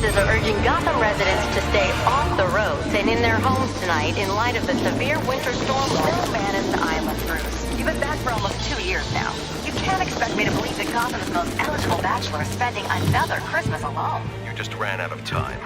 forces are urging Gotham residents to stay off the roads and in their homes tonight in light of the severe winter storm still manning the island, Bruce. You've been back for almost 2 years now. You can't expect me to believe that Gotham's most eligible bachelor is spending another Christmas alone. You just ran out of time.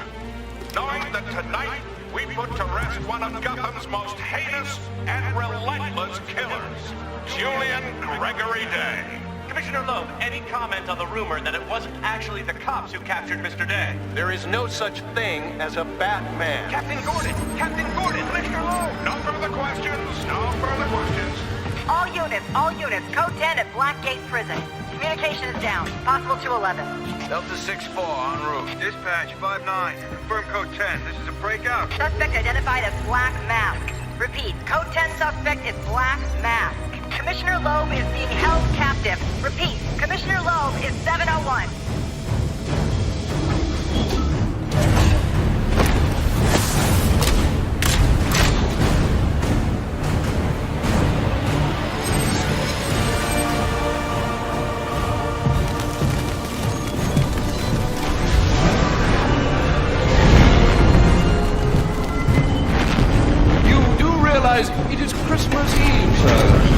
Knowing that tonight we put to rest one of Gotham's most heinous and relentless killers, Julian Gregory Day. Commissioner Loeb, any comment on the rumor that it wasn't actually the cops who captured Mr. Day? There is no such thing as a Batman. Captain Gordon! Captain Gordon! Commissioner Loeb! No further questions. No further questions. All units, code 10 at Blackgate Prison. Communication is down, possible to 11. Delta 6-4 en route. Dispatch 5-9. Confirm code 10. This is a breakout. Suspect identified as Black Mask. Repeat, code 10 suspect is Black Mask. Commissioner Loeb is being held captive. Repeat, Commissioner Loeb is 701. It is Christmas Eve, sir.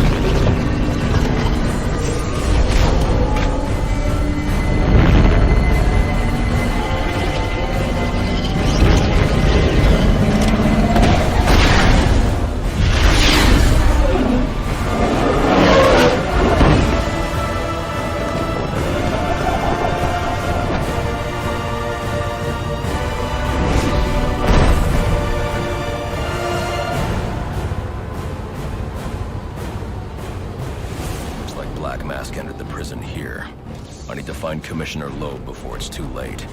Black Mask entered the prison here. I need to find Commissioner Loeb before it's too late. He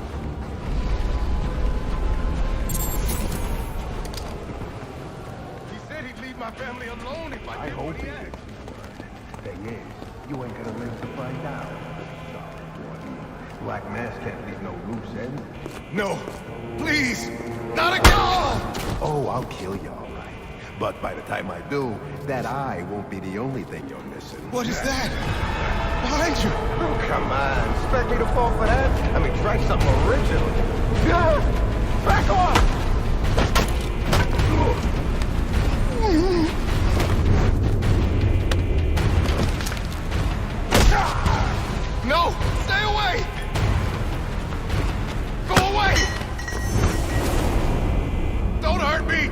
said he'd leave my family alone if I hope he did. Thing is, you ain't gonna live to find out. Black Mask can't leave no loose ends. No, please, not again! Oh, I'll kill you all right. But by the time I do, that eye won't be the only thing you're missing. What is that? Behind you! Oh, come on. Expect me to fall for that? I mean, try something original. Back off! No! Stay away! Go away! Don't hurt me!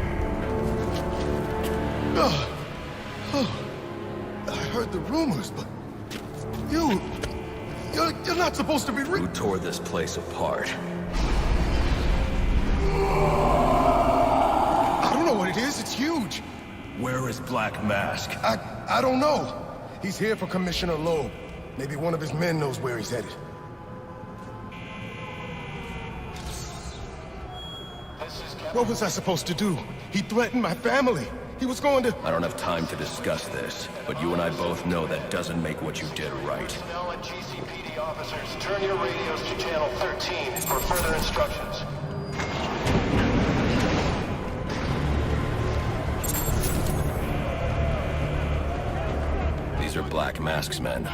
I heard the rumors, but you're not supposed to be Who tore this place apart? I don't know what it is. It's huge. Where is Black Mask? I don't know. He's here for Commissioner Loeb. Maybe one of his men knows where he's headed. What was I supposed to do? He threatened my family. He was going to... I don't have time to discuss this, but you and I both know that doesn't make what you did right. Personnel and GCPD officers, turn your radios to channel 13 for further instructions. These are Black Mask's men.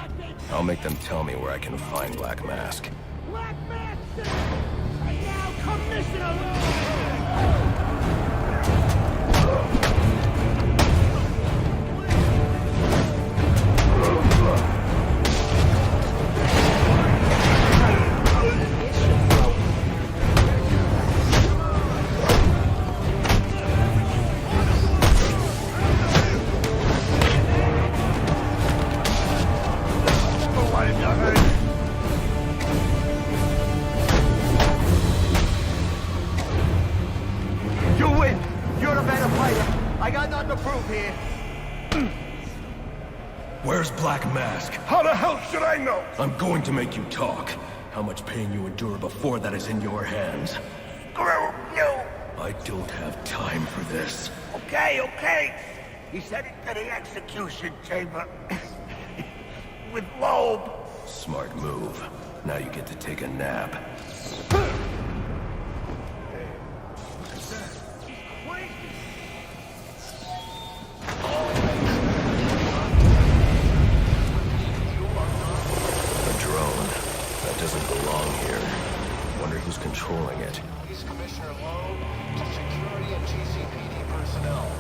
I'll make them tell me where I can find Black Mask. Black Mask! And now Commissioner Loeb! You win! You're the better fighter! I got nothing to prove here! Where's Black Mask? How the hell should I know? I'm going to make you talk. How much pain you endure before that is in your hands. No! I don't have time for this. Okay. He said it to the execution chamber. With Loeb. Smart move. Now you get to take a nap. A drone. That doesn't belong here. One wonder who's controlling it. Police Commissioner Lowe to security and GCPD personnel.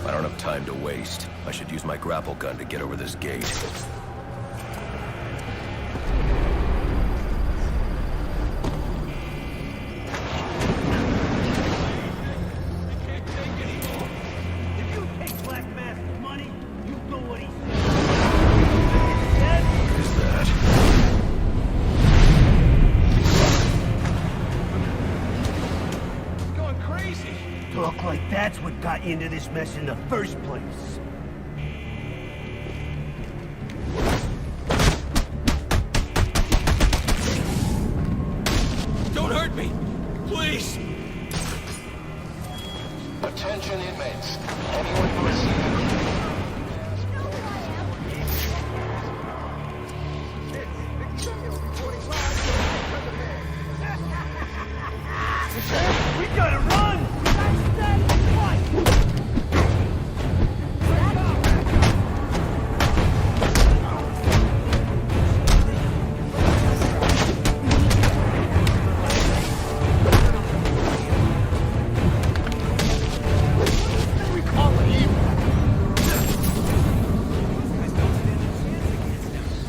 I don't have time to waste. I should use my grapple gun to get over this gate. If you take Black Mask's money, you do what he says. What is that? He's going crazy. Talk like that's what got you into this mess in the first place. Don't hurt me! Please! Attention inmates. Anyone who receives We gotta run!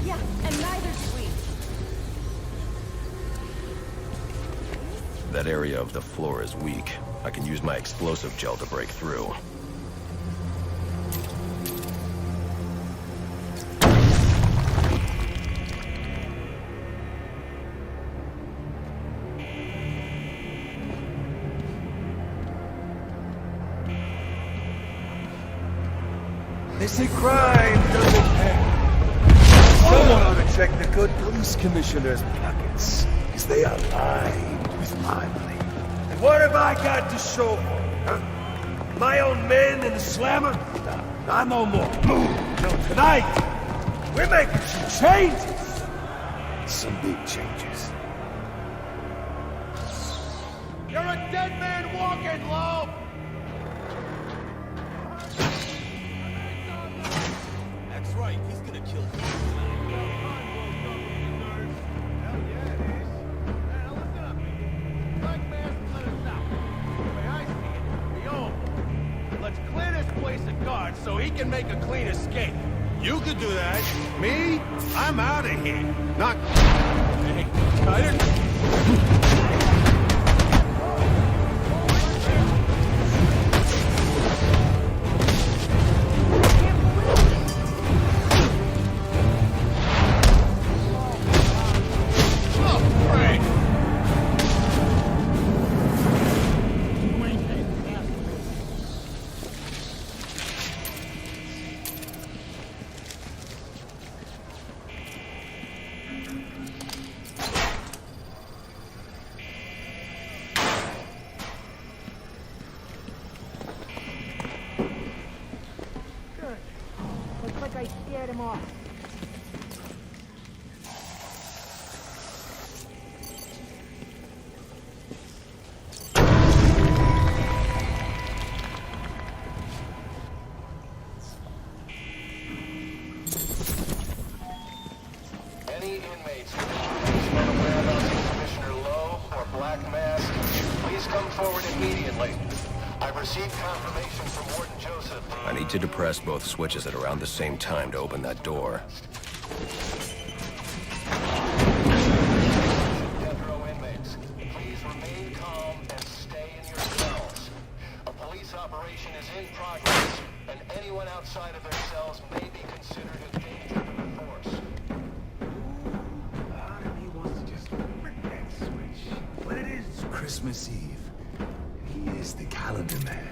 Yeah, and neither do we. That area of the floor is weak. I can use my explosive gel to break through. They say crime doesn't pay. Someone ought to check the good police commissioner's pockets, because they are lined with my money. And what have I got to show for it, huh? My own men in the slammer? No, no more. No, tonight, we're making some changes. Some big changes. You're a dead man walking, Lowe! That's right, he's gonna kill you. Let's clear this place of guards so he can make a clean escape. You could do that. Me? I'm out of here. Not... Hey, Ryder. Looks like I scared him off. any inmates with information on the whereabouts of Commissioner Lowe or Black Mask, please come forward immediately. I've received confirmation from Warden Joseph. I need to depress both switches at around the same time to open that door. Death row inmates, please remain calm and stay in your cells. A police operation is in progress, and anyone outside of their cells may be considered a danger to the force. Part of me wants to just flip that switch. But it is Christmas Eve. And he is the calendar man.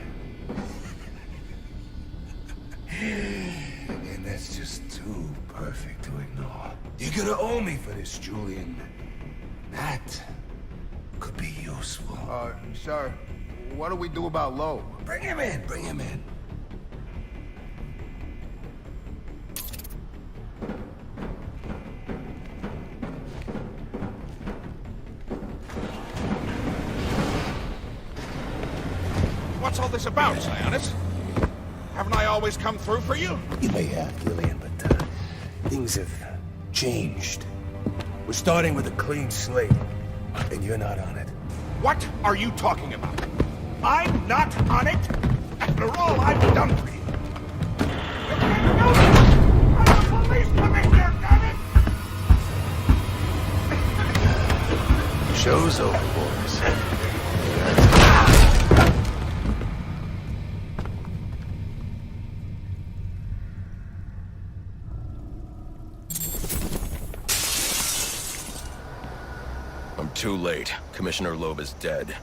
And that's just too too perfect to ignore. You're gonna owe me for this, Julian. That could be useful. Sir, what do we do about Loeb? Bring him in, bring him in. What's all this about, Sionis? Haven't I always come through for you? You may have, Gillian, but things have changed. We're starting with a clean slate, and you're not on it. What are you talking about? I'm not on it? After all I've done for you. You can't do this! I'm the police commissioner, damn it! Show's over, boys. Too late. Commissioner Loeb is dead.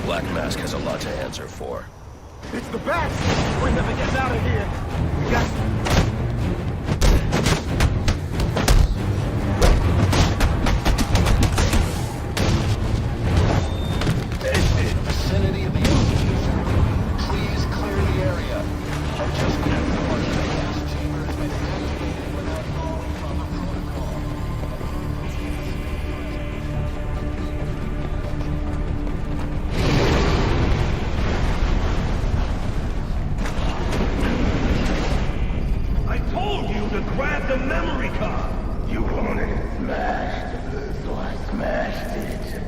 Black Mask has a lot to answer for. It's the bats! We're never getting out of here! We got... Vicinity of the execution. Please clear the area. And just be informed that the gas chamber has been activated without following proper protocol. I told you to grab the memory card! You wanted it smashed, so I smashed it.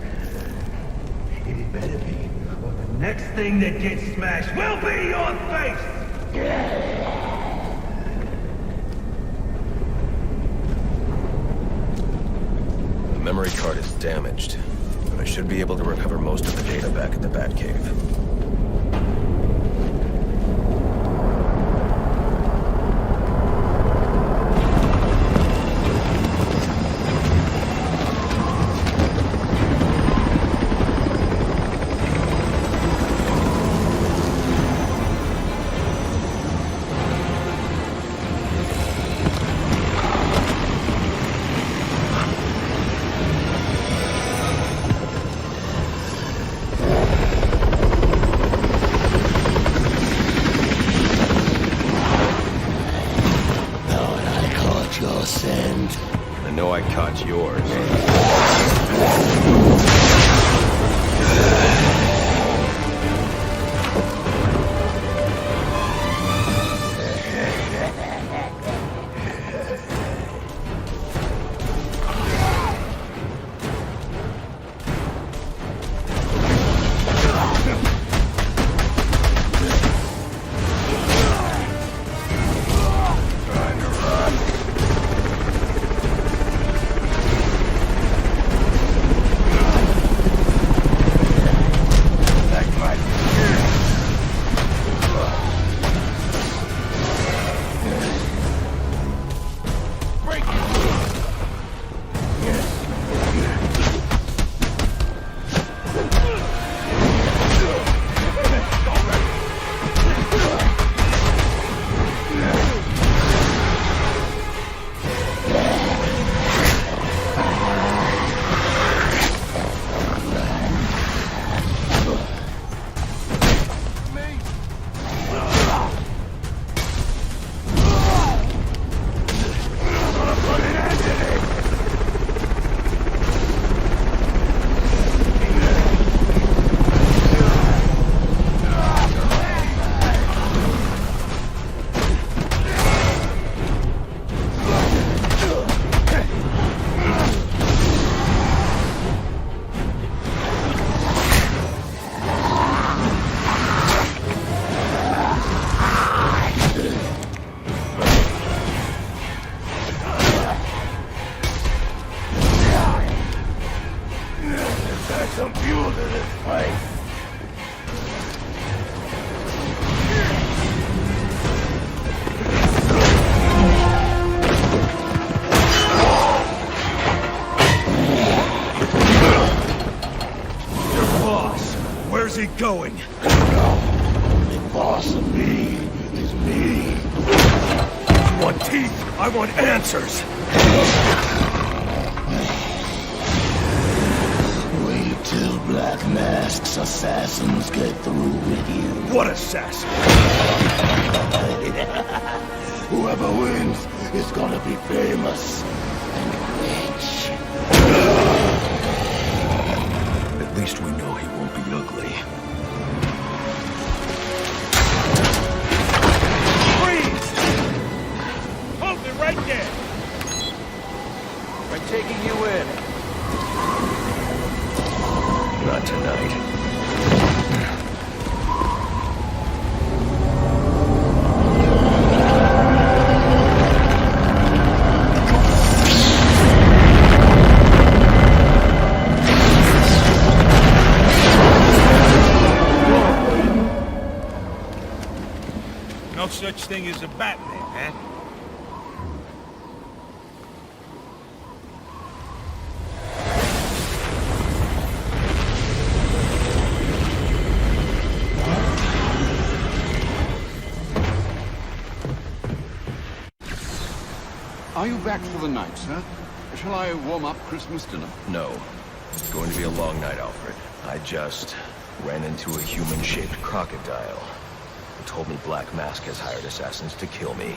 It better be, or the next thing that gets smashed will be your face! The memory card is damaged, but I should be able to recover most of the data back at the Batcave. I know I caught yours. Some fuel to this place. Your boss, where's he going? The boss of me is me. You want teeth? I I want answers! Wait till Black Mask's assassins get through with you. What assassin? Whoever wins is gonna be famous and rich. At least we know he won't be ugly. Freeze! Hold it right there! We're taking you in. Not tonight. No such thing as a Batman, huh? Are you back for the night, sir? Shall I warm up Christmas dinner? No. It's going to be a long night, Alfred. I just ran into a human-shaped crocodile. He told me Black Mask has hired assassins to kill me.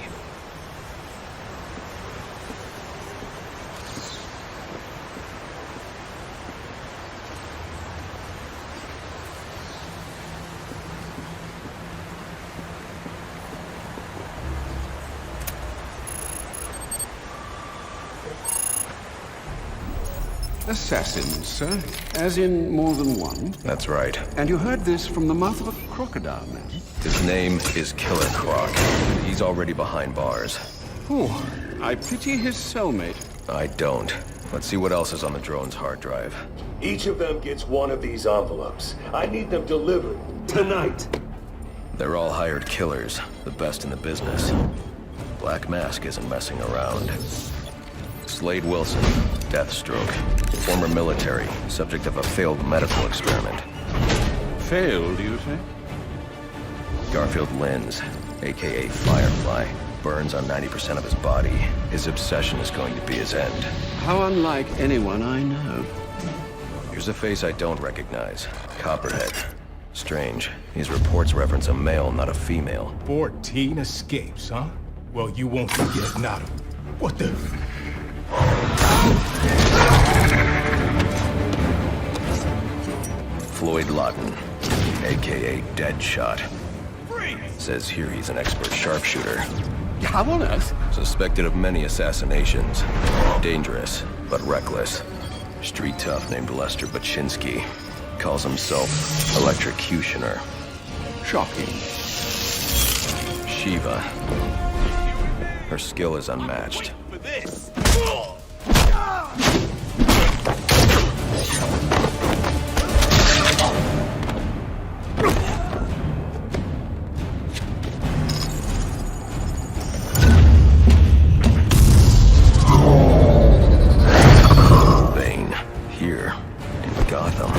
Assassins, sir? As in more than one? That's right. And you heard this from the mouth of a crocodile, man? His name is Killer Croc. He's already behind bars. Oh, I pity his cellmate. I don't. Let's see what else is on the drone's hard drive. Each of them gets one of these envelopes. I need them delivered tonight. They're all hired killers, the best in the business. Black Mask isn't messing around. Slade Wilson, Deathstroke, former military, subject of a failed medical experiment. Failed, you say? Garfield Lynns, aka Firefly, burns on 90% of his body. His obsession is going to be his end. How unlike anyone I know. Here's a face I don't recognize. Copperhead. Strange. These reports reference a male, not a female. 14 escapes, huh? Well, you won't forget Nada. What the... Floyd Lawton, aka Deadshot. Freeze! Says here he's an expert sharpshooter. How on earth? Suspected of many assassinations. Dangerous, but reckless. Street tough named Lester Baczynski. Calls himself Electrocutioner. Shocking. Shiva. Her skill is unmatched. For this! Bane, here in Gotham.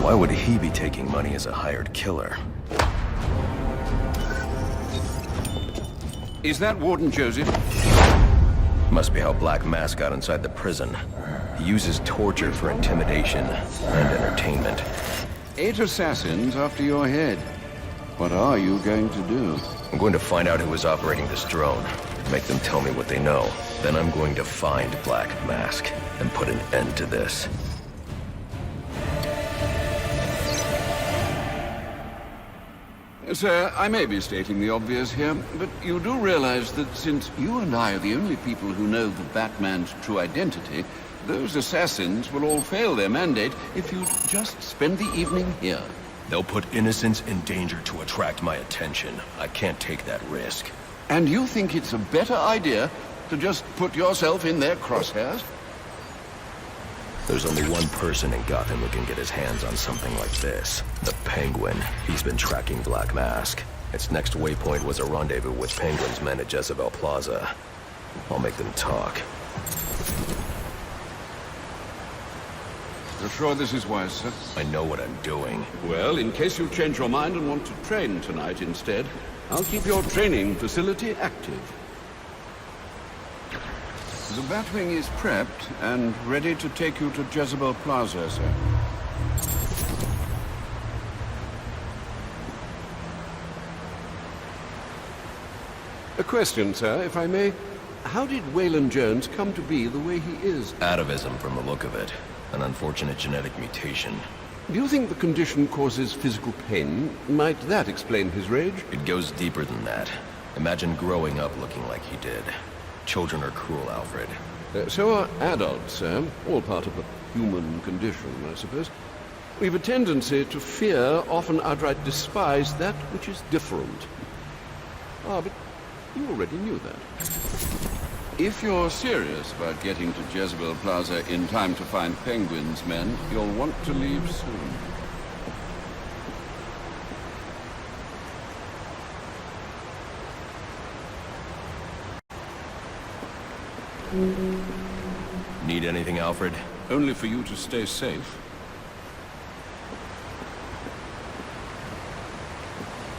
Why would he be taking money as a hired killer? Is that Warden Joseph? Must be how Black Mask got inside the prison. He uses torture for intimidation and entertainment. 8 assassins after your head. What are you going to do? I'm going to find out who is operating this drone. Make them tell me what they know. Then I'm going to find Black Mask and put an end to this. Sir, I may be stating the obvious here, but you do realize that since you and I are the only people who know the Batman's true identity, those assassins will all fail their mandate if you'd just spend the evening here. They'll put innocents in danger to attract my attention. I can't take that risk. And you think it's a better idea to just put yourself in their crosshairs? There's only one person in Gotham who can get his hands on something like this. The Penguin. He's been tracking Black Mask. Its next waypoint was a rendezvous with Penguin's men at Jezebel Plaza. I'll make them talk. You're sure this is wise, sir? I know what I'm doing. Well, in case you change your mind and want to train tonight instead, I'll keep your training facility active. The Batwing is prepped and ready to take you to Jezebel Plaza, sir. A question, sir, if I may. How did Waylon Jones come to be the way he is? Atavism from the look of it. An unfortunate genetic mutation. Do you think the condition causes physical pain? Might that explain his rage? It goes deeper than that. Imagine growing up looking like he did. Children are cruel, Alfred. So are adults, sir. All part of the human condition, I suppose. We've a tendency to fear, often outright despise, that which is different. Ah, but you already knew that. If you're serious about getting to Jezebel Plaza in time to find Penguin's men, you'll want to leave soon. Need anything, Alfred? Only for you to stay safe.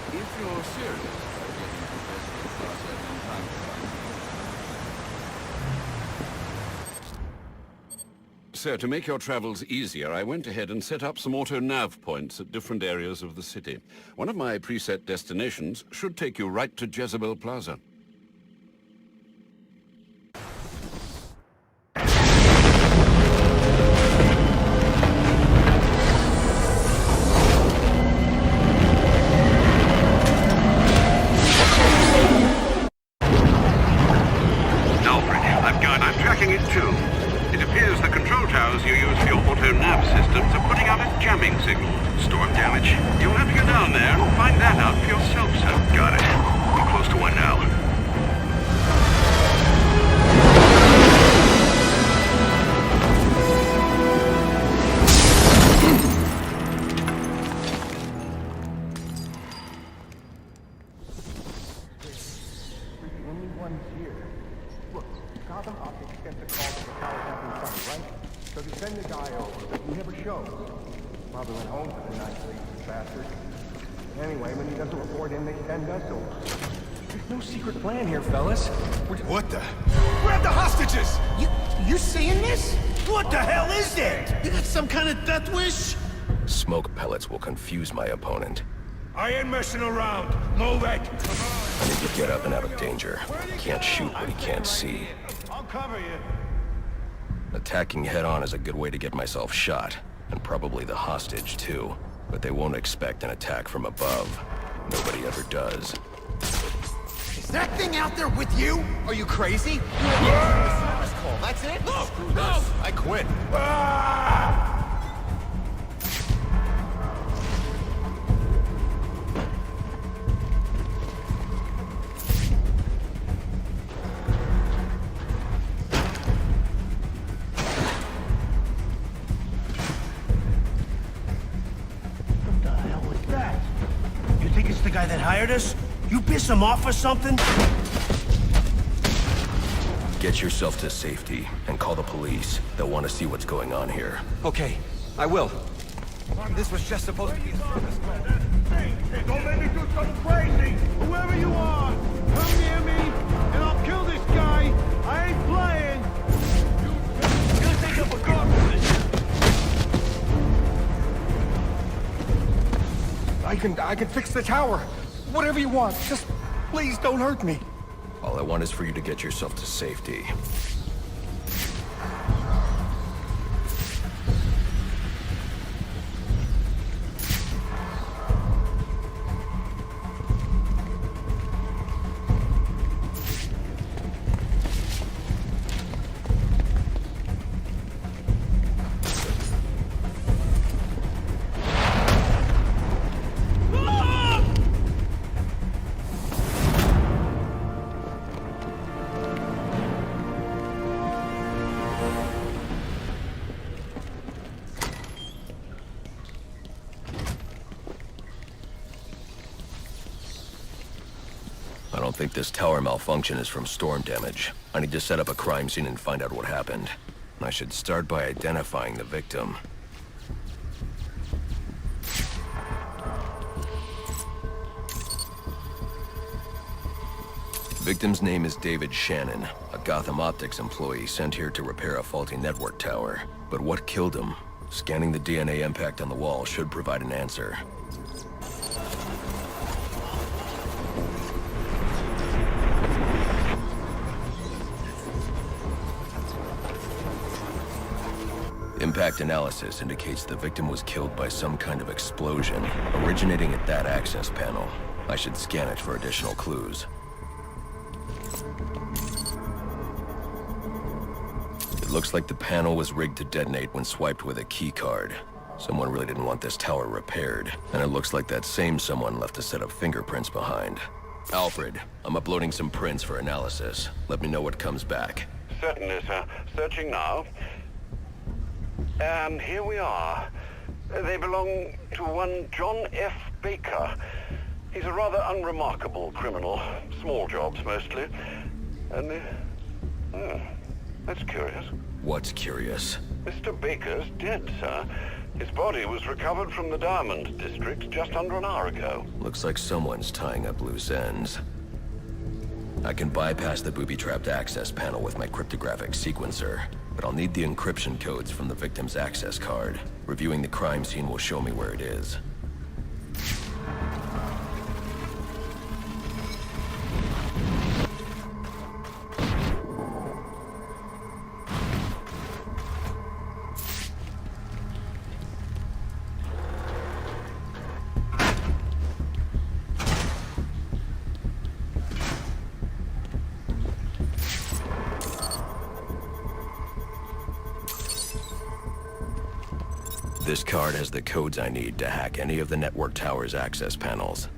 If you're serious about getting to Jezebel Plaza in time to find... Sir, to make your travels easier, I went ahead and set up some auto-nav points at different areas of the city. One of my preset destinations should take you right to Jezebel Plaza. Anyway, when he doesn't report in, they send us over. There's no secret plan here, fellas. What the? Grab the hostages! You seeing this? What the hell is it? You got some kind of death wish? Smoke pellets will confuse my opponent. I ain't messing around. Move it. I need to get up and out of danger. He can't shoot what he can't see. I'll cover you. Attacking head-on is a good way to get myself shot. And probably the hostage, too. But they won't expect an attack from above. Nobody ever does. Is that thing out there with you? Are you crazy? That's it? No! No! I quit. The guy that hired us? You piss him off or something? Get yourself to safety and call the police. They'll want to see what's going on here. Okay, I will. This was just supposed to be a service call. Hey, don't let me do something crazy! Whoever you are, come near me, and I'll kill this guy! I ain't playing! You take up a guard position! I can fix the tower. Whatever you want. Just please don't hurt me. All I want is for you to get yourself to safety. I don't think this tower malfunction is from storm damage. I need to set up a crime scene and find out what happened. I should start by identifying the victim. Victim's name is David Shannon, a Gotham Optics employee sent here to repair a faulty network tower. But what killed him? Scanning the DNA impact on the wall should provide an answer. Impact analysis indicates the victim was killed by some kind of explosion, originating at that access panel. I should scan it for additional clues. It looks like the panel was rigged to detonate when swiped with a key card. Someone really didn't want this tower repaired, and it looks like that same someone left a set of fingerprints behind. Alfred, I'm uploading some prints for analysis. Let me know what comes back. Certainly, sir. Searching now. And here we are. They belong to one John F. Baker. He's a rather unremarkable criminal. Small jobs, mostly. And, that's curious. What's curious? Mr. Baker's dead, sir. His body was recovered from the Diamond District just under an hour ago. Looks like someone's tying up loose ends. I can bypass the booby-trapped access panel with my cryptographic sequencer, but I'll need the encryption codes from the victim's access card. Reviewing the crime scene will show me where it is. This card has the codes I need to hack any of the network tower's access panels.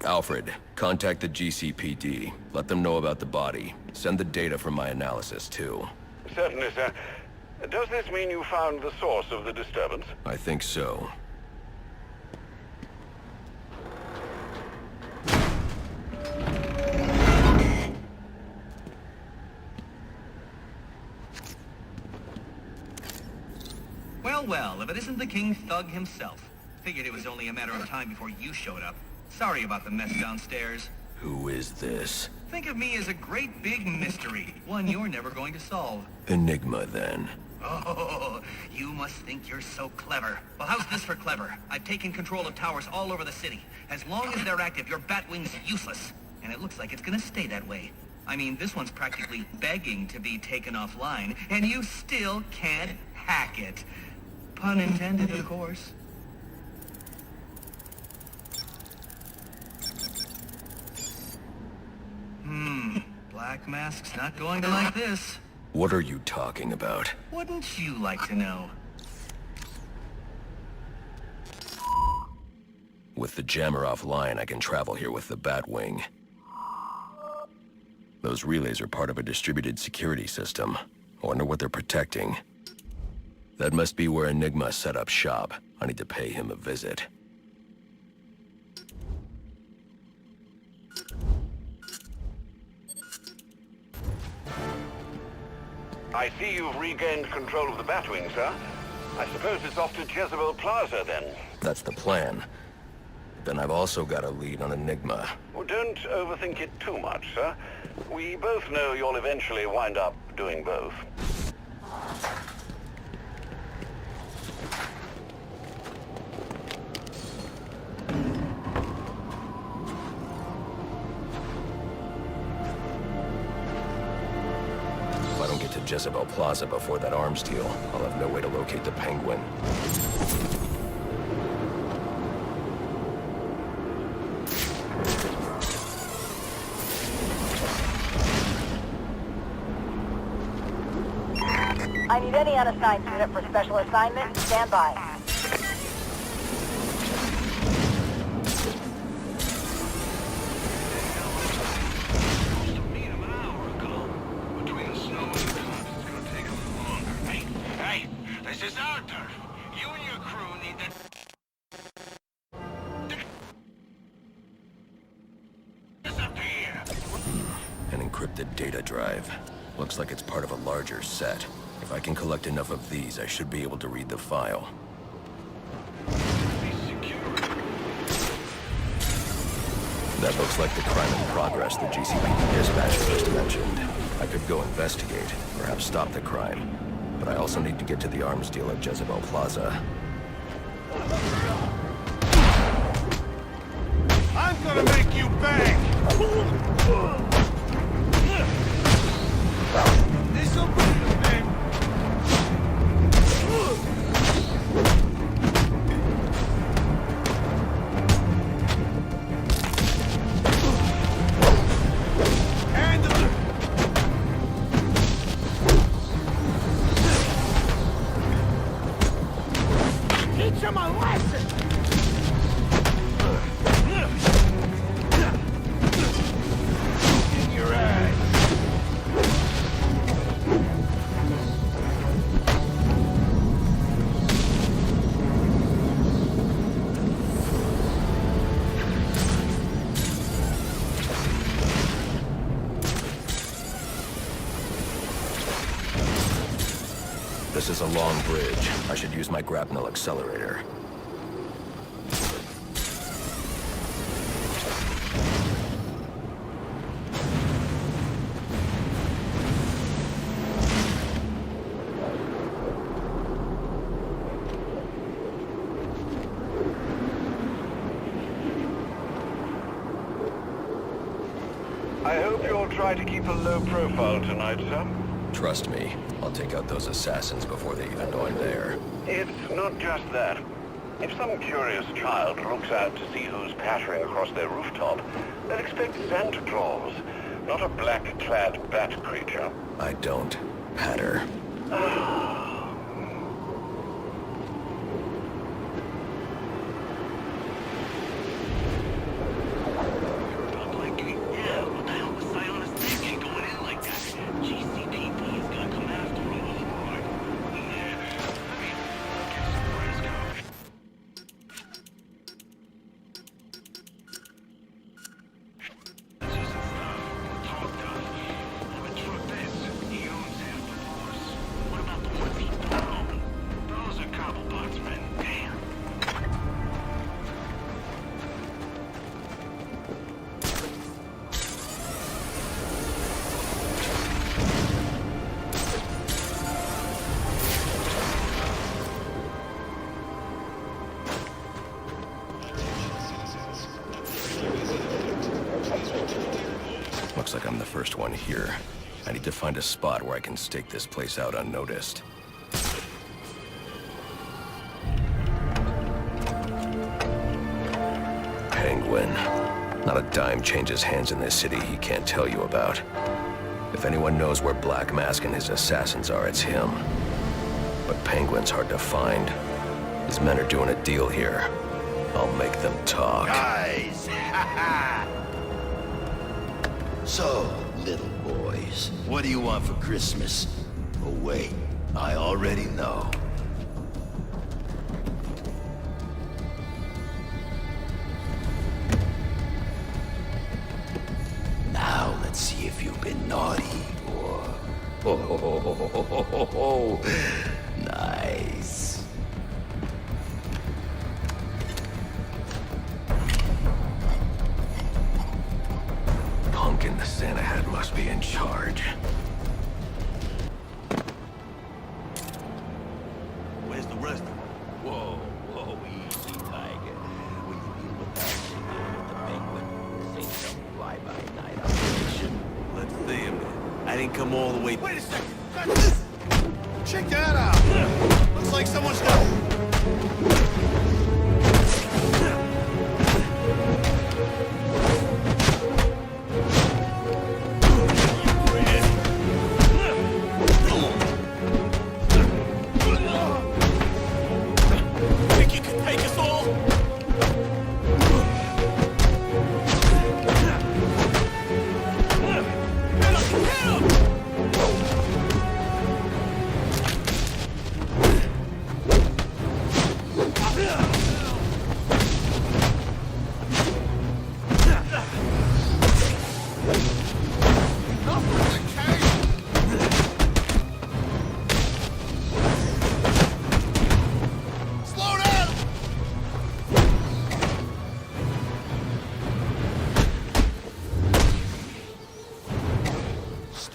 Alfred, contact the GCPD. Let them know about the body. Send the data from my analysis, too. Certainly, sir. Does this mean you found the source of the disturbance? I think so. Well, well, if it isn't the King Thug himself. Figured it was only a matter of time before you showed up. Sorry about the mess downstairs. Who is this? Think of me as a great big mystery, one you're never going to solve. Enigma, then. Oh, you must think you're so clever. Well, how's this for clever? I've taken control of towers all over the city. As long as they're active, your Batwing's useless. And it looks like it's gonna stay that way. I mean, this one's practically begging to be taken offline, and you still can't hack it. Pun intended, of course. Black Mask's not going to like this. What are you talking about? Wouldn't you like to know? With the jammer offline, I can travel here with the Batwing. Those relays are part of a distributed security system. I wonder what they're protecting. That must be where Enigma set up shop. I need to pay him a visit. I see you've regained control of the Batwing, sir. I suppose it's off to Jezebel Plaza, then. That's the plan. Then I've also got a lead on Enigma. Well, don't overthink it too much, sir. We both know you'll eventually wind up doing both. If I don't get to Jezebel Plaza before that arms deal, I'll have no way to locate the Penguin. I need any unassigned unit for special assignment. Stand by. This is our Victor. You and your crew need to... disappear. An encrypted data drive. Looks like it's part of a larger set. If I can collect enough of these, I should be able to read the file. That looks like the crime in progress the GCPD dispatch first mentioned. I could go investigate, perhaps stop the crime. But I also need to get to the arms deal at Jezebel Plaza. I'm gonna make you bang! This'll be the thing! Teach him a lesson! In your eyes! This is a long bridge. I should use my grapnel accelerator. I hope you'll try to keep a low profile tonight, sir. Trust me, I'll take out those assassins before they even know I'm there. It's not just that. If some curious child looks out to see who's pattering across their rooftop, they'll expect Santa Claus, not a black-clad bat creature. I don't patter. Looks like I'm the first one here. I need to find a spot where I can stake this place out unnoticed. Penguin. Not a dime changes hands in this city he can't tell you about. If anyone knows where Black Mask and his assassins are, it's him. But Penguin's hard to find. His men are doing a deal here. I'll make them talk. Guys! So, little boys, what do you want for Christmas? Oh wait, I already know. Now let's see if you've been naughty or... Oh, nice. Pumpkin the Santa hat must be in charge. Where's the rest of them? Whoa, easy, Tiger. When you deal with that with the Penguin, this ain't some fly-by-night operation. Let's see him. I didn't come all the way... Wait a second! Check that out! Looks like someone's got...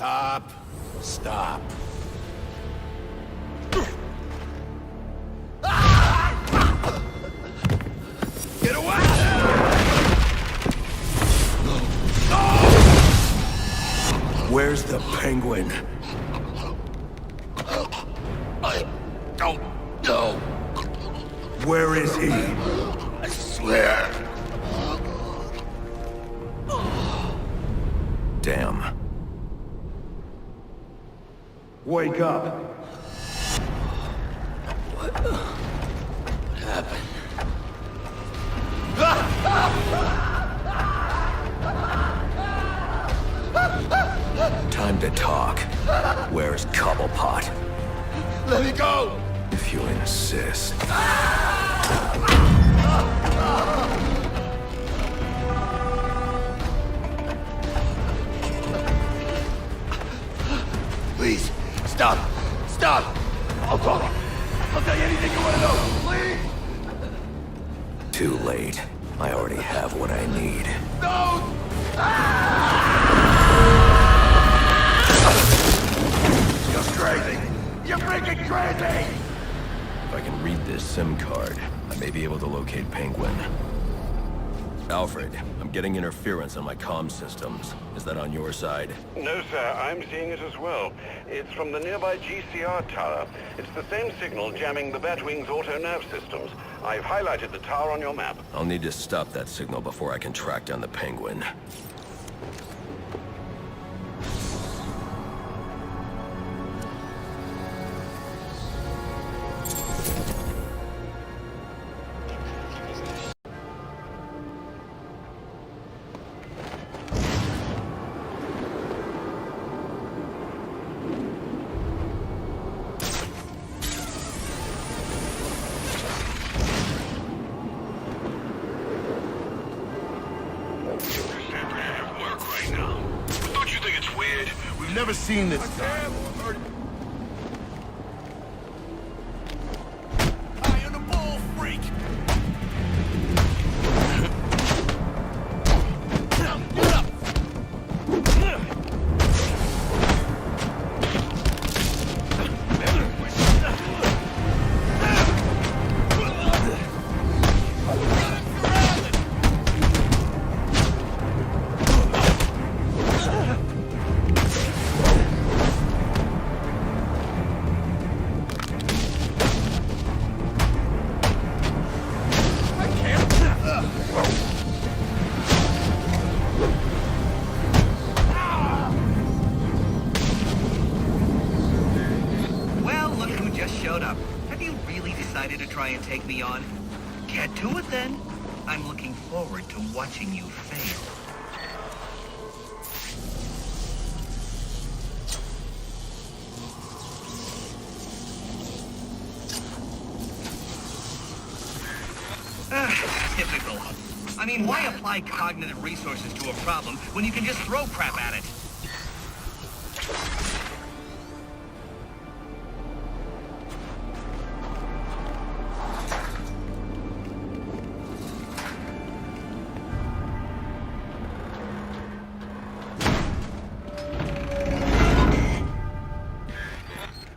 Stop. Stop. Get away! Where's the penguin? I don't know. Where is he? I swear. Damn. Wake up. What happened? Time to talk. Where's Cobblepot? Let me go! If you insist. Please, stop! Stop! I'll talk. I'll tell you anything you want to know, please! Too late. I already have what I need. No! You're crazy! You're freaking crazy! If I can read this SIM card, I may be able to locate Penguin. Alfred, I'm getting interference on my comm systems. Is that on your side? No, sir. I'm seeing it as well. It's from the nearby GCR tower. It's the same signal jamming the Batwing's auto-nerve systems. I've highlighted the tower on your map. I'll need to stop that signal before I can track down the Penguin. Never seen this guy. I am the ball freak. Get up. Take me on? Get to it then. I'm looking forward to watching you fail. Typical. I mean, why apply cognitive resources to a problem when you can just throw crap at it?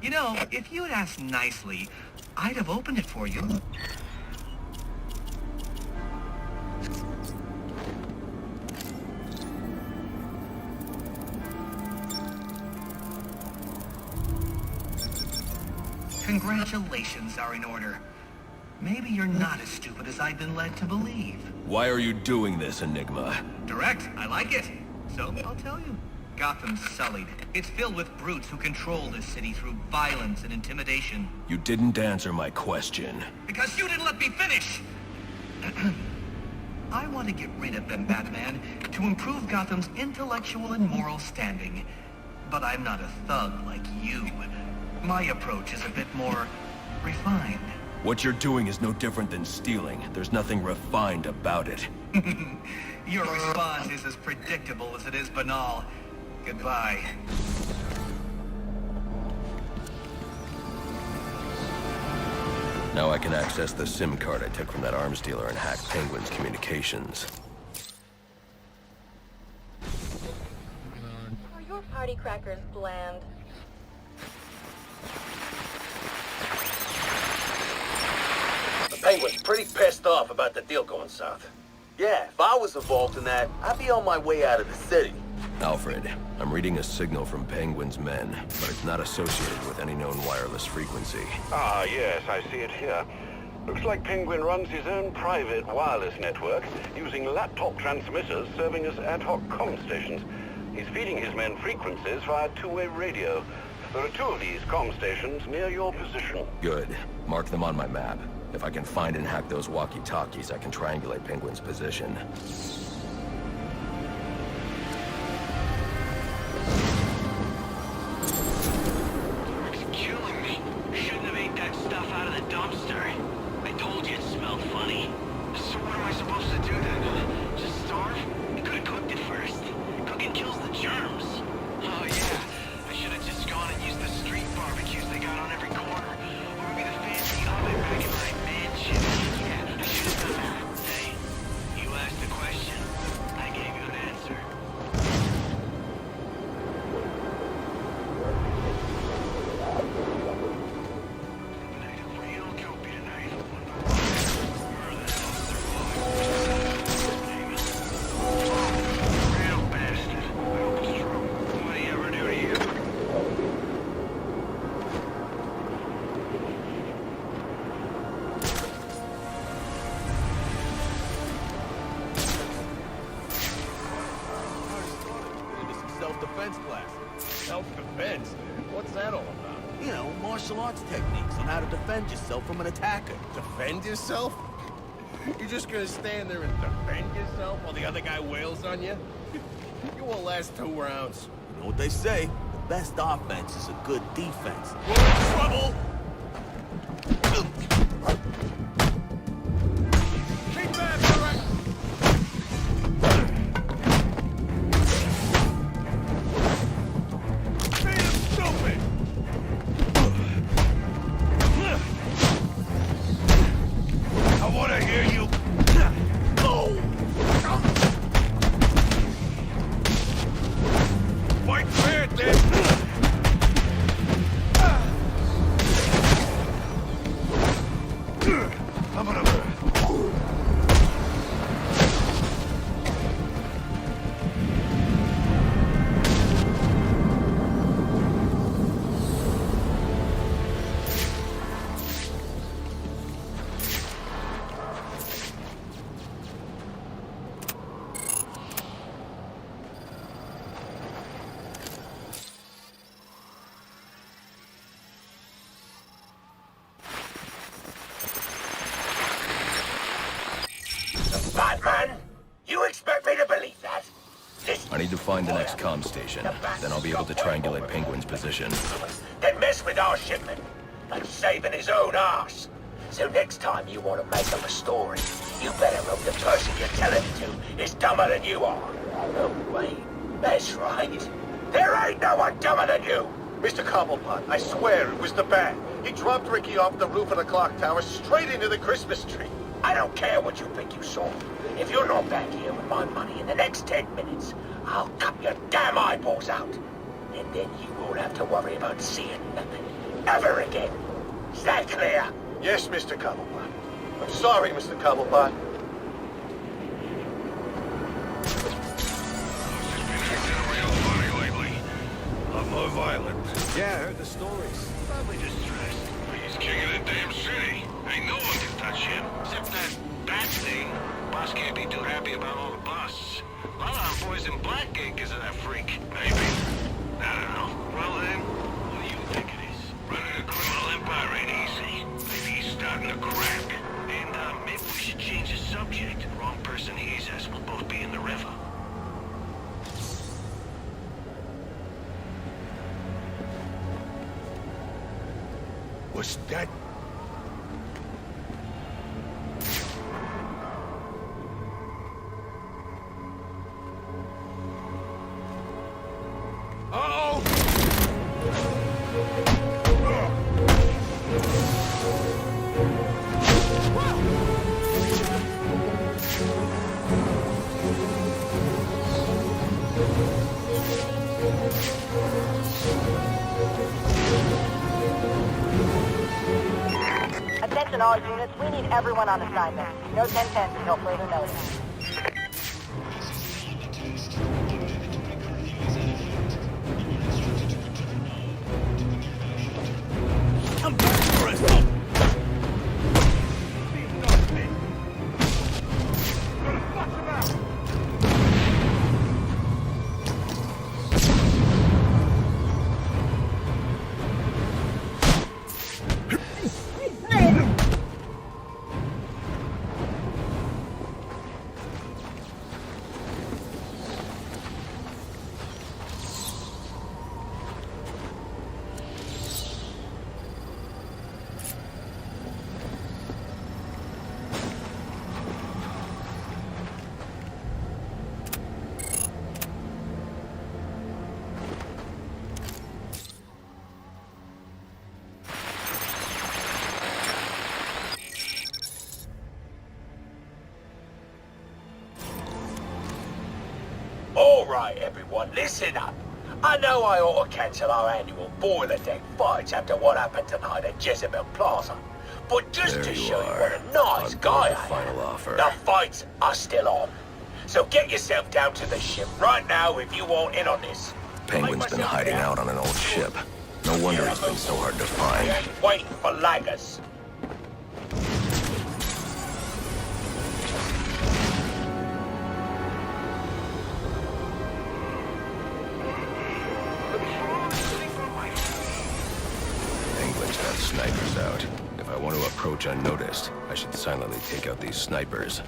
You know, if you had asked nicely, I'd have opened it for you. Congratulations are in order. Maybe you're not as stupid as I've been led to believe. Why are you doing this, Enigma? Direct, I like it. So, I'll tell you. Gotham's sullied. It's filled with brutes who control this city through violence and intimidation. You didn't answer my question. Because you didn't let me finish! I want to get rid of them, Batman, to improve Gotham's intellectual and moral standing. But I'm not a thug like you. My approach is a bit more refined. What you're doing is no different than stealing. There's nothing refined about it. Your response is as predictable as it is banal. Goodbye. Now I can access the SIM card I took from that arms dealer and hack Penguin's communications. Are your party crackers bland. The Penguin's pretty pissed off about the deal going south. Yeah, if I was involved in that, I'd be on my way out of the city. Alfred, I'm reading a signal from Penguin's men, but it's not associated with any known wireless frequency. Ah, yes, I see it here. Looks like Penguin runs his own private wireless network, using laptop transmitters serving as ad hoc comm stations. He's feeding his men frequencies via two-way radio. There are two of these comm stations near your position. Good. Mark them on my map. If I can find and hack those walkie-talkies, I can triangulate Penguin's position. It's killing me. Shouldn't have ate that stuff out of the dumpster. I told you it smelled funny. So what am I supposed to do then? Just starve? I could have cooked it first. Cooking kills the germs. Oh yeah, I should have just gone and used the street barbecues they got on every corner. Or maybe the fancy oven back in my mansion. Yeah, I should have done that. Hey, you asked a question. I gave you an answer. Self-defense class. Self-defense? What's that all about? You know, martial arts techniques on how to defend yourself from an attacker. Defend yourself? You're just gonna stand there and defend yourself while the other guy wails on you? You won't last 2 rounds. You know what they say? The best offense is a good defense. Trouble! Keep back, direct! Batman? You expect me to believe that? I need to find the next comm station. Then I'll be able to triangulate Penguin's position. Then mess with our shipment, like saving his own ass. So next time you want to make up a story, you better hope the person you're telling it to is dumber than you are. Oh, wait. That's right. There ain't no one dumber than you. Mr. Cobblepot, I swear it was the bat. He dropped Ricky off the roof of the clock tower straight into the Christmas tree. I don't care what you think you saw. If you're not back here with my money in the next 10 minutes, I'll cut your damn eyeballs out. And then you won't have to worry about seeing nothing ever again. Is that clear? Yes, Mr. Cobblepot. I'm sorry, Mr. Cobblepot. I'm more violent. Yeah, I heard the stories. Probably just stressed. He's king of the damn city. Ain't no one can touch him. Except that bat thing. Boss can't be too happy about all the busts. A lot of our boys in Blackgate because of that freak. Maybe. I don't know. Well then, what do you think it is? Running a criminal empire ain't easy. Maybe he's starting to crack. And maybe we should change the subject. Wrong person ease us. We'll both be in the river. Was that... Oh! and all units, we need everyone on assignment. No 10-10s until further notice. I'm back for it! Alright, everyone, listen up. I know I ought to cancel our annual boiler deck fights after what happened tonight at Jezebel Plaza. But just There to you show you are, what a nice on board guy the I final am, offer. the fights are still on. So get yourself down to the ship right now if you want in on this. Penguin's been hiding out on an old ship. No wonder he's been so hard to find. Waiting for laggers. Penguin's got snipers out. If I want to approach unnoticed, I should silently take out these snipers.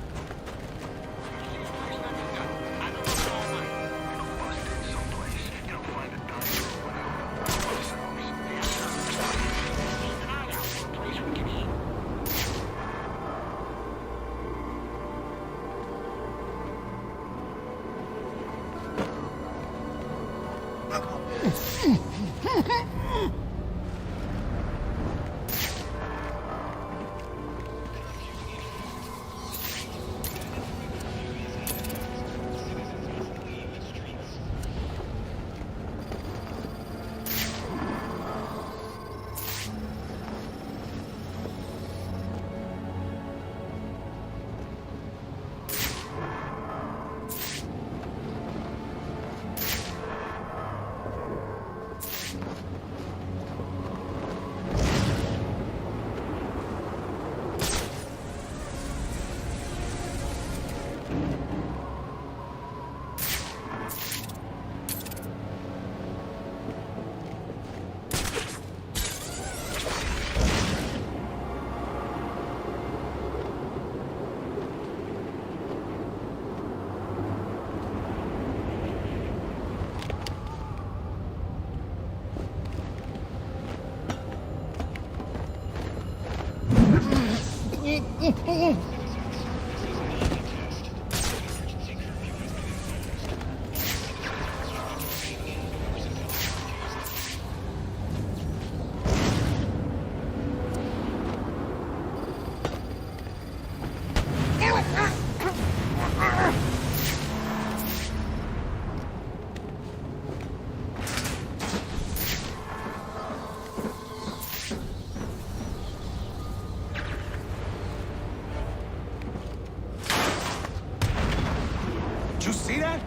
Did you see that?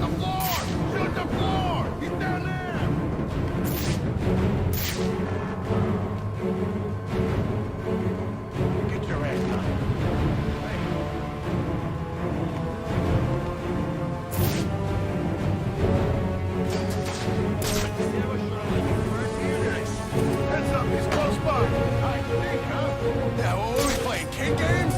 The floor! Shoot the floor! He's down there! Get your ass down. Heads up, he's close by. I think, huh? Yeah, what are we playing? Kid games?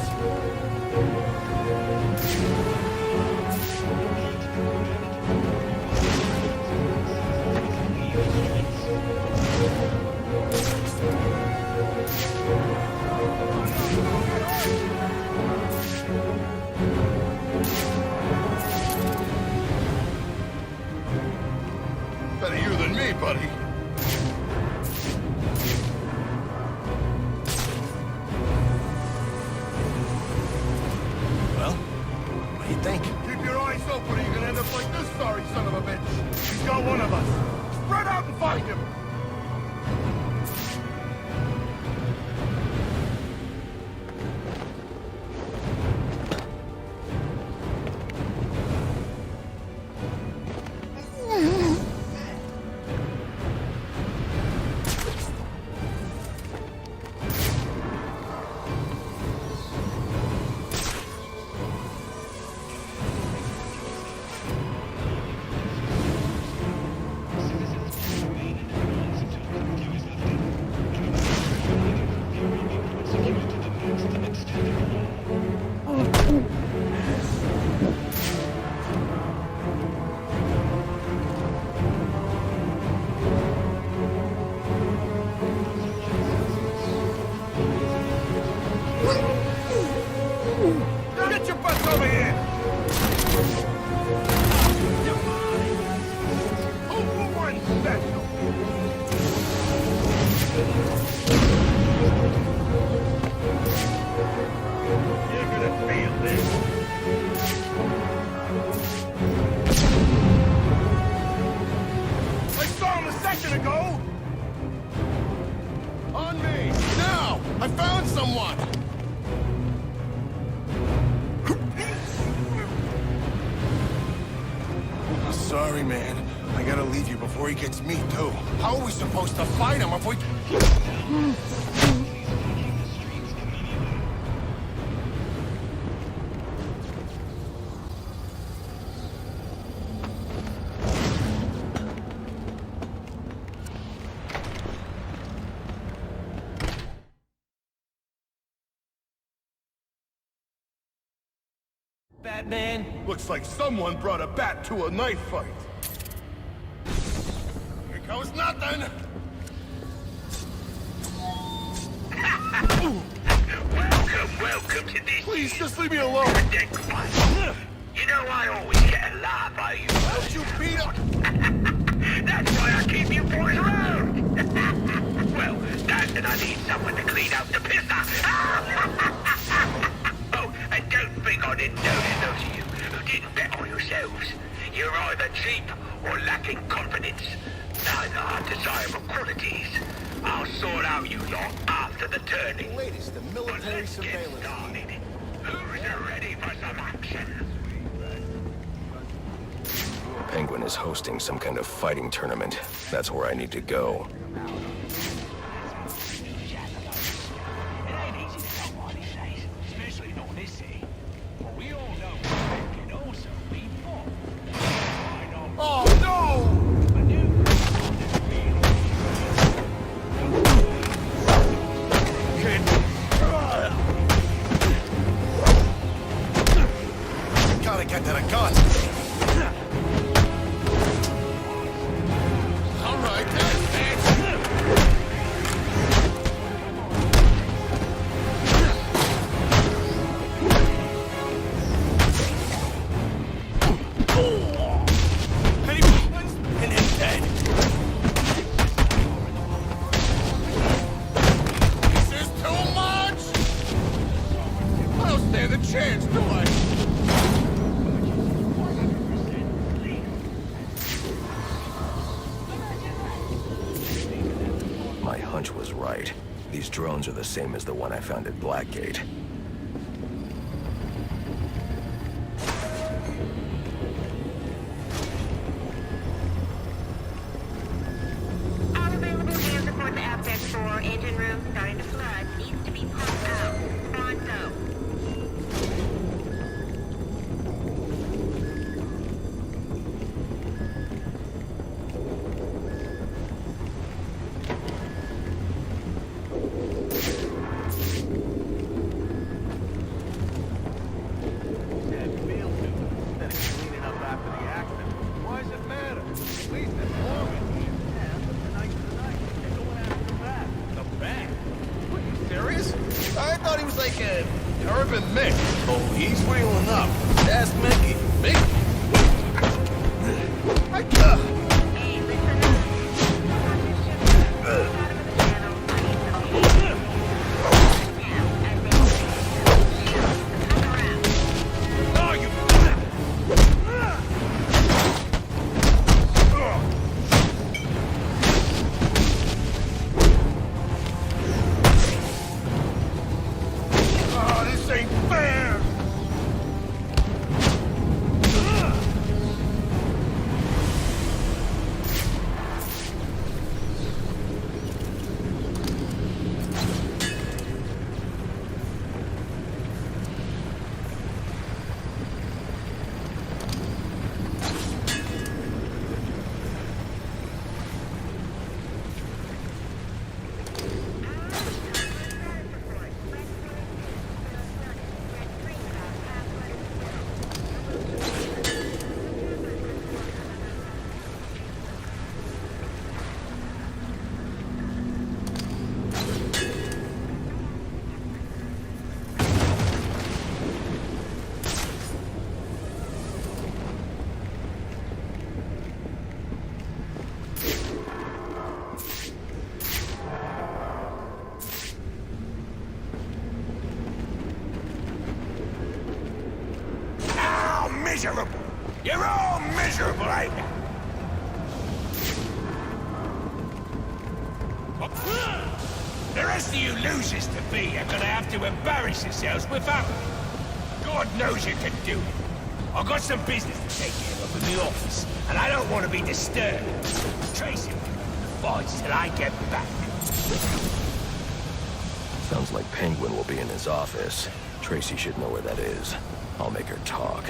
out and find him! Get your butts over here! Who won special? You're gonna feel this. I saw him a second ago! On me! Now! I found someone! Sorry, man. I gotta leave you before he gets me, too. How are we supposed to fight him if we... Batman? Looks like someone brought a bat to a knife fight. Here goes nothing! Welcome to this. Please, just leave me alone! You know I always get a laugh out of you. Don't you beat up? That's why I keep you boys around. Well, that and I need someone to clean out the pisser. Oh, and don't think I didn't notice those of you who didn't bet on yourselves. You're either cheap or lacking confidence. Neither are desirable qualities. I'll sort out you lot after the turning. Latest in military surveillance. Who's ready for some action? Penguin is hosting some kind of fighting tournament. That's where I need to go. Oh, no! Gotta get to the gun. All right, chance, do I? My hunch was right. These drones are the same as the one I found at Blackgate. All available hands report the Apex 4 engine room starting to flood. Needs to be pumped out. Pronto. I thought he was like an urban Mick. Oh, he's wheeling up. That's Mickey. Mickey? Hey, listen up. miserable. You're all miserable, ain't you? The rest of you losers to be are gonna have to embarrass yourselves without me. God knows you can do it. I've got some business to take care of in the office, and I don't want to be disturbed. Tracy fights till I get back. Sounds like Penguin will be in his office. Tracy should know where that is. I'll make her talk.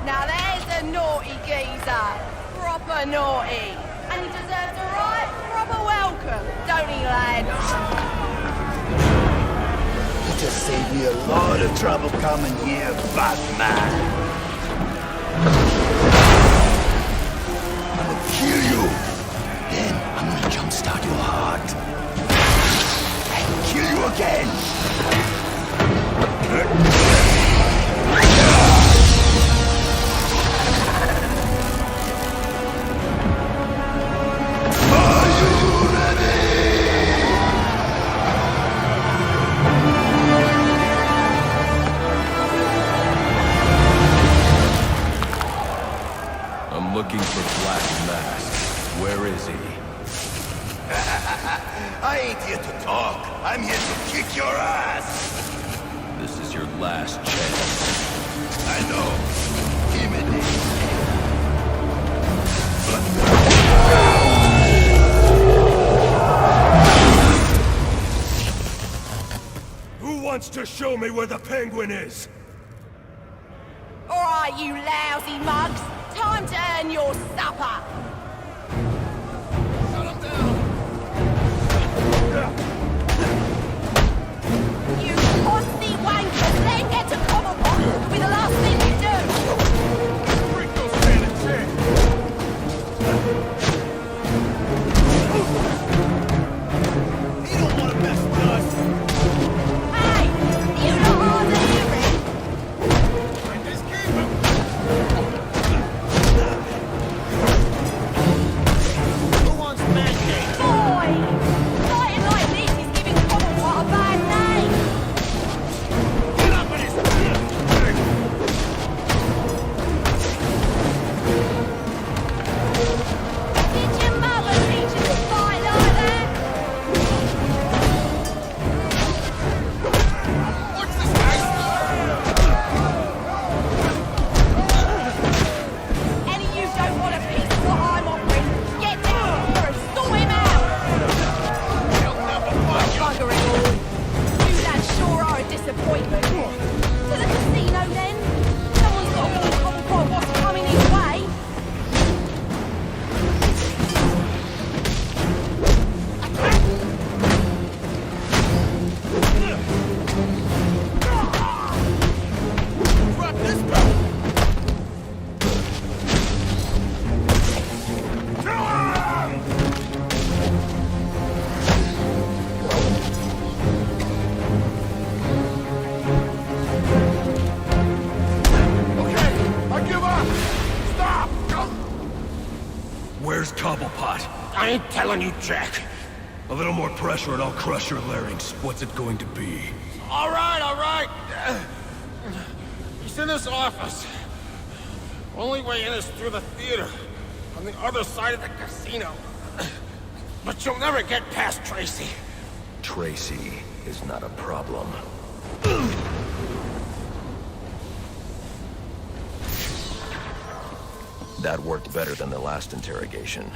Now there's a naughty geezer. Proper naughty. And he deserves a right proper welcome, don't he, lad? You just saved me a lot of trouble coming here, Batman. I'm gonna kill you. Then I'm gonna jumpstart your heart. And kill you again. Looking for Black Mask. Where is he? I ain't here to talk. I'm here to kick your ass. This is your last chance. I know. Who wants to show me where the Penguin is? All right, you lousy mugs. Time to earn your supper. Shut him down. You consty wankers. Let him get to Cobblepot. It'll be the last thing you do. Break those bandits in. He don't want to mess with us. Hey, you know hard to hear it. Just keep him. Where's Cobblepot? I ain't telling you, Jack. A little more pressure and I'll crush your larynx. What's it going to be? All right, all right. He's in his office. Only way in is through the theater, on the other side of the casino. But you'll never get past Tracy. Tracy is not a problem. That worked better than the last interrogation.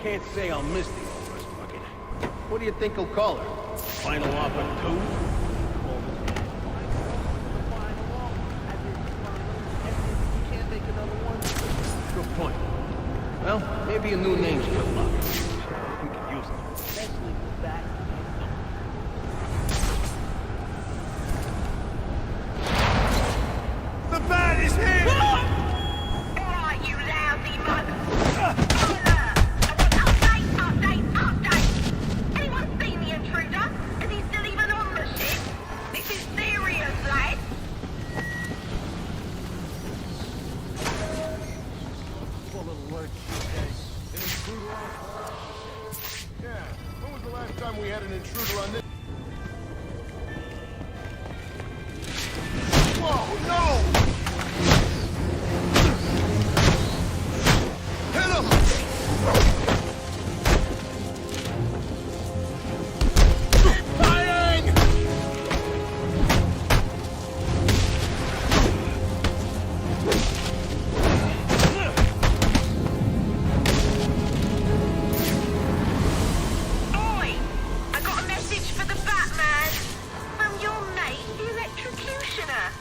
can't say I'll miss the office bucket. What do you think he'll call her? Final offer 2? Good point. Well, maybe a new name's good luck. We could use it. Especially with that. The bat is here! Alright, you lousy mug! Update! Anyone seen the intruder? Is he still even on the ship? This is serious, lad! Yeah, when was the last time we had an intruder on this? Whoa, no! Hit him! Firing! Oi! I got a message for the Batman! From your mate, the electrocutioner!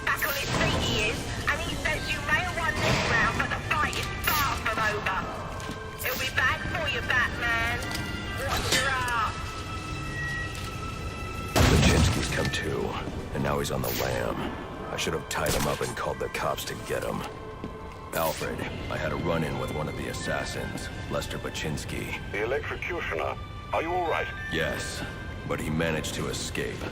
Back on his feet he is, and he says you may have won this round, but the fight is far from over. He'll be back for you, Batman. Watch your ass. Kaczynski's come to, and now he's on the lam. I should have tied him up and called the cops to get him. Alfred, I had a run-in with one of the assassins, Lester Baczynski. The electrocutioner. Are you all right? Yes, but he managed to escape.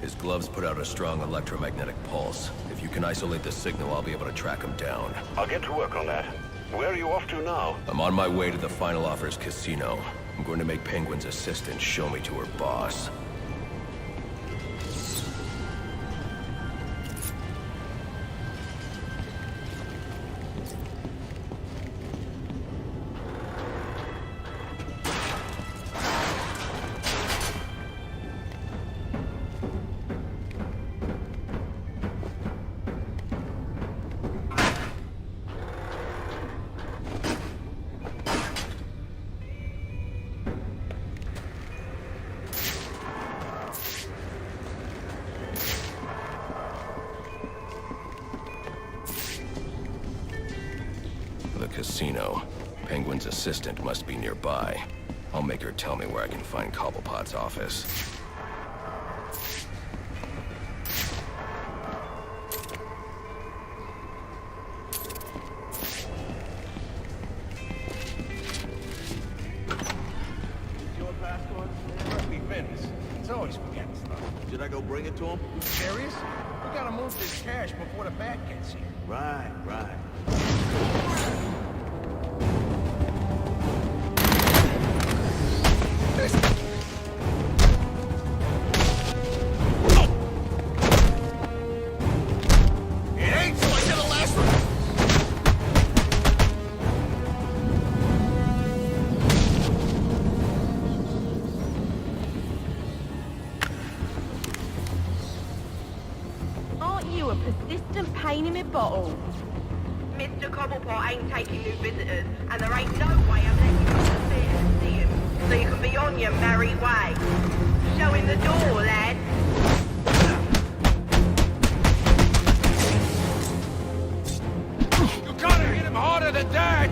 His gloves put out a strong electromagnetic pulse. If you can isolate the signal, I'll be able to track him down. I'll get to work on that. Where are you off to now? I'm on my way to the Final Offers casino. I'm going to make Penguin's assistant show me to her boss. The casino. Penguin's assistant must be nearby. I'll make her tell me where I can find Cobblepot's office. Your passport? It must be Vince. He's always forgetting stuff. Should I go bring it to him? You serious? We gotta move this cash before the bat gets here. Right, right. It ain't so I get a last one. Aren't you a persistent pain in the bottle? Mr. Cobblepot ain't taking new visitors, and there ain't no way I'm letting you into the theatre to see him, so you can be on your merry way. Show him the door, lad. You gotta hit him harder than that!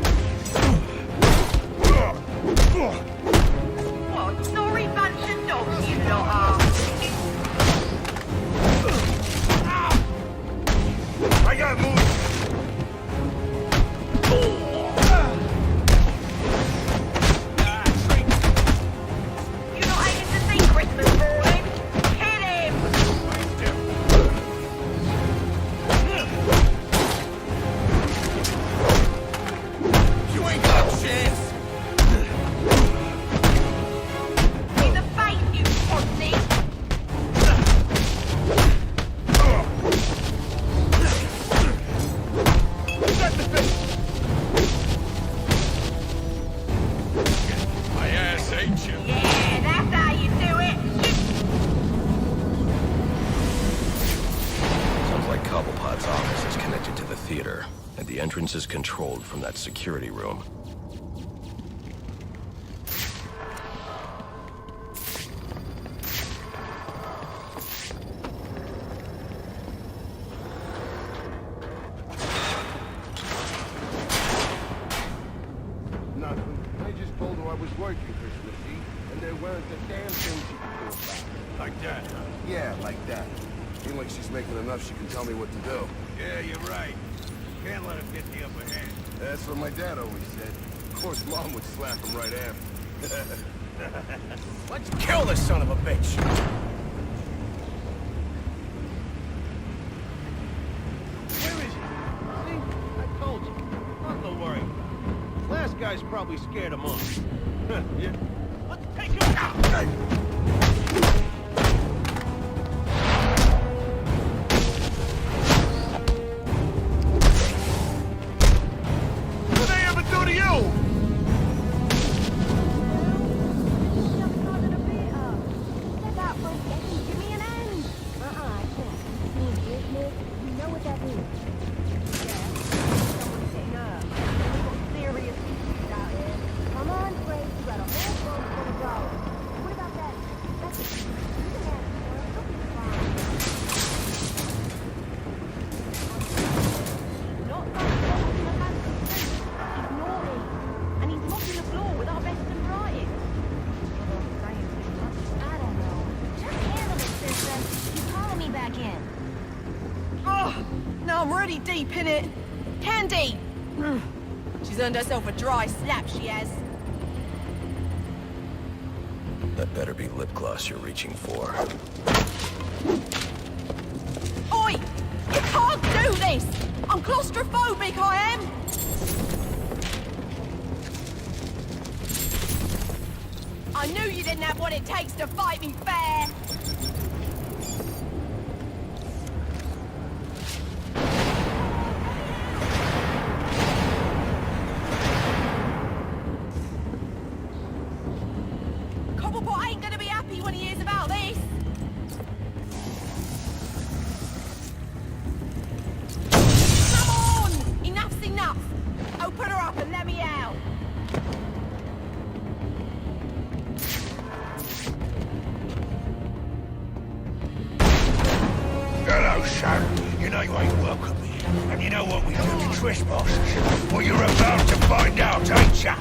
What a sorry bunch of dogs you lot are. I gotta move! You're not aiming to see Christmas morning. Kill him! You ain't got a chance. In the face, you pussy! My ass ain't you. Yeah, that's how you do it. Sounds like Cobblepot's office is connected to the theater, and the entrance is controlled from that security room. told her I was working Christmas Eve, and there weren't a damn thing she could do about it. Like that, huh? Yeah, like that. Ain't like she's making enough she can tell me what to do. Yeah, you're right. Can't let him get the upper hand. That's what my dad always said. Of course, Mom would slap him right after. Let's kill this son of a bitch! Where is he? See? I told you. Not to worry. Last guy's probably scared him off. Yeah. Let's take him out! I'm already deep in it. Candy! She's earned herself a dry slap, she has. That better be lip gloss you're reaching for. Oi! You can't do this! I'm claustrophobic, I am! I knew you didn't have what it takes to fight me fair! Cobblepot ain't gonna be happy when he hears about this! Come on! Enough's enough! Open her up and let me out! Hello, son. You know you ain't welcome here. And you know what we do to trespassers? Well, you're about to find out, ain't ya?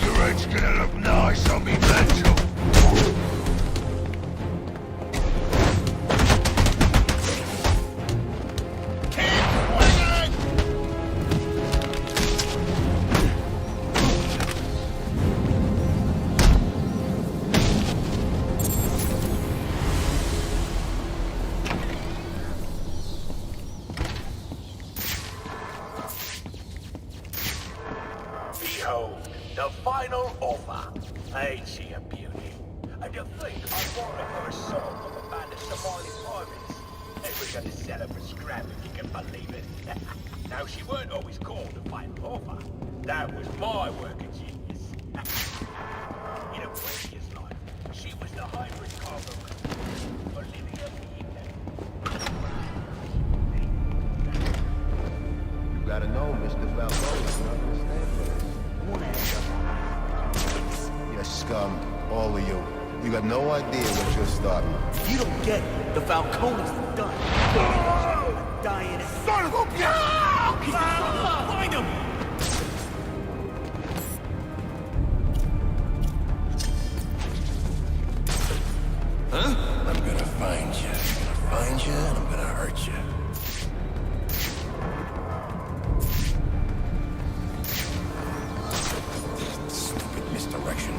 Your head's gonna look nice on me mantle. Behold, the final offer. Ain't she a beauty? And to think I bought her for a song from a band of Somali pirates. They were gonna sell her for scrap if you can believe it. Now, she weren't always called the final offer. That was my work of genius. In a previous life, she was the hybrid cargo for living up You gotta know, Mr. Falcone is not gonna stand for this. You scum, all of you. You got no idea what you're starting. You don't get it. The Falcones are done. Dying in son of a bitch! He's find him! Huh? I'm gonna find you. I'm gonna find you, and I'm gonna hurt you. Stupid misdirection.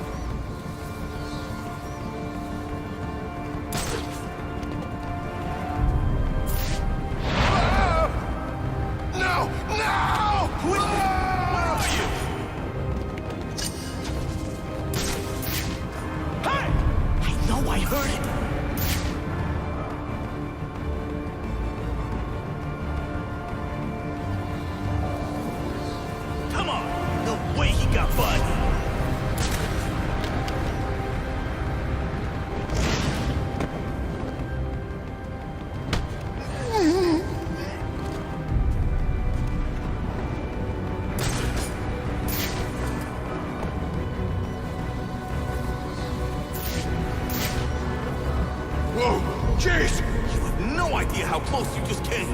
No! No! Where are you? Hey! I know I heard it. Come on! No way he got buzzed! Whoa! Jeez! You no idea how close you just came.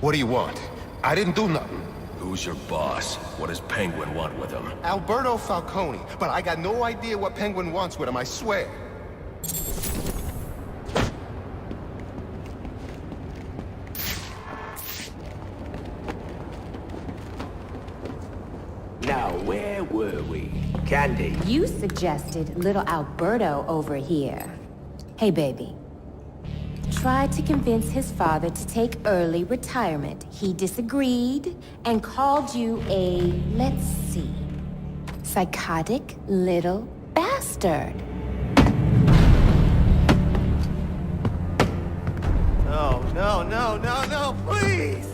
What do you want? I didn't do nothing. Who's your boss? What does Penguin want with him? Alberto Falcone, but I got no idea what Penguin wants with him, I swear. Now, where were we? Candy. You suggested little Alberto over here. Hey, baby. Tried to convince his father to take early retirement. He disagreed and called you a, let's see, psychotic little bastard. No, no, no, no, no, please!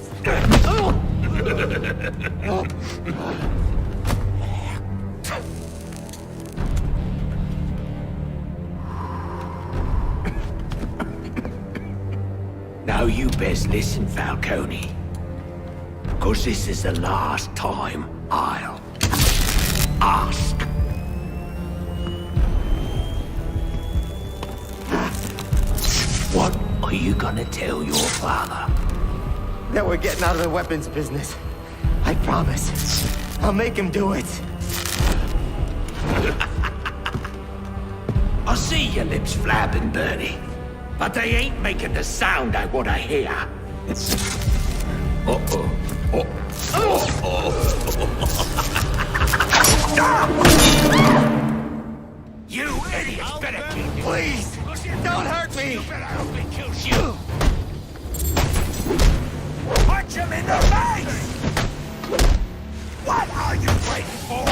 Now you best listen, Falcone. 'Cause this is the last time I'll ask. What are you gonna tell your father? That we're getting out of the weapons business. I promise. I'll make him do it. I see your lips flapping, Bernie. But they ain't making the sound I want to hear. Uh-oh. You idiots better keep it. Please, don't hurt me. You better hope it kills you. Punch him in the face! What are you waiting for?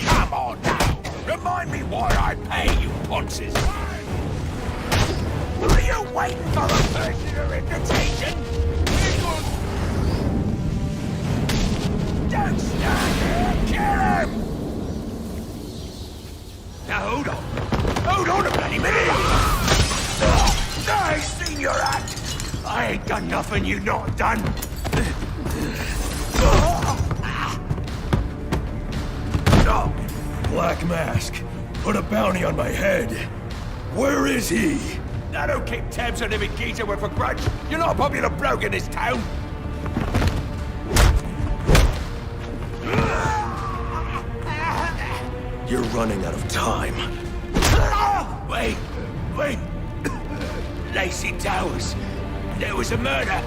Come on now. Remind me why I pay you, ponces. Are you waiting for the personal invitation? Don't stand here! Kill him! Now hold on. Hold on a bloody minute! I seen your act! I ain't done nothing you not done! Black Mask, put a bounty on my head. Where is he? I don't keep tabs on every geezer with a grudge. You're not a popular bloke in this town. You're running out of time. Wait. Lacey Towers. There was a murder.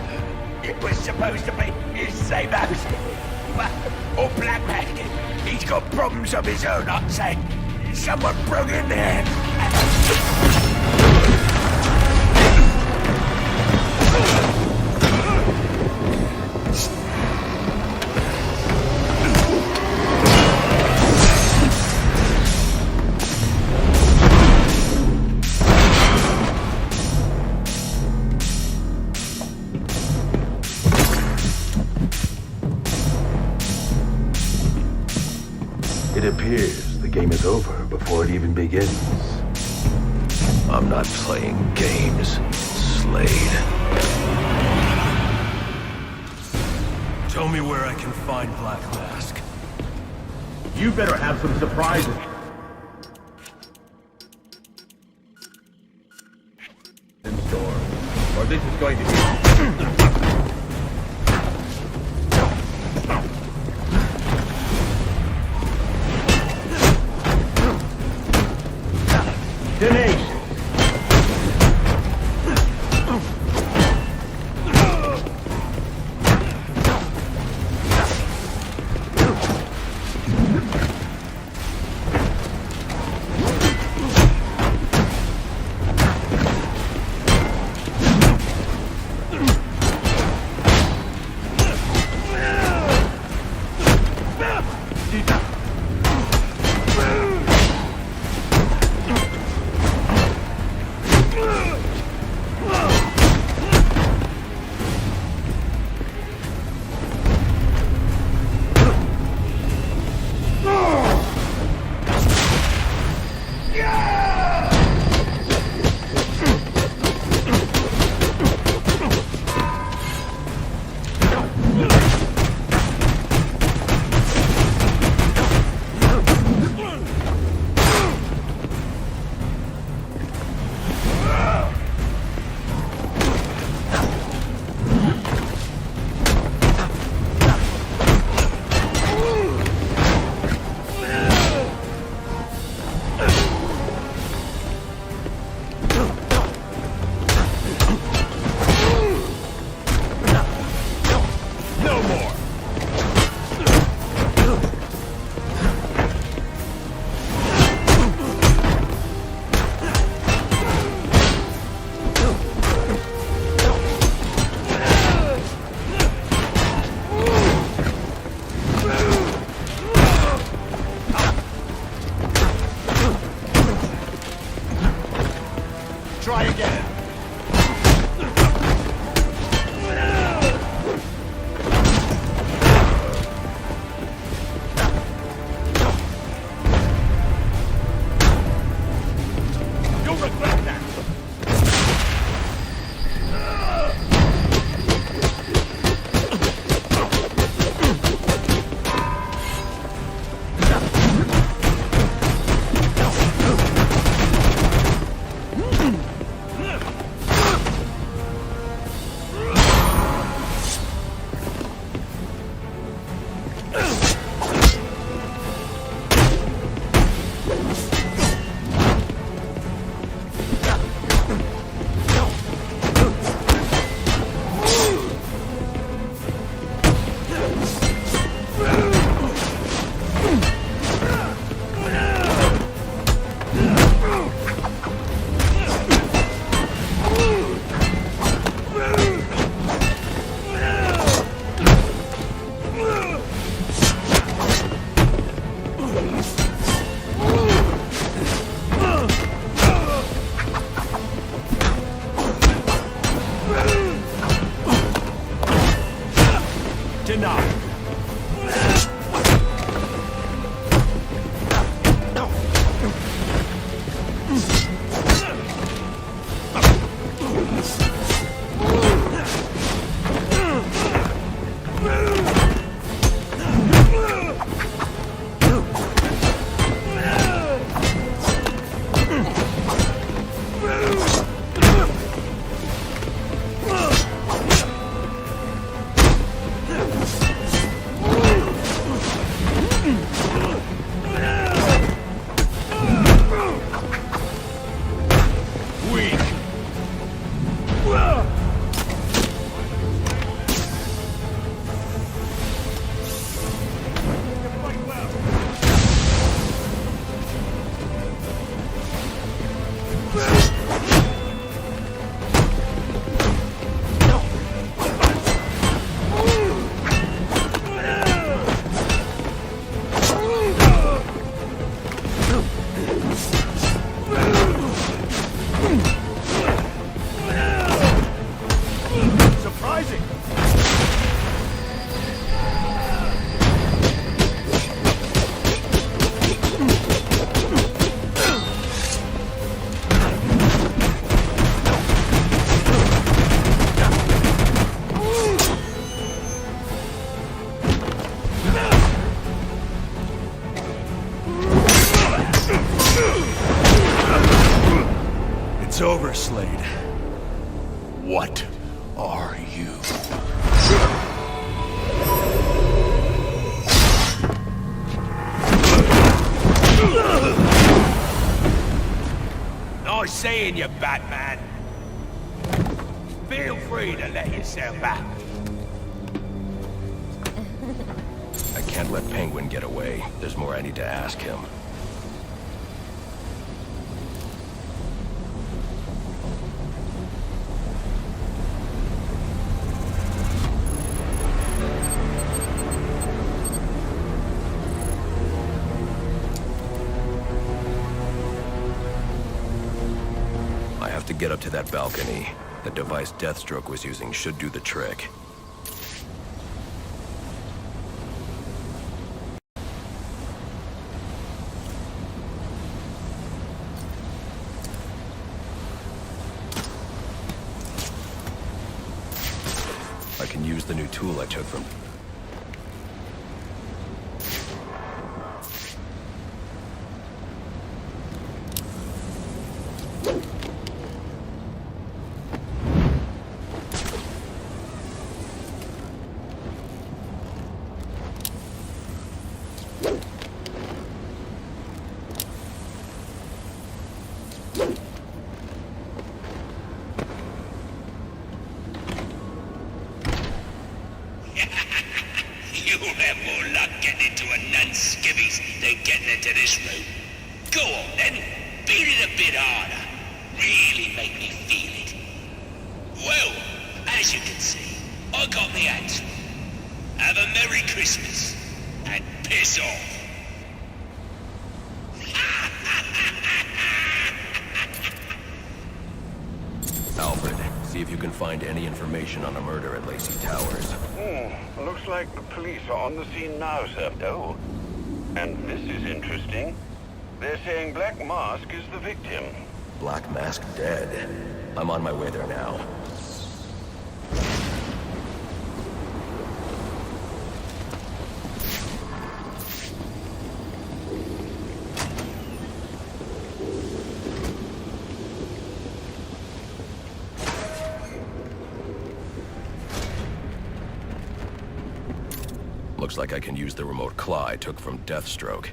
It was supposed to be his same house. Or Black Mask. He's got problems of his own, I'd say. Someone broke in there. It appears the game is over before it even begins. I'm not playing games, Slade. Tell me where I can find Black Mask. You better have some surprises. In store, or this is going to be... Denise! Try again. You'll regret that. Denied. Slade. What are you? Nice seeing you, Batman. Feel free to let yourself out. I can't let Penguin get away. There's more I need to ask him. I have to get up to that balcony. The device Deathstroke was using should do the trick. I can use the new tool I took from... You'll have more luck getting into a nun's skivvies than getting into this room. Go on then, beat it a bit harder. Really make me feel it. Well, as you can see, I got my hands full. Have a Merry Christmas, and piss off. Alfred, see if you can find any information on a murder at Lacey Towers. Looks like the police are on the scene now, sir. Oh, and this is interesting. They're saying Black Mask is the victim. Black Mask dead. I'm on my way there now. Looks like I can use the remote claw I took from Deathstroke.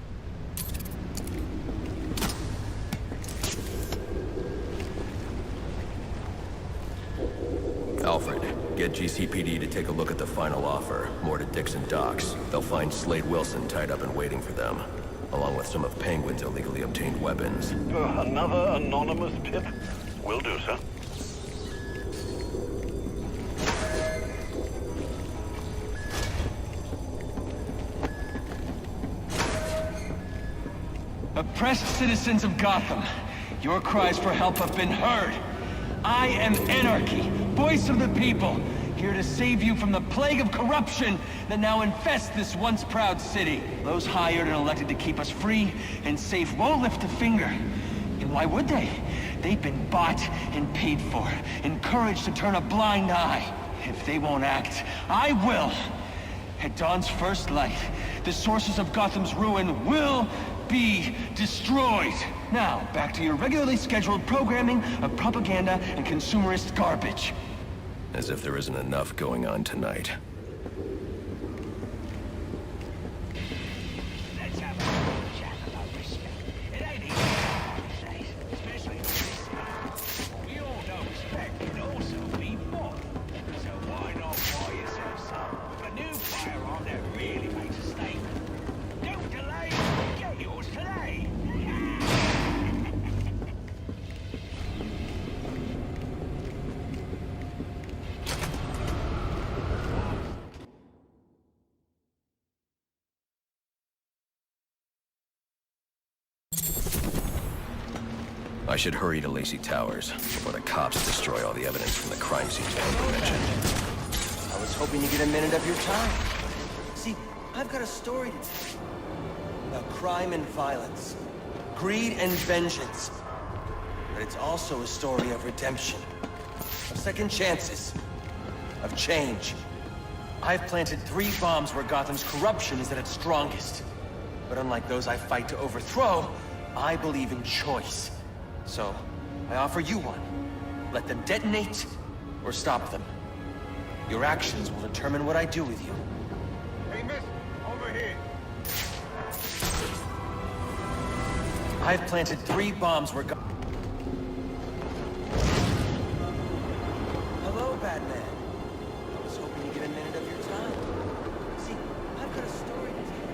Alfred, get GCPD to take a look at the final offer. More to Dixon Docks. They'll find Slade Wilson tied up and waiting for them, along with some of Penguin's illegally obtained weapons. Another anonymous tip? Will do, sir. Oppressed citizens of Gotham, your cries for help have been heard. I am Anarchy, voice of the people, here to save you from the plague of corruption that now infests this once proud city. Those hired and elected to keep us free and safe won't lift a finger. And why would they? They've been bought and paid for, encouraged to turn a blind eye. If they won't act, I will. At dawn's first light, the sources of Gotham's ruin will be destroyed. Now, back to your regularly scheduled programming of propaganda and consumerist garbage. As if there isn't enough going on tonight. Let's have a little chat about respect. It ain't easy these days, especially in this city. We all know respect can also be bought. So why not buy yourself some with a new firearm that really makes a statement? Don't delay, get yours today. I should hurry to Lacey Towers before the cops destroy all the evidence from the crime scenes Amber mentioned. I was hoping you'd get a minute of your time. See, I've got a story to tell. About crime and violence. Greed and vengeance. But it's also a story of redemption. Of second chances. Of change. I've planted 3 bombs where Gotham's corruption is at its strongest. But unlike those I fight to overthrow, I believe in choice. So, I offer you one. Let them detonate, or stop them. Your actions will determine what I do with you. Hey, miss, over here. I've planted 3 bombs where Hello, Batman. I was hoping to get a minute of your time. See, I've got a story to tell you.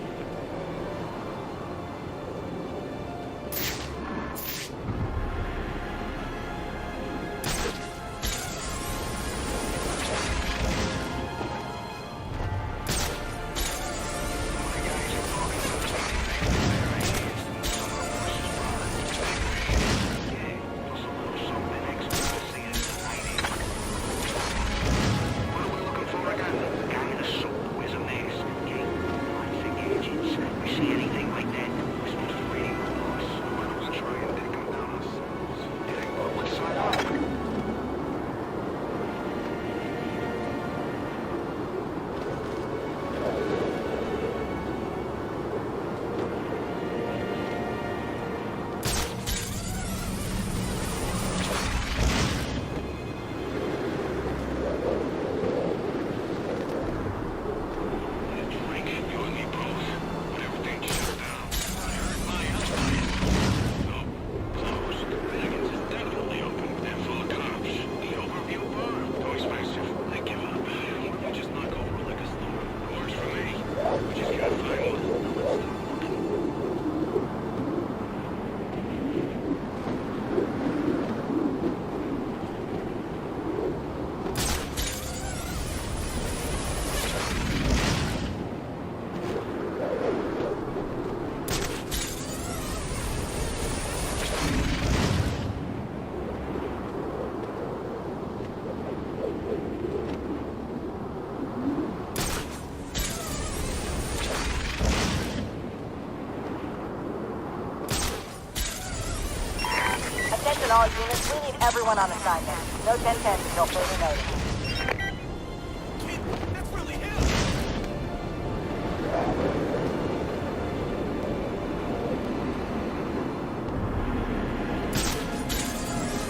Attention all units, we need everyone on assignment. No 10-10 until further notice. That's really him!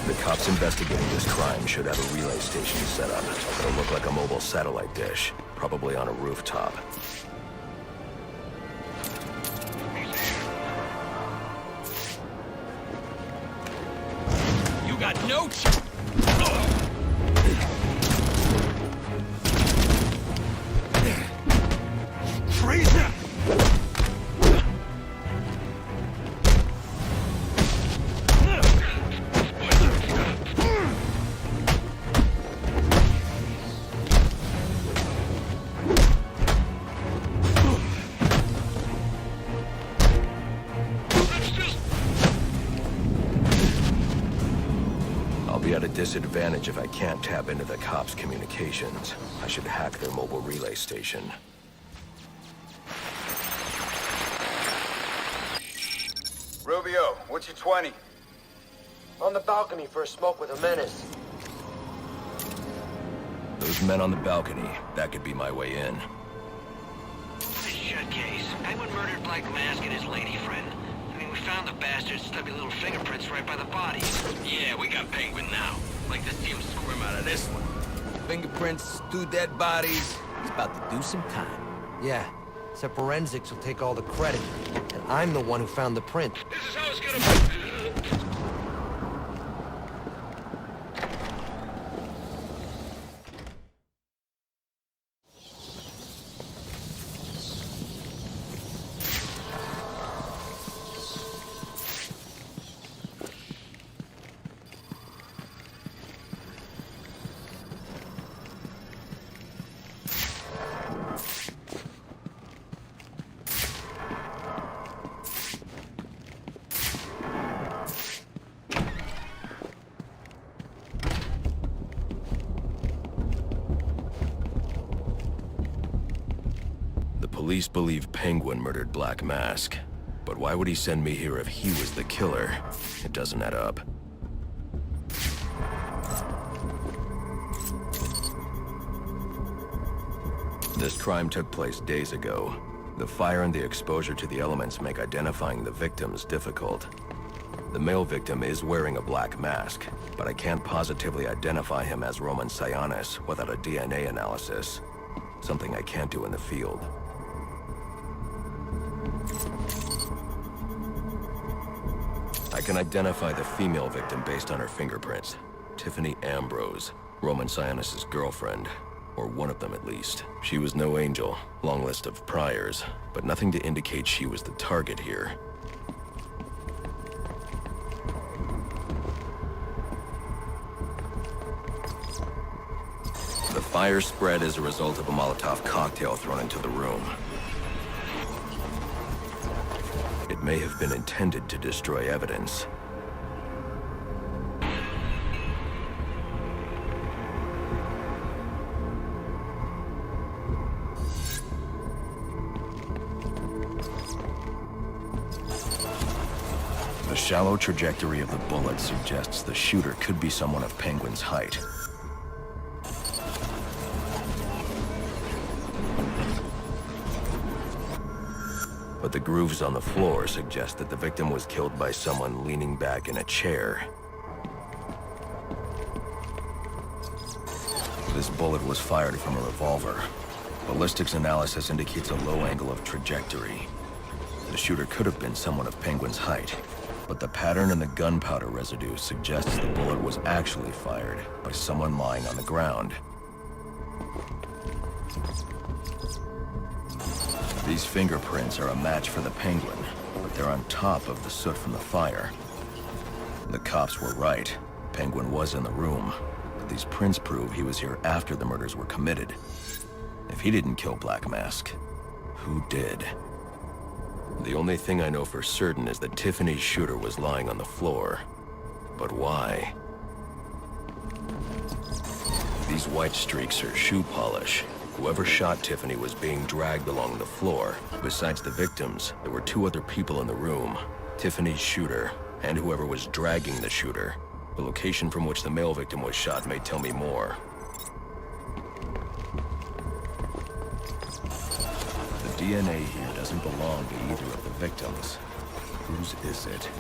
The cops investigating this crime should have a relay station set up. It'll look like a mobile satellite dish, probably on a rooftop. You got no chance. Treason! I'll be at a disadvantage if I can't tap into the cops' communications. I should hack their mobile relay station. Rubio, what's your 20? On the balcony for a smoke with a menace. Those men on the balcony, that could be my way in. Shut case. Penguin murdered Black Mask and his lady friend. I mean, we found the bastard's stubby little fingerprints right by the bodies. Yeah, we got Penguin now. Like to see him squirm out of this one. Fingerprints, 2 dead bodies. He's about to do some time. Yeah, except forensics will take all the credit. And I'm the one who found the print. This is how it's gonna be. Police believe Penguin murdered Black Mask. But why would he send me here if he was the killer? It doesn't add up. This crime took place days ago. The fire and the exposure to the elements make identifying the victims difficult. The male victim is wearing a black mask, but I can't positively identify him as Roman Sionis without a DNA analysis. Something I can't do in the field. I can identify the female victim based on her fingerprints. Tiffany Ambrose, Roman Sionis' girlfriend. Or one of them at least. She was no angel, long list of priors, but nothing to indicate she was the target here. The fire spread as a result of a Molotov cocktail thrown into the room. It may have been intended to destroy evidence. The shallow trajectory of the bullet suggests the shooter could be someone of Penguin's height. But the grooves on the floor suggest that the victim was killed by someone leaning back in a chair. This bullet was fired from a revolver. Ballistics analysis indicates a low angle of trajectory. The shooter could have been someone of Penguin's height, but the pattern in the gunpowder residue suggests the bullet was actually fired by someone lying on the ground. These fingerprints are a match for the Penguin, but they're on top of the soot from the fire. The cops were right. Penguin was in the room, but these prints prove he was here after the murders were committed. If he didn't kill Black Mask, who did? The only thing I know for certain is that Tiffany's shooter was lying on the floor. But why? These white streaks are shoe polish. Whoever shot Tiffany was being dragged along the floor. Besides the victims, there were two other people in the room. Tiffany's shooter, and whoever was dragging the shooter. The location from which the male victim was shot may tell me more. The DNA here doesn't belong to either of the victims. Whose is it?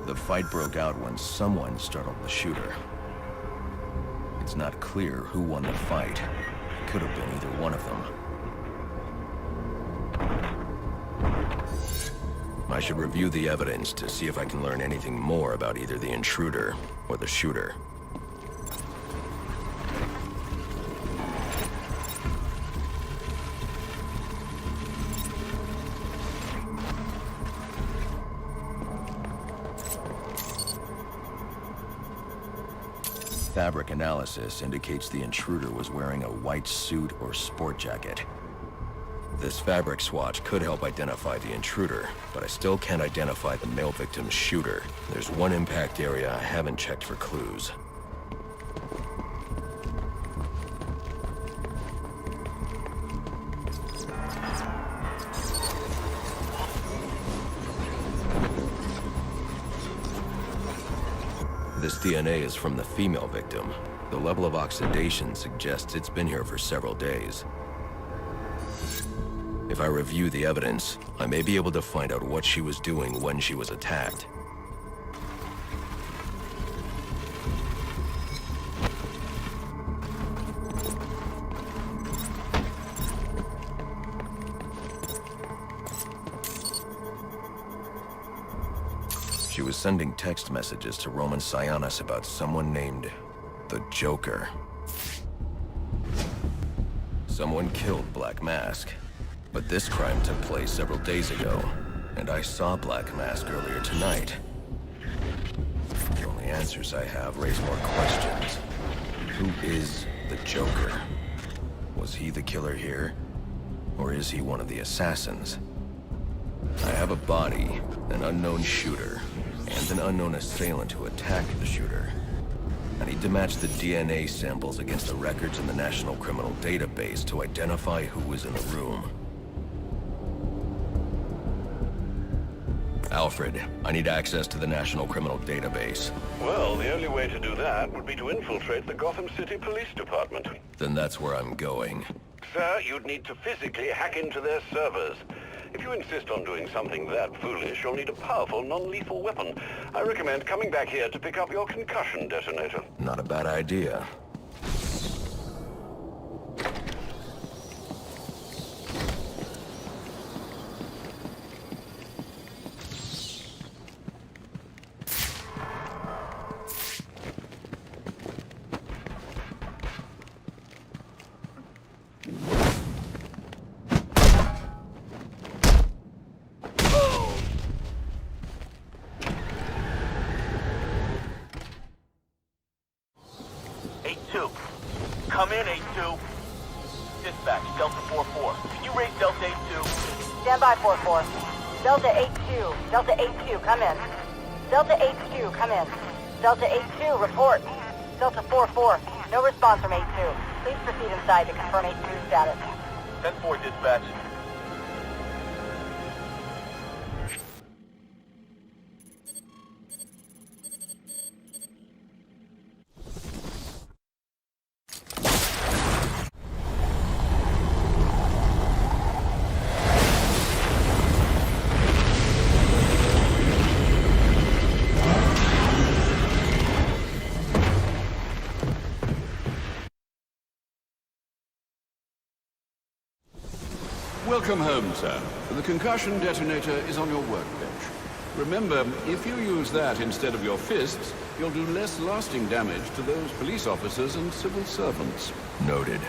The fight broke out when someone startled the shooter. It's not clear who won the fight. It could have been either one of them. I should review the evidence to see if I can learn anything more about either the intruder or the shooter. Fabric analysis indicates the intruder was wearing a white suit or sport jacket. This fabric swatch could help identify the intruder, but I still can't identify the male victim's shooter. There's one impact area I haven't checked for clues. This DNA is from the female victim. The level of oxidation suggests it's been here for several days. If I review the evidence, I may be able to find out what she was doing when she was attacked. She was sending text messages to Roman Sionis about someone named the Joker. Someone killed Black Mask, but this crime took place several days ago, and I saw Black Mask earlier tonight. The only answers I have raise more questions. Who is the Joker? Was he the killer here? Or is he one of the assassins? I have a body, an unknown shooter, and an unknown assailant who attacked the shooter. I need to match the DNA samples against the records in the National Criminal Database to identify who was in the room. Alfred, I need access to the National Criminal Database. Well, the only way to do that would be to infiltrate the Gotham City Police Department. Then that's where I'm going. Sir, you'd need to physically hack into their servers. If you insist on doing something that foolish, you'll need a powerful, non-lethal weapon. I recommend coming back here to pick up your concussion detonator. Not a bad idea. Come in, 8-2. Dispatch, Delta 4-4. Can you raise Delta 8-2? Stand by, 4-4. Delta 8-2. Delta 8-2, come in. Delta 8-2, come in. Delta 8-2, report. Delta 4-4, no response from 8-2. Please proceed inside to confirm 8-2 status. 10-4, dispatch. Welcome home, sir. The concussion detonator is on your workbench. Remember, if you use that instead of your fists, you'll do less lasting damage to those police officers and civil servants. Noted.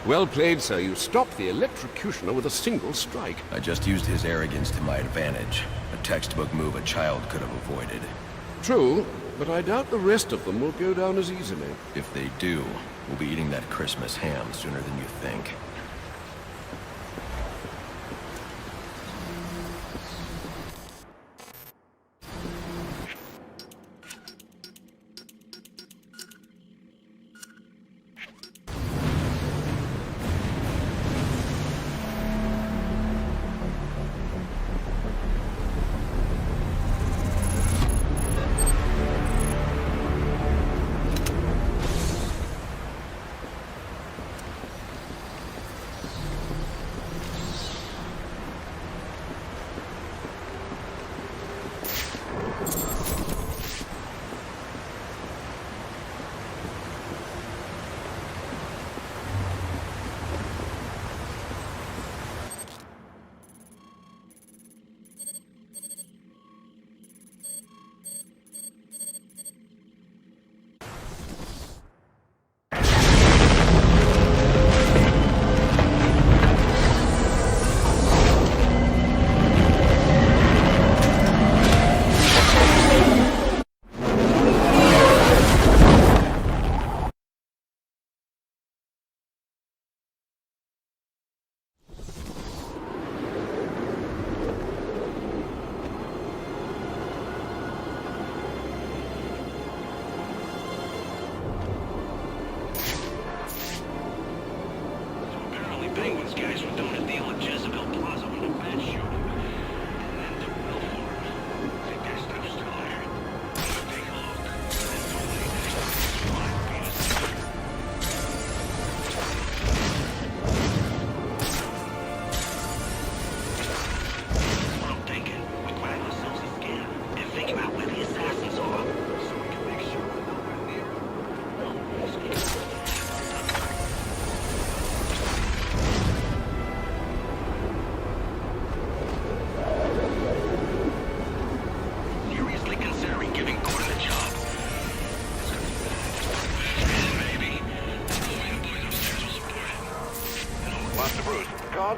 Well played, sir. You stopped the electrocutioner with a single strike. I just used his arrogance to my advantage. A textbook move a child could have avoided. True, but I doubt the rest of them will go down as easily. If they do, we'll be eating that Christmas ham sooner than you think.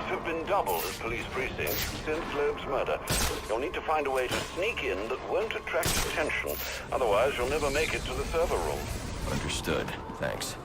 Have been doubled at police precincts since Loeb's murder. You'll need to find a way to sneak in that won't attract attention. Otherwise, you'll never make it to the server room. Understood. Thanks.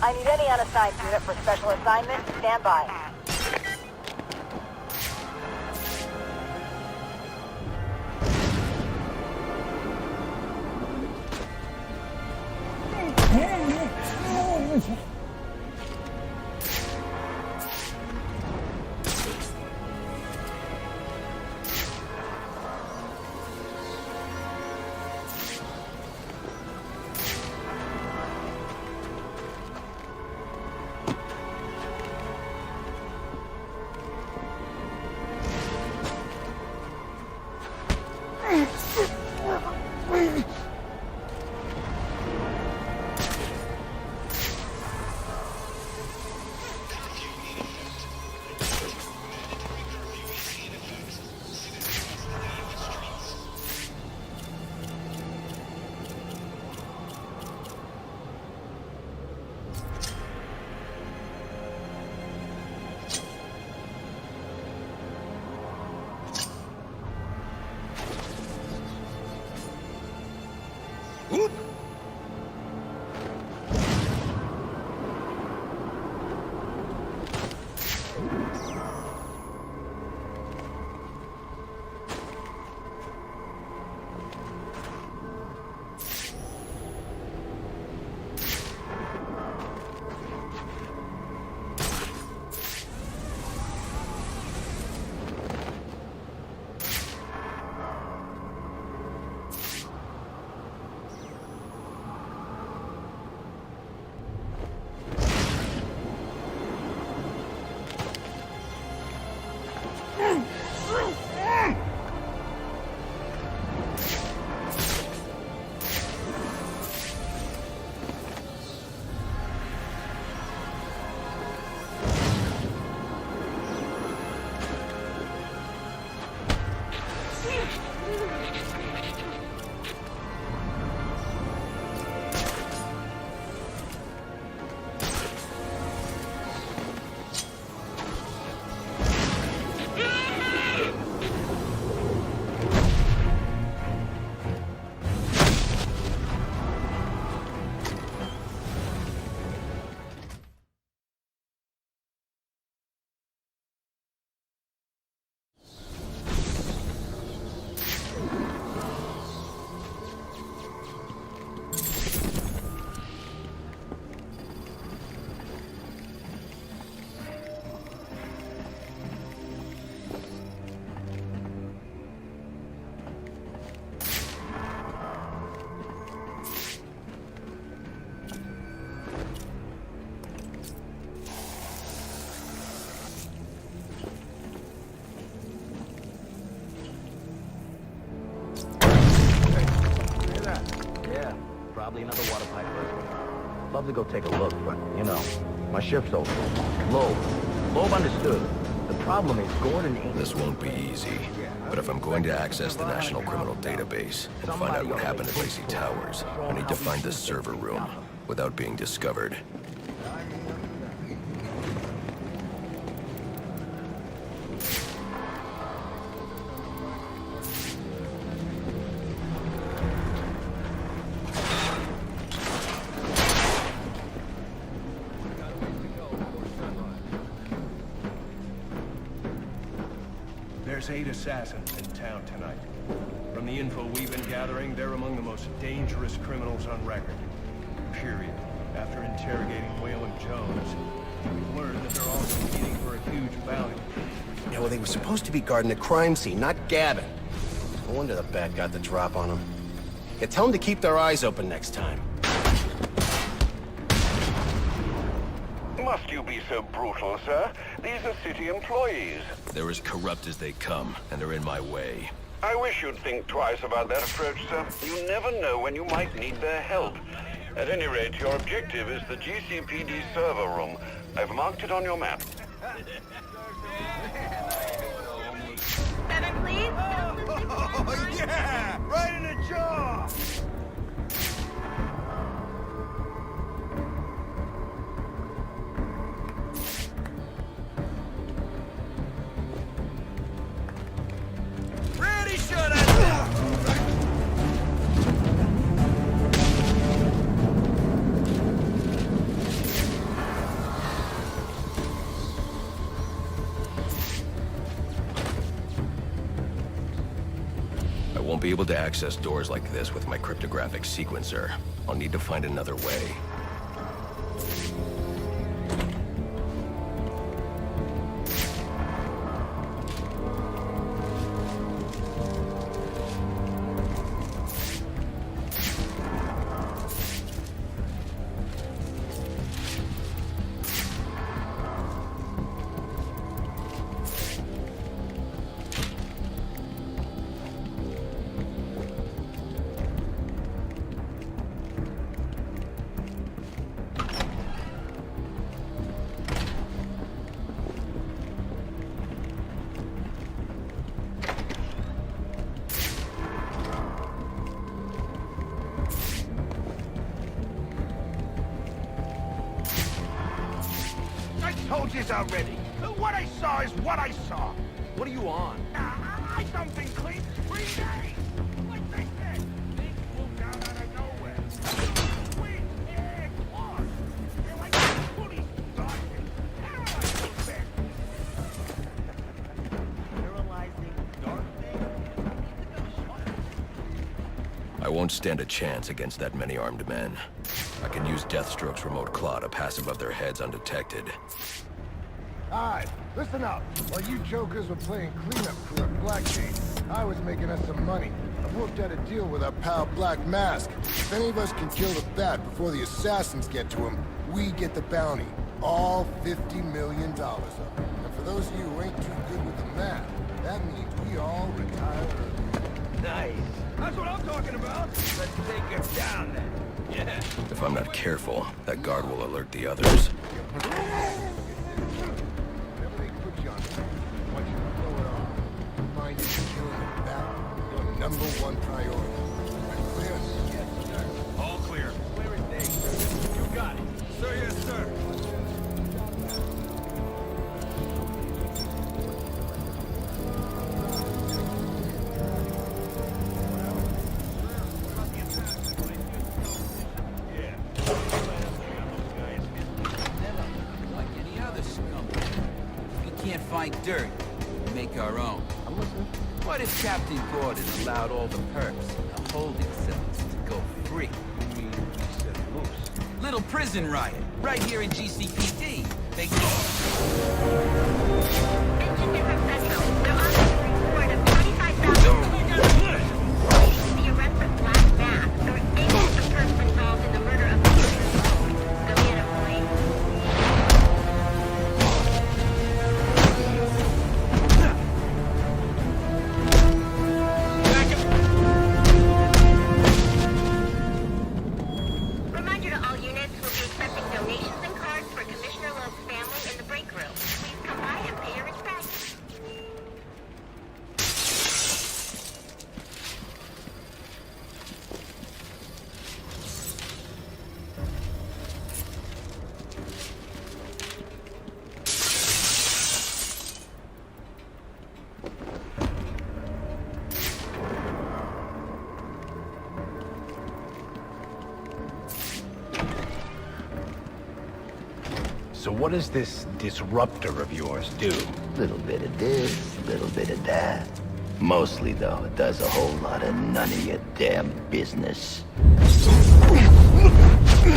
I need any unassigned unit for special assignment. Stand by. Probably another water pipe burst. Love to go take a look, but, you know, my shift's over. Loeb understood. The problem is Gordon ain't... This won't be easy. But if I'm going to access the National Criminal Database and find out what happened at Lacey Towers, I need to find the server room without being discovered. There's 8 assassins in town tonight. From the info we've been gathering, they're among the most dangerous criminals on record. Period. After interrogating Whale and Jones, we've learned that they're also competing for a huge bounty. Yeah, well, they were supposed to be guarding the crime scene, not Gavin. No wonder the bat got the drop on them. Yeah, tell them to keep their eyes open next time. Must you be so brutal, sir? These are city employees. They're as corrupt as they come, and they're in my way. I wish you'd think twice about that approach, sir. You never know when you might need their help. At any rate, your objective is the GCPD server room. I've marked it on your map. Seven, please. Oh, yeah! Right in the jaw! Ready, shut up! be able to access doors like this with my cryptographic sequencer. I'll need to find another way. Told you already. What I saw is what I saw. What are you on? I dumped in clean 3 days. Like they said, things moved down out of nowhere. Sweet, yeah, Clark. They're like police sergeant. Paralyzing thing. Paralyzing dark thing? I won't stand a chance against that many armed men. I can use Deathstroke's remote claw to pass above their heads undetected. Alright, listen up. While you jokers were playing cleanup crew at Blackgate, I was making us some money. I've worked out a deal with our pal Black Mask. If any of us can kill the Bat before the assassins get to him, we get the bounty. All $50 million of it. And for those of you who ain't too good with the math, that means we all retire early. Nice. That's what I'm talking about. Let's take her down then. Yeah. If I'm not careful, that guard will alert the others. Mind is killing the Bat. Your #1 priority. Clear? Yes, sir. All clear. Clear as day. You got it. Sir, yes, sir. Like any other scumbag. We can't find dirt. We make our own. I'm listening. What if Captain Gordon allowed all the perps in the holding cells to go free? You mean he said loose? Little prison riot, right here in GCPD. They go. The arrest of Black Mask, or any of the persons involved in the murder of Governor Boyd. Reminder to all units, we'll be accepting donations and cards for Commissioner Loeb's family in the break room. Please come by and pay your respects. So what does this disruptor of yours do? Little bit of this, little bit of that. Mostly, though, it does a whole lot of none of your damn business.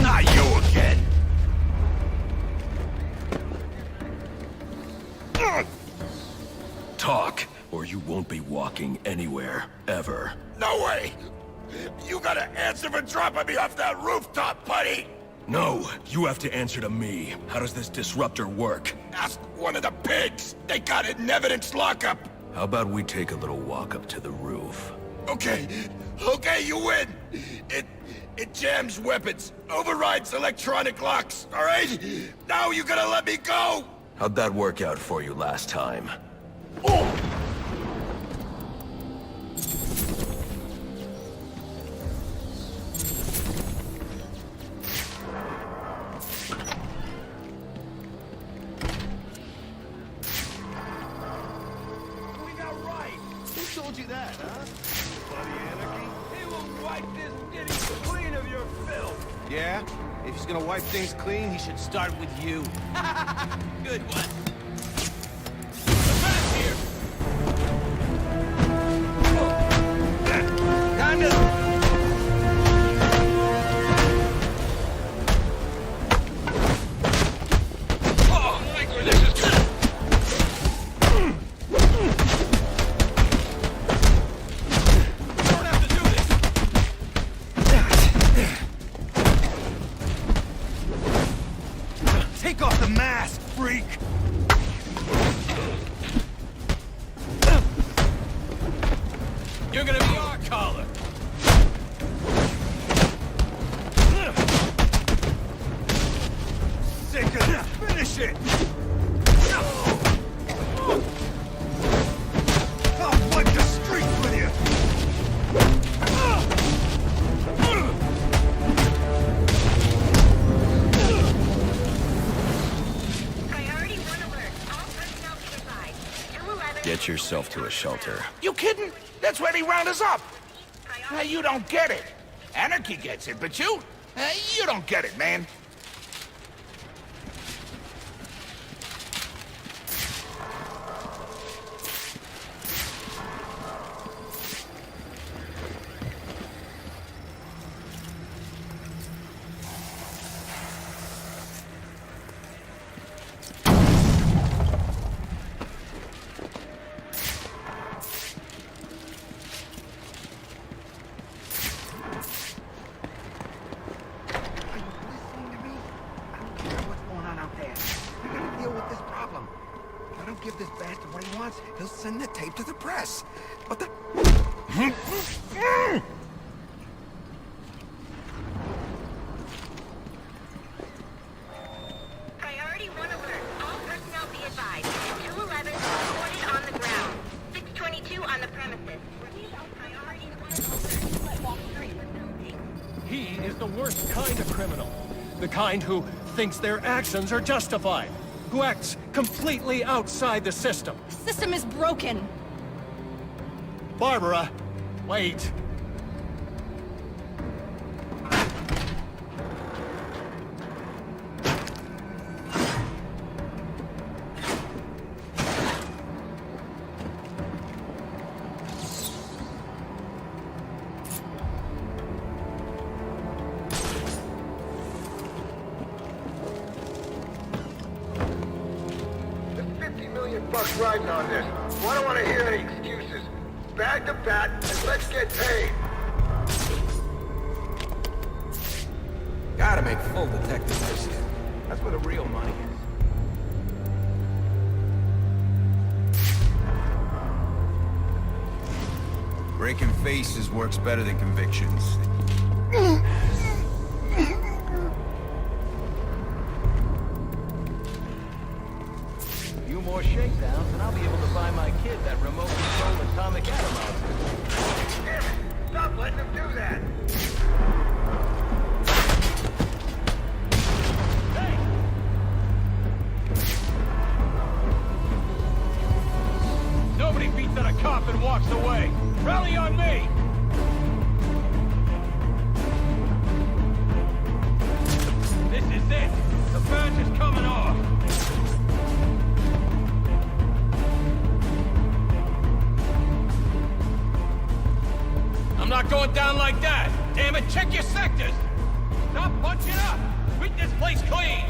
Not you again! Talk, or you won't be walking anywhere, ever. No way! You gotta answer for dropping me off that rooftop, buddy! No, you have to answer to me. How does this disruptor work? Ask one of the pigs! They got it in evidence lockup! How about we take a little walk up to the roof? Okay, you win! It jams weapons, overrides electronic locks, alright? Now you gotta let me go! How'd that work out for you last time? Who told you that, huh? Bloody anarchy. He will wipe this city clean of your filth. Yeah? If he's gonna wipe things clean, he should start with you. Good one. The here! Take off the mask, freak! You're gonna be our collar. Sick of this. Finish it! I'll wipe the streets with you! Get yourself to a shelter. You kidding? That's when he round us up. You don't get it. Anarchy gets it, but you don't get it, man. Give this bastard what he wants, he'll send the tape to the press. What the... Priority 1 alert. All personnel be advised. 211 reported on the ground. 622 on the premises. Priority 1 alert. He is the worst kind of criminal. The kind who thinks their actions are justified. Who acts completely outside the system. The system is broken. Barbara, wait. Bucks riding on this. Well, I don't want to hear any excuses. Bag the bat and let's get paid. Gotta make full detective this here. That's where the real money is. Breaking faces works better than convictions. More shakedowns, and I'll be able to buy my kid that remote control atomic atomizer. Damn it! Stop letting him do that! Nobody beats out a cop and walks away. Rally on me! This is it. The badge is coming off. I'm not going down like that! Damn it, check your sectors! Stop bunching up! Sweep this place clean!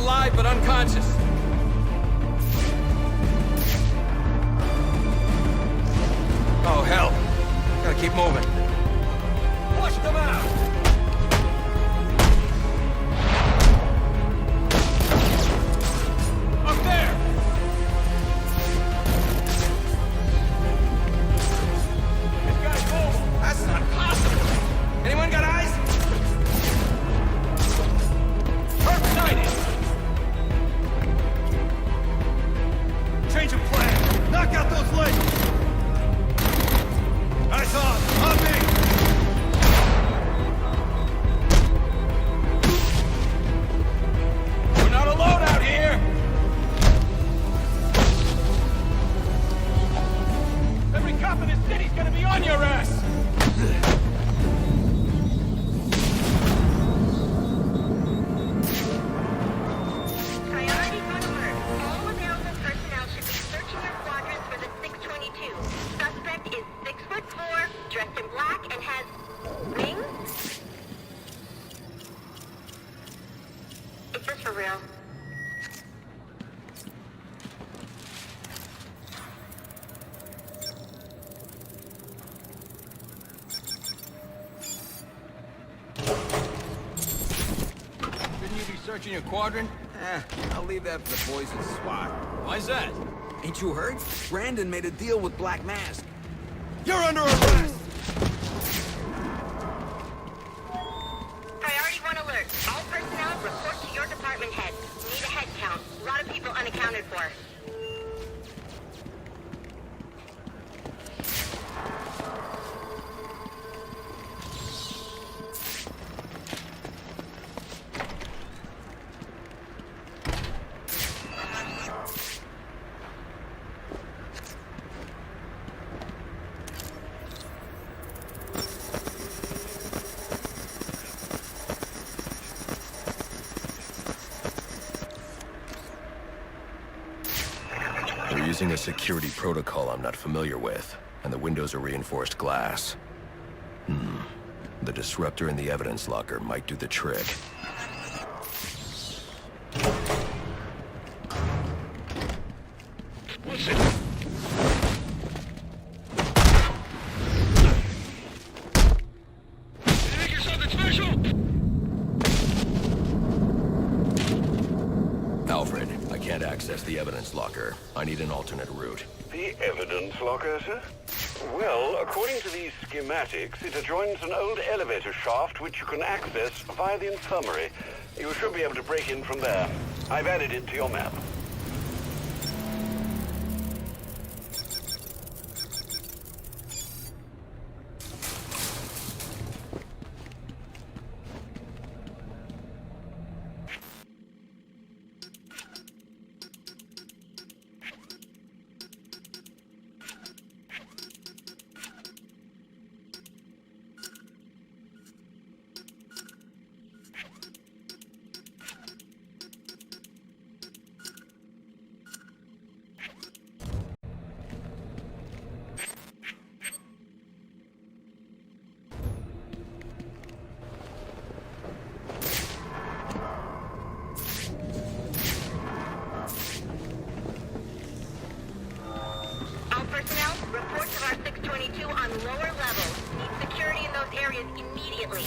alive but unconscious. Oh, hell. Gotta keep moving. Flush them out! Up there! This guy's mobile. That's not possible. Anyone got eyes? Perp sighted! Change of plan. Knock out those legs! Eyes on! On me! real. Shouldn't you be searching your quadrant? I'll leave that for the boys at SWAT. Why's that? Ain't you heard? Brandon made a deal with Black Mask. You're under arrest! Priority 1 alert. All personnel report to your department head. Need a head count. A lot of people unaccounted for. They're using a security protocol I'm not familiar with, and the windows are reinforced glass. The disruptor in the evidence locker might do the trick. Alfred, I can't access the evidence locker. I need an alternate route. The evidence locker, sir? Well, according to these schematics, it adjoins an old elevator shaft which you can access via the infirmary. You should be able to break in from there. I've added it to your map. Reports of our 622 on lower levels. Need security in those areas immediately.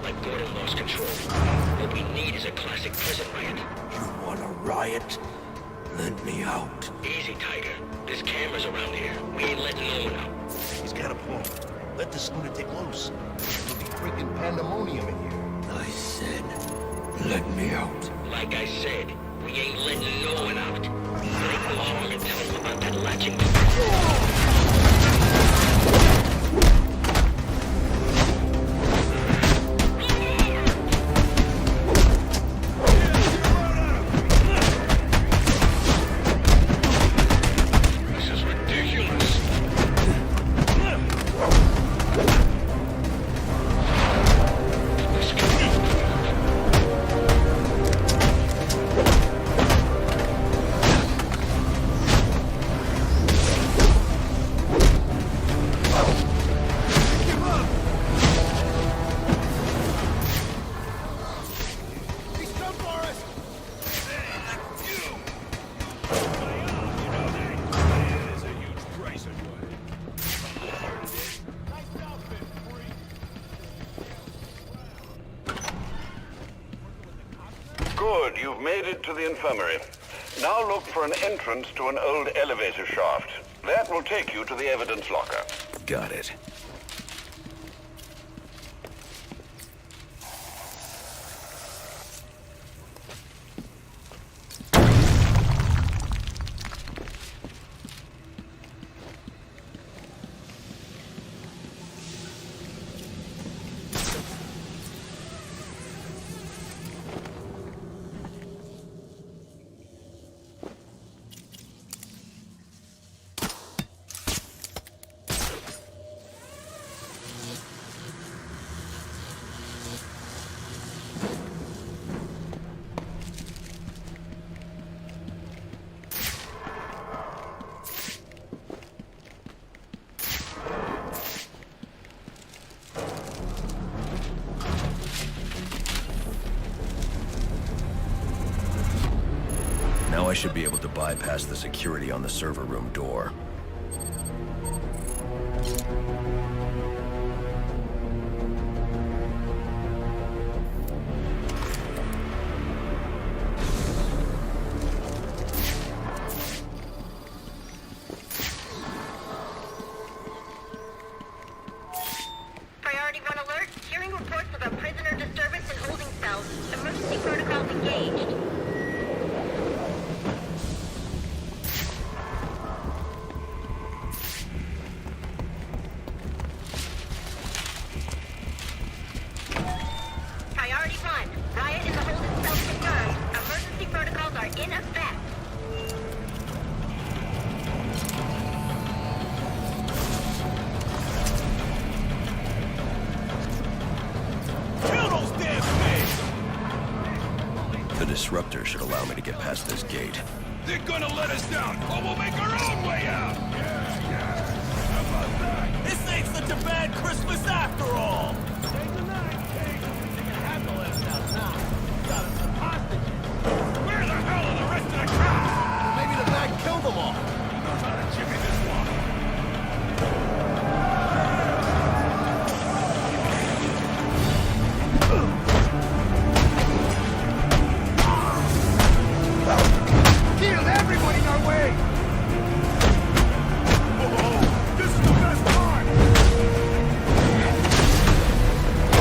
Like Gordon lost control. What we need is a classic prison riot. You want a riot? Let me out. Easy, Tiger. There's cameras around here. We ain't letting no one out. He's got a point. Let this lunatic loose. There'll be freaking pandemonium in here. I said, let me out. Like I said, we ain't letting no one out. There ain't no harm in telling them about that latching door. Good, you've made it to the infirmary. Now look for an entrance to an old elevator shaft. That will take you to the evidence locker. Got it. Now I should be able to bypass the security on the server room door. Priority 1 alert. Hearing reports of a prisoner disturbance in holding cells. Emergency protocols engaged. Priority 1. Riot in the holding cells confirmed. Emergency protocols are in effect. Kill those damn things! The disruptor should allow me to get past this gate. They're gonna let us down, or we'll make our own way out! Yeah. How about that? This ain't such a bad Christmas after all! Stay tonight, King. They're gonna have to let us out now. Got us some hostages. Where the hell are the rest of the crowd? Maybe the bag killed them all. He knows how to jimmy this one. Shield everybody in our way! This is the best part!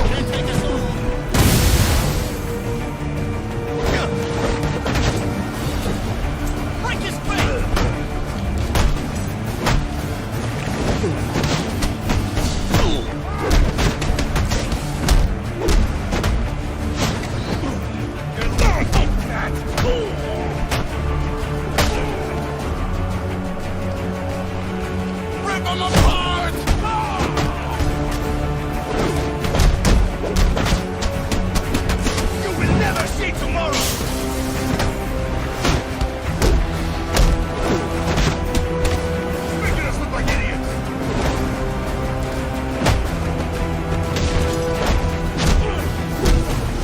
Can't take us long. Break his face! Rip him apart! You will never see tomorrow! Making us look like idiots!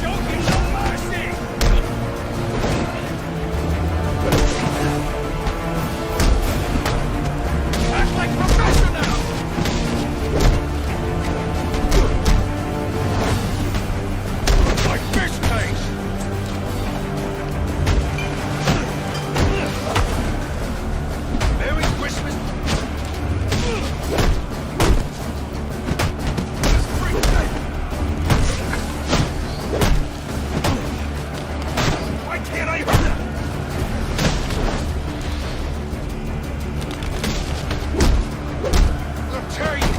Joking no mercy! Act like professionals! Like fish tanks! Merry Christmas! Why can't I? I'll tear you!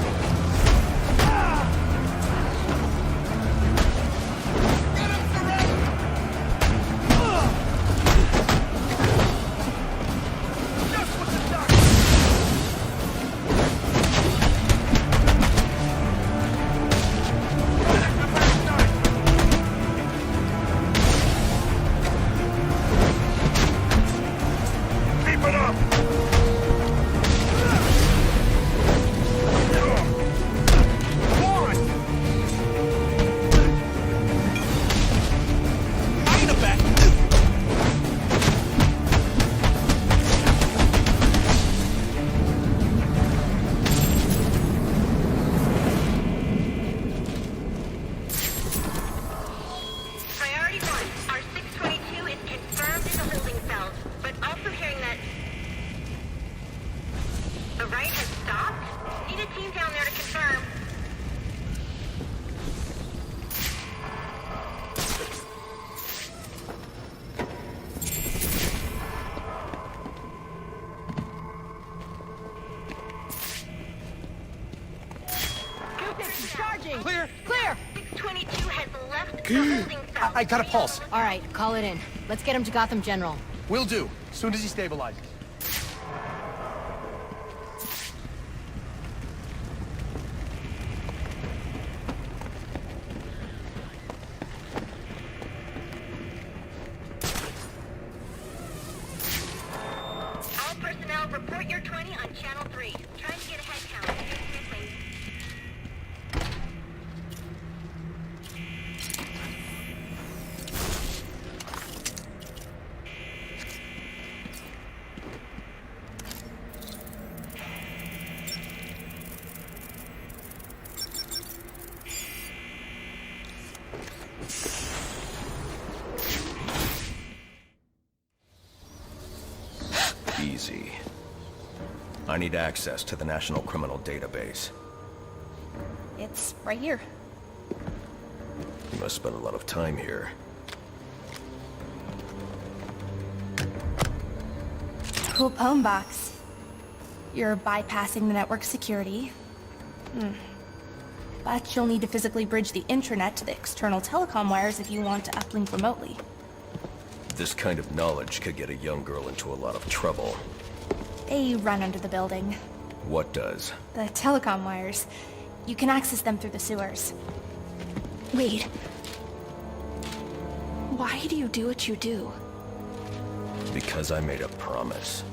Get him, surrounded! Just what the doctor... Keep it up! Warren! I in the back! Priority 1. Our 622 is confirmed in the holding cells, but also hearing that the riot has stopped? Need a team down there to confirm. Charging! Clear! Clear! 622 has left the holding cells. I got a pulse. All right, call it in. Let's get him to Gotham General. Will do. Soon as he stabilizes. All personnel, report your 20 on Channel 3. Trying to get a head count. Missing. Easy. I need access to the National Criminal Database. It's right here. You must spend a lot of time here. Cool poem box. You're bypassing the network security. But you'll need to physically bridge the intranet to the external telecom wires if you want to uplink remotely. This kind of knowledge could get a young girl into a lot of trouble. They run under the building. What does? The telecom wires. You can access them through the sewers. Wait. Why do you do what you do? Because I made a promise.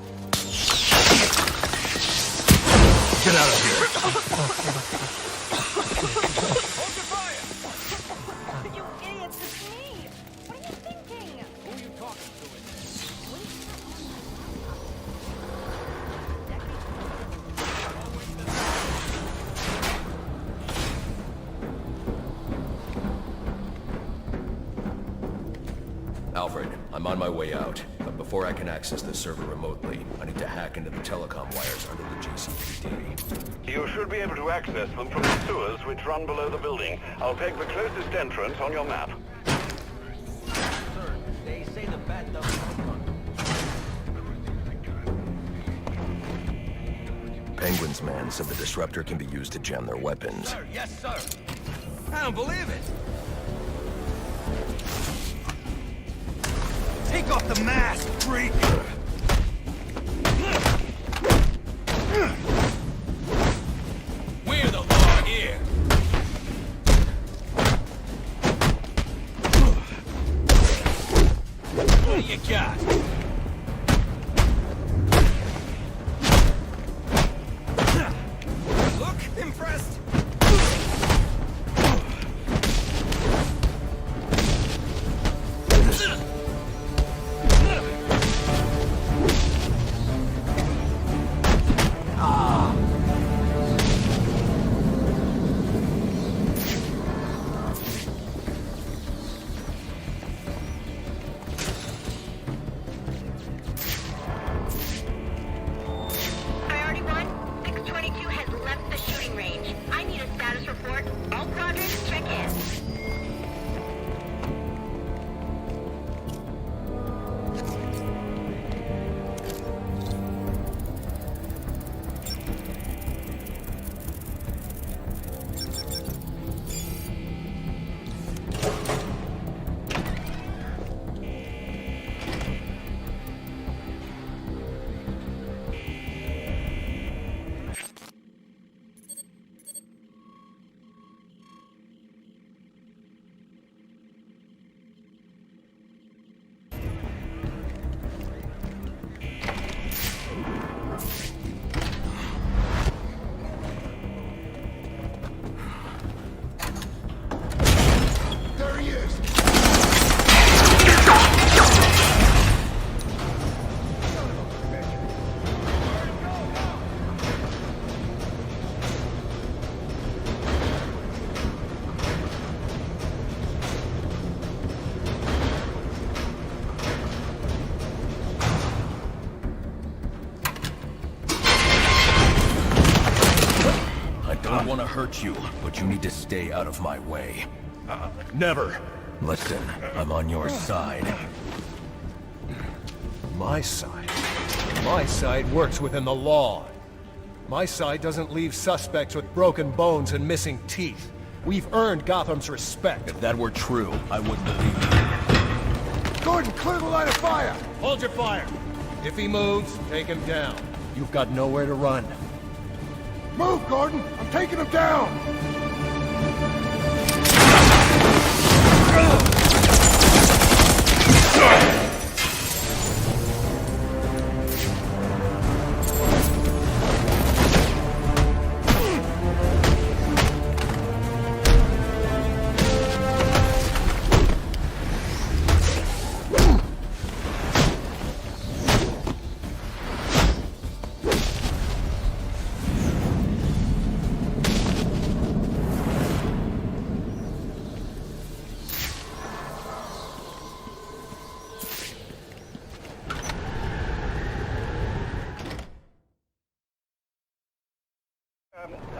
Get out of here! You idiots, it's me! What are you thinking? Who are you talking Alfred, I'm on my way out. But before I can access the server remotely, I need to hack into the telecom wires under the GCPD. You should be able to access them from the sewers which run below the building. I'll peg the closest entrance on your map. Sir, they say the bat doesn't Penguin's man said the disruptor can be used to jam their weapons. Sir, yes, sir. I don't believe it. Take off the mask, freak! We're the law here. What do you got? Look impressed. Priority 1, 622 has left the shooting range. I need a status report. All quadrants, check in. There he is! I don't want to hurt you, but you need to stay out of my way. Never. Listen, I'm on your side. My side? My side works within the law. My side doesn't leave suspects with broken bones and missing teeth. We've earned Gotham's respect. If that were true, I wouldn't believe you. Gordon, clear the line of fire! Hold your fire. If he moves, take him down. You've got nowhere to run. Move, Gordon! I'm taking him down!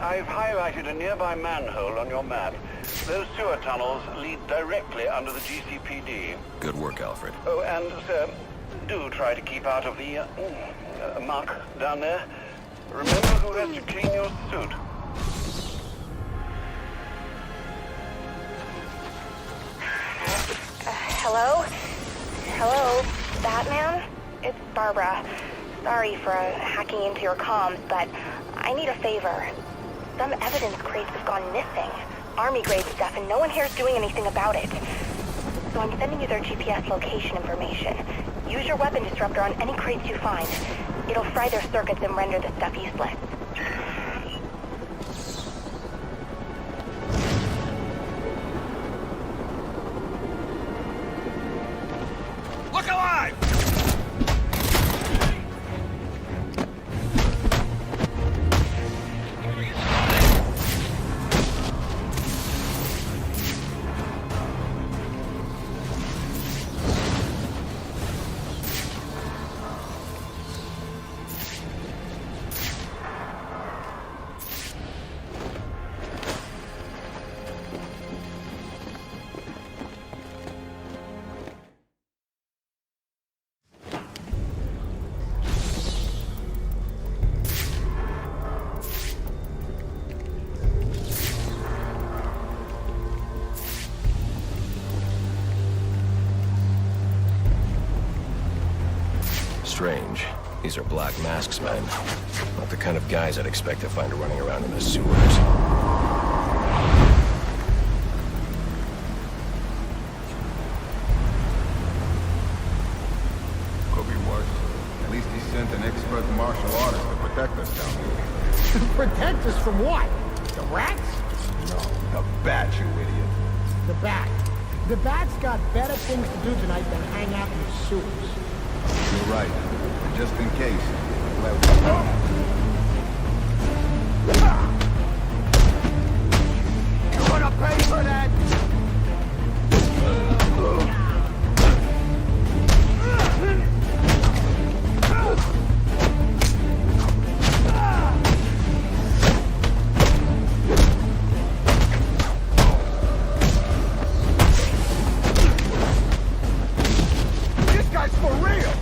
I've highlighted a nearby manhole on your map. Those sewer tunnels lead directly under the GCPD. Good work, Alfred. Oh, and, sir, do try to keep out of the, muck down there. Remember who has to clean your suit. Hello? Hello? Batman? It's Barbara. Sorry for hacking into your comms, but I need a favor. Some evidence crates have gone missing. Army-grade stuff, and no one here is doing anything about it. So I'm sending you their GPS location information. Use your weapon disruptor on any crates you find. It'll fry their circuits and render the stuff useless. Look alive! Strange. These are Black Mask's men. Not the kind of guys I'd expect to find running around in the sewers. Could be worse. At least he sent an expert martial artist to protect us down here. Protect us from what? The rats? No, the bat, you idiot. The bat. The bat's got better things to do tonight than hang out in the sewers. You're right. But just in case. You're gonna pay for that! This guy's for real!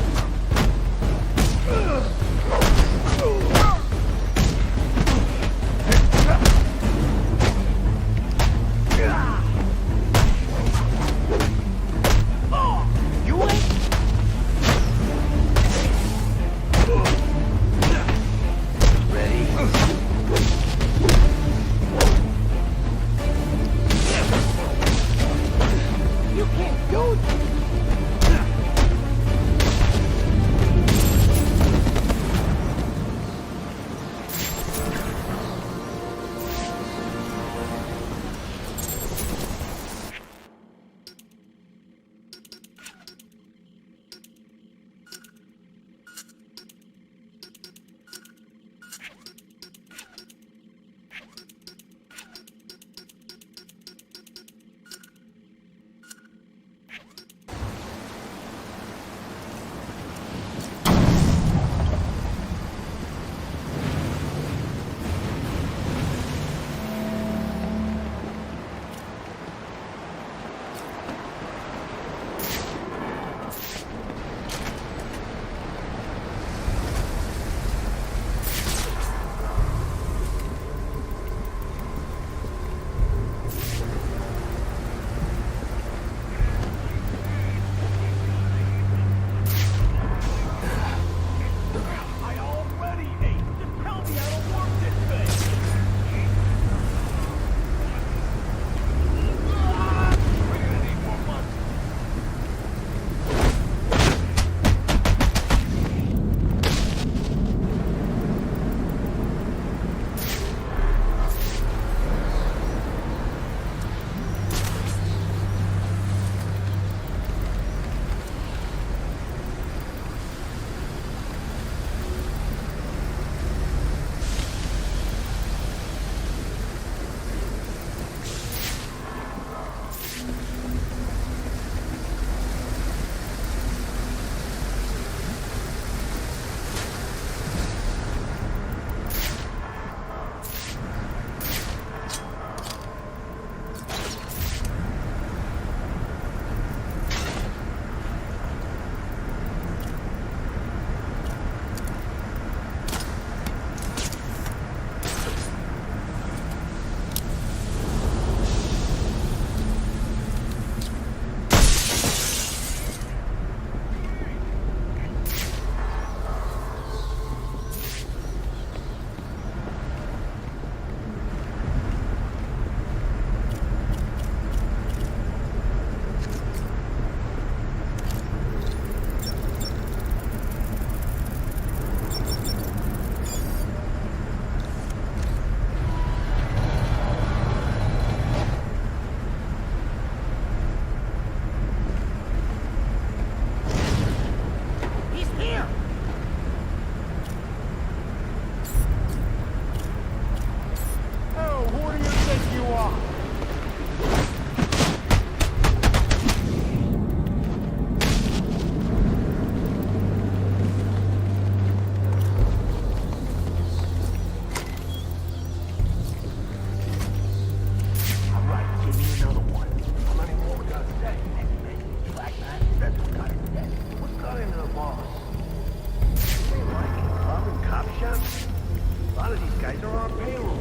guys are on payroll.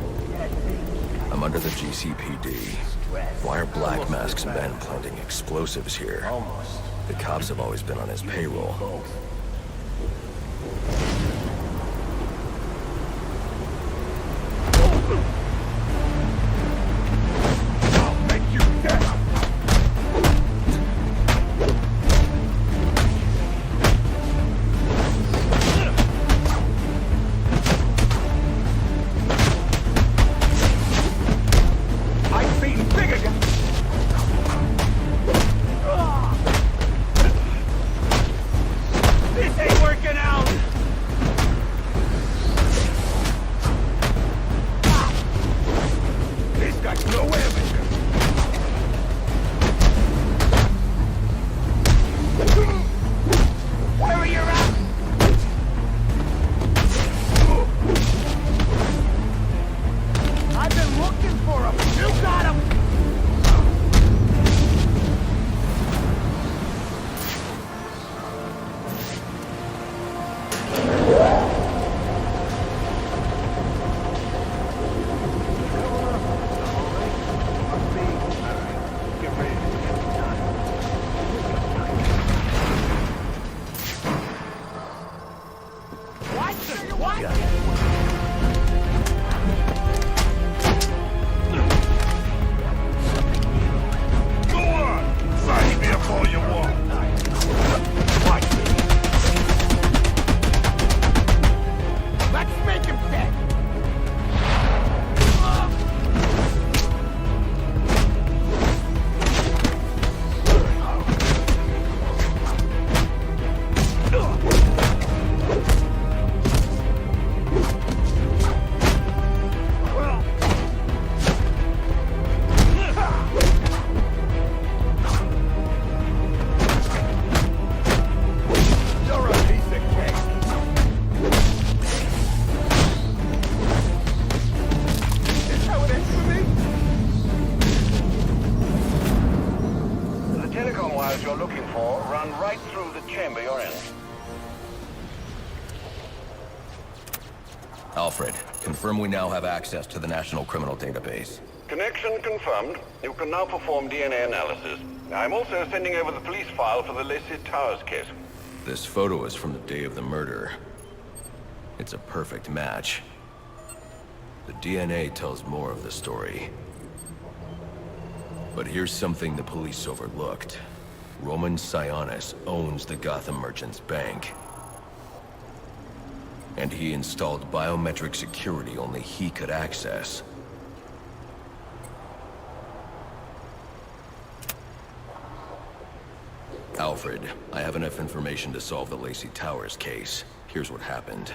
I'm under the GCPD. Why are Black Mask's men planting explosives here? The cops have always been on his payroll. You're looking for run right through the chamber you're in. Alfred, confirm we now have access to the National Criminal Database. Connection confirmed. You can now perform DNA analysis. I'm also sending over the police file for the Lacey Towers case. This photo is from the day of the murder. It's a perfect match. The DNA tells more of the story. But here's something the police overlooked. Roman Sionis owns the Gotham Merchants Bank. And he installed biometric security only he could access. Alfred, I have enough information to solve the Lacey Towers case. Here's what happened.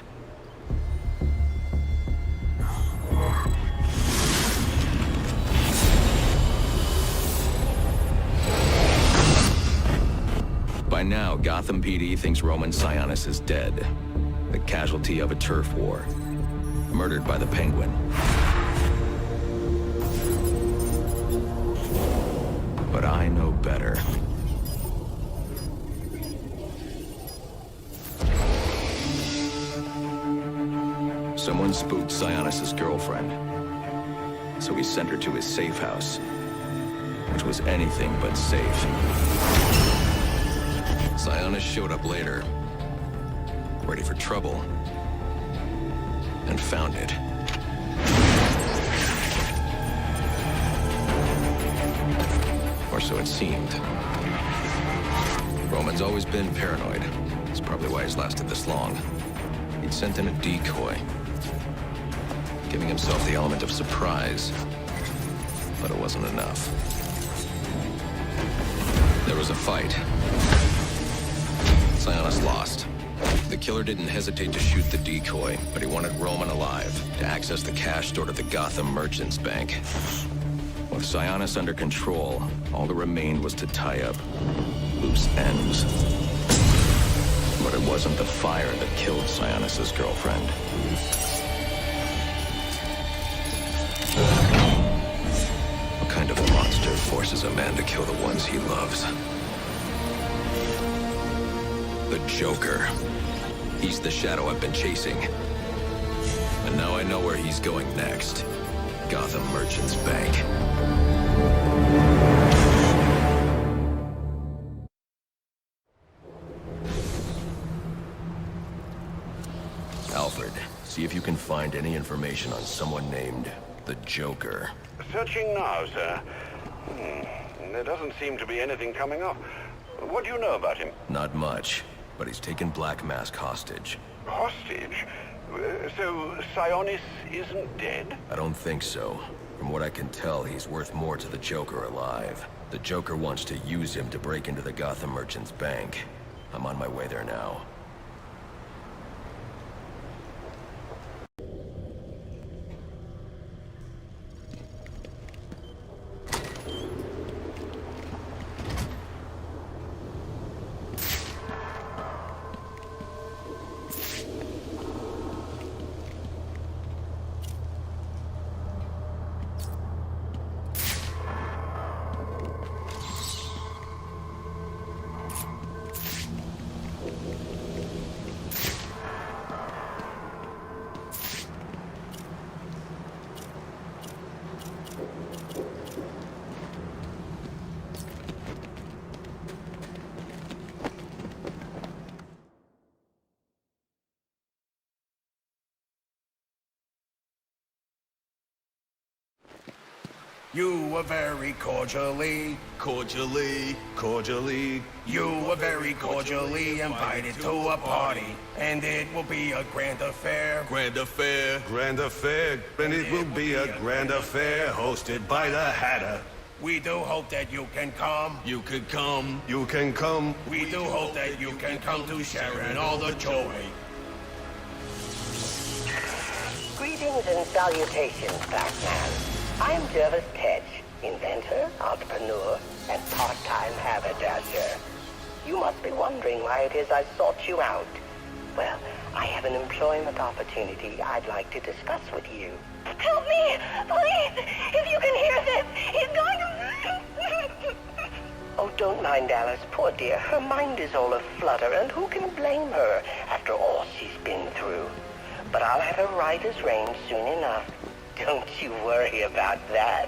By now, Gotham PD thinks Roman Sionis is dead. The casualty of a turf war. Murdered by the Penguin. But I know better. Someone spooked Sionis' girlfriend. So he sent her to his safe house. Which was anything but safe. Sionis showed up later, ready for trouble, and found it. Or so it seemed. Roman's always been paranoid. That's probably why he's lasted this long. He'd sent in a decoy, giving himself the element of surprise, but it wasn't enough. There was a fight. Sionis lost. The killer didn't hesitate to shoot the decoy, but he wanted Roman alive to access the cash stored at the Gotham Merchants Bank. With Sionis under control, all that remained was to tie up loose ends. But it wasn't the fire that killed Sionis' girlfriend. What kind of monster forces a man to kill the ones he loves? The Joker. He's the shadow I've been chasing. And And now I know where he's going next. Gotham Merchants Bank. Alfred, see if you can find any information on someone named the Joker. Searching now, sir. There doesn't seem to be anything coming up. What do you know about him? Not much, but he's taken Black Mask hostage. Hostage? So Sionis isn't dead? I don't think so. From what I can tell, he's worth more to the Joker alive. The Joker wants to use him to break into the Gotham Merchants Bank. I'm on my way there now. You were very cordially, you were very cordially invited to a party, and it will be a grand affair. Grand affair, and it will be a grand affair hosted by the Hatter. We do hope that you can come. You can come. We do hope that you can come to share in all the joy. Greetings and salutations, Black Man. I'm Jervis Tetch, inventor, entrepreneur, and part-time haberdasher. You must be wondering why it is I sought you out. Well, I have an employment opportunity I'd like to discuss with you. Help me! Please! If you can hear this, he's going to... Oh, don't mind Alice, poor dear. Her mind is all aflutter, and who can blame her after all she's been through? But I'll have her right as rain soon enough. Don't you worry about that.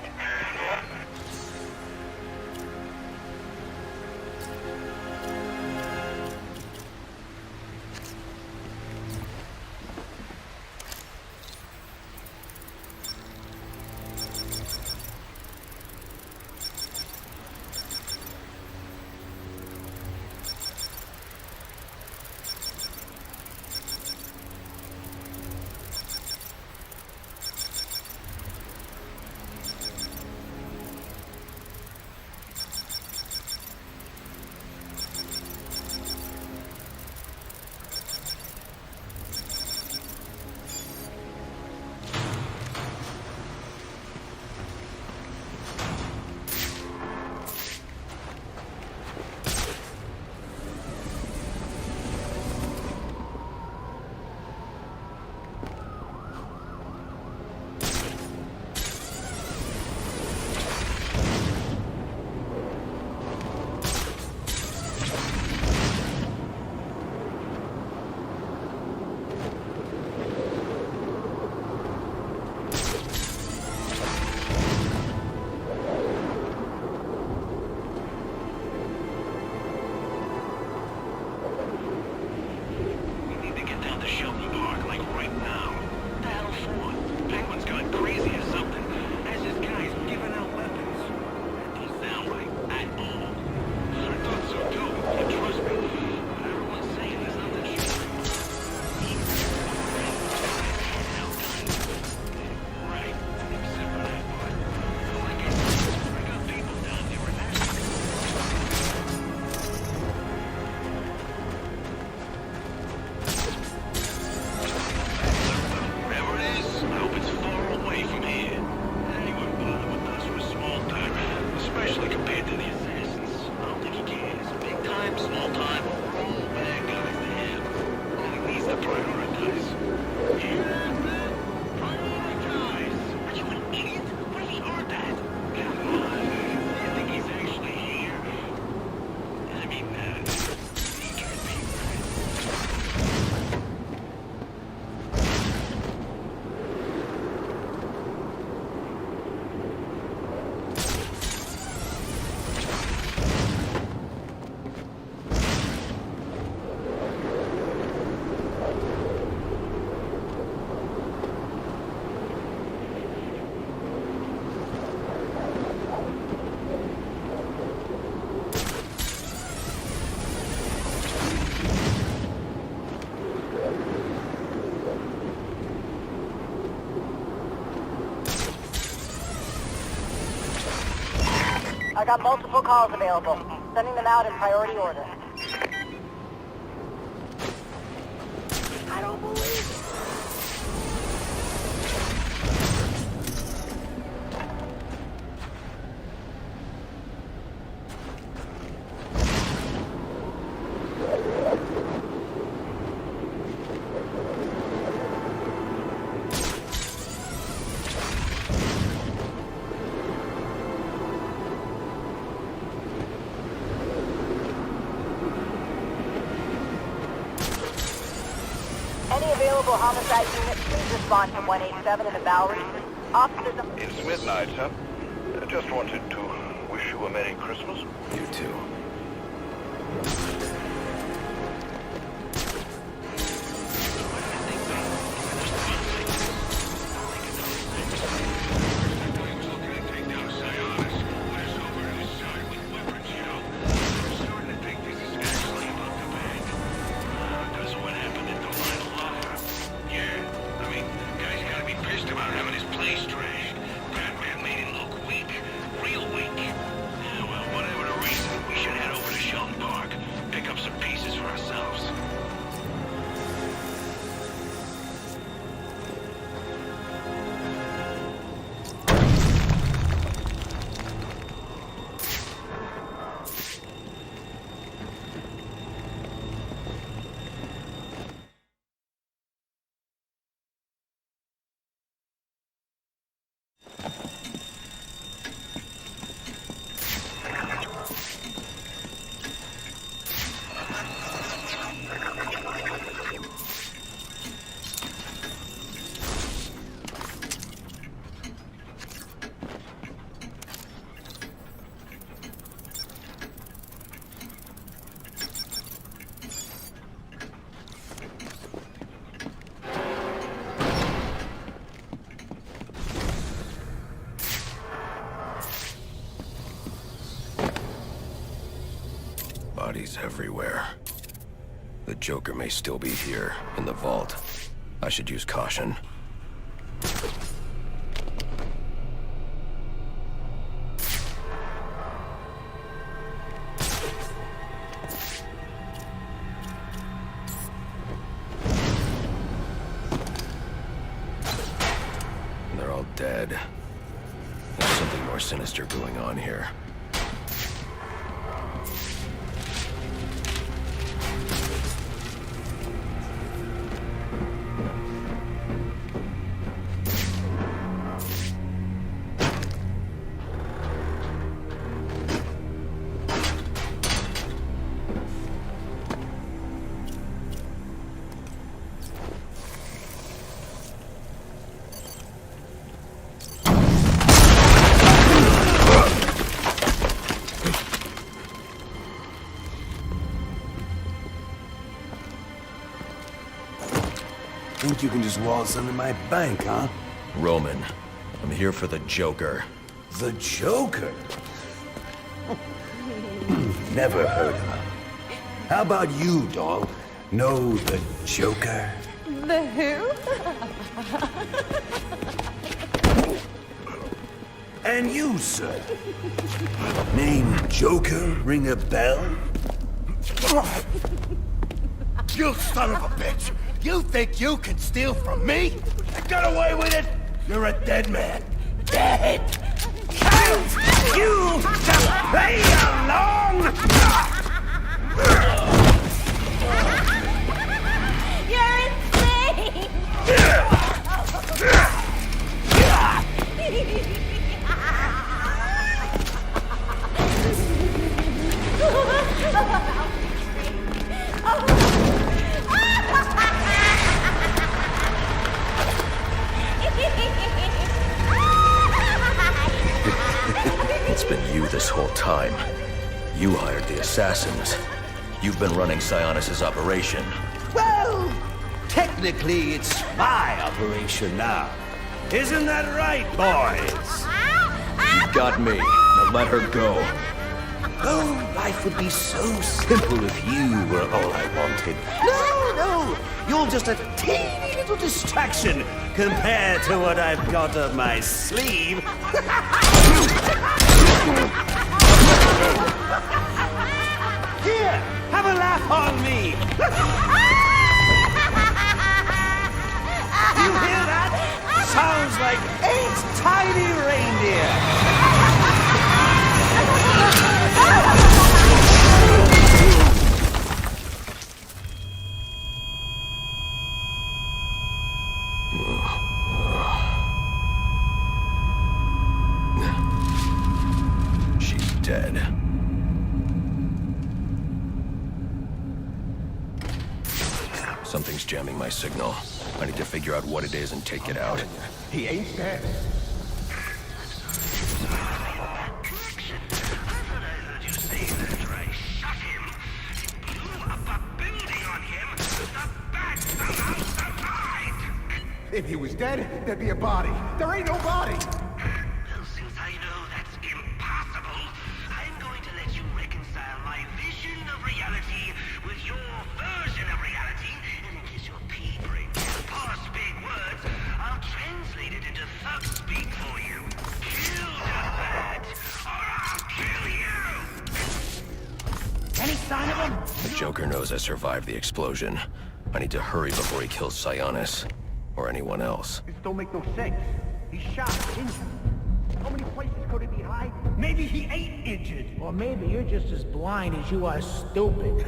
got multiple calls available. Sending them out in priority order. I don't believe it. Any available homicide units, please respond to 187 in the Bowery. Officers... It's midnight, sir. I just wanted to wish you a Merry Christmas. You too. Bodies everywhere. The Joker may still be here, in the vault. I should use caution. They're all dead. There's something more sinister going on here. Think you can just waltz under my bank, huh? Roman, I'm here for the Joker. The Joker? Never heard of him. How about you, dog? Know the Joker? The who? And you, sir? Name Joker ring a bell? You son of a bitch! You think you can steal from me? I got away with it? You're a dead man. Dead! You just play along! You're insane! It's been you this whole time. You hired the assassins. You've been running Sionis' operation. Well, technically it's my operation now. Isn't that right, boys? You got me. Now let her go. Oh, life would be so simple if you were all I wanted. No, you're just a teeny little distraction compared to what I've got up my sleeve. Here, have a laugh on me. You hear that? Sounds like 8 tiny reindeer. She's dead. Something's jamming my signal. I need to figure out what it is and take it out. He ain't dead. If he was dead, there'd be a body. There ain't no body. Well, since I know that's impossible, I'm going to let you reconcile my vision of reality with your version of reality, and in case your pea brain can't parse big words, I'll translate it into thug speak for you. Kill the bat, or I'll kill you! Any sign of him? The Joker knows I survived the explosion. I need to hurry before he kills Sionis. Or anyone else. This don't make no sense. He's shot, injured. How many places could he be hiding? Maybe he ain't injured. Or maybe you're just as blind as you are stupid.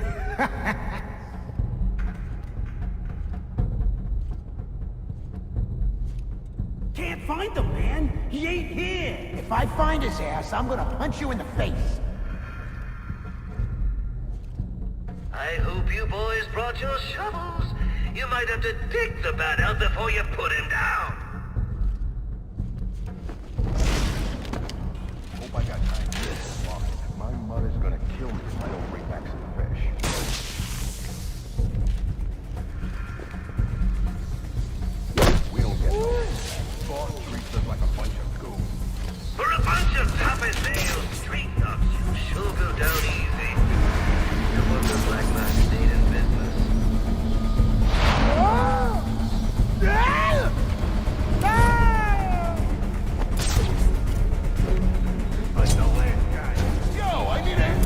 Can't find him, man. He ain't here. If I find his ass, I'm gonna punch you in the face. I hope you boys brought your shovels. You might have to dig the bat out before you put him down. Hope I got time for this. My mother's gonna kill me if I don't bring back some fish. We don't get no boss treats us like a bunch of goons. For a bunch of top-as-nails street thugs, you sure go down easy. No wonder Black Mask stayed in business. Like the last guy. Yo, I need it!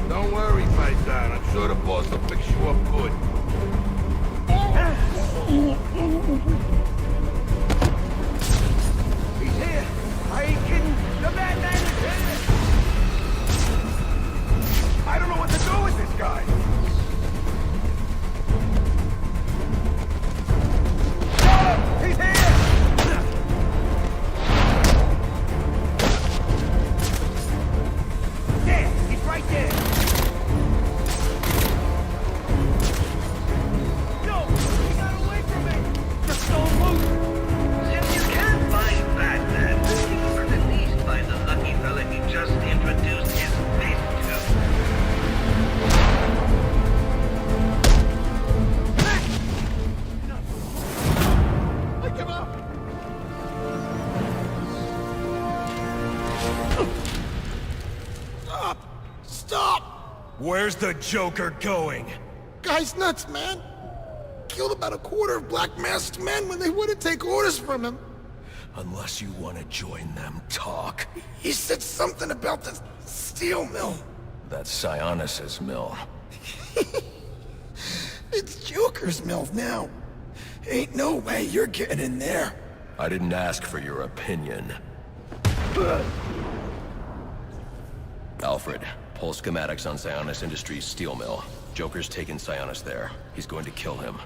Don't worry, Paisan. I'm sure the boss will fix you up good. He's here. I ain't kidding. The madman is here. I don't know what to do with this guy. He's here! There, he's right there. No, he got away from me. Just don't move. Since you can't find Batman, you can at least find the lucky fella he just introduced his fist to. I give up! Stop! Stop! Where's the Joker going? Guy's nuts, man. Killed about a quarter of Black Mask's men when they wouldn't take orders from him. Unless you want to join them, talk. He said something about the steel mill. That's Sionis' mill. It's Joker's mill now. Ain't no way you're getting in there. I didn't ask for your opinion. Alfred, pull schematics on Sionis Industries steel mill. Joker's taken Sionis there. He's going to kill him.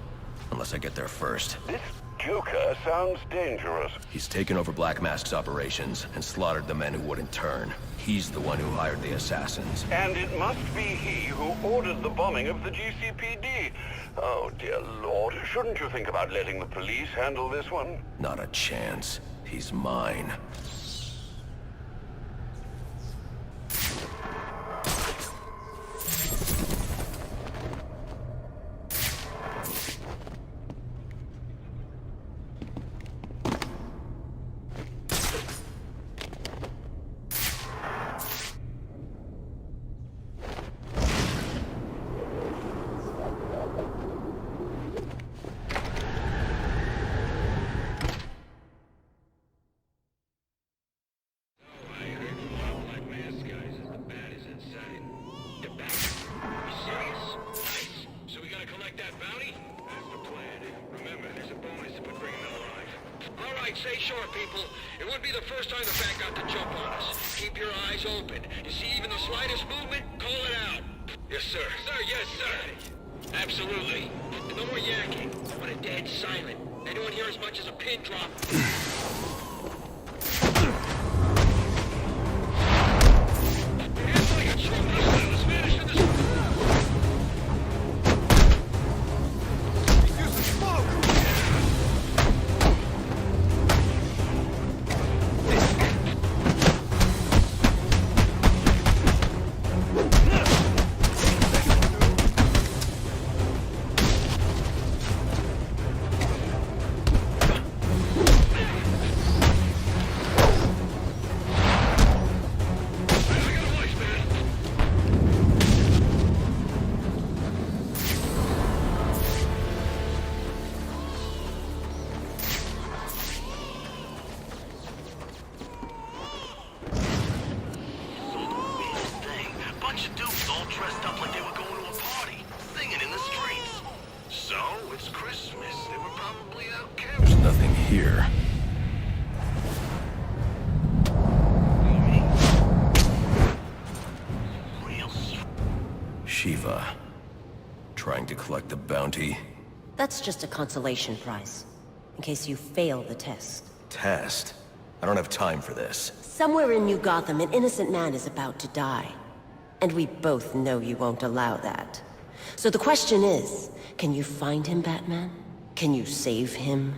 Unless I get there first. This Joker sounds dangerous. He's taken over Black Mask's operations and slaughtered the men who wouldn't turn. He's the one who hired the assassins. And it must be he who ordered the bombing of the GCPD. Oh, dear Lord. Shouldn't you think about letting the police handle this one? Not a chance. He's mine. right, stay sharp, people. It wouldn't be the first time the Bat got the jump on us. Keep your eyes open. You see even the slightest movement, call it out. Yes, sir. Sir, yes, sir. Absolutely. And no more yakking. I want it dead silent. Anyone hear as much as a pin drop? There's nothing here. Shiva. Trying to collect the bounty. That's just a consolation prize, in case you fail the test. Test? I don't have time for this. Somewhere in New Gotham, an innocent man is about to die. And we both know you won't allow that. So the question is, can you find him, Batman? Can you save him?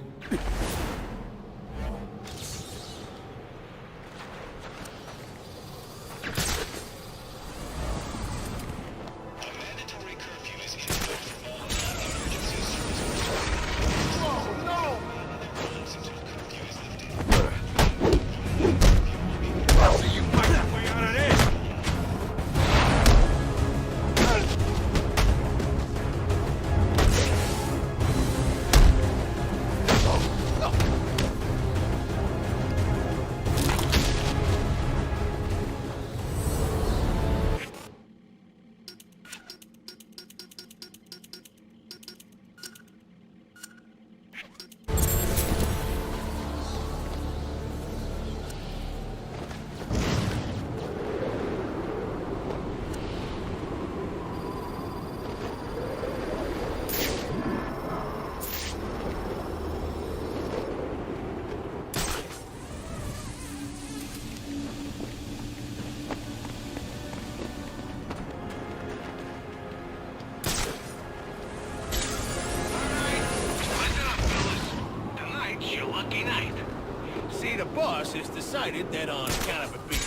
The boss has decided that on account of it being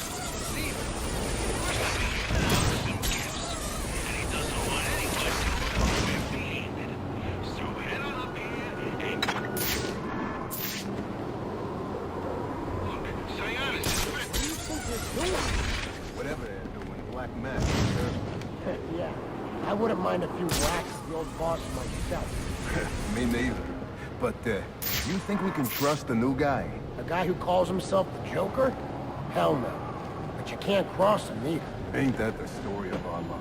whatever they're doing, Black Mask. Yeah, I wouldn't mind a few whacks of the old boss myself. Me neither. But, you think we can trust the new guy? A guy who calls himself the Joker? Hell no. But you can't cross him either. Ain't that the story of our lives?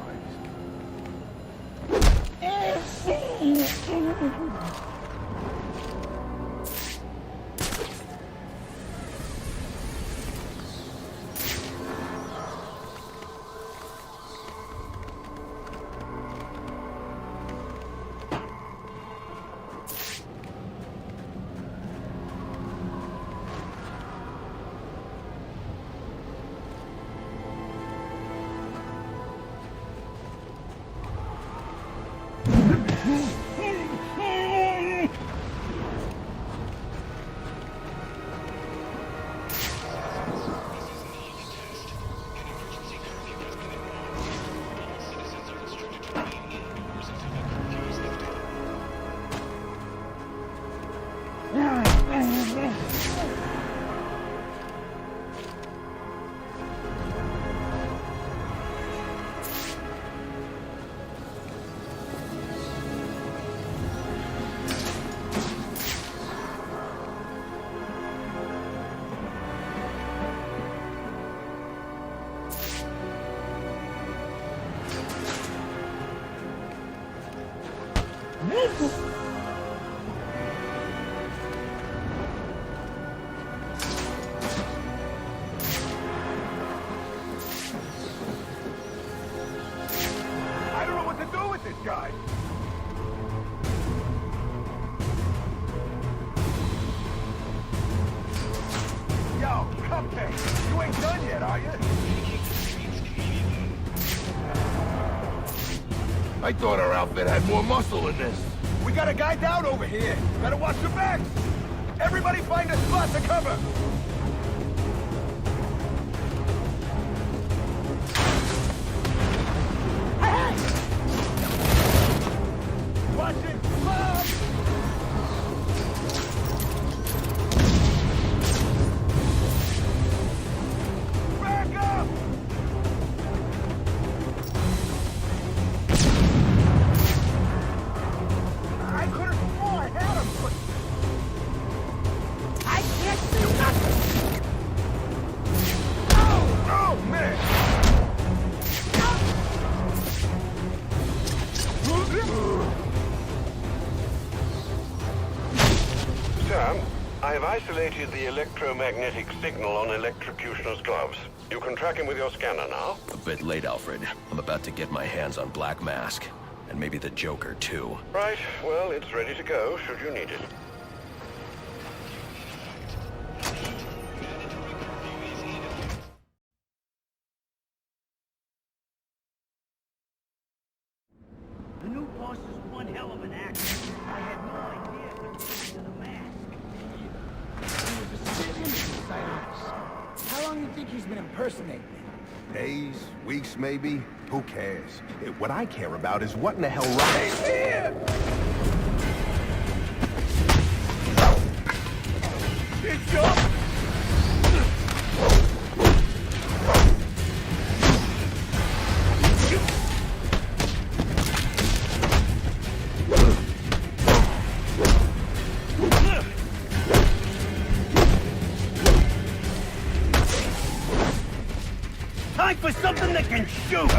are you? I thought our outfit had more muscle than this. We got a guy down over here. Better watch your backs. Everybody find a spot to cover. Watch it! Mom! Back up! I could have sworn I had him, but I can't see nothing! Oh, man! Sir, I have isolated the electromagnetic signal on Electrocutioner's gloves. You can track him with your scanner now. A bit late, Alfred. I'm about to get my hands on Black Mask. And maybe the Joker, too. Right, well, it's ready to go, should you need it. The new boss is one hell of an actor. I had no idea it was to the mask. He was a spit image of Cyrus. How long do you think he's been impersonating him? Days, weeks maybe? Who cares? What I care about is what in the hell right here! It's up! Time for something that can shoot!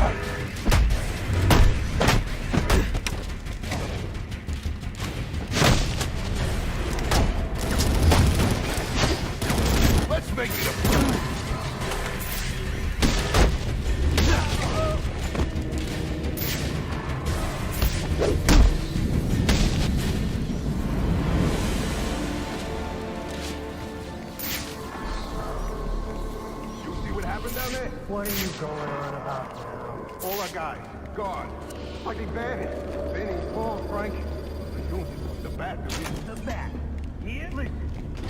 Let's make it a... What are you going on about now? All our guys, gone. Fucking vanished. Vinny, Paul, Frank. The bat, The bat. Here, listen.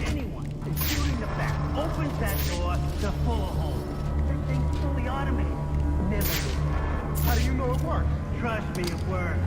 Anyone shooting the bat opens that door to full hole. That thing's fully automated. Never did. How do you know it works? Trust me, it works.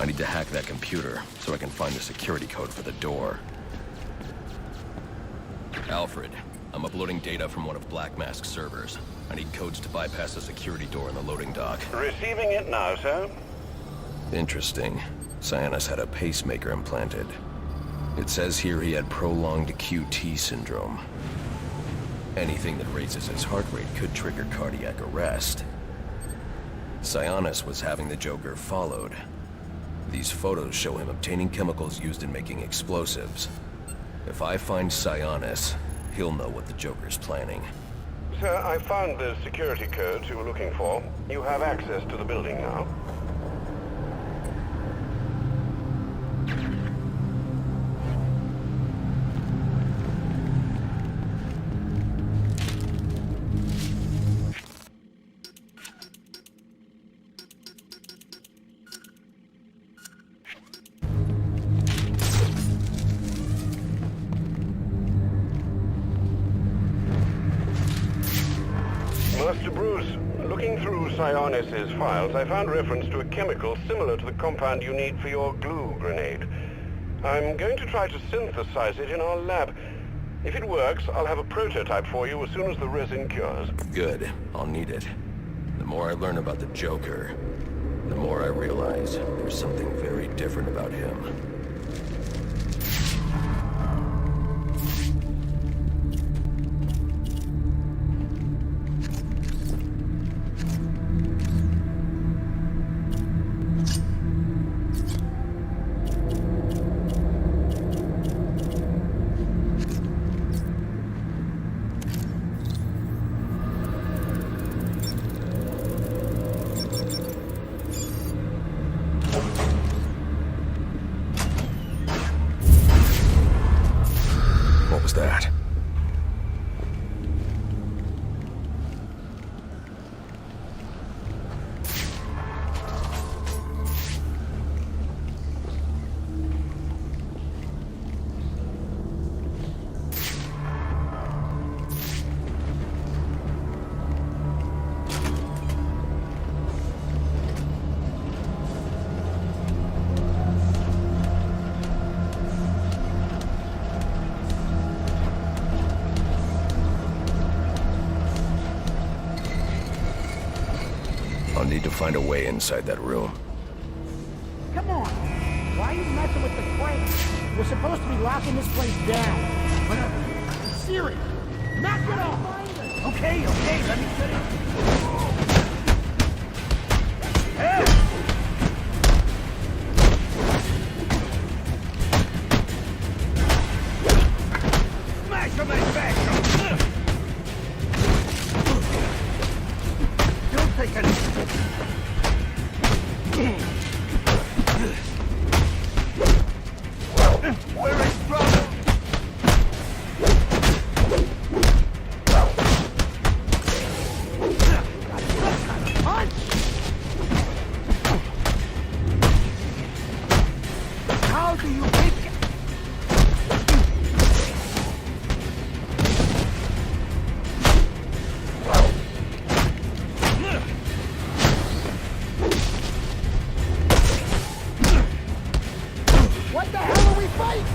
I need to hack that computer so I can find the security code for the door. Alfred, I'm uploading data from one of Black Mask's servers. I need codes to bypass the security door in the loading dock. Receiving it now, sir. Interesting. Cyanus had a pacemaker implanted. It says here he had prolonged QT syndrome. Anything that raises his heart rate could trigger cardiac arrest. Cyanus was having the Joker followed. These photos show him obtaining chemicals used in making explosives. If I find Cyanus, he'll know what the Joker's planning. Sir, I found the security codes you were looking for. You have access to the building now. Master Bruce, looking through Sionis' files, I found reference to a chemical similar to the compound you need for your glue grenade. I'm going to try to synthesize it in our lab. If it works, I'll have a prototype for you as soon as the resin cures. Good. I'll need it. The more I learn about the Joker, the more I realize there's something very different about him. What was that? I'll need to find a way inside that room. Come on. Why are you messing with the crane? We're supposed to be locking this place down. Whatever. I'm serious. Knock it off. Okay, let me get it. Hey! Smash him in back! Don't take any... Where is brother? How do you pick it? What the hell are we fighting?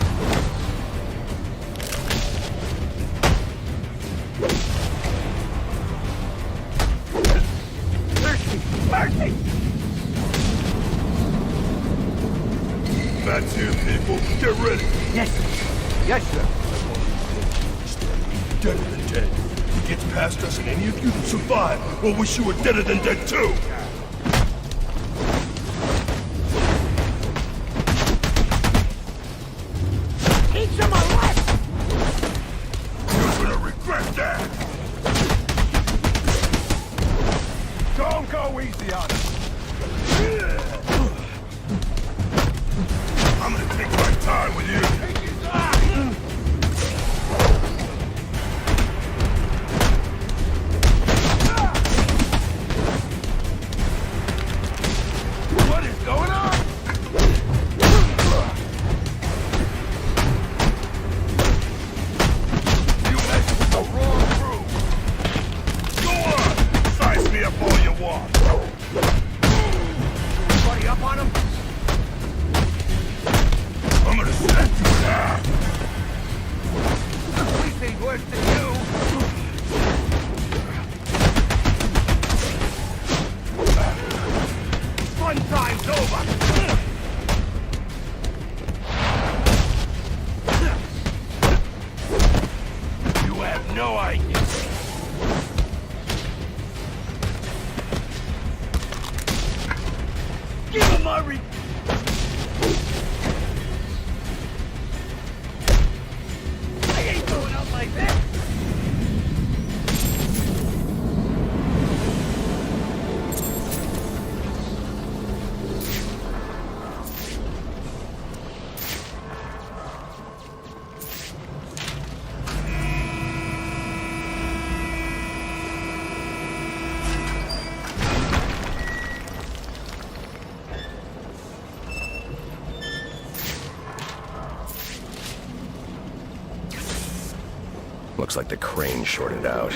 Mercy! Mercy! That's you, people. Get ready. Yes, sir. Yes, sir. Deader than dead. He gets past us and any of you that survive will wish you were deader than dead too. Teach him a lesson! You're gonna regret that. Don't go easy on him. I'm gonna take my time with you. What is going on? You messed with the wrong crew. Go on, size me up all you want. Looks like the crane shorted out.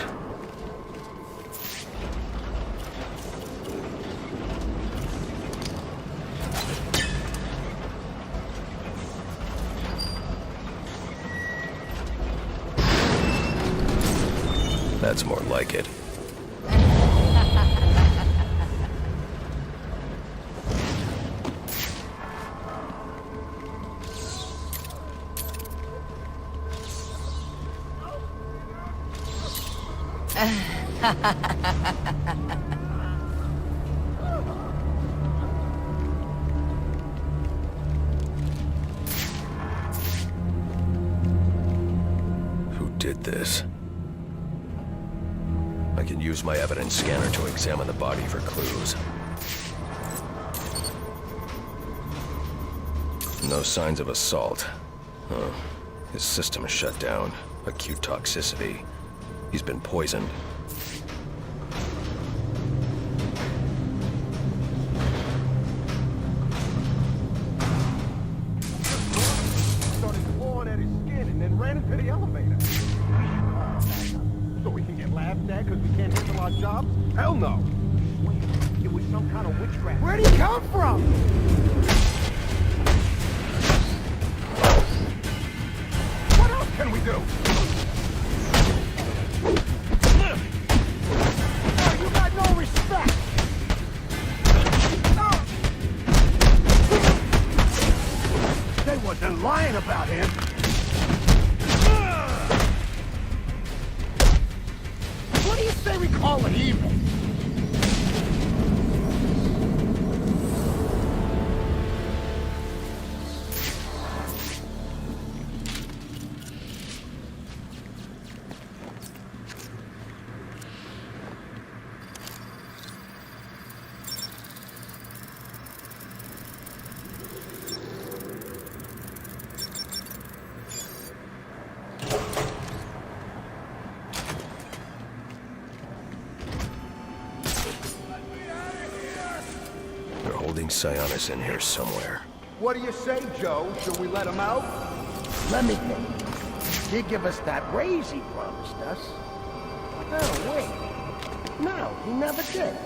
That's more like it. Who did this? I can use my evidence scanner to examine the body for clues. No signs of assault. Huh. His system is shut down. Acute toxicity. He's been poisoned. Started clawing at his skin and then ran into the elevator. So we can get laughed at because we can't handle our jobs? Hell no. Wait, it was some kind of witchcraft. Where'd he come from? What else can we do? Oh, you got no respect. They wasn't lying about him. What do you say we call it evil? They're holding Sionis in here somewhere. What do you say, Joe? Should we let him out? Let me think. He give us that raise he promised us. Oh, wait. No, he never did.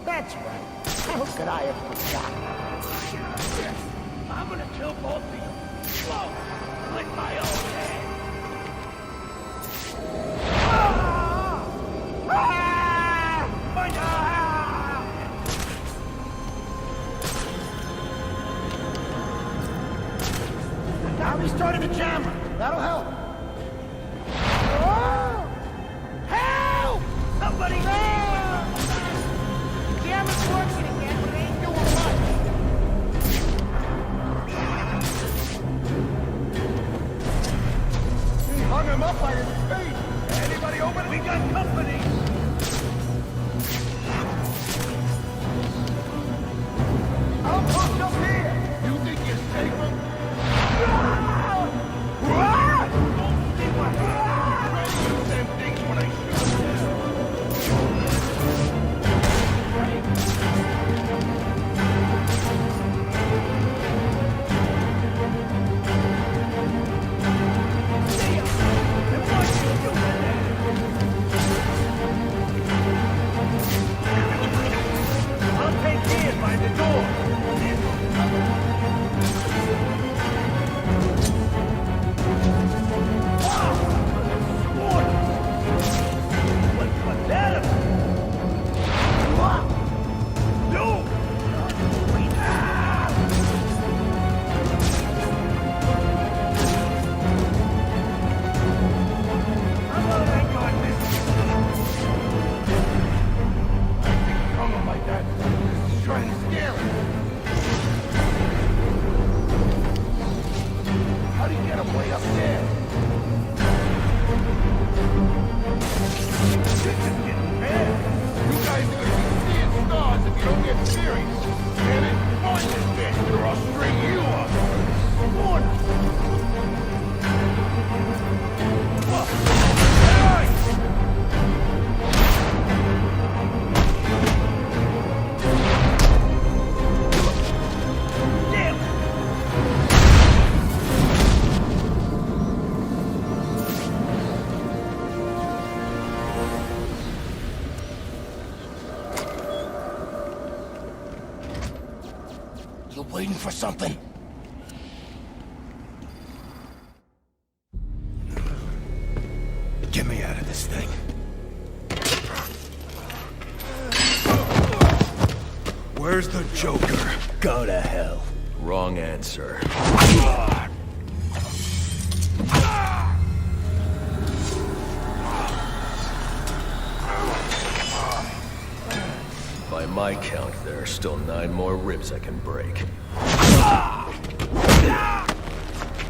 That's right. How could I have forgotten? I'm gonna kill both of you. Slow. With my own hand. Now we started the jammer. That'll help. Help! Somebody help! The jammer's working again, but it ain't doing much. He hung him up by his feet. Anybody open? We got company. I'm hooked up here. You think you're safe? I'll take Ian by the door. What's that about? Trying to scare him. How do you get him way up there? This is getting bad. You guys are gonna be seeing stars if you don't get serious. Damn it, find this bitch or I'll string you up. Warning. waiting for something. Get me out of this thing. Where's the Joker? Go to hell. Wrong answer. By my count, there are still 9 more ribs I can break.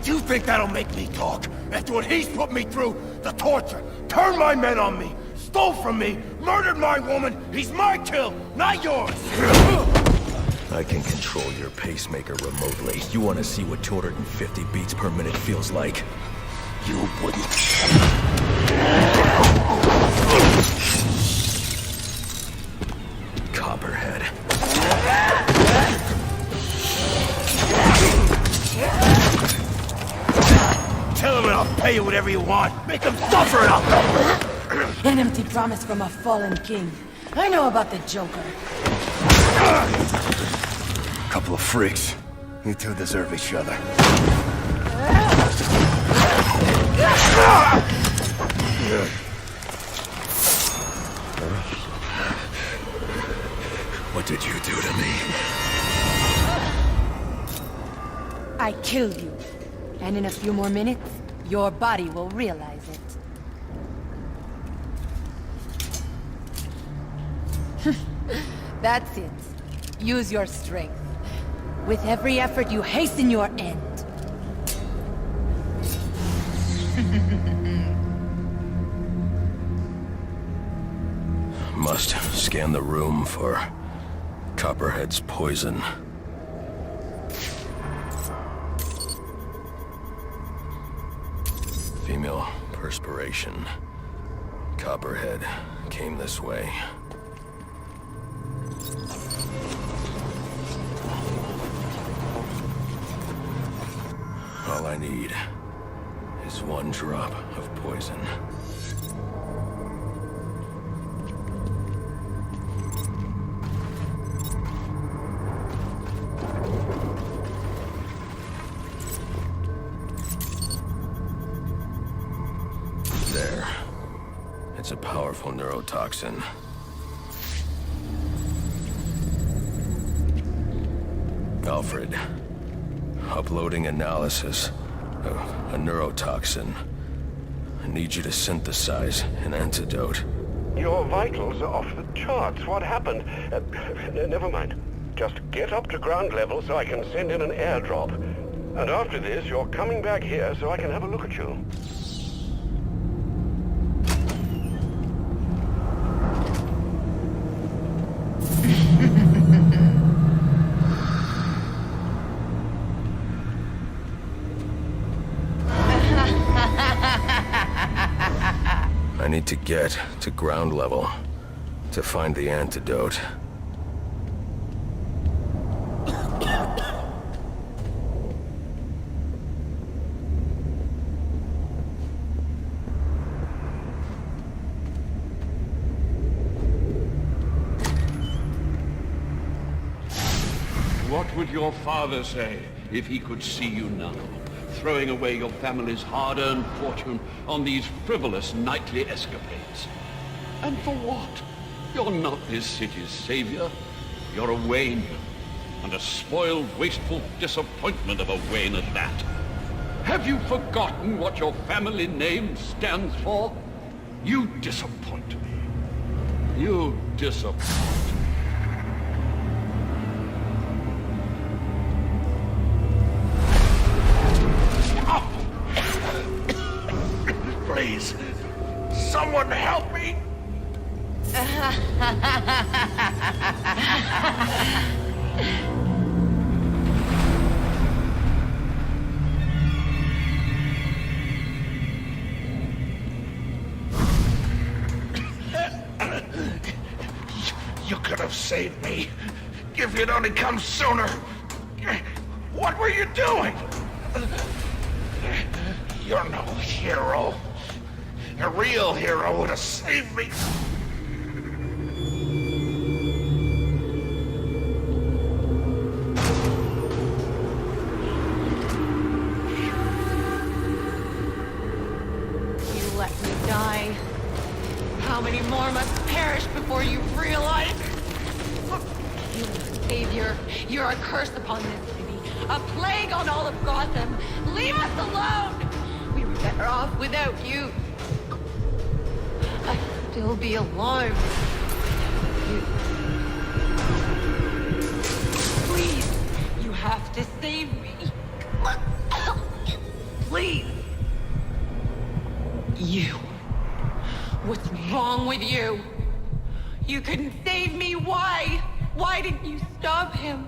You think that'll make me talk? After what he's put me through, the torture, turned my men on me, stole from me, murdered my woman, he's my kill, not yours! I can control your pacemaker remotely. You want to see what 250 beats per minute feels like? You wouldn't. Copperhead. Tell him and I'll pay you whatever you want. Make him suffer and I'll... An empty promise from a fallen king. I know about the Joker. Couple of freaks. You two deserve each other. What did you do to me? I killed you. And in a few more minutes, your body will realize it. That's it. Use your strength. With every effort, you hasten your end. Must scan the room for Copperhead's poison. Female perspiration. Copperhead came this way. All I need is 1 drop of poison. There. It's a powerful neurotoxin. Alfred. Uploading analysis of a neurotoxin. I need you to synthesize an antidote. Your vitals are off the charts. What happened? Never mind. Just get up to ground level so I can send in an airdrop. And after this, you're coming back here so I can have a look at you. I need to get to ground level to find the antidote. What would your father say if he could see you now, throwing away your family's hard-earned fortune on these frivolous nightly escapades? And for what? You're not this city's savior. You're a Wayne, and a spoiled, wasteful disappointment of a Wayne at that. Have you forgotten what your family name stands for? You disappoint me. You disappoint. Please, someone help me! You could have saved me if you'd only come sooner. What were you doing? You're no hero. A real hero would have saved me. die? How many more must perish before you realize? You savior, you're a curse upon this city, a plague on all of Gotham. Leave us alone! We were better off without you. I'd still be alive. You. Please, you have to save me. Please. You. What's wrong with you? You couldn't save me. Why? Why didn't you stop him?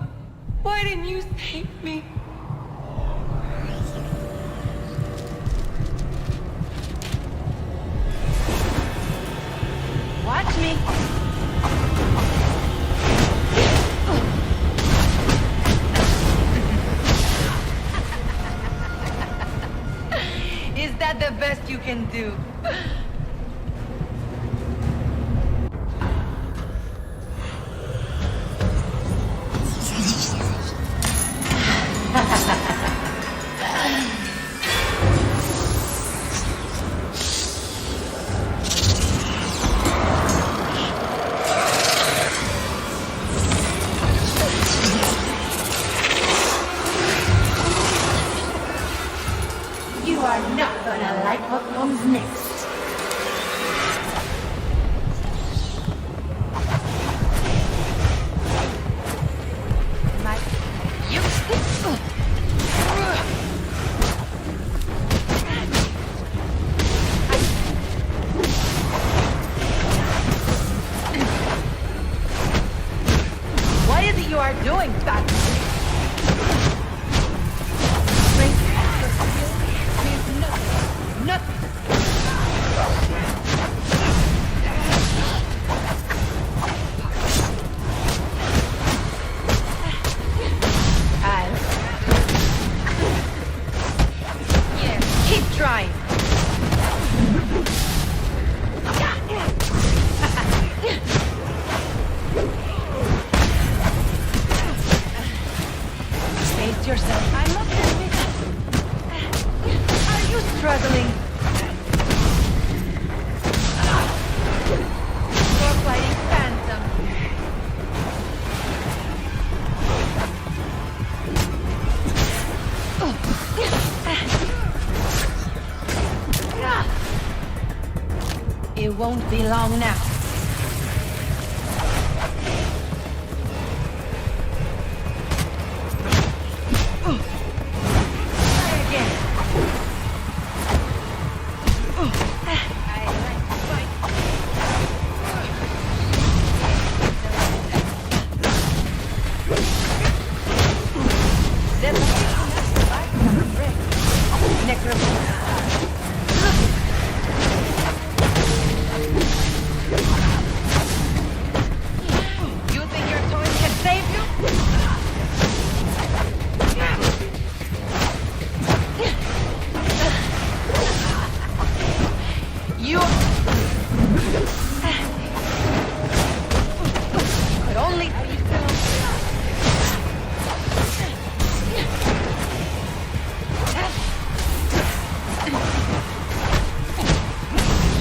Why didn't you save me? Watch me. Is that the best you can do? You are not gonna like what comes next. What is it you are doing, Batman? Nothing. Yeah, keep trying. Face yourself. I must admit. Are you struggling? You're fighting Phantom. It won't be long now. Try again. I like to fight. There's a fight from the brick. Necromancer. You think your toys can save you? You could only be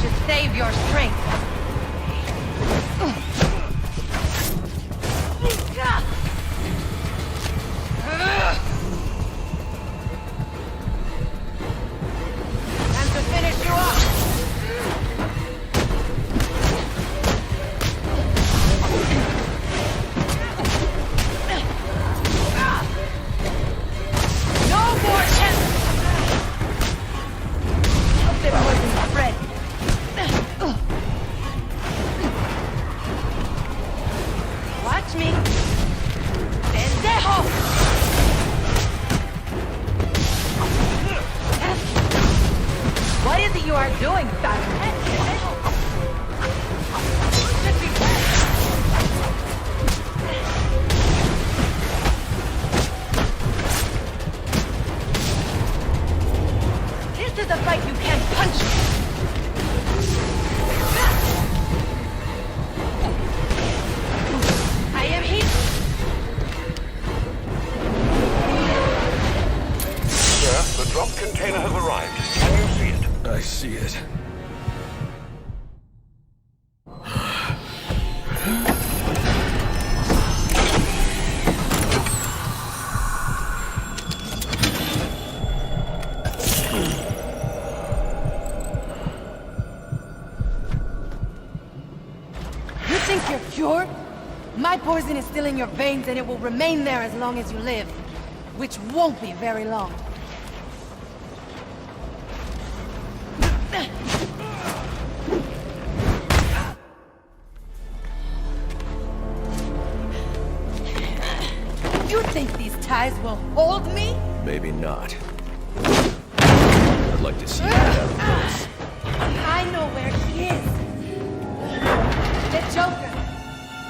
should save your strength. Time to finish you off. No more chances. Hope it wasn't Fred. Watch me. Pendejo! What is it you are doing, Batman? Should be This is a fight you can't punch. I am here. Sir, the drop container has arrived. Can you see it? I see it. you're cured? My poison is still in your veins and it will remain there as long as you live. Which won't be very long. You think these ties will hold me? Maybe not. I'd like to see that up close. I know where he is. The Joker.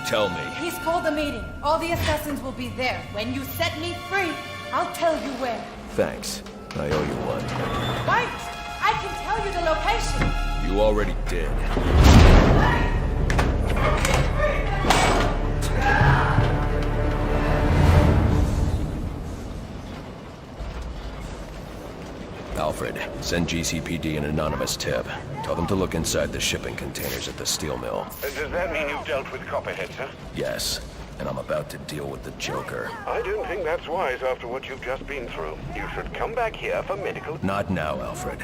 Tell me. He's called a meeting. All the assassins will be there. When you set me free, I'll tell you where. Thanks. I owe you one. Wait! I can tell you the location. You already did. Alfred, send GCPD an anonymous tip. Tell them to look inside the shipping containers at the steel mill. Does that mean you've dealt with Copperhead, sir? Yes, and I'm about to deal with the Joker. I don't think that's wise after what you've just been through. You should come back here for medical... Not now, Alfred.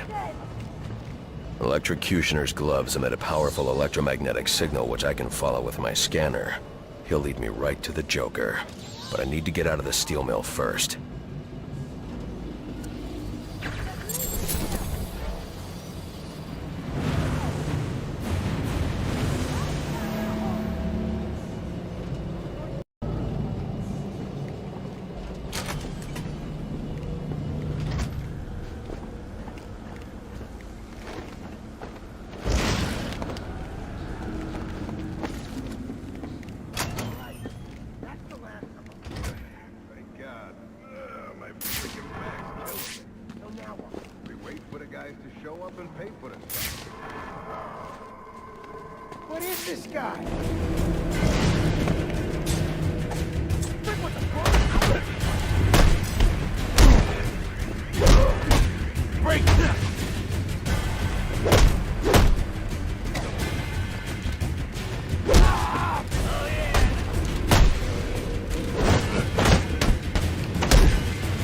Electrocutioner's gloves emit a powerful electromagnetic signal which I can follow with my scanner. He'll lead me right to the Joker. But I need to get out of the steel mill first. What is this guy? Break!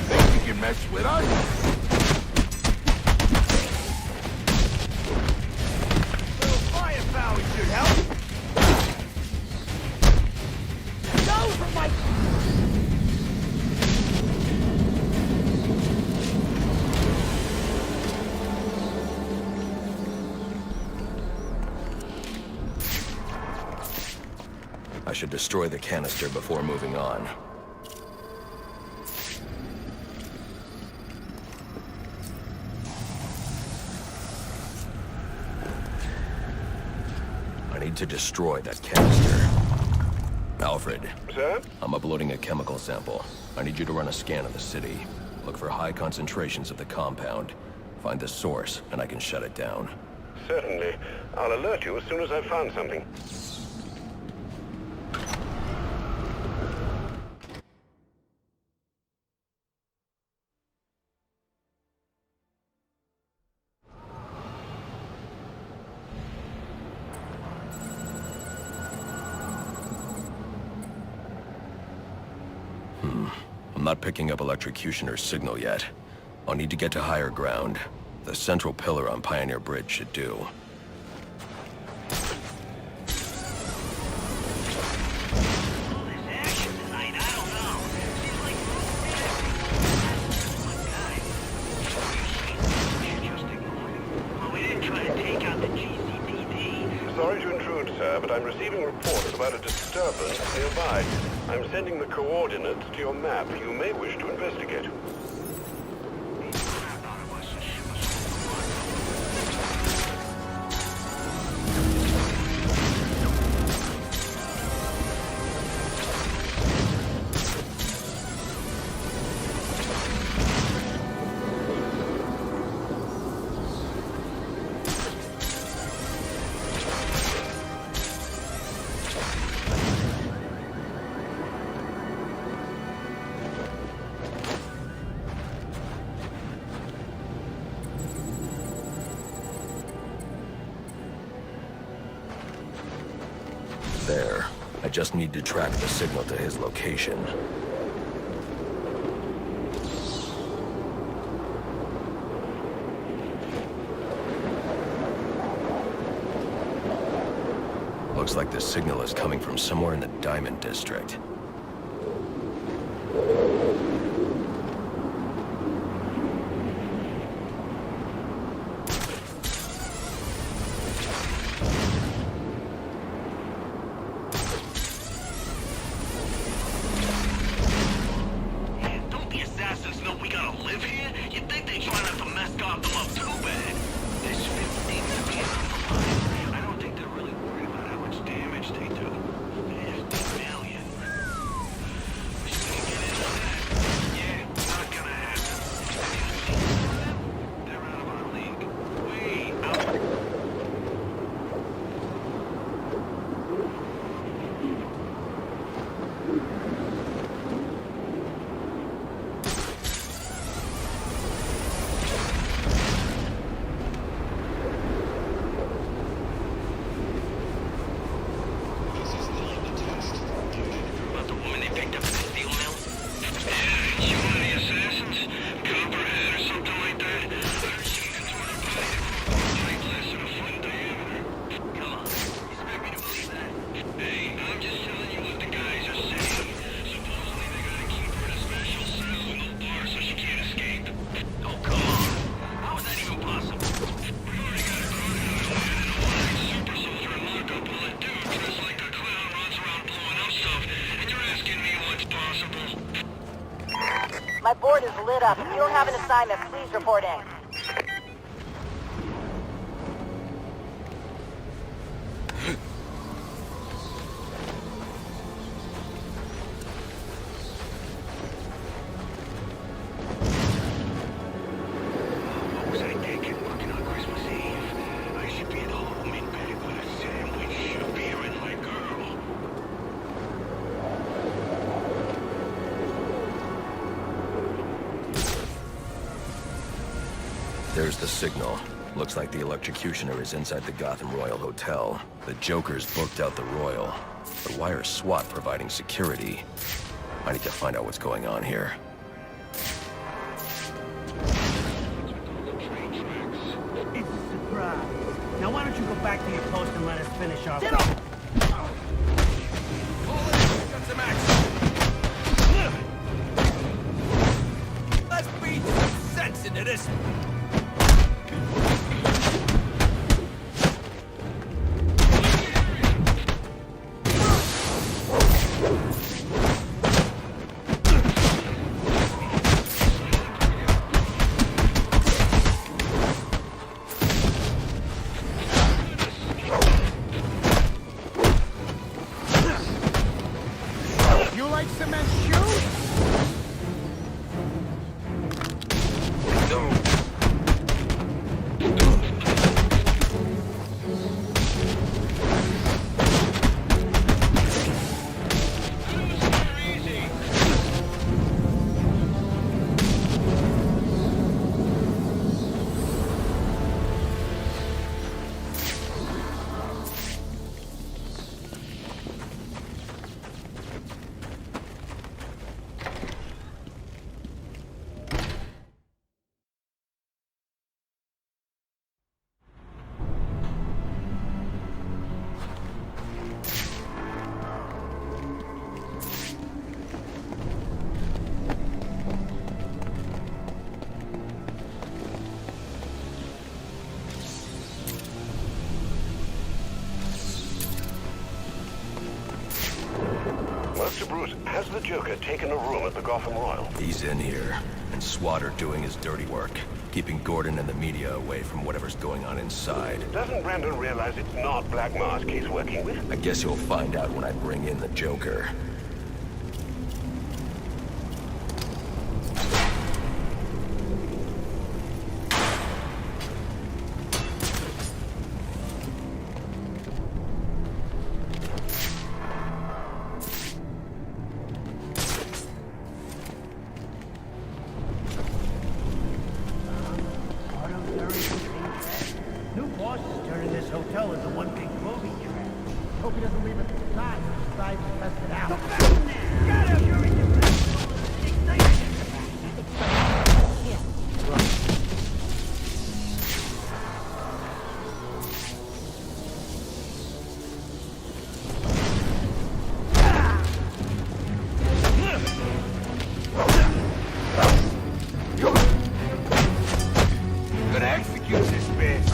Think you can mess with us? I should destroy the canister before moving on. I need to destroy that canister. Alfred. Sir? I'm uploading a chemical sample. I need you to run a scan of the city. Look for high concentrations of the compound. Find the source, and I can shut it down. Certainly. I'll alert you as soon as I've found something. I'm not picking up Electrocutioner's signal yet. I'll need to get to higher ground. The central pillar on Pioneer Bridge should do. Sorry to intrude, sir, but I'm receiving reports about a disturbance nearby. I'm sending the coordinates to your map. You may wish to investigate. There. I just need to track the signal to his location. Looks like the signal is coming from somewhere in the Diamond District. Don't the assassins know we gotta live here? You'd think they try not to mess Gotham up too bad. This 15 to be on the line. I don't think they're really worried about how much damage they do. 50 million. We should get in on that. Yeah, not gonna happen. They're out of our league. Way out. About the woman they picked up at the steel mill? Yeah, she one of the assassins? Copperhead or something like that? I heard she contoured her body to a pint less than a foot in diameter. Come on, you expect me to believe that? Hey, I'm just telling you what the guys are saying. Supposedly they gotta keep her in a special cell with no bars so she can't escape. Oh, come on. How is that even possible? We already got a crocodile man and a one-eyed super soldier in lockup while a dude dressed like a clown runs around blowing up stuff, and you're asking me what's possible? My board is lit up. If you don't have an assignment, please report in. What was I thinking working on Christmas Eve? I should be at home in bed with a sandwich, a beer, and my girl. There's the signal. Looks like the electrocutioner is inside the Gotham Royal Hotel. The Joker's booked out the Royal. But why are SWAT providing security? I need to find out what's going on here. It's a surprise. Now why don't you go back to your post and let us finish our... Get up! Got some action. Let's beat some sense into this. You like cement shoes? Mr. Bruce, has the Joker taken a room at the Gotham Royal? He's in here, and SWAT are doing his dirty work, keeping Gordon and the media away from whatever's going on inside. Doesn't Brandon realize it's not Black Mask he's working with? I guess you'll find out when I bring in the Joker. New boss is turning this hotel into one big movie track. Hope he doesn't leave it to the guys who decide to test it out. Get him! You're in your excuses, bitch.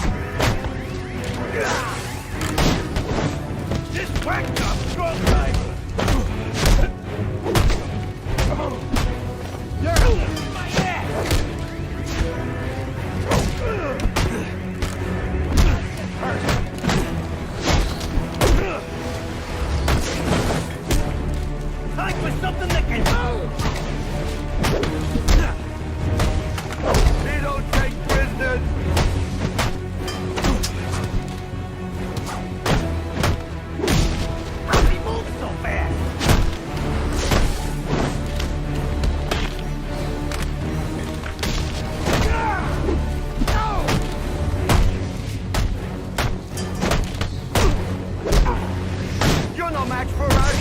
Just whacked up, strong guy. Come on. You're my ass. Time for something that can move. They don't take prisoners. How'd he move so fast? You're no match for us.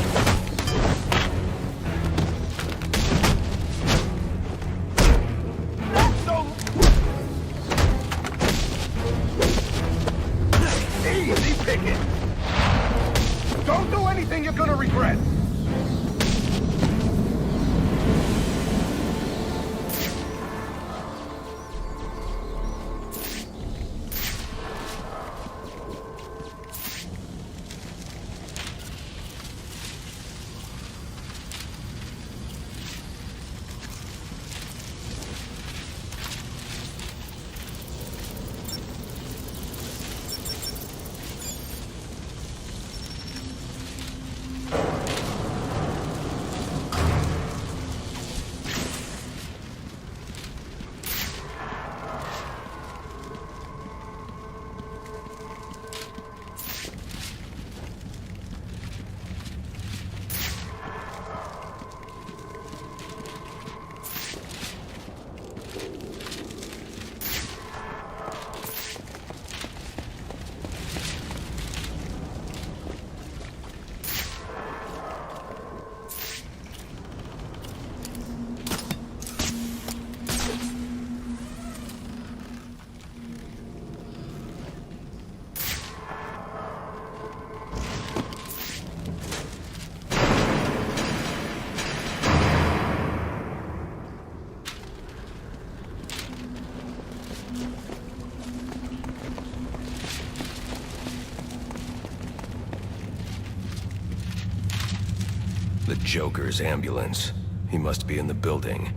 Not so. Easy picking. Don't do anything you're gonna regret. The Joker's ambulance. He must be in the building.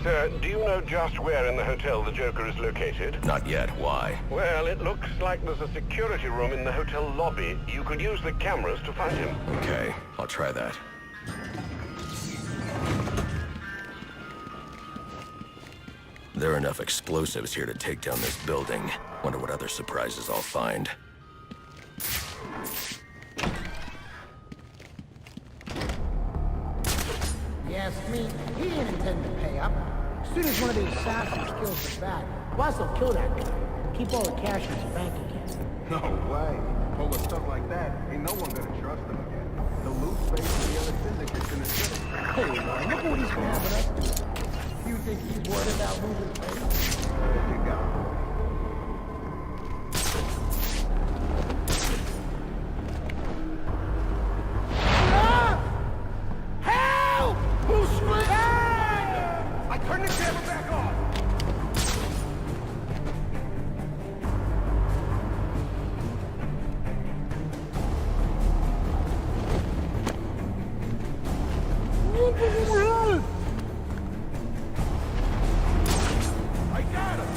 Sir, do you know just where in the hotel the Joker is located? Not yet. Why? Well, it looks like there's a security room in the hotel lobby. You could use the cameras to find him. Okay, I'll try that. There are enough explosives here to take down this building. Wonder what other surprises I'll find. You ask me, he didn't intend to pay up. As soon as one of these assassins kills the bat, boss will kill that guy. Keep all the cash in his bank again. No way. Pull a stuff like that, ain't no one gonna trust him again. The loot space for the other syndicates in the city. Hey, man, look what he's grabbing us to. You think he's worried about losing face? There you go. Help! Who's screaming? Hey! I turned the camera back on. I got him!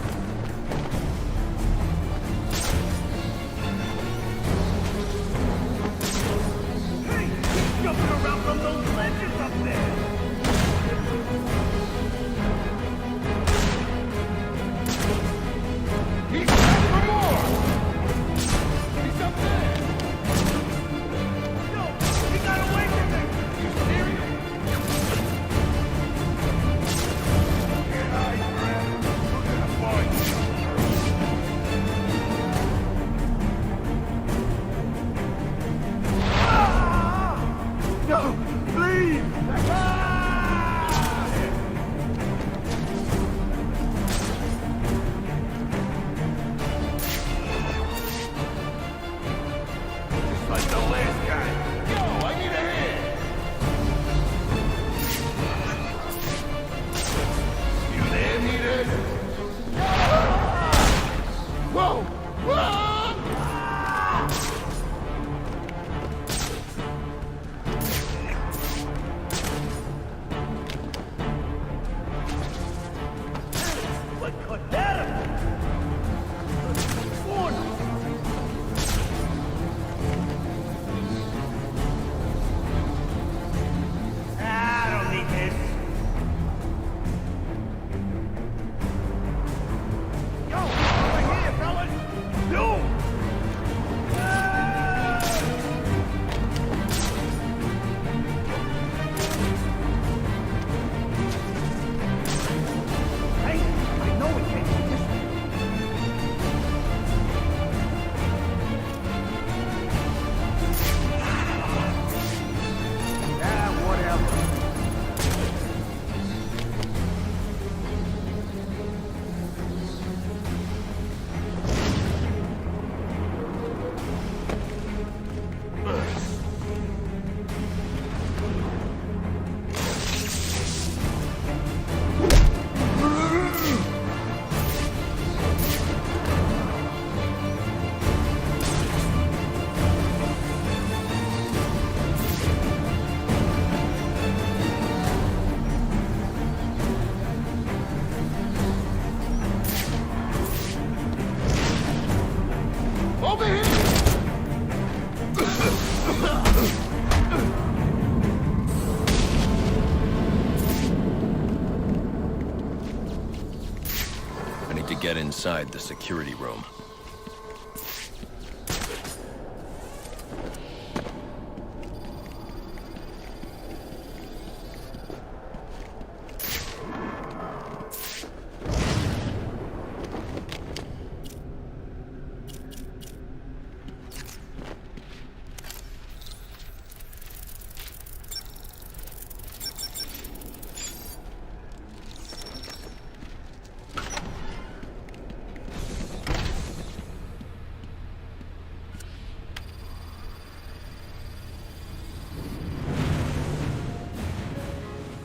Over here! I need to get inside the security room.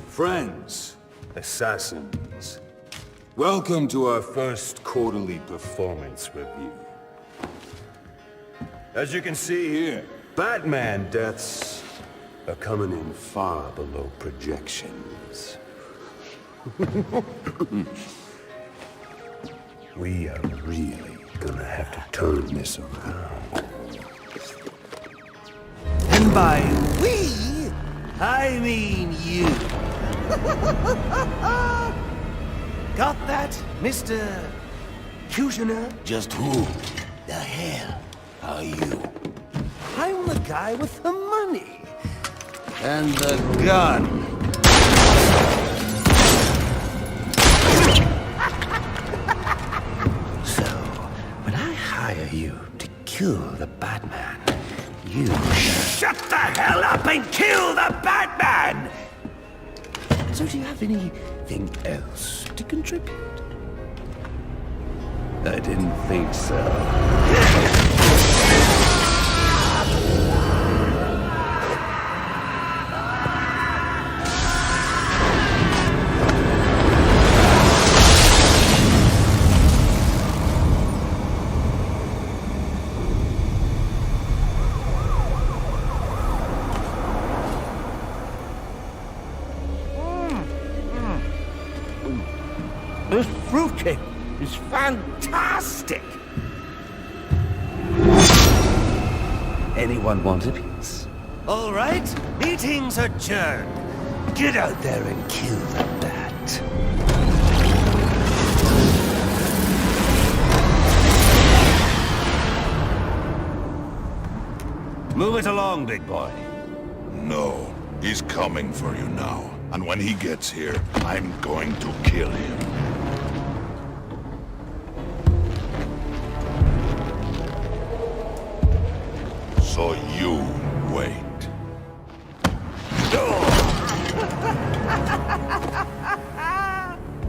Friends, assassins, welcome to our first quarterly performance review. As you can see here, Batman deaths are coming in far below projections. We are really gonna have to turn this around. And by we, I mean you. Got that, Mr. Cushioner? Just who the hell are you? I'm the guy with the money. And the gun. So, when I hire you to kill the Batman, you shut the hell up and kill the Batman! So do you have anything else to contribute? I didn't think so. This fruitcake is fantastic! Anyone want a piece? All right, meeting's adjourned. Get out there and kill the bat. Move it along, big boy. No, he's coming for you now. And when he gets here, I'm going to kill him. So you wait.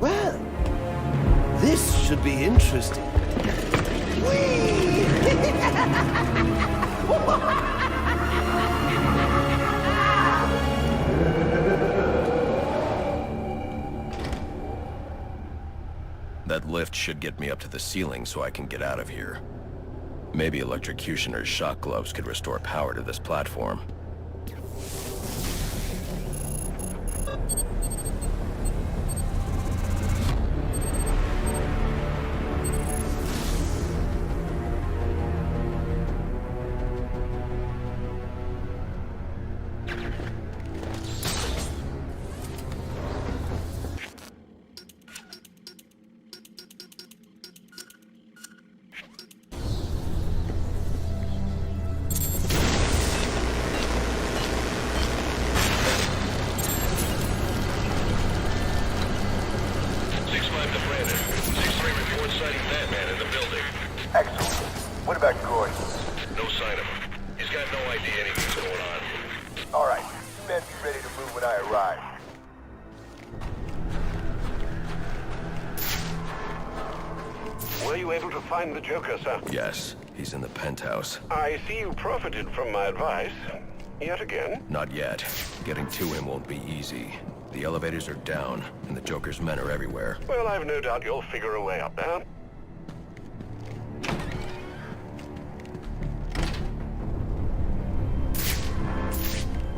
Well, this should be interesting. That lift should get me up to the ceiling so I can get out of here. Maybe Electrocutioner's shock gloves could restore power to this platform. What about Gordon? No sign of him. He's got no idea anything's going on. All right, you men be ready to move when I arrive. Were you able to find the Joker, sir? Yes, he's in the penthouse. I see you profited from my advice. Yet again. Not yet. Getting to him won't be easy. The elevators are down, and the Joker's men are everywhere. Well, I've no doubt you'll figure a way up there.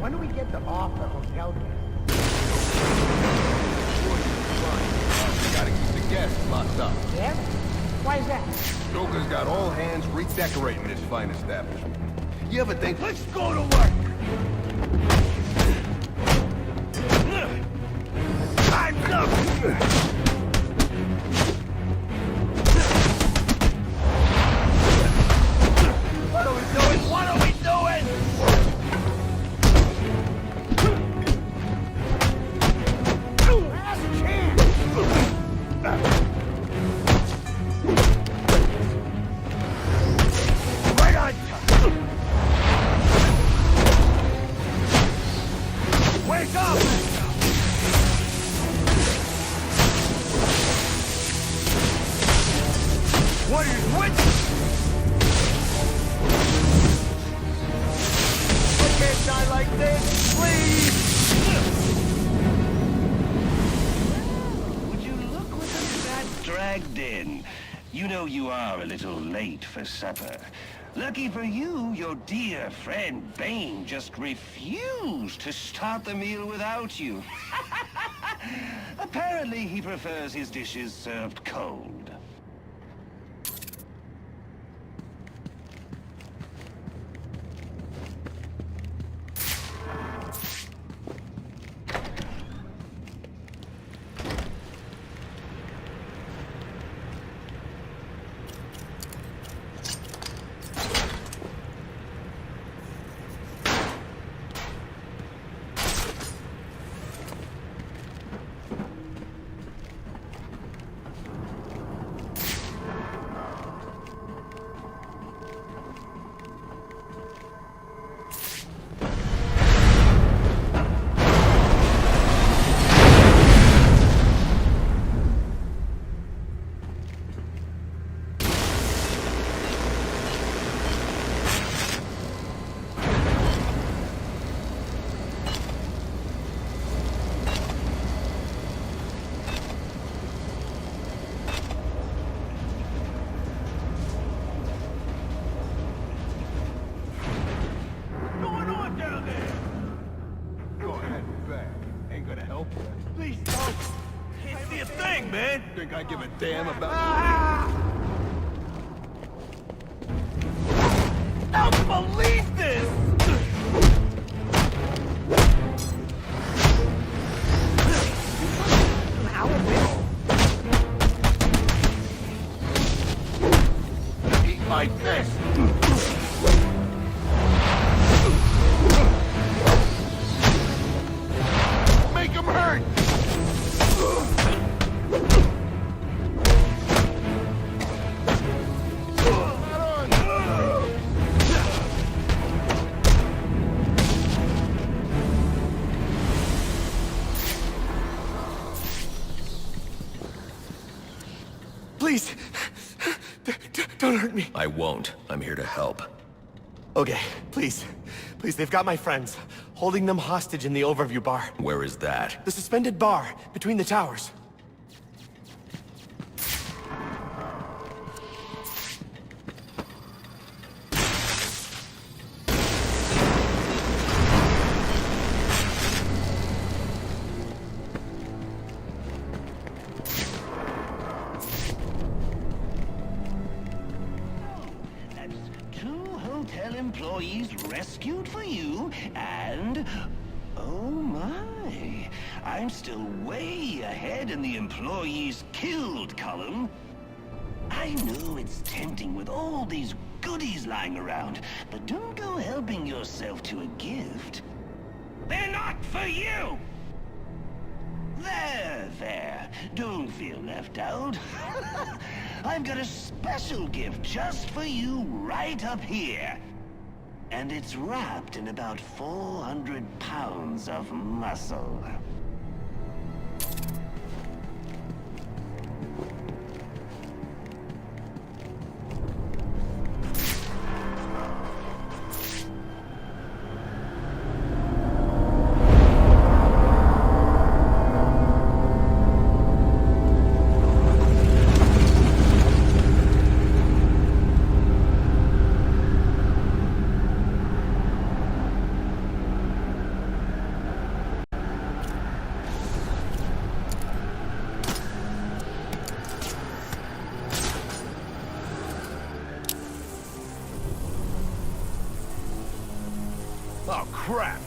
When do we get the off the hotel guest? Gotta keep the guests locked up. Yeah? Why is that? Joker's got all hands redecorating this fine establishment. You ever think, let's go to work? Time's up! What are we doing? What are we doing? Last chance! Right on time! Wake up! What is which? I can't die like this, please! Would you look what the fat dragged in? You know you are a little late for supper. Lucky for you, your dear friend Bane just refused to start the meal without you. Apparently he prefers his dishes served cold. Please don't! Can't see a thing, man! Think I give a damn about... Don't believe this! Eat my fist! Make him hurt! Please, don't hurt me. I won't. I'm here to help. Okay, please. Please, they've got my friends. Holding them hostage in the overview bar. Where is that? The suspended bar, between the towers. Employees rescued for you, and... oh my, I'm still way ahead in the employees killed column. I know it's tempting with all these goodies lying around, but don't go helping yourself to a gift. They're not for you! There, don't feel left out. I've got a special gift just for you right up here. And it's wrapped in about 400 pounds of muscle. crap!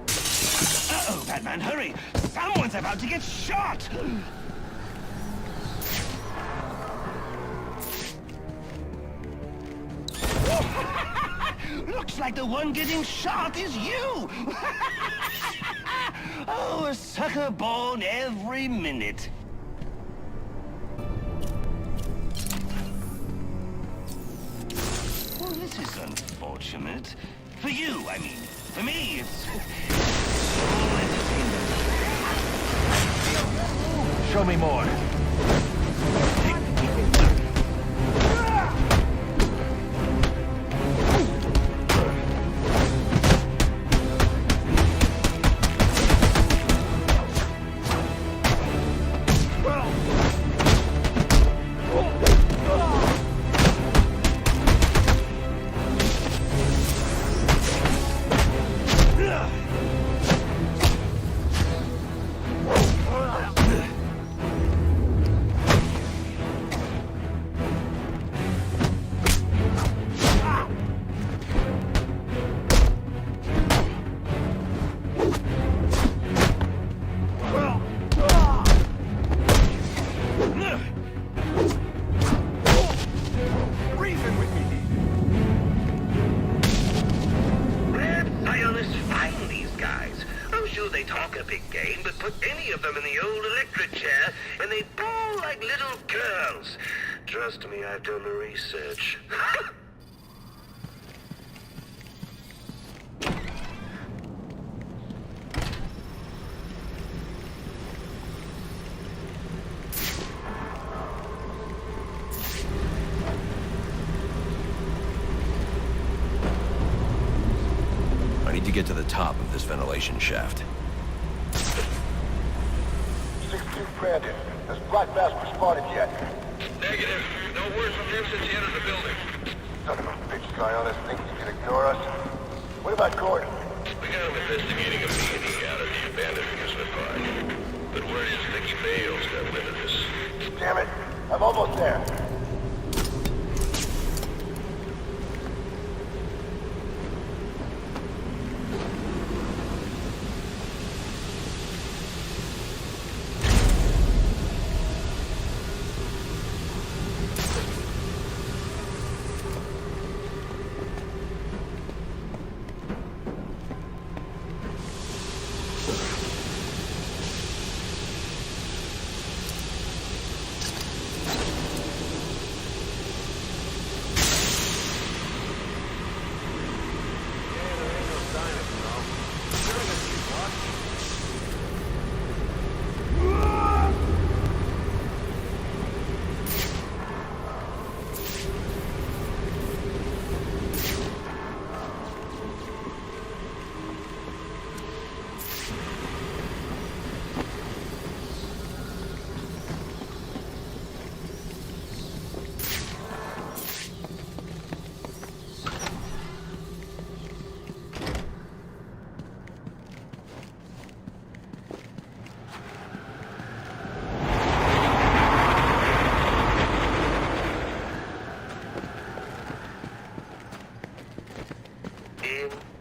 Uh-oh, Batman, hurry! Someone's about to get shot! Looks like the one getting shot is you! Oh, a sucker born every minute. Well, this is unfortunate. For you, I mean. For me, it's all entertainment. Show me more. They talk a big game, but put any of them in the old electric chair, and they bawl like little girls. Trust me, I've done the research. I need to get to the top of this ventilation shaft. 16 Brandon. Has Black Mask responded yet? Negative. No word from him since he entered the building. Son of a bitch guy on us thinks he can ignore us. What about Gordon? We got him investigating a B&E out of the abandoned amusement park. But word is Nicky Bale's got wind of this. Damn it. I'm almost there.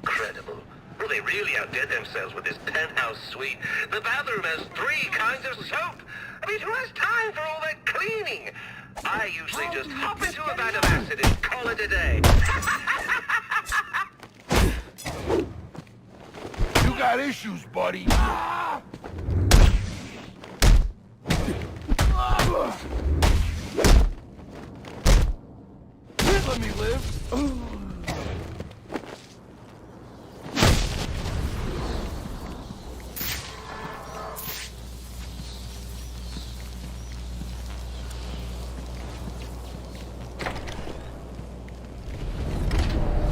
Incredible. Well, they really outdid themselves with this penthouse suite. The bathroom has 3 kinds of soap. I mean, who has time for all that cleaning? I usually just hop into a vat of acid and call it a day. You got issues, buddy. Let me live.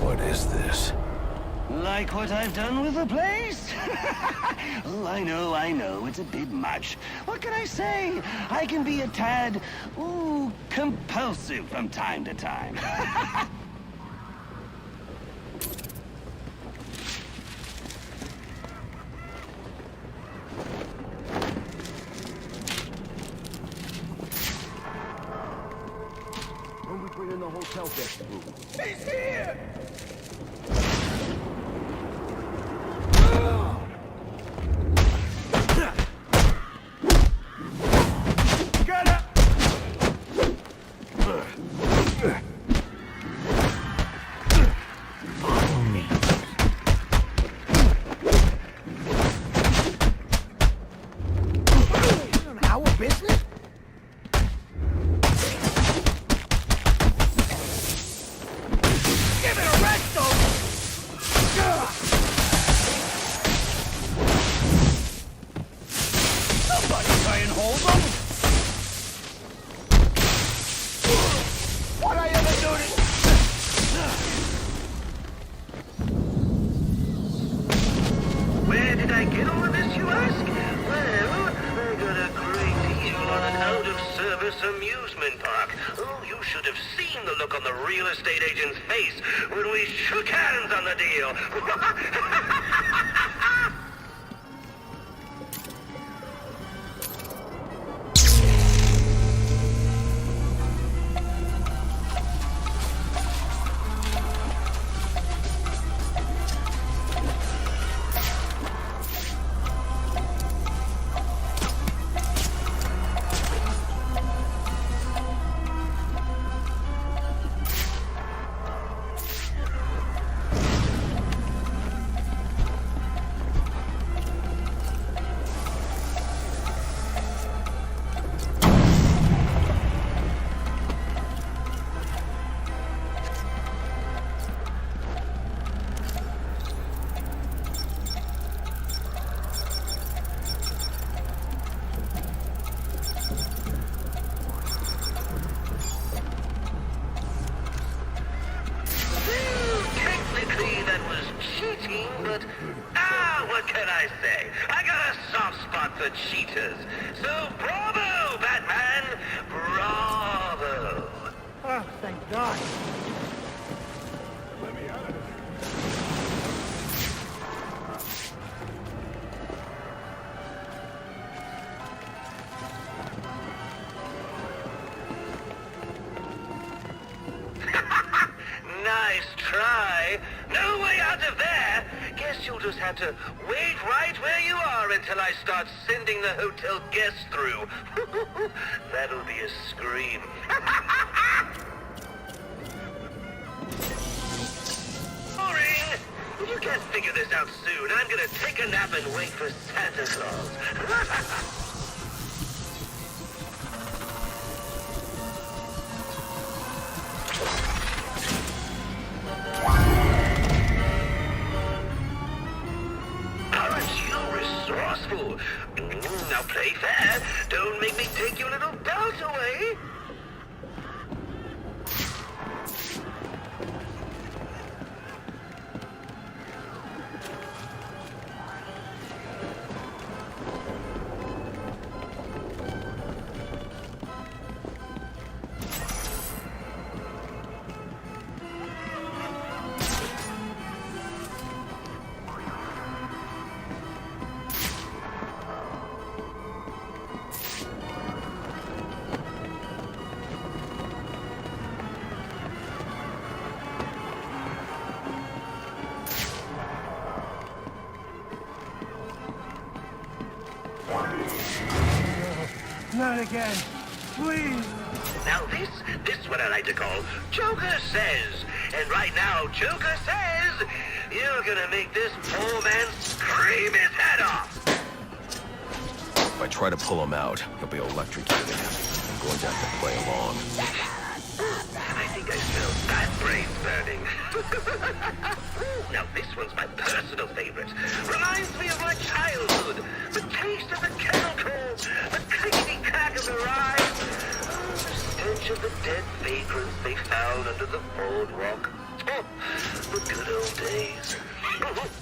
What is this? Like what I've done with the place? Oh, I know, it's a bit much. What can I say? I can be a tad, compulsive from time to time. When we bring in the hotel guest room. He's here! amusement park. Oh, you should have seen the look on the real estate agent's face when we shook hands on the deal. But, what can I say? I got a soft spot for cheaters. So bravo, Batman! Bravo! Oh, thank God. Let me out of this. Nice try. No way out of there. Guess you'll just have to wait right where you are until I start sending the hotel guests through. That'll be a scream. Boring. If you can't figure this out soon, I'm gonna take a nap and wait for Santa Claus. Resourceful. Now play fair. Don't make me take your little belt away. Not again. Please. Now this what I like to call Joker Says. And right now, Joker says, you're gonna make this poor man scream his head off. If I try to pull him out, he'll be electrocuted. I'm going to have to play along. I think I smell bad brains burning. Now this one's my personal favorite. Reminds me of my childhood. The taste of the kettle corn, the clickety clack of the rye, the stench of the dead vagrants they found under the boardwalk. Oh, the good old days.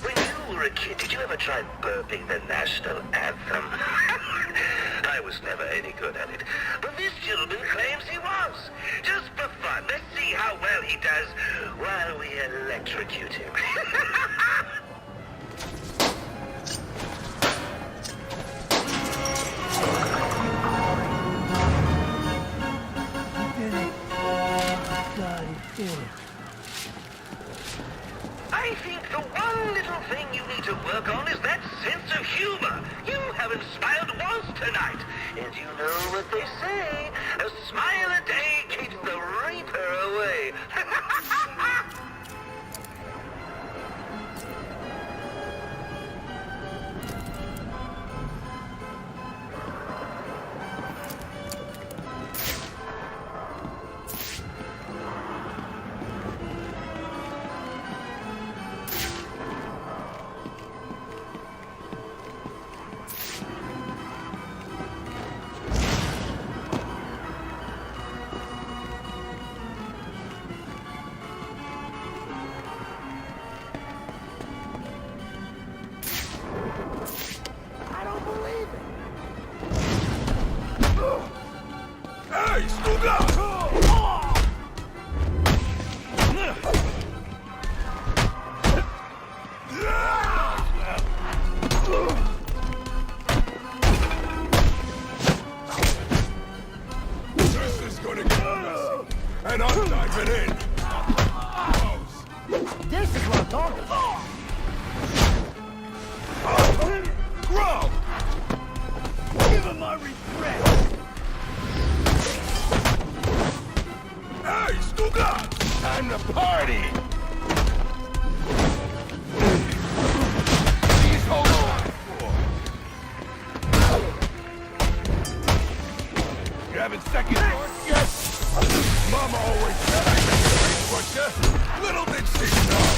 When you were a kid, did you ever try burping the national anthem? I was never any good at it, but this gentleman claims he was. Just for fun, let's see how well he does while we electrocute him. He did it. God, he did it. I think the one little thing you need to work on is that sense of humor. You haven't smiled once tonight. And you know what they say, a smile a day keeps the reaper away. Don't. Grow! Give him my respect! Hey, Stuka! Time to party! Please hold on. You having second thoughts yet? Mama always said I could butcher. Little bit sick dog.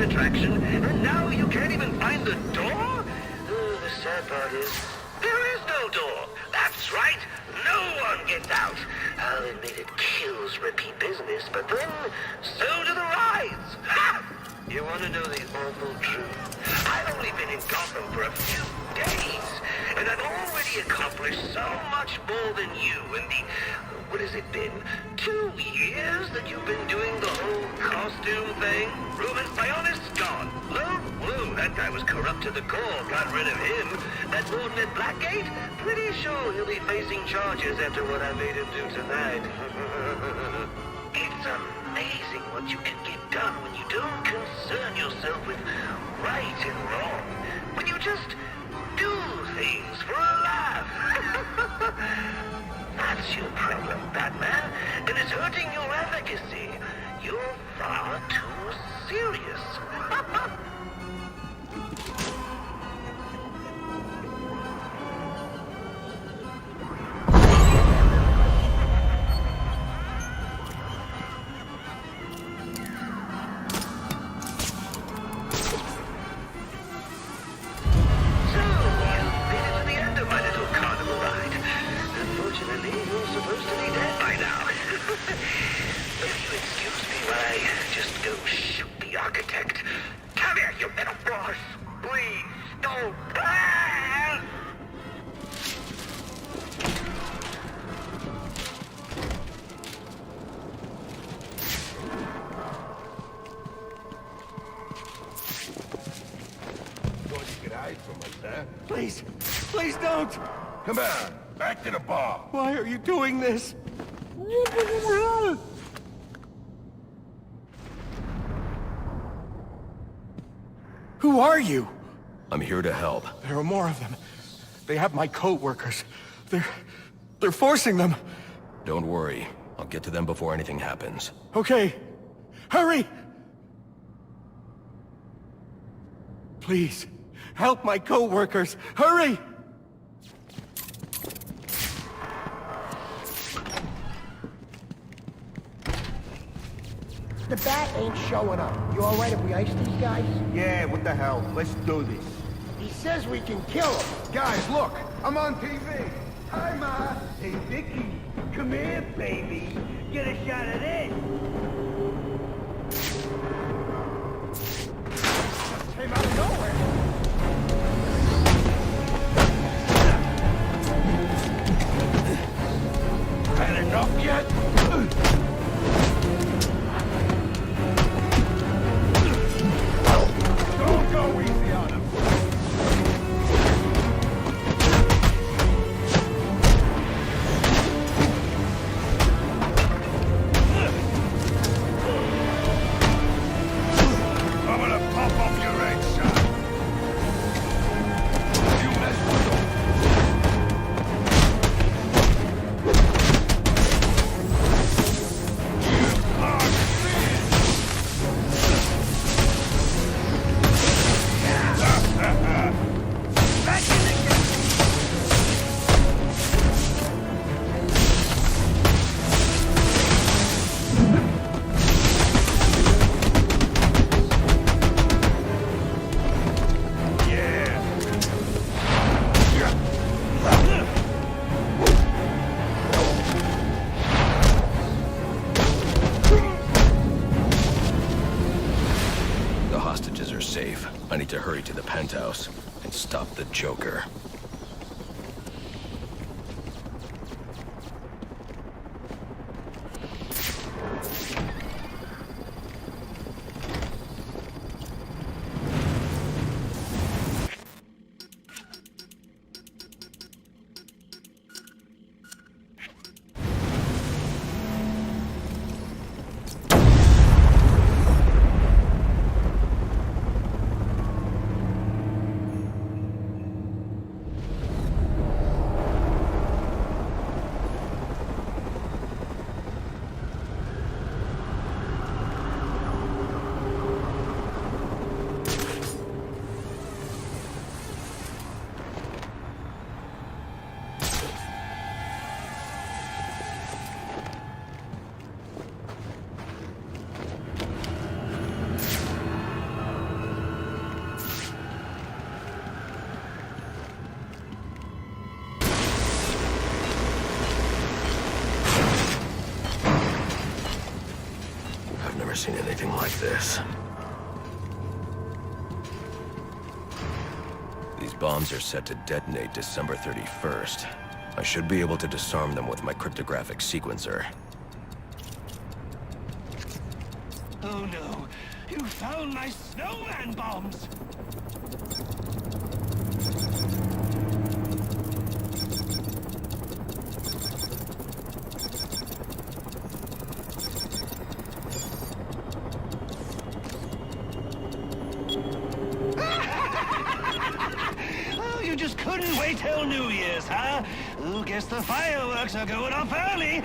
Attraction, and now you can't even find the door? The sad part is, there is no door. That's right, no one gets out. I'll admit it kills repeat business, but then, so do the rides. Ha! You want to know the awful truth? I've only been in Gotham for a few days, and I've already accomplished so much more than you in the... What has it been? 2 years that you've been doing the whole costume thing? Ruben Sionis gone. Whoa, that guy was corrupt to the core. Got rid of him. That warden at Blackgate? Pretty sure he'll be facing charges after what I made him do tonight. It's amazing what you can get done when you don't concern yourself with right and wrong. When you just do things for a laugh. That's your problem, Batman, and it's hurting your efficacy. You're far too serious. Please, please don't! Come on, back to the bar. Why are you doing this? Who are you? I'm here to help. There are more of them. They have my co-workers. They're forcing them. Don't worry. I'll get to them before anything happens. Okay. Hurry! Please, help my co-workers. Hurry! The bat ain't showing up. You alright if we ice these guys? Yeah, what the hell? Let's do this. He says we can kill him. Guys, look! I'm on TV! Hi, Ma! Hey, Vicky, come here, baby. Get a shot of this. Came out of nowhere! Had enough yet? Don't go easy on him. I'm gonna pop off your head, son. You mess with him. The hostages are safe. I need to hurry to the penthouse and stop the Joker. never seen anything like this. These bombs are set to detonate December 31st. I should be able to disarm them with my cryptographic sequencer. Oh no! You found my snowman bombs! Oh, you just couldn't wait till New Year's, huh? Oh, guess the fireworks are going off early!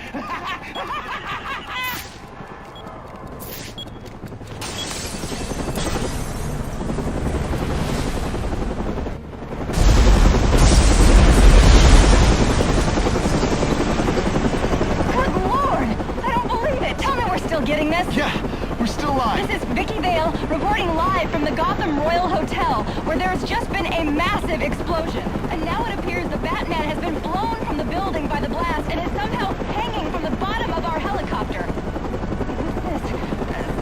Getting this? Yeah, we're still live. This is Vicky Vale reporting live from the Gotham Royal Hotel, where there has just been a massive explosion. And now it appears the Batman has been blown from the building by the blast and is somehow hanging from the bottom of our helicopter. What's this?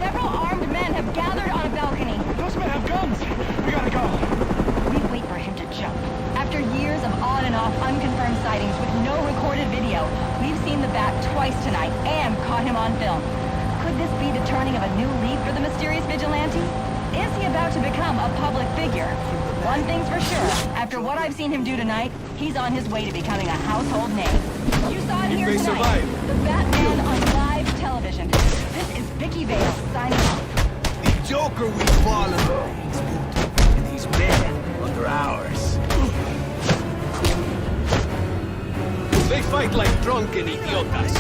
Several armed men have gathered on a balcony. Those men have guns. We gotta go. We wait for him to jump. After years of on and off unconfirmed sightings with no recorded video, we've seen the Bat twice tonight and caught him on film. Could this be the turning of a new leaf for the mysterious vigilante? Is he about to become a public figure? One thing's for sure, after what I've seen him do tonight, he's on his way to becoming a household name. You saw it here tonight. The Batman on live television. This is Vicky Vale signing off. The Joker we follow. He's good, and he's men under ours. They fight like drunken idiotas.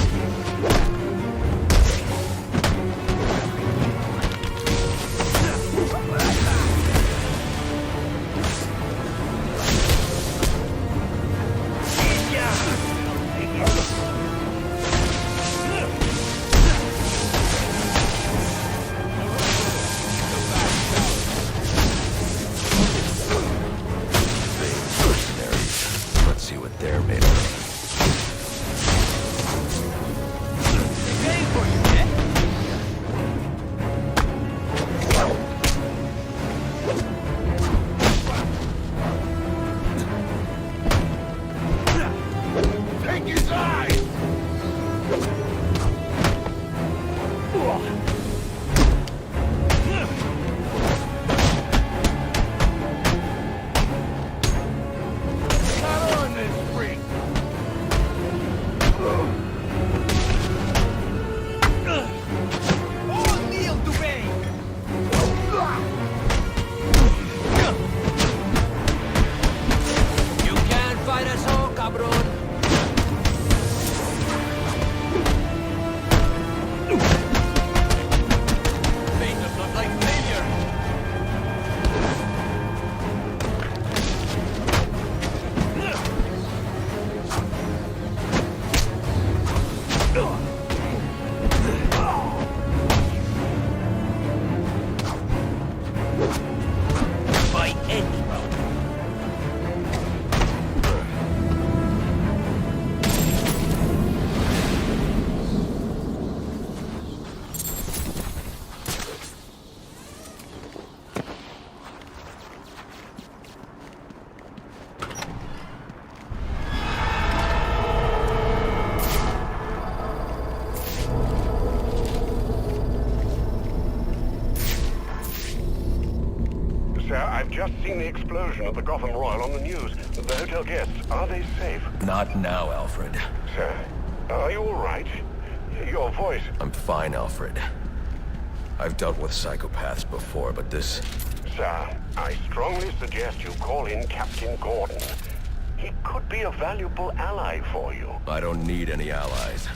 Let's see what they're made of. I've just seen the explosion at the Gotham Royal on the news. The hotel guests, are they safe? Not now, Alfred. Sir, are you all right? Your voice... I'm fine, Alfred. I've dealt with psychopaths before, but this... Sir, I strongly suggest you call in Captain Gordon. He could be a valuable ally for you. I don't need any allies.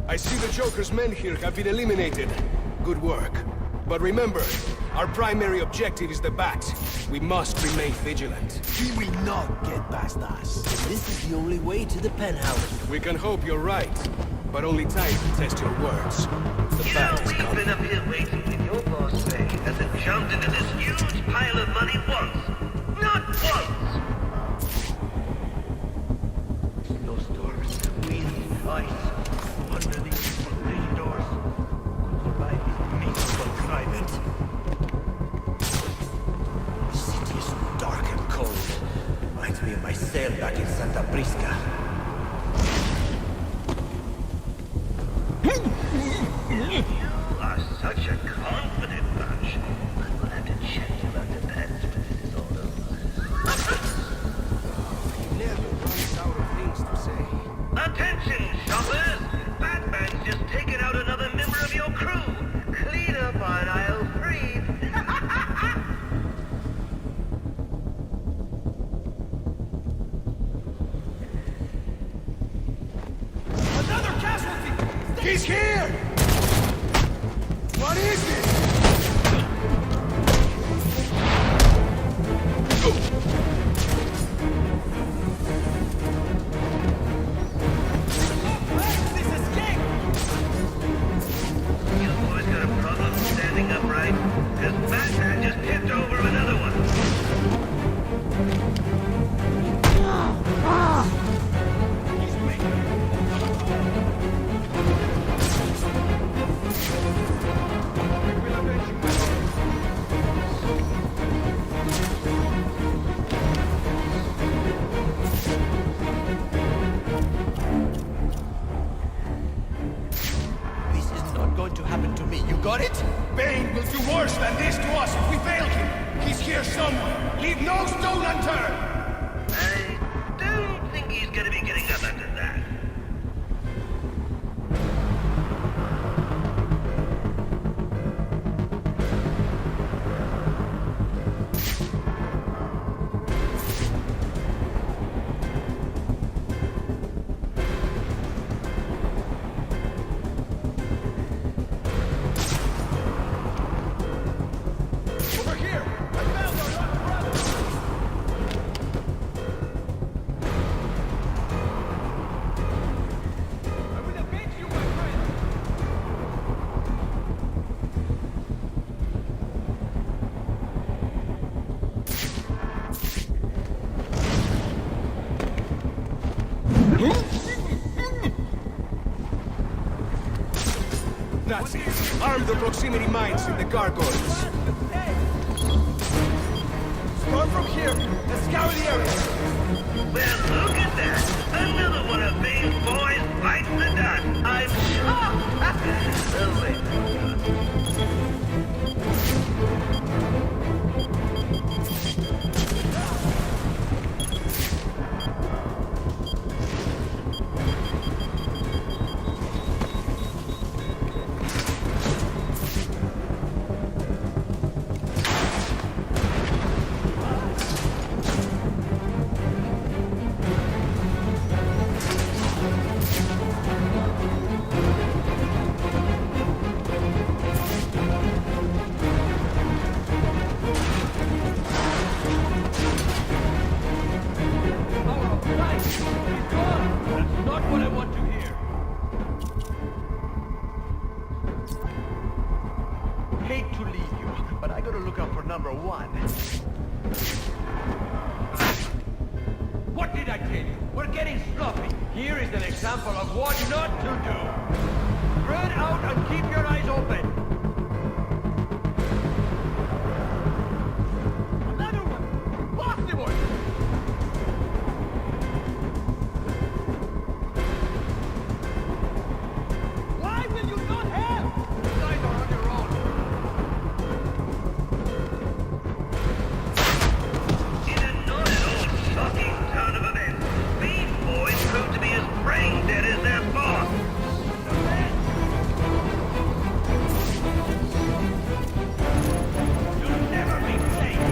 I see the Joker's men here have been eliminated. Good work. But remember, our primary objective is the Bat. We must remain vigilant. He will not get past us. This is the only way to the penthouse. We can hope you're right, but only time can test your words. The Bat is coming. We've been up here waiting with your boss, Ray, as it jumped into this huge pile of money. again back in Santa Prisca. You are such a confident bunch. I will have to check you out the pens when this is all over. He never runs out of things to say. Attention, shoppers! Batman's just taken out another member of your crew. Clean up on aisle 3. Another casualty! He's here! What is it? This escape! You boys got a problem standing upright? Because Batman just tipped over another one. This is not going to happen to me. You got it? Bane will do worse than this to us if we fail him. He's here somewhere. Leave no stone unturned. I don't think he's gonna be getting up after that. Over here! I found our lost brother! I will avenge you, my friend! That's it. Arm the proximity mines in the gargoyles. Start from here and scour the area. Well, look at that! Another one of Bane's boys bites the dust! I'm shocked! Oh, wait. That's not what I want to hear. Hate to leave you, but I gotta look out for number one. What did I tell you? We're getting sloppy. Here is an example of what not to do. Spread out and keep your eyes open. Another one! Possible! Why will you not help? You guys are on your own. In a not at all shocking turn of events, these boys proved to be as brain dead as their boss. You'll never be safe.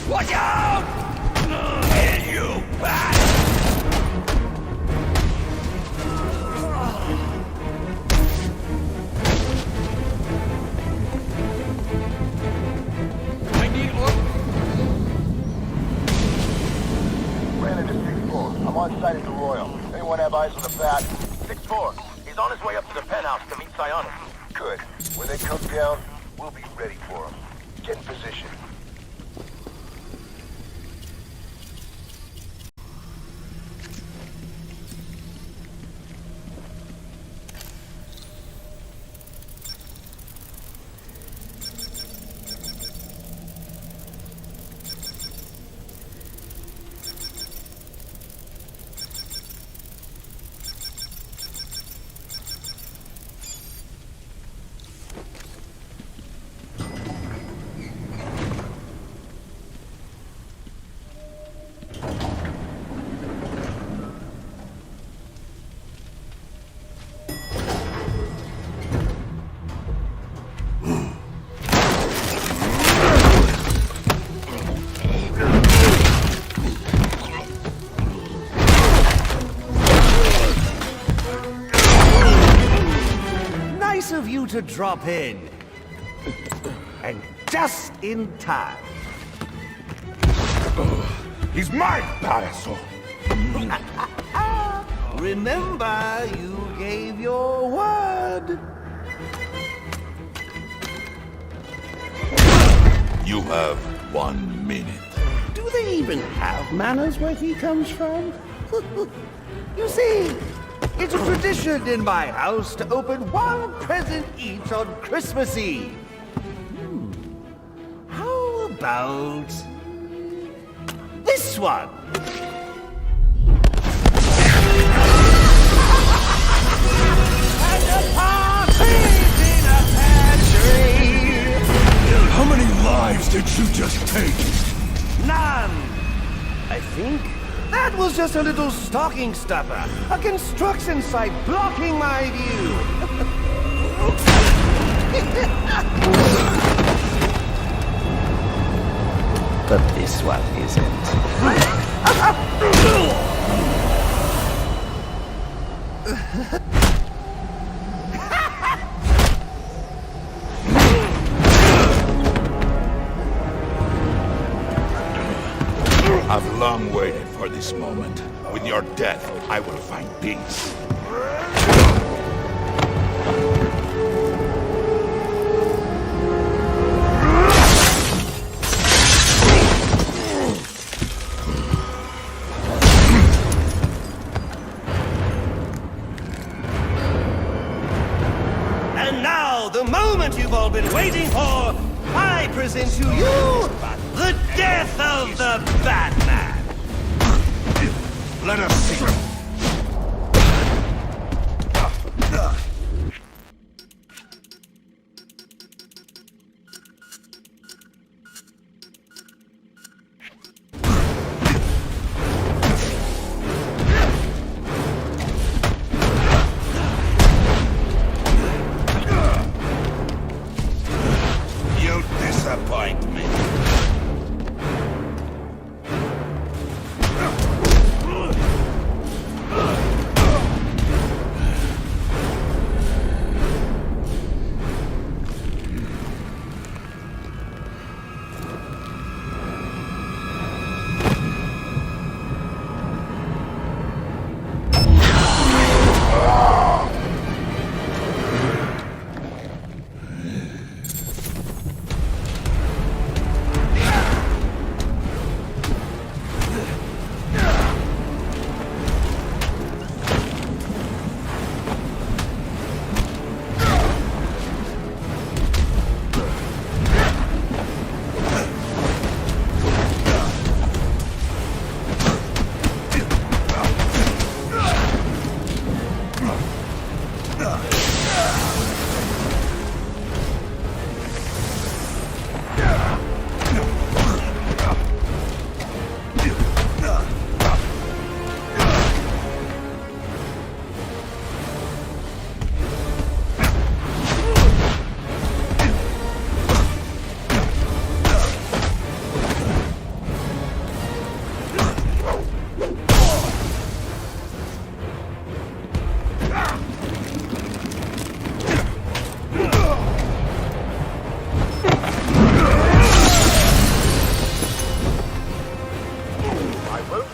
Watch out! And you back! I need Ran into 6-4. I'm on site at the Royal. Anyone have eyes on the bat? 6-4. He's on his way up to the penthouse to meet Psionic. Good. When they come down, we'll be ready for him. Get in position. of you to drop in. And just in time. He's mine, Payaso! Remember, you gave your word. You have 1 minute. Do they even have manners where he comes from? You see, it's a tradition in my house to open one present each on Christmas Eve. How about this one? How many lives did you just take? None! I think that was just a little stocking stuffer. A construction site blocking my view. But this one isn't. I've long waited for this moment. With your death, I will find peace. And now, the moment you've all been waiting for, I present to you the death of the Batman! Let us see. You disappoint me.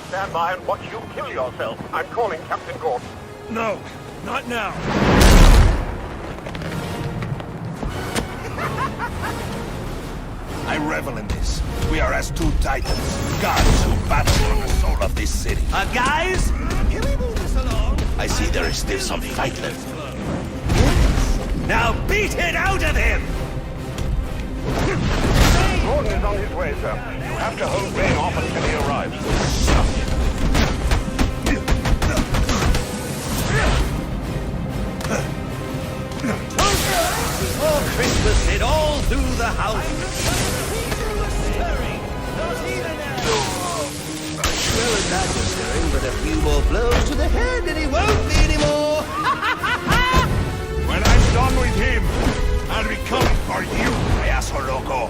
Stand by and watch you kill yourself. I'm calling Captain Gordon. No, not now. I revel in this. We are as two titans, gods who battle for the soul of this city. Guys, can we move this along? I see there is still some fight left. Now beat it out of him! Gordon is on his way, sir. You have to hold Rain off until he arrives. Before Christmas, it all through the house. Well, it's not just stirring, but a few more blows to the head and he won't be anymore. When I'm done with him, I'll be coming for you, payaso loco.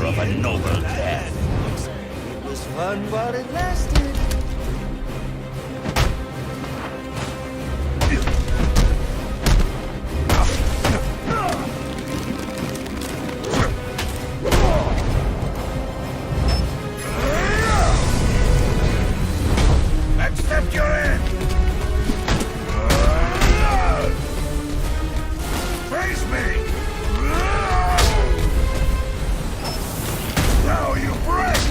honor of a noble death. It was fun while it lasted. Accept your end! Face me! Now you break!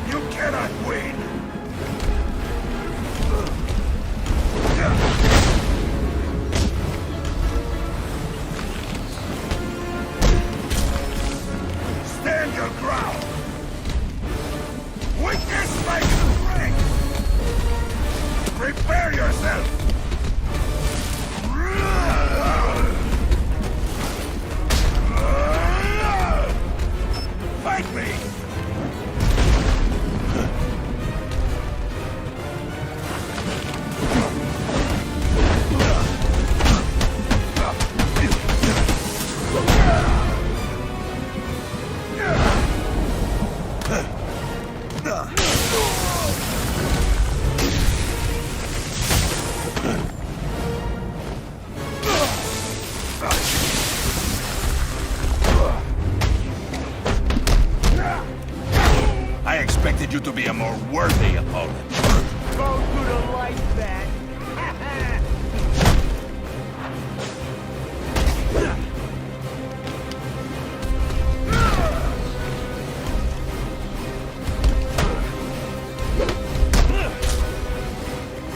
You cannot win! Stand your ground! Weakness makes strength! Prepare yourself! Fight me! I expected you to be a more worthy opponent. Go to the light, Bat.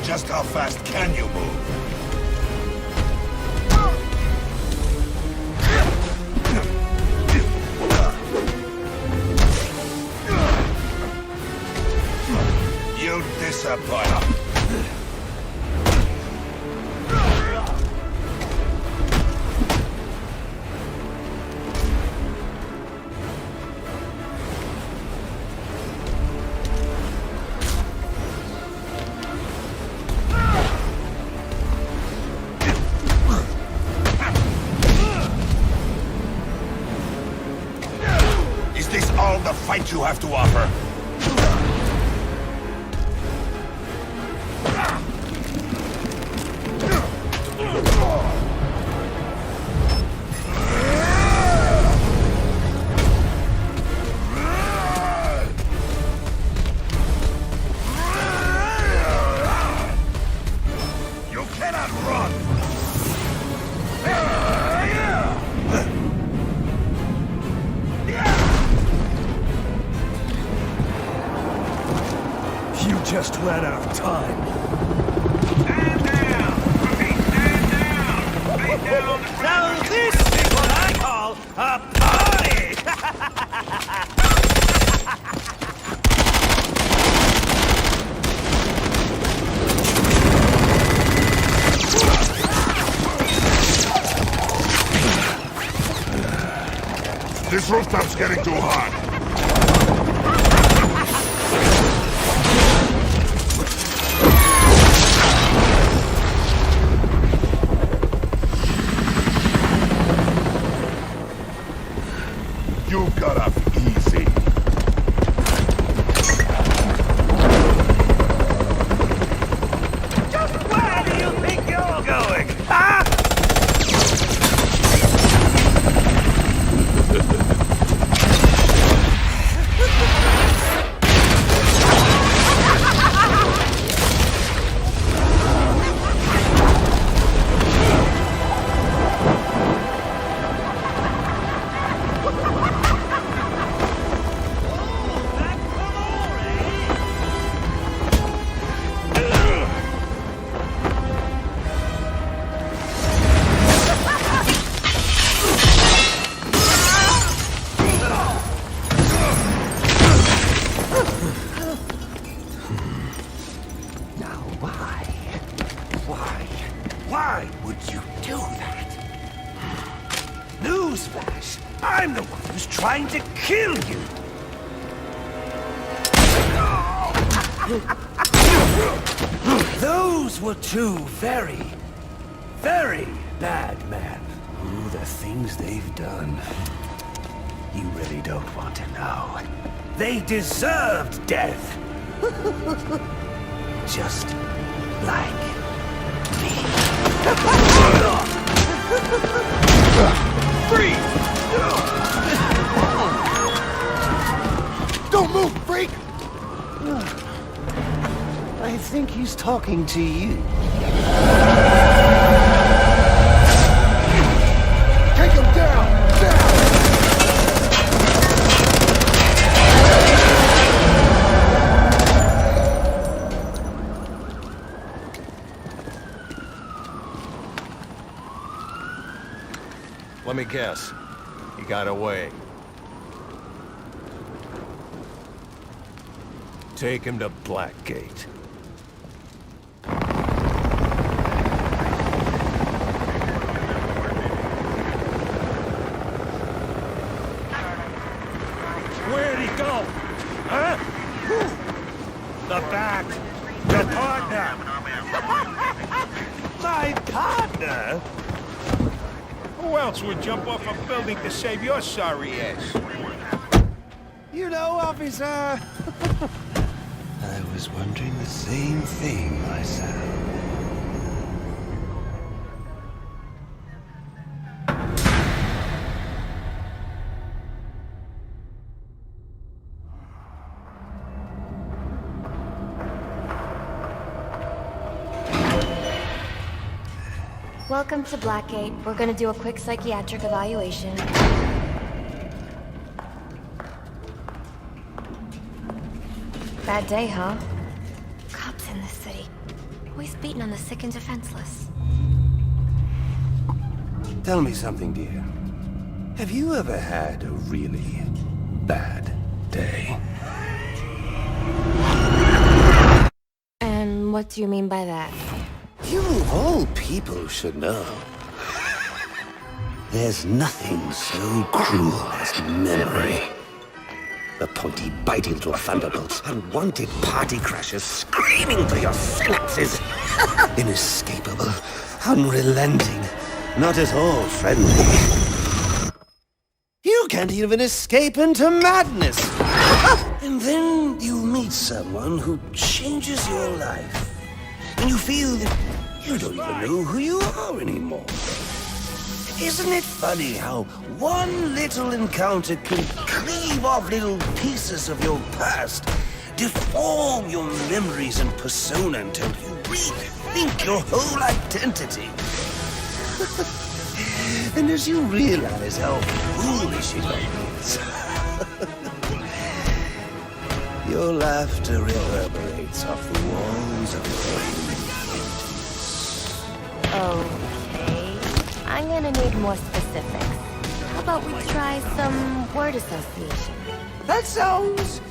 Just how fast can you move? You disappoint. Is this all the fight you have to offer? You cannot run! You just ran out of time. Now this is what I call a party! This rooftop's getting too hot. You got off easy. Just where do you think you're going, huh? Newsflash! I'm the one who's trying to kill you! Those were two very, very bad men. Oh, the things they've done. You really don't want to know. They deserved death. Just like me. Freeze! Don't move, freak! I think he's talking to you. Take him down! Let me guess. He got away. Take him to Blackgate. Where'd he go? Huh? The back. The partner. My partner? Who else would jump off a building to save your sorry ass? You know, officer... I was wondering the same thing myself. Welcome to Blackgate. We're gonna do a quick psychiatric evaluation. Bad day, huh? Cops in this city. Always beating on the sick and defenseless. Tell me something, dear. Have you ever had a really bad day? And what do you mean by that? You of all people should know. There's nothing so cruel as memory. The pointy biting into a thunderbolt, unwanted party crashers screaming through your synapses. Inescapable, unrelenting, not at all friendly. You can't even escape into madness. And then you meet someone who changes your life. And you feel that you don't even know who you are anymore. Isn't it funny how one little encounter can cleave off little pieces of your past, deform your memories and persona until you rethink your whole identity? And as you realize how foolish it all is, your laughter reverberates off the walls of your Okay. I'm gonna need more specifics. How about we try some word association? That sounds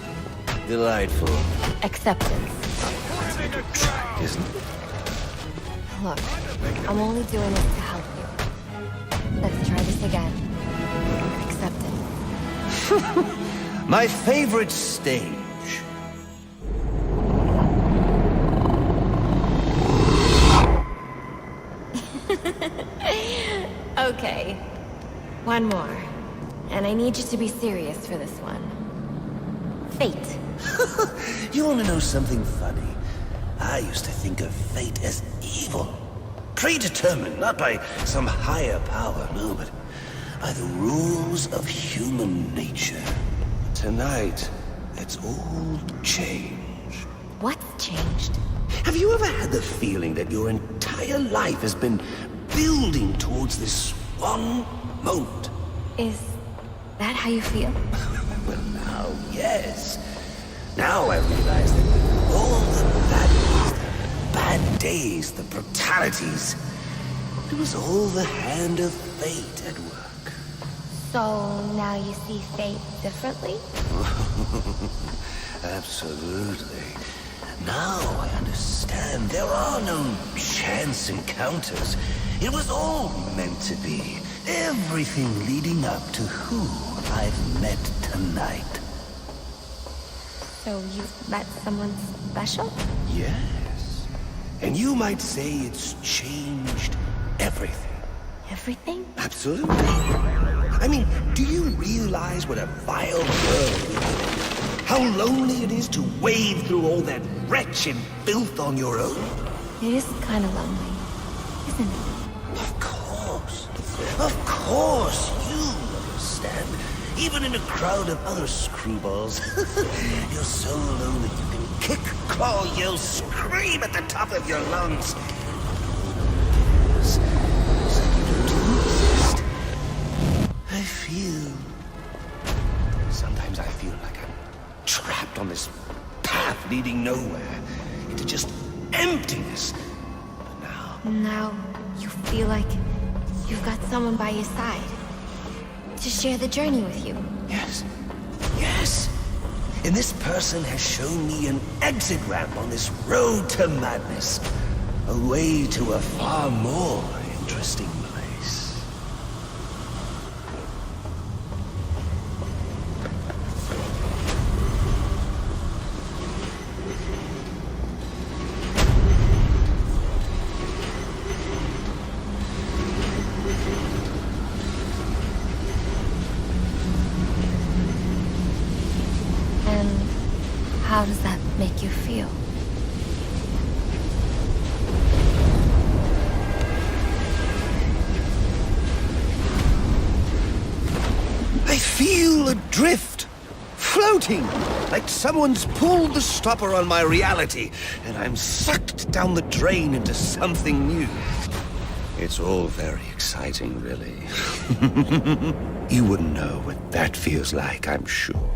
delightful. Acceptance. Isn't it? Look, I'm only doing this to help you. Let's try this again. Acceptance. My favorite stage. Okay. One more. And I need you to be serious for this one. Fate. You want to know something funny? I used to think of fate as evil. Predetermined, not by some higher power, no, but by the rules of human nature. Tonight, it's all changed. What's changed? Have you ever had the feeling that your entire life has been building towards this one moment? Is that how you feel? Well, now, yes. Now I realize that all the bad days, the brutalities, it was all the hand of fate at work. So now you see fate differently? Absolutely. Now I understand. There are no chance encounters. It was all meant to be. everything leading up to who I've met tonight. So you've met someone special? Yes. And you might say it's changed everything. Everything? Absolutely. I mean, do you realize what a vile world we live in? How lonely it is to wade through all that wretched filth on your own? It is kind of lonely, isn't it? Of course. Of course, you understand. Even in a crowd of other screwballs. You're so alone that you can kick, claw, yell, scream at the top of your lungs. So you don't exist. I feel... Sometimes I feel like I'm trapped on this path leading nowhere. Into just emptiness. Now you feel like you've got someone by your side to share the journey with you. Yes. Yes! And this person has shown me an exit ramp on this road to madness. A way to a far more interesting place. How does that make you feel? I feel adrift, floating, like someone's pulled the stopper on my reality, and I'm sucked down the drain into something new. It's all very exciting, really. You wouldn't know what that feels like, I'm sure.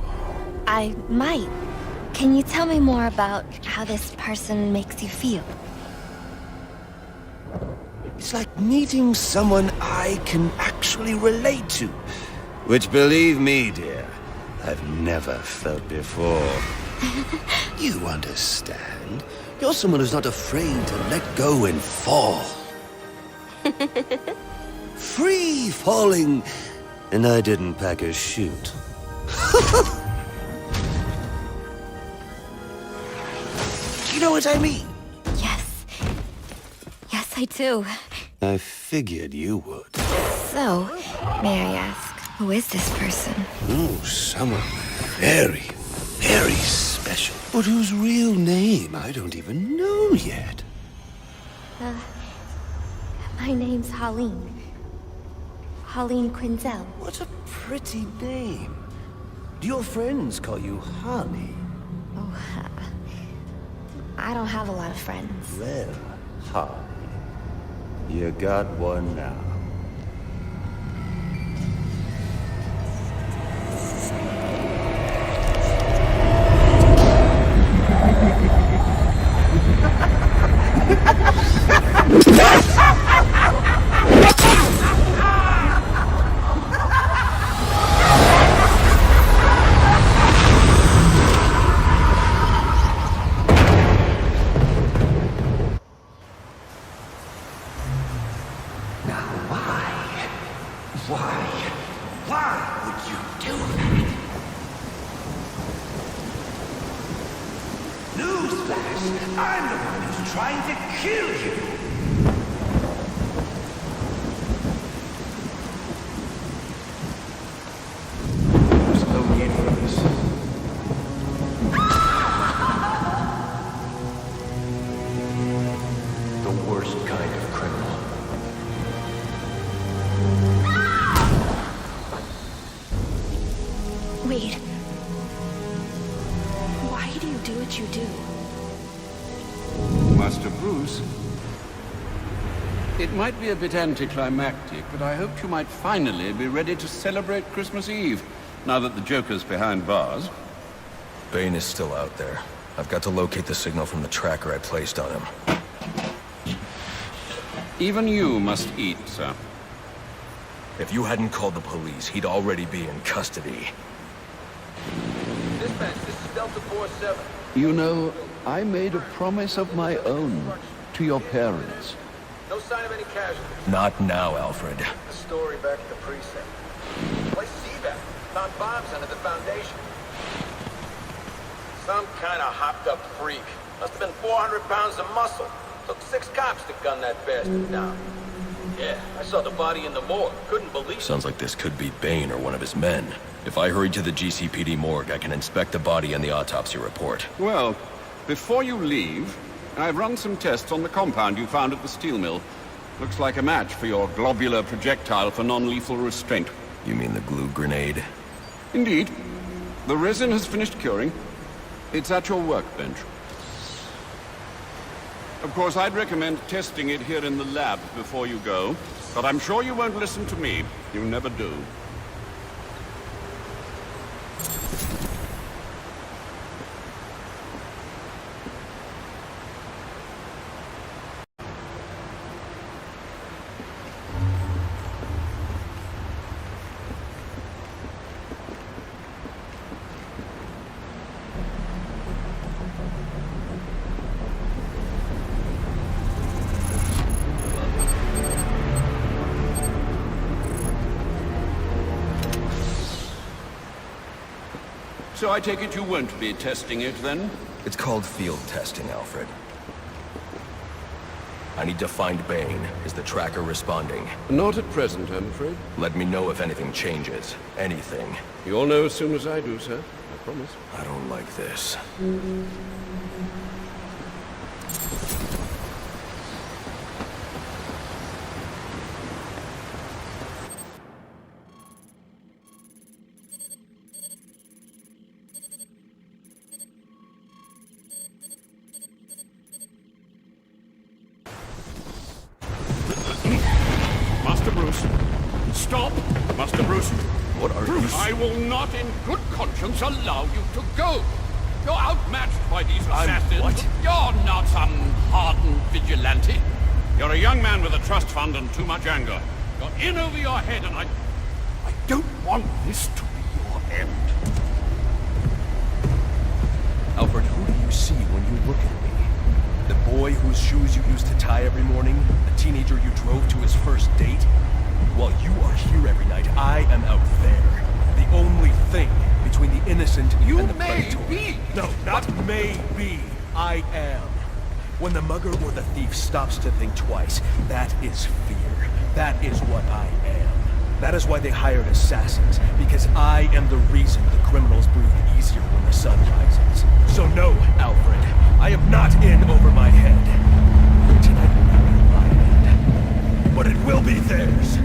I might. Can you tell me more about how this person makes you feel? It's like meeting someone I can actually relate to. Which, believe me, dear, I've never felt before. You understand. You're someone who's not afraid to let go and fall. Free falling, and I didn't pack a chute. Do you know what I mean? Yes. Yes, I do. I figured you would. So, may I ask, who is this person? Oh, someone very, very special. But whose real name I don't even know yet. My name's Harleen. Harleen Quinzel. What a pretty name. Do your friends call you Harley? Oh, I don't have a lot of friends. Well, Harley, you got one now. Why would you do that? Newsflash! I'm the one who's trying to kill you! There's no need for this. The worst kind of criminal. Wait. Why do you do what you do? Master Bruce, it might be a bit anticlimactic, but I hoped you might finally be ready to celebrate Christmas Eve, now that the Joker's behind bars. Bane is still out there. I've got to locate the signal from the tracker I placed on him. Even you must eat, sir. If you hadn't called the police, he'd already be in custody. Dispatch, this is Delta 47. You know, I made a promise of my own to your parents. No sign of any casualties. Not now, Alfred. The story back at the precinct. Place see that. Found bombs under the foundation. Some kind of hopped-up freak. Must have been 400 pounds of muscle. Took 6 cops to gun that bastard down. Yeah, I saw the body in the morgue. Couldn't believe it. Sounds like this could be Bane or one of his men. If I hurry to the GCPD morgue, I can inspect the body and the autopsy report. Well, before you leave, I've run some tests on the compound you found at the steel mill. Looks like a match for your globular projectile for non-lethal restraint. You mean the glue grenade? Indeed. The resin has finished curing. It's at your workbench. Of course, I'd recommend testing it here in the lab before you go, but I'm sure you won't listen to me. You never do. So I take it you won't be testing it, then? It's called field testing, Alfred. I need to find Bane. Is the tracker responding? Not at present, I'm afraid. Let me know if anything changes. Anything. You'll know as soon as I do, sir. I promise. I don't like this. Master Bruce, stop! Master Bruce! What are you... I will not in good conscience allow you to go! You're outmatched by these assassins. What? You're not some hardened vigilante. You're a young man with a trust fund and too much anger. You're in over your head, and I don't want this to be your end. Alfred, who do you see when you look at me? The boy whose shoes you used to tie every morning? The teenager you drove to his first date? While you are here every night, I am out there. The only thing between the innocent and the predator. Be. No, not maybe. I am. When the mugger or the thief stops to think twice, that is fear. That is what I am. That is why they hired assassins, because I am the reason the criminals breathe easier when the sun rises. So no, Alfred, I am not in over my head. Tonight will not be my end, but it will be theirs.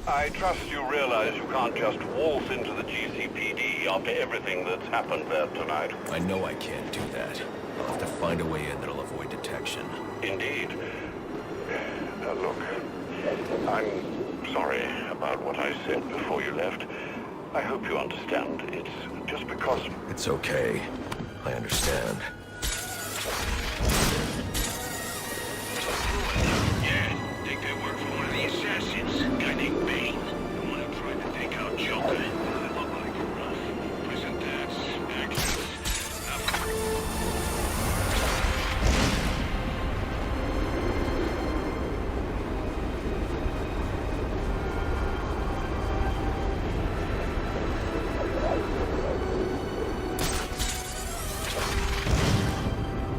I trust you realize you can't just waltz into the GCPD after everything that's happened there tonight. I know I can't do that. I'll have to find a way in that'll avoid detection. Indeed. Look, I'm sorry about what I said before you left. I hope you understand. It's just because... It's okay. I understand. Yeah, take that word from one of the assassins. A guy named Bane. The one who tried to take out Joker. They look like rough. Prison tats, actions.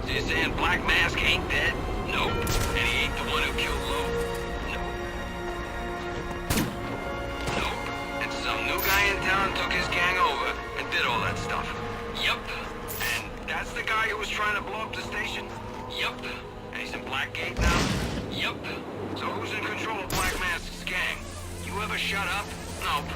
This saying Black Mask ain't dead? Nope. And he ain't the one who killed Lowe? Nope. Nope. And some new guy in town took his gang over and did all that stuff? Yup. And that's the guy who was trying to blow up the station? Yup. And he's in Blackgate now? Yup. So who's in control of Black Mask's gang? You ever shut up? Nope.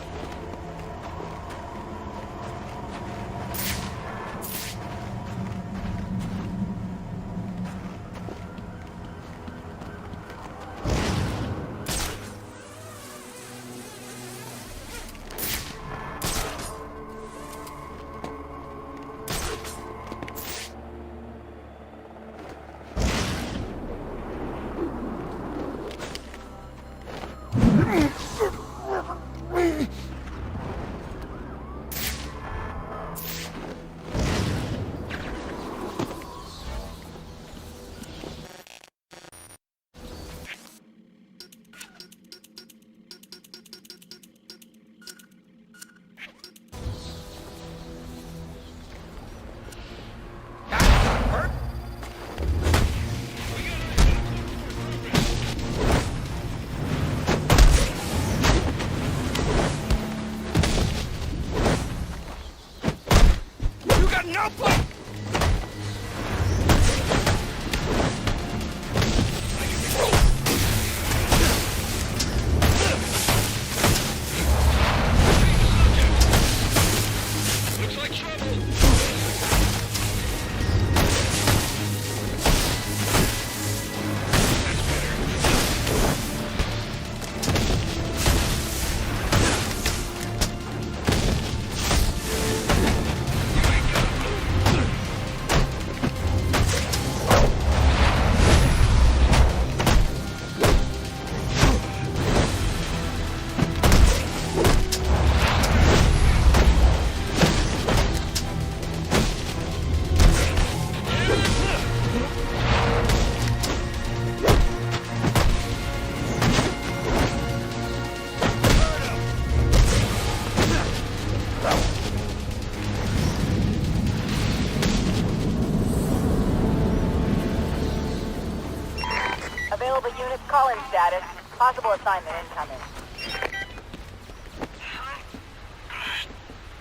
available units, call in status. Possible assignment incoming.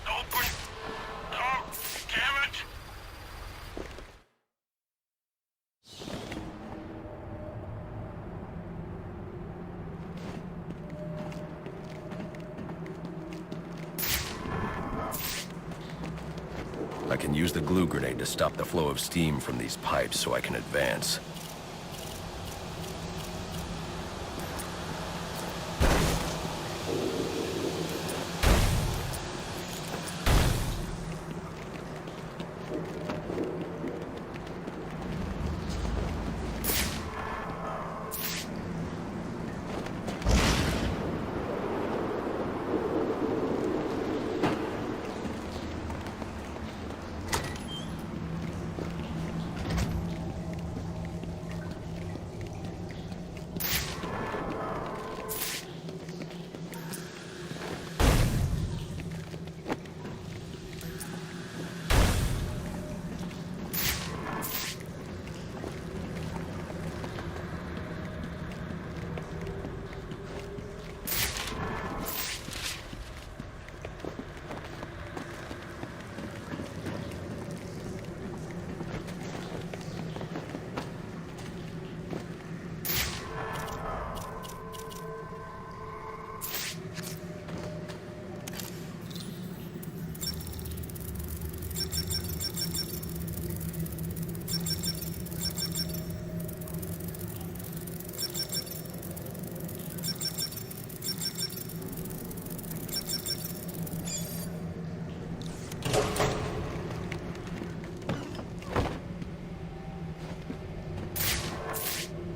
Open! Oh, damn it! I can use the glue grenade to stop the flow of steam from these pipes so I can advance.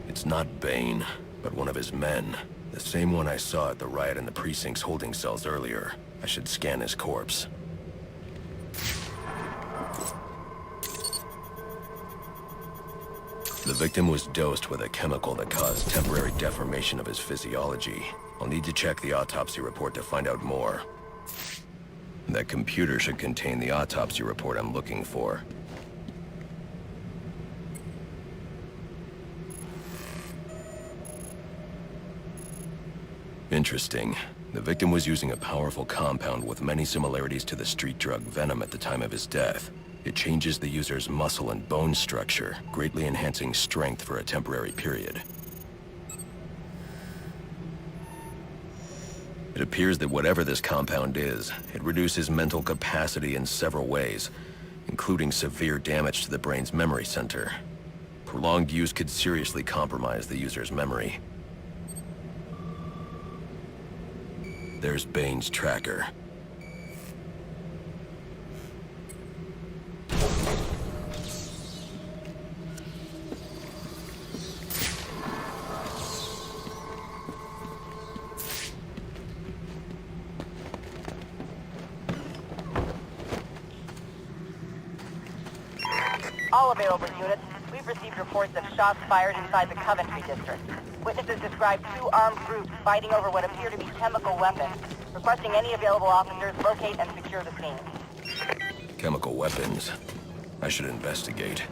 It's not Bane, but one of his men. The same one I saw at the riot in the precinct's holding cells earlier. I should scan his corpse. The victim was dosed with a chemical that caused temporary deformation of his physiology. I'll need to check the autopsy report to find out more. That computer should contain the autopsy report I'm looking for. Interesting. The victim was using a powerful compound with many similarities to the street drug Venom at the time of his death. It changes the user's muscle and bone structure, greatly enhancing strength for a temporary period. It appears that whatever this compound is, it reduces mental capacity in several ways, including severe damage to the brain's memory center. Prolonged use could seriously compromise the user's memory. There's Bane's tracker. All available units, we've received reports of shots fired inside the Coventry district. Witnesses describe two armed groups fighting over what appear to be chemical weapons. Requesting any available officers locate and secure the scene. Chemical weapons. I should investigate.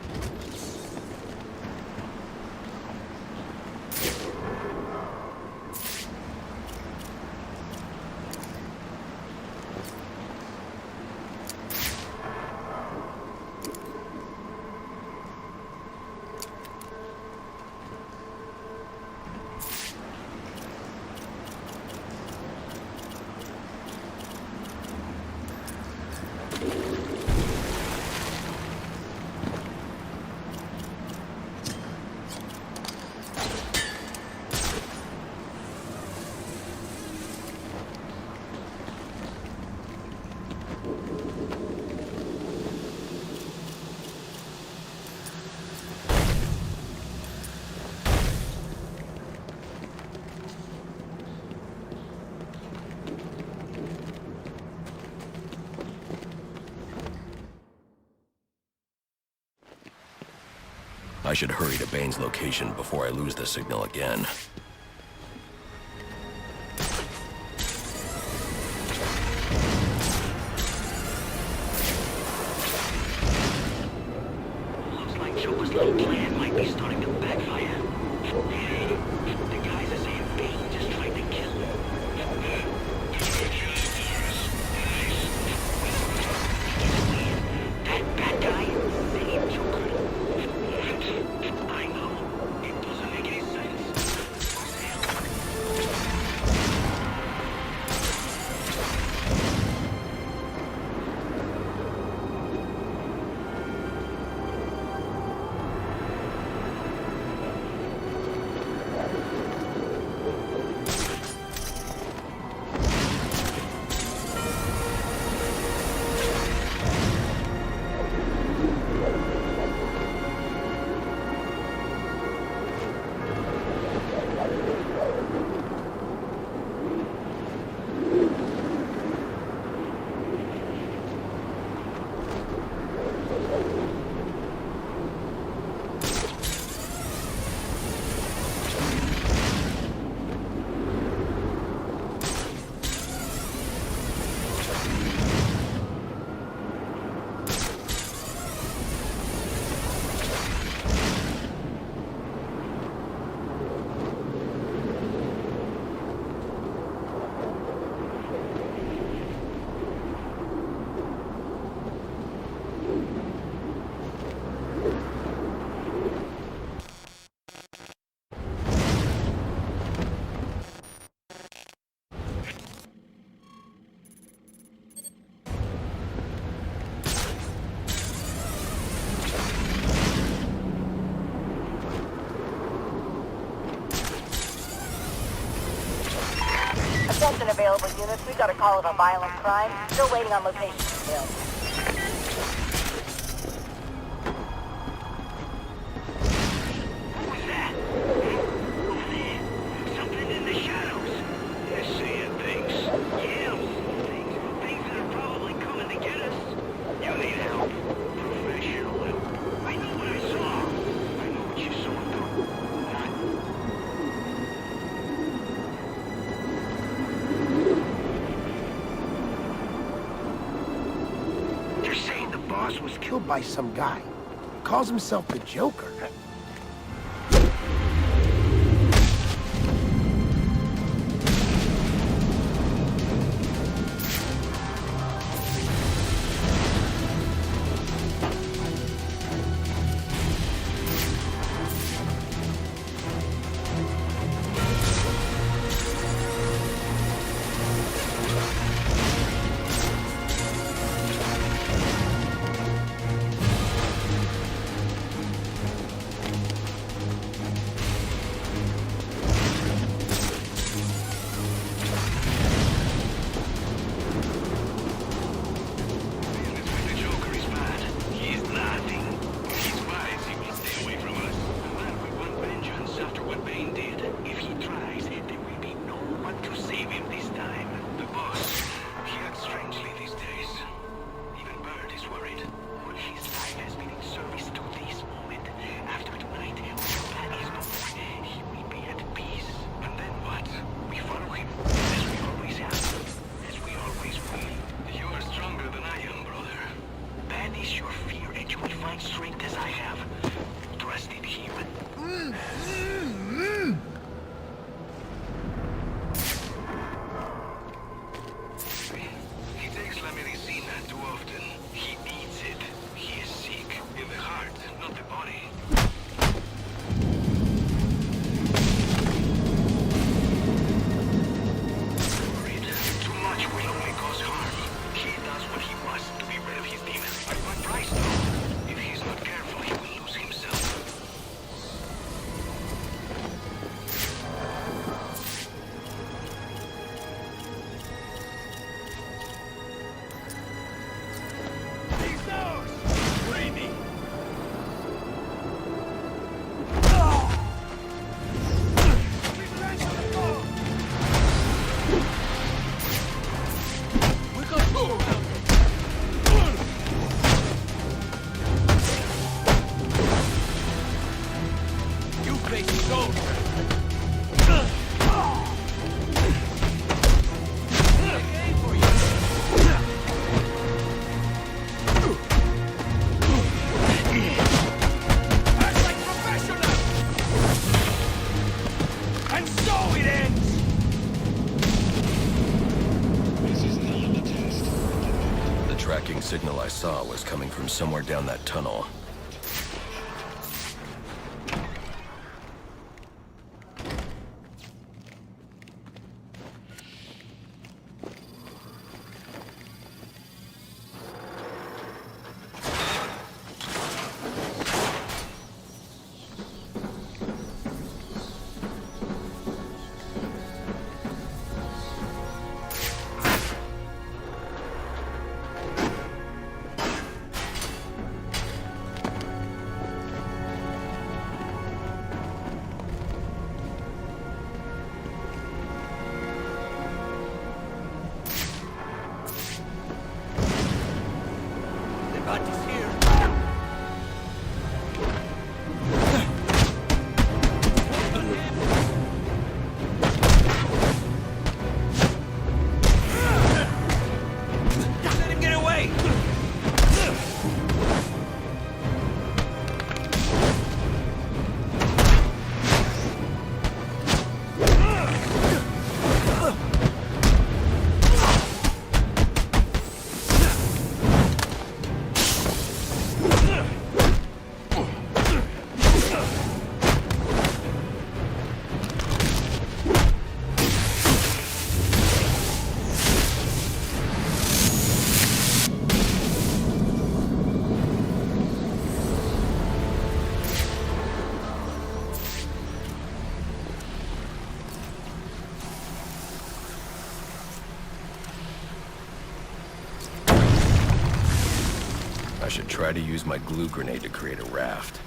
I should hurry to Bane's location before I lose the signal again. Looks like Joker's little plan might be starting to backfire. The guys are saying Bane just tried to kill him. That bad guy saved Joker. I know. It doesn't make any sense. Attention available units, we got a call of a violent crime. Still waiting on location details. Something in the shadows. They're seeing things. Yeah, things. Things that are probably coming to get us. You need help. Professional help. I know what I saw. I know what you saw, though. They're saying the boss was killed by some guy. He calls himself the Joker. saw was coming from somewhere down that tunnel. I should try to use my glue grenade to create a raft.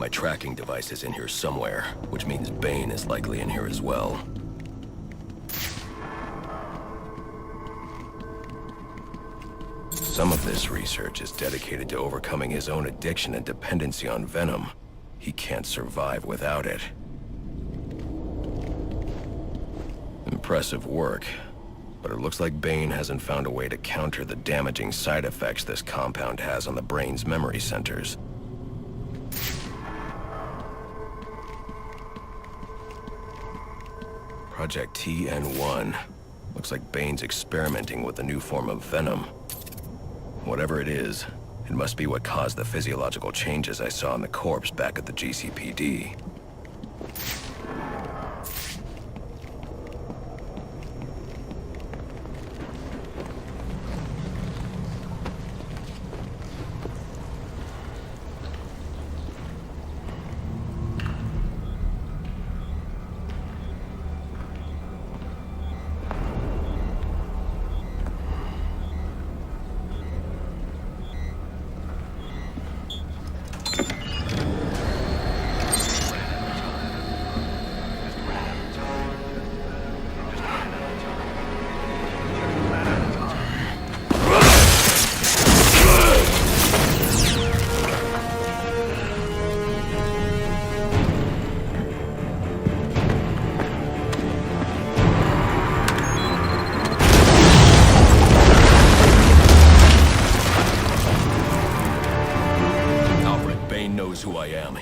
My tracking device is in here somewhere, which means Bane is likely in here as well. Some of this research is dedicated to overcoming his own addiction and dependency on venom. He can't survive without it. Impressive work, but it looks like Bane hasn't found a way to counter the damaging side effects this compound has on the brain's memory centers. Project TN1. Looks like Bane's experimenting with a new form of venom. Whatever it is, it must be what caused the physiological changes I saw in the corpse back at the GCPD.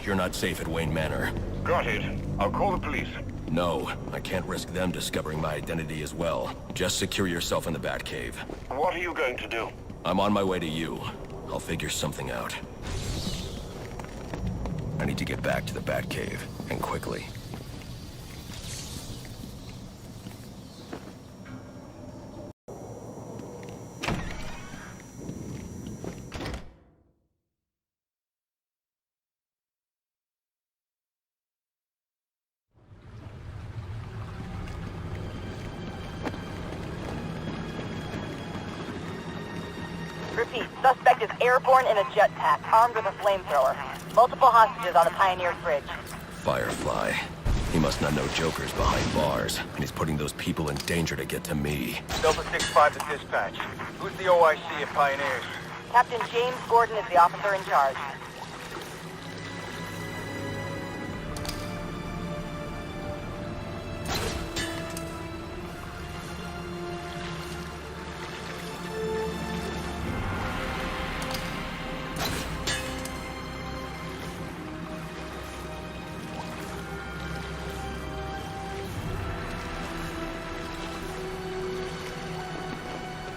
you're not safe at Wayne Manor. Got it. I'll call the police. No, I can't risk them discovering my identity as well. Just secure yourself in the Batcave. What are you going to do? I'm on my way to you. I'll figure something out. I need to get back to the Batcave, and quickly. Repeat, suspect is airborne in a jetpack, armed with a flamethrower. Multiple hostages on the Pioneers Bridge. Firefly. He must not know Joker's behind bars, and he's putting those people in danger to get to me. Delta 6-5 to dispatch. Who's the OIC at Pioneers? Captain James Gordon is the officer in charge.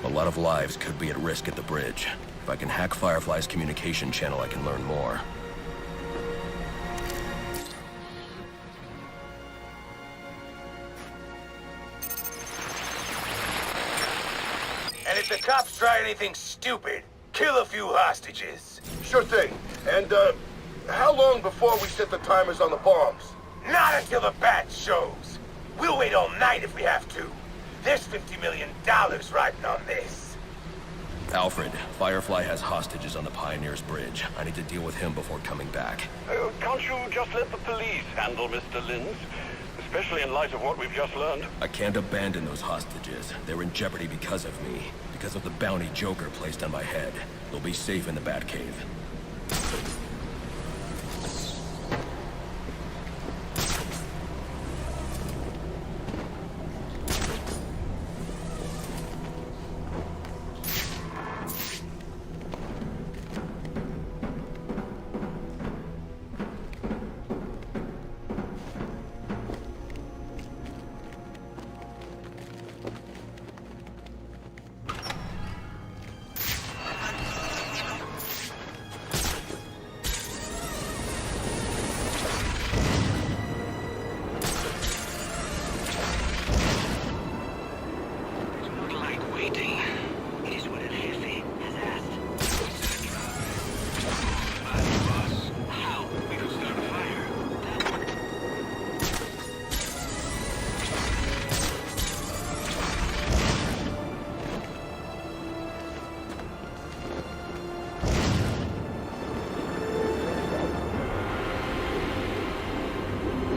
A lot of lives could be at risk at the bridge. If I can hack Firefly's communication channel, I can learn more. And if the cops try anything stupid, kill a few hostages. Sure thing. And, how long before we set the timers on the bombs? Not until the bat shows. We'll wait all night if we have to. There's $50 million riding on this. Alfred, Firefly has hostages on the Pioneers Bridge. I need to deal with him before coming back. Can't you just let the police handle Mr. Linz? Especially in light of what we've just learned. I can't abandon those hostages. They're in jeopardy because of me. Because of the bounty Joker placed on my head. They'll be safe in the Batcave.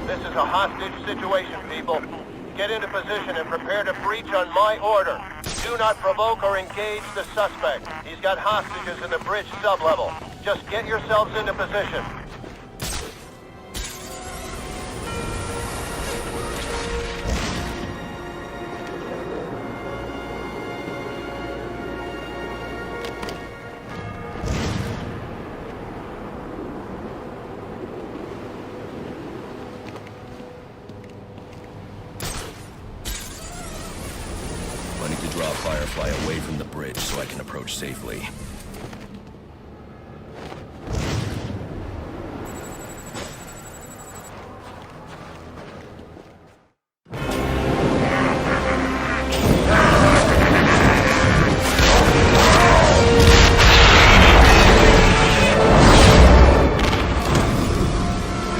This is a hostage situation, people. Get into position and prepare to breach on my order. Do not provoke or engage the suspect. He's got hostages in the bridge sublevel. Just get yourselves into position. I need to draw Firefly away from the bridge so I can approach safely.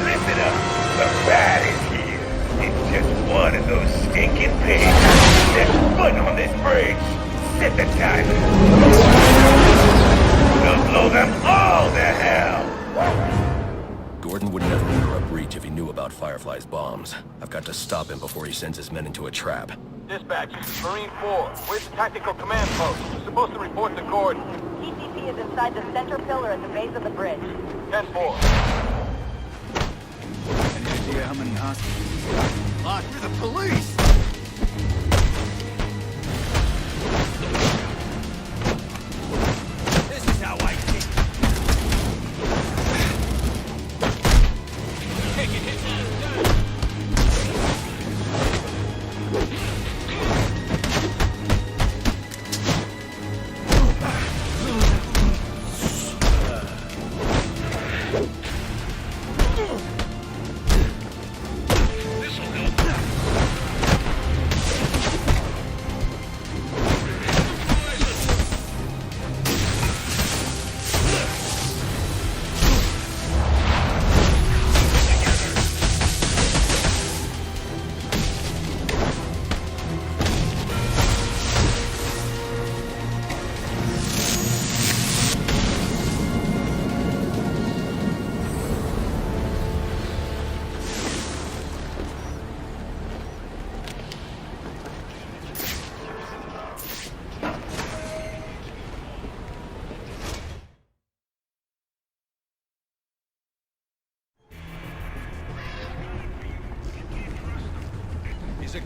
Listen up. The bat is here. It's just one of those stinking pigs. There's foot on this bridge. Set the timer. We'll blow them all to hell. Gordon would never order a breach if he knew about Firefly's bombs. I've got to stop him before he sends his men into a trap. Dispatch, this is Marine 4. Where's the tactical command post? We're supposed to report to Gordon. TCP is inside the center pillar at the base of the bridge. 10-4. Any idea how many hostages? Lock for the police! This is how I think.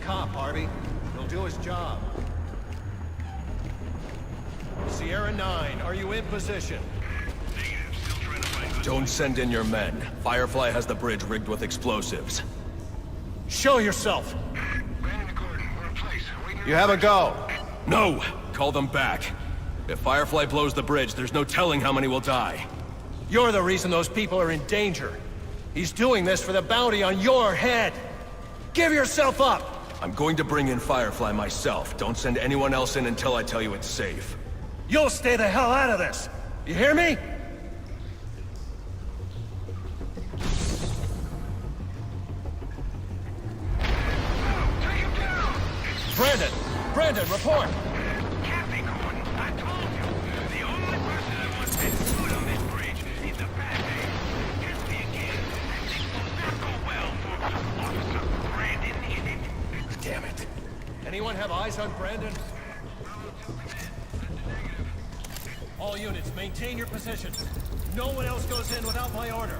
cop, Harvey. He'll do his job. Sierra 9, are you in position? Don't send in your men. Firefly has the bridge rigged with explosives. Show yourself! You have a go. No! Call them back. If Firefly blows the bridge, there's no telling how many will die. You're the reason those people are in danger. He's doing this for the bounty on your head. Give yourself up! I'm going to bring in Firefly myself. Don't send anyone else in until I tell you it's safe. You'll stay the hell out of this! You hear me? Brandon! Brandon, report! Captain Gordon, I told you. The only person that wants to food on this bridge is the bad man. Guess me again. Things will not go well for Officer Brandon in it. Damn it. Anyone have eyes on Brandon? All units, maintain your positions. No one else goes in without my order.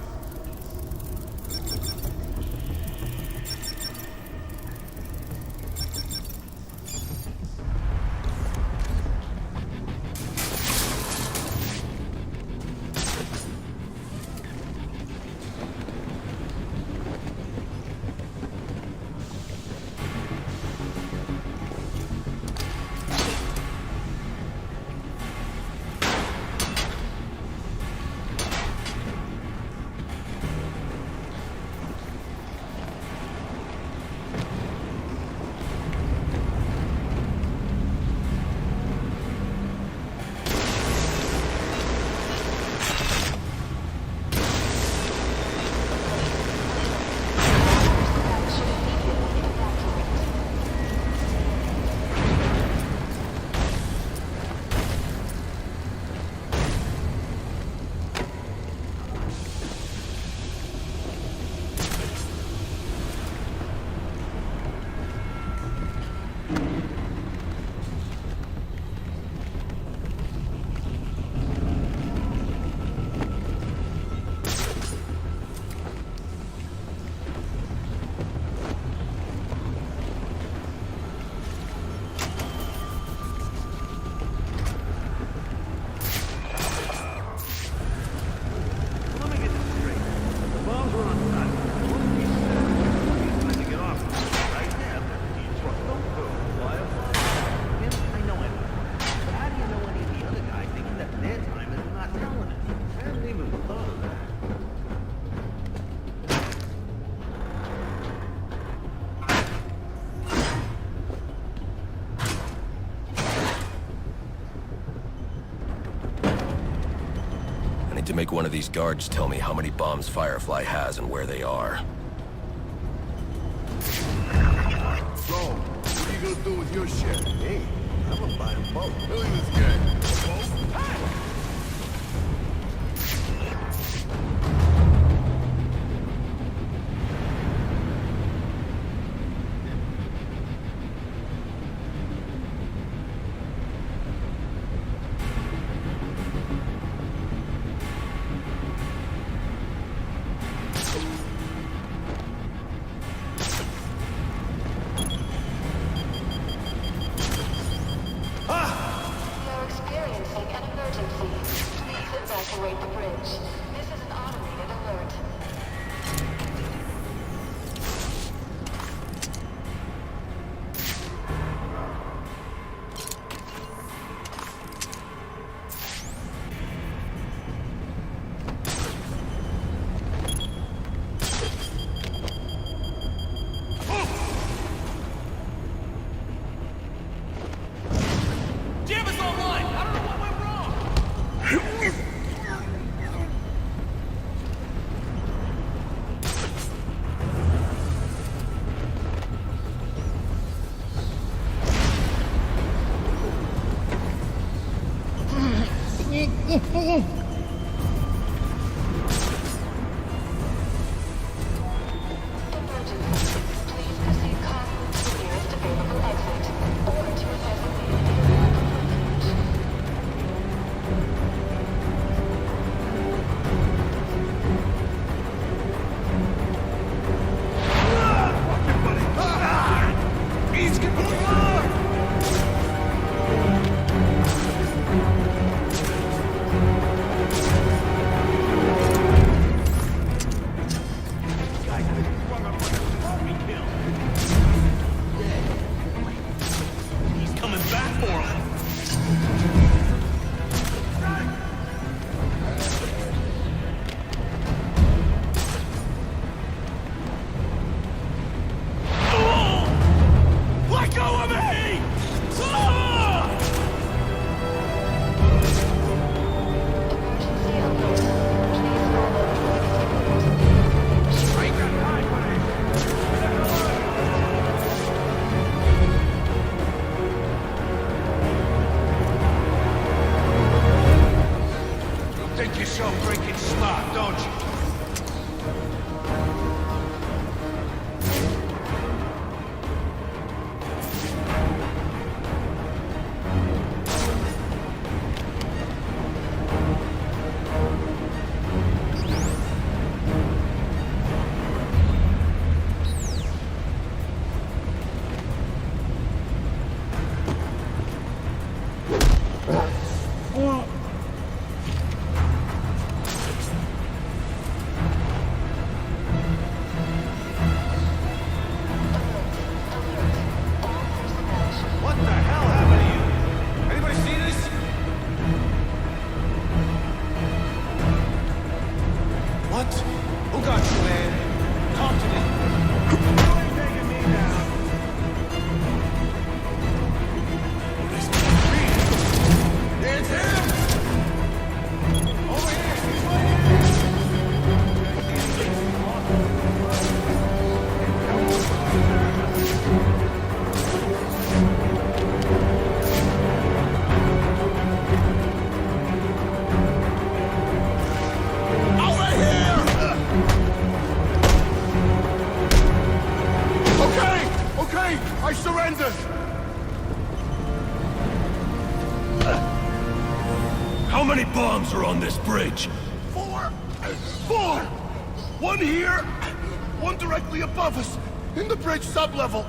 To make one of these guards tell me how many bombs Firefly has and where they are. So, what are you gonna do with your share? Hey, I'm gonna buy a boat. Look at this guy. Evacuate the bridge. This is an automated alert. Jam is online! I don't know what went wrong! so freaking smart, don't you? I surrender! How many bombs are on this bridge? Four! One here, one directly above us, in the bridge sublevel,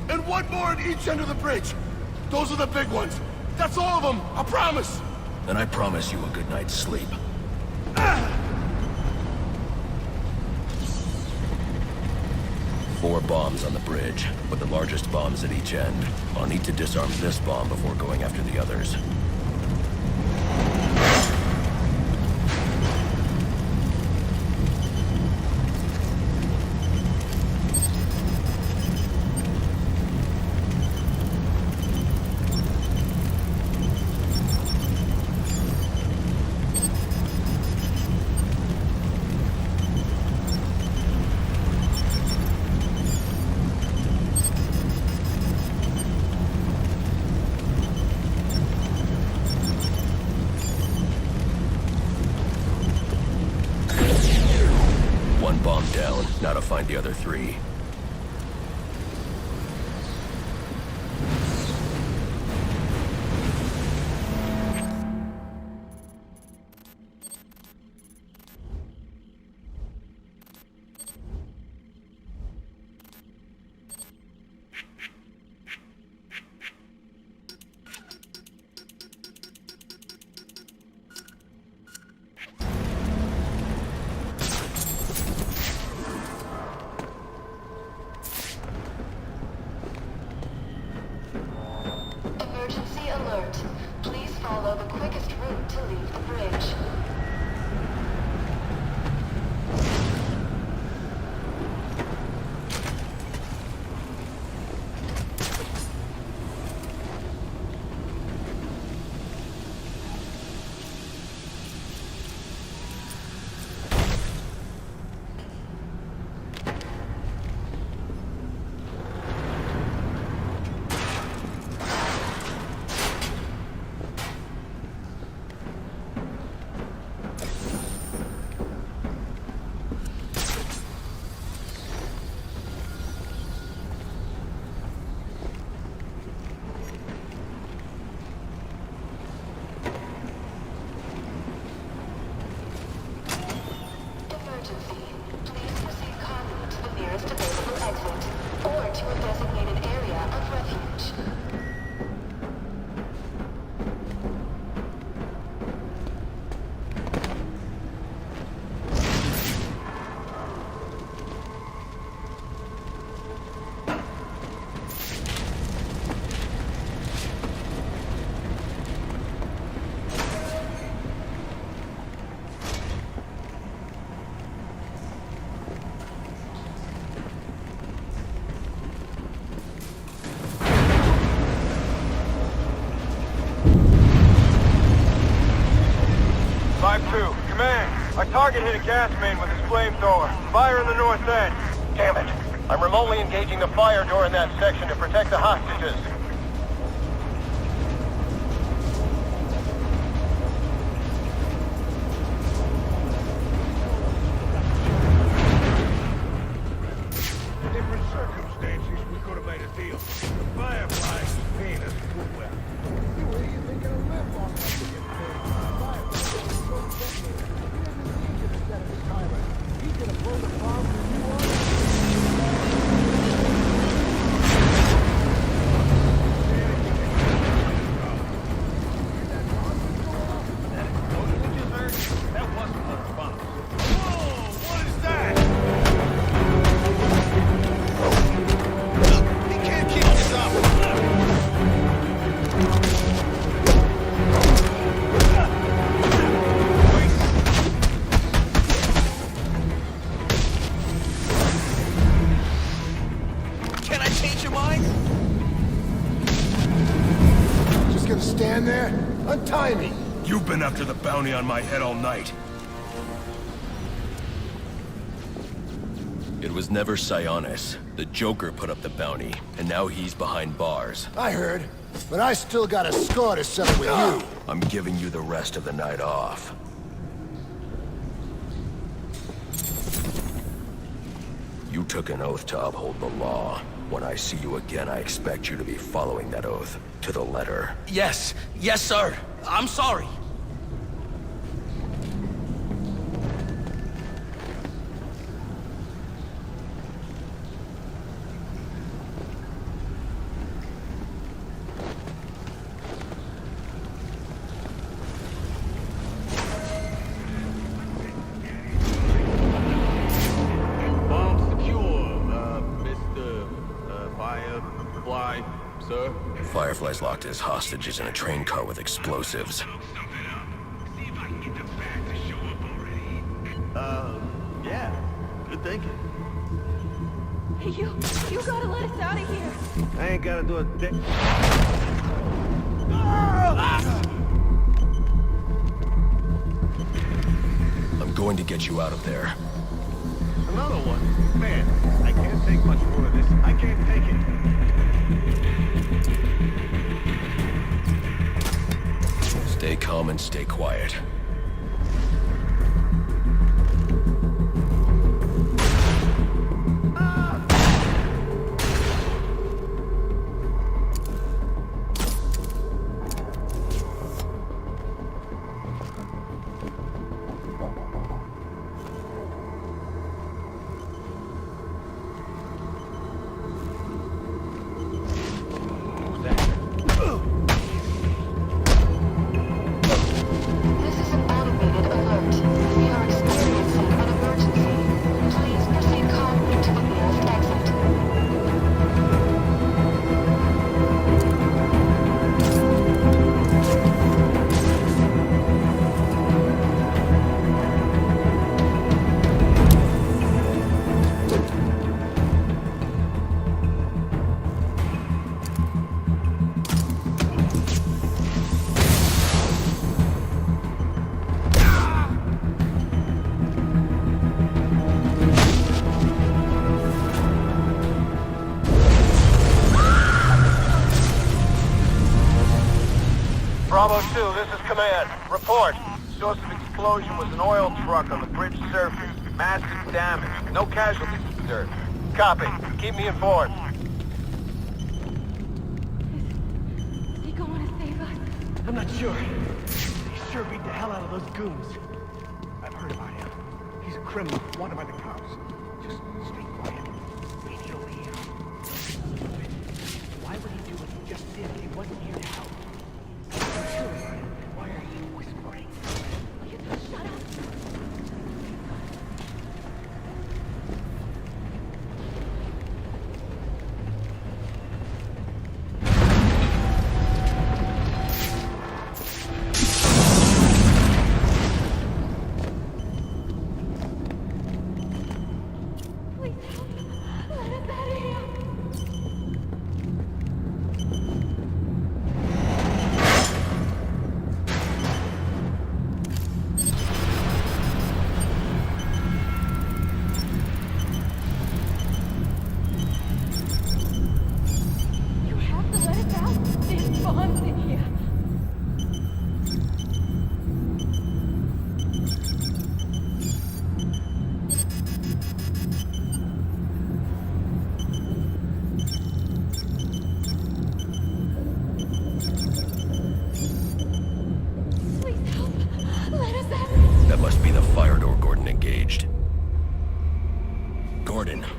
and one more at each end of the bridge. Those are the big ones. That's all of them, I promise! Then I promise you a good night's sleep. 4 bombs on the bridge, with the largest bombs at each end. I'll need to disarm this bomb before going after the others. Bomb down. Now to find the other 3. Alert. Please follow the quickest route to leave the bridge. Our target hit a gas main with his flamethrower. Fire in the north end. Damn it. I'm remotely engaging the fire door in that section to protect the hostages. gonna stand there? Untie me! You've been after the bounty on my head all night. It was never Sionis. The Joker put up the bounty, and now he's behind bars. I heard, but I still got a score to settle with you. I'm giving you the rest of the night off. You took an oath to uphold the law. When I see you again, I expect you to be following that oath to the letter. Yes. Yes, sir. I'm sorry. Firefly's locked his hostages in a train car with explosives. Yeah. Good thinking. Hey, you gotta let us out of here. I ain't gotta do a thing. I'm going to get you out of there. Another one? Man, I can't take much more of this. I can't take it. Stay calm and stay quiet. Bravo 2, this is Command. Report. Source of explosion was an oil truck on the bridge surface. Massive damage. No casualties observed. Copy. Keep me informed. Is he going to save us? I'm not sure. He sure beat the hell out of those goons. I've heard about him. He's a criminal, wanted by the cops. Just stay quiet. Maybe over here. Why would he do what he just did if he wasn't here to help? I'm sure about it. Why are you whispering? Shut up.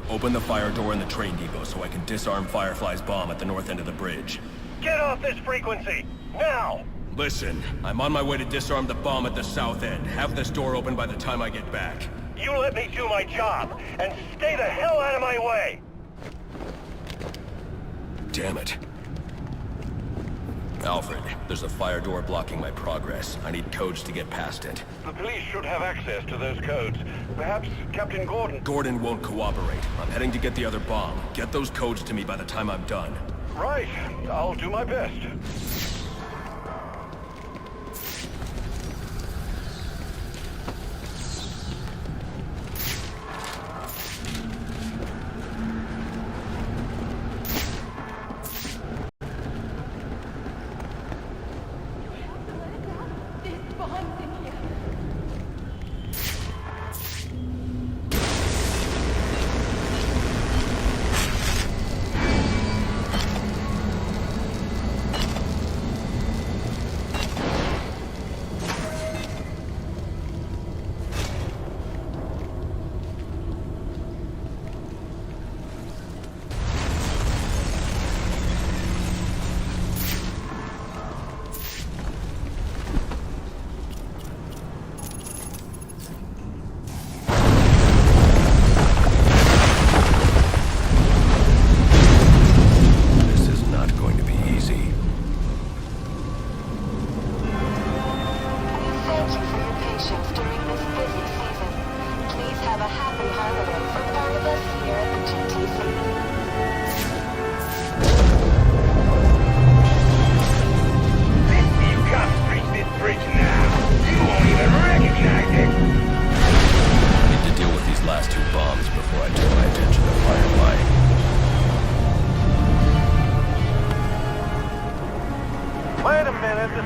Open the fire door in the train depot so I can disarm Firefly's bomb at the north end of the bridge. Get off this frequency! Now! Listen, I'm on my way to disarm the bomb at the south end. Have this door open by the time I get back. You let me do my job, and stay the hell out of my way! Damn it. Alfred, there's a fire door blocking my progress. I need codes to get past it. The police should have access to those codes. Perhaps Captain Gordon... Gordon won't cooperate. I'm heading to get the other bomb. Get those codes to me by the time I'm done. Right. I'll do my best.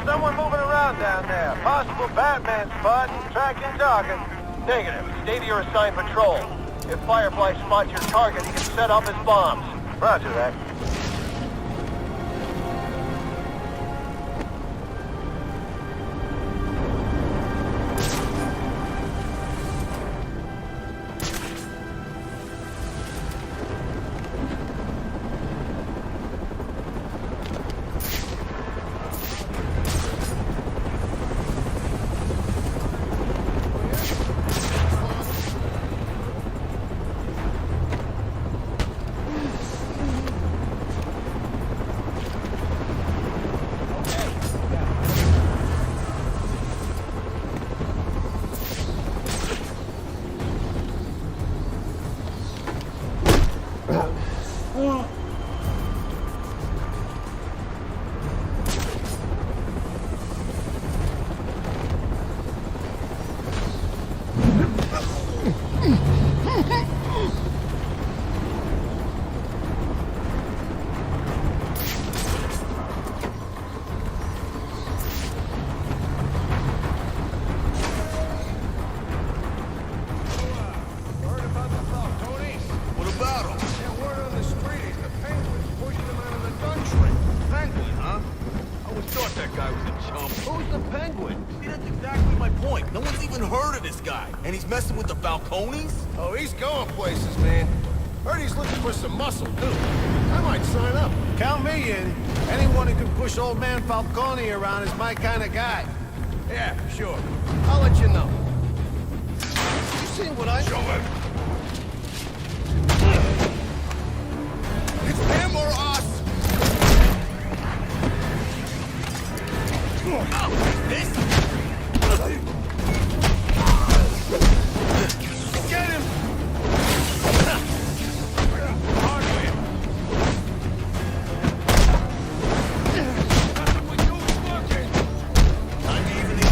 Someone moving around down there. Possible Batman spot and tracking target. Negative. Stay to your assigned patrol. If Firefly spots your target, he can set off his bombs. Roger that. And he's messing with the Falcones? Oh, he's going places, man. Heard he's looking for some muscle, too. I might sign up. Count me in. Anyone who can push old man Falcone around is my kind of guy. Yeah, sure. I'll let you know. You seen what I... Show him! It's him or us! Oh, this? Get him! Hardware! Nothing we do is working! Unevenly.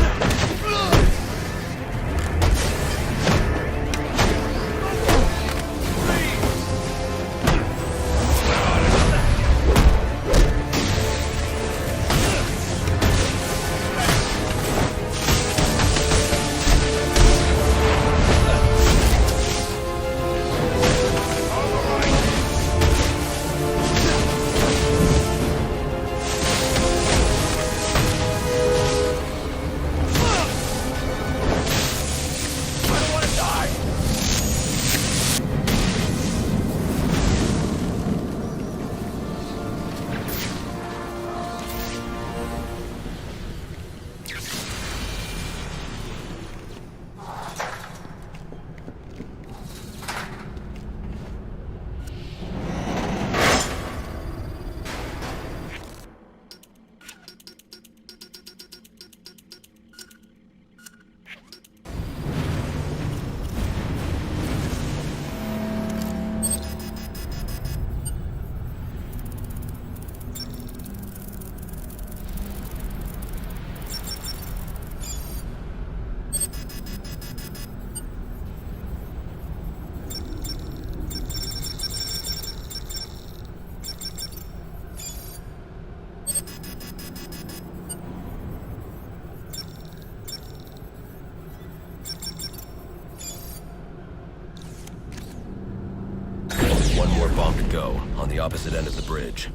One more bomb to go, on the opposite end of the bridge.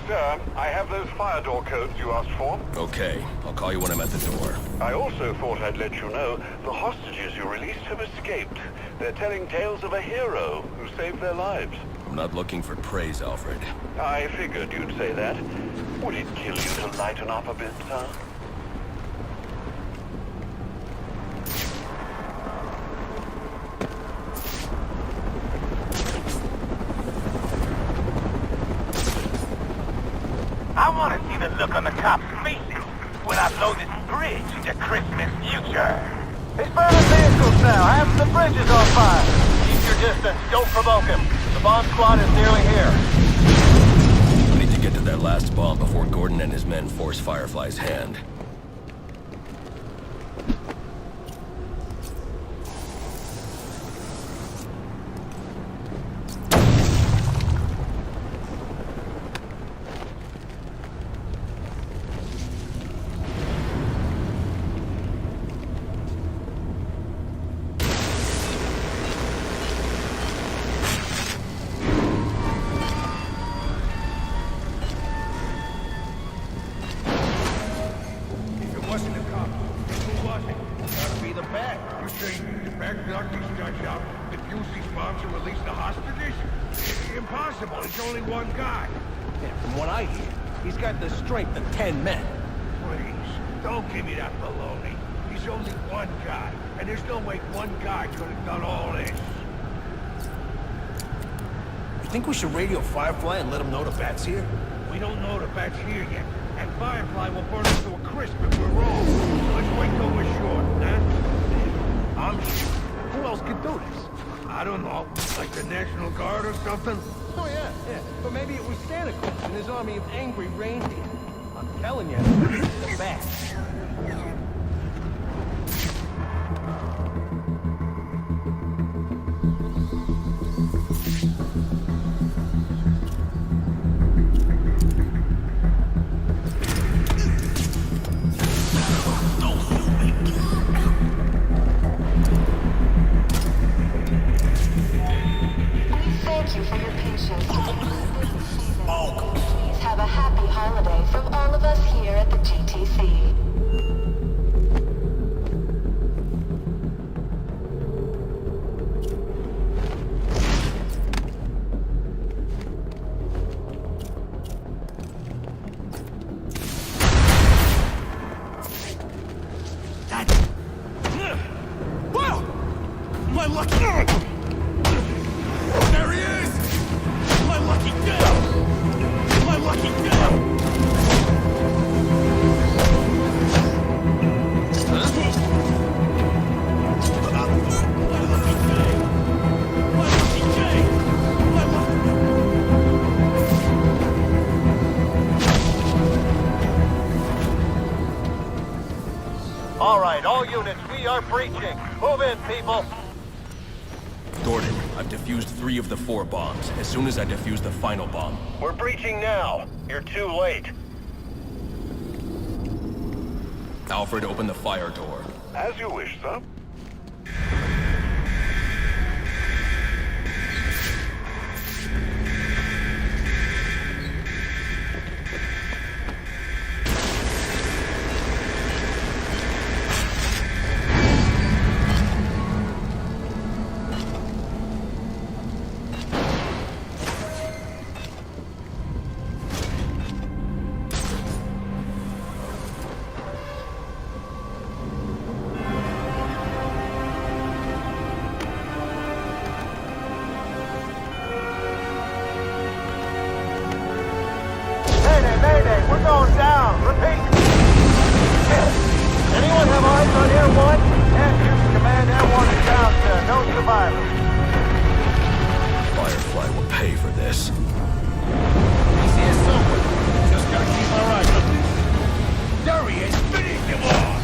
Sir, I have those fire door codes you asked for. Okay, I'll call you when I'm at the door. I also thought I'd let you know the hostages you released have escaped. They're telling tales of a hero who saved their lives. I'm not looking for praise, Alfred. I figured you'd say that. Would it kill you to lighten up a bit, huh? I want to see the look on the cops' faces when I blow this bridge into Christmas future. He's burning vehicles now. Half the bridge is on fire. Keep your distance. Don't provoke him. The bomb squad is nearly here. We need to get to that last bomb before Gordon and his men force Firefly's hand. What? You say the back knock these guys out, defuse these bombs and release the hostages? Impossible. It's only one guy. Yeah, from what I hear, he's got the strength of 10 men. Please, don't give me that baloney. He's only one guy, and there's no way one guy could have done all this. You think we should radio Firefly and let him know the Bat's here? We don't know the Bat's here yet, and Firefly will burn us to a crisp if we're wrong. So let's wait till we're sure, huh? I'm sure. Who else could do this? I don't know, like the National Guard or something? Oh, yeah. But maybe it was Santa Claus and his army of angry reindeer. I'm telling you, the Bat. Thank you for your patience. Please have a happy holiday from all of us here at the GTC. Wow! My lucky... There he is! My lucky day! My lucky day! My lucky day! My lucky day! My lucky... All right, all units, we are breaching. Move in, people. Gordon, I've defused 3 of the 4 bombs. As soon as I defuse the final bomb. We're breaching now. You're too late. Alfred, open the fire door. As you wish, sir. Mayday, we're going down. Repeat. Anyone have eyes on Air 1? And Houston Command, Air 1 is down to no survivors. Firefly will pay for this. He's here somewhere. Just gotta keep our eyes on this. There he is. Finish him off.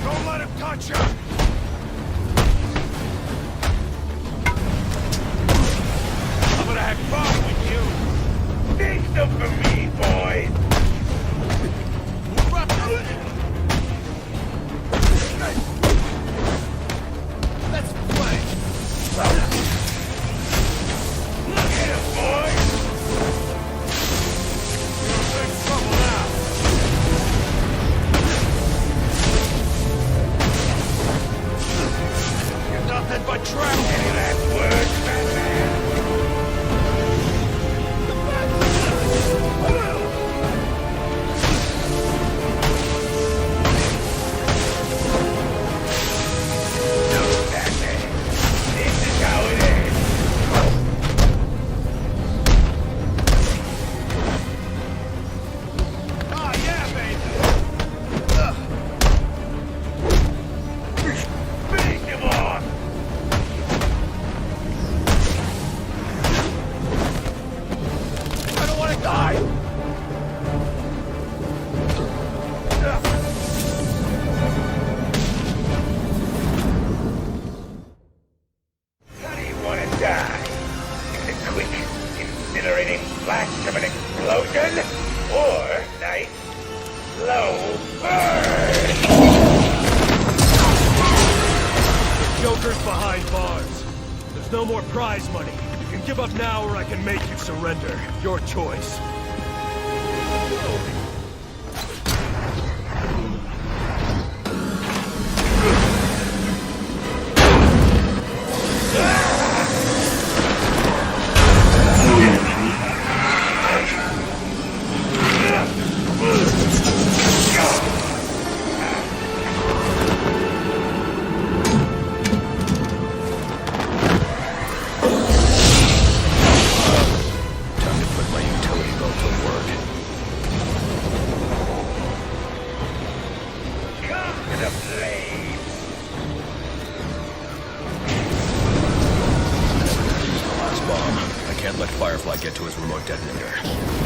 Don't let him touch you. I'm gonna have fun with you. Take them for me, boys. Let's play! Get him, boys. You're in trouble now. You're nothing but trash. Any last words, Batman? Joker's behind bars. There's no more prize money. You can give up now or I can make you surrender. Your choice. Firefly get to his remote detonator?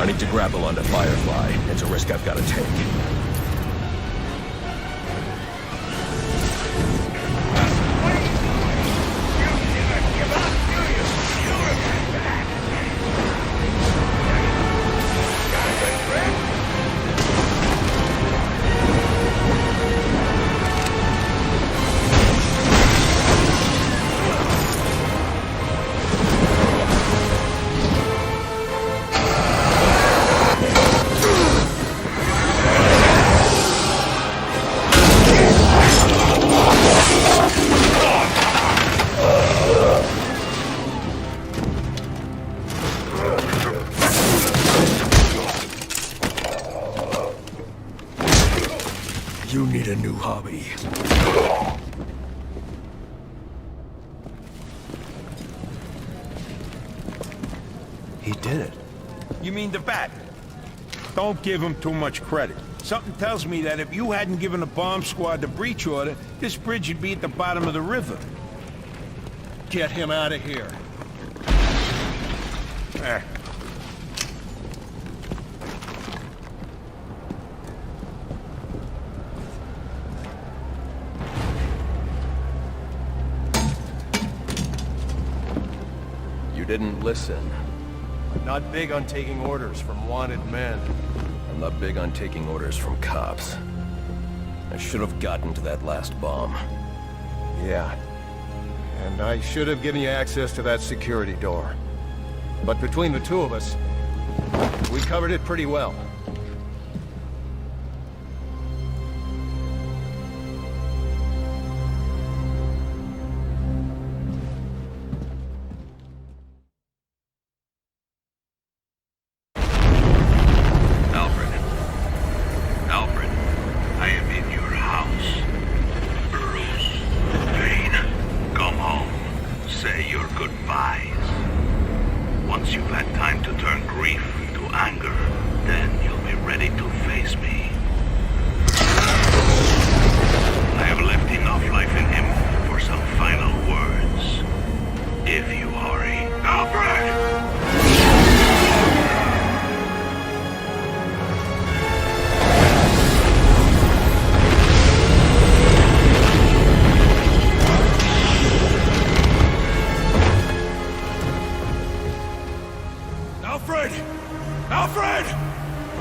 I need to grapple onto Firefly. It's a risk I've got to take. You need a new hobby. He did it. You mean the bat? Don't give him too much credit. Something tells me that if you hadn't given the bomb squad the breach order, this bridge would be at the bottom of the river. Get him out of here. You didn't listen. I'm not big on taking orders from wanted men. I'm not big on taking orders from cops. I should have gotten to that last bomb. Yeah. And I should have given you access to that security door. But between the two of us, we covered it pretty well.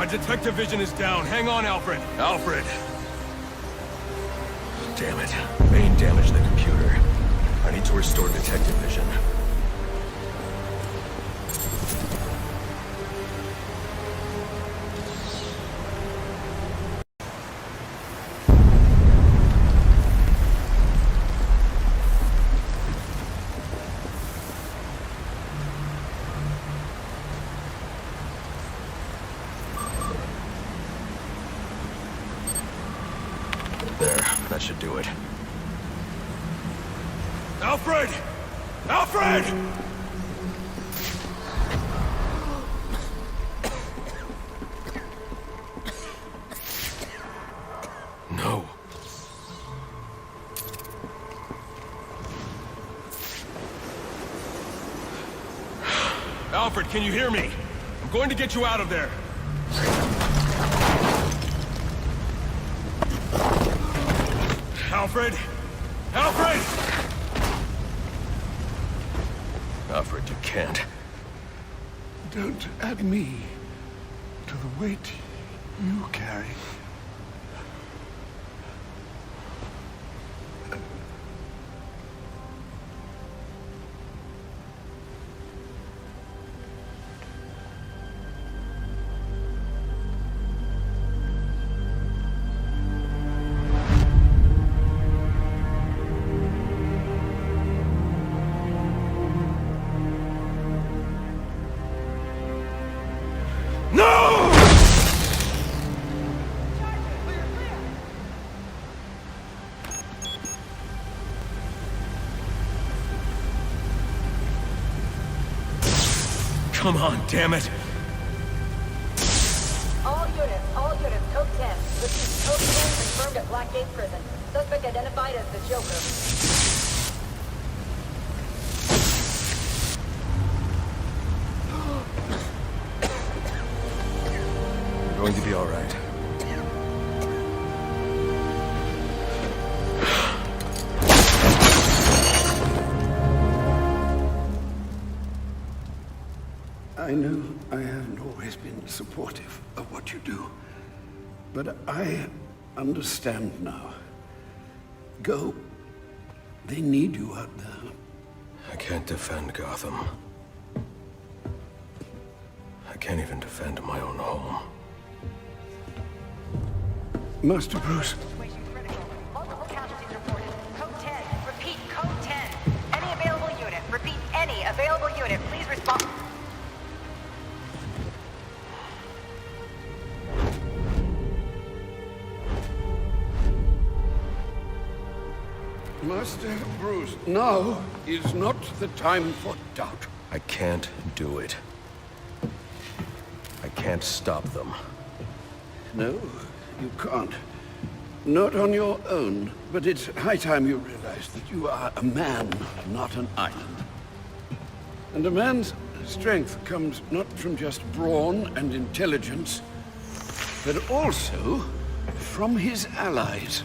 Detector vision is down. Hang on, Alfred. Alfred. Damn it. Main damaged the computer. I need to restore detective vision. There, that should do it. Alfred! Alfred! No. Alfred, can you hear me? I'm going to get you out of there. Alfred! Alfred! Alfred, you can't. Don't add me to the weight you carry. Come on, damn it! All units, code 10. Received code 10 confirmed at Blackgate Prison. Suspect identified as the Joker. going to be all right. I know I haven't always been supportive of what you do, but I understand now. Go. They need you out there. I can't defend Gotham. I can't even defend my own home. Master Bruce. Multiple casualties reported. Code 10. Repeat, code 10. Any available unit. Repeat, any available unit. Please respond. Master Bruce, now is not the time for doubt. I can't do it. I can't stop them. No, you can't. Not on your own, but it's high time you realize that you are a man, not an island. And a man's strength comes not from just brawn and intelligence, but also from his allies.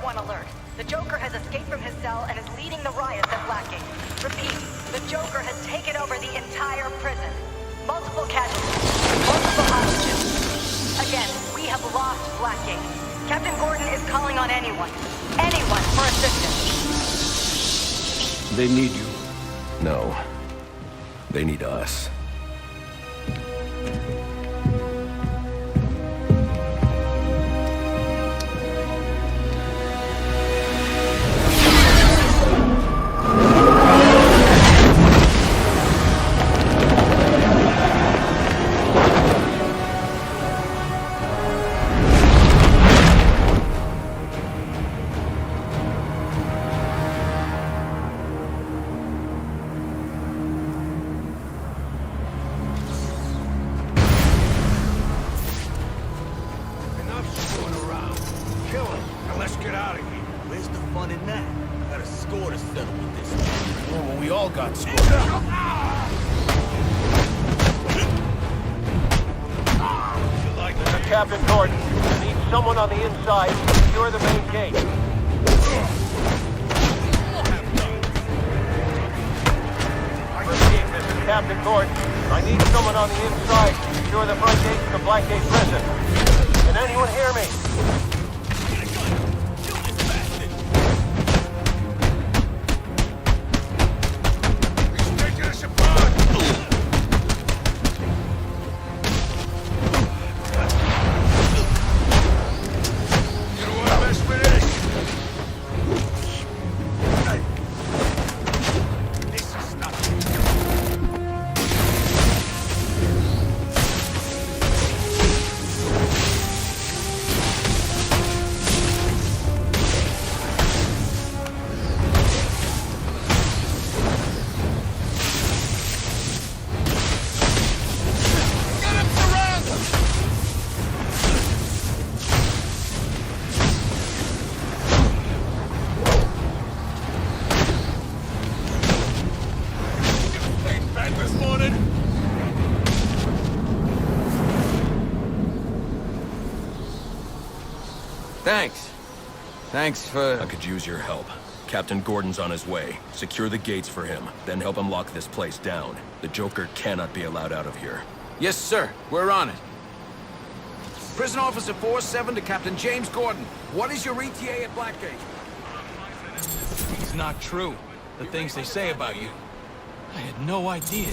One alert. The Joker has escaped from his cell and is leading the riots at Blackgate. Repeat, the Joker has taken over the entire prison. Multiple casualties. Multiple hostages. Again, we have lost Blackgate. Captain Gordon is calling on anyone. Anyone for assistance. They need you. No. They need us. Captain Gordon, I need someone on the inside to secure the main gate. Repeat, this is Captain Gordon. I need someone on the inside to secure the front gate to the Blackgate prison. Can anyone hear me? Thanks for... I could use your help. Captain Gordon's on his way. Secure the gates for him, then help him lock this place down. The Joker cannot be allowed out of here. Yes, sir. We're on it. Prison Officer 4-7 to Captain James Gordon. What is your ETA at Blackgate? It's not true. The things they say about you. I had no idea.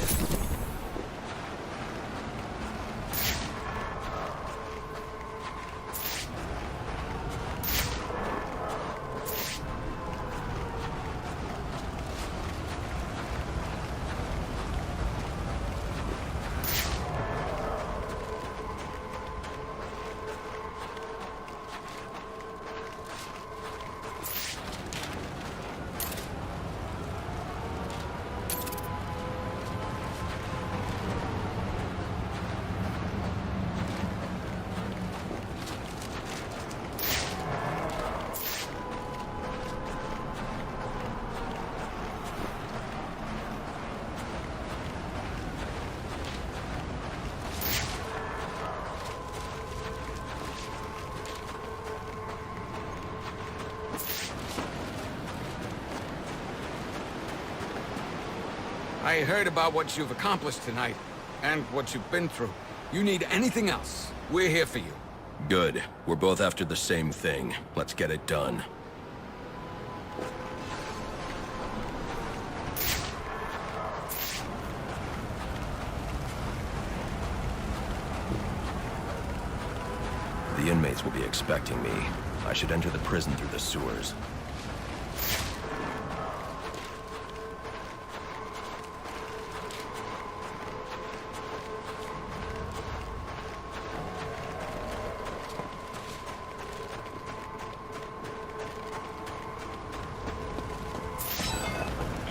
I heard about what you've accomplished tonight, and what you've been through. You need anything else, we're here for you. Good. We're both after the same thing. Let's get it done. The inmates will be expecting me. I should enter the prison through the sewers.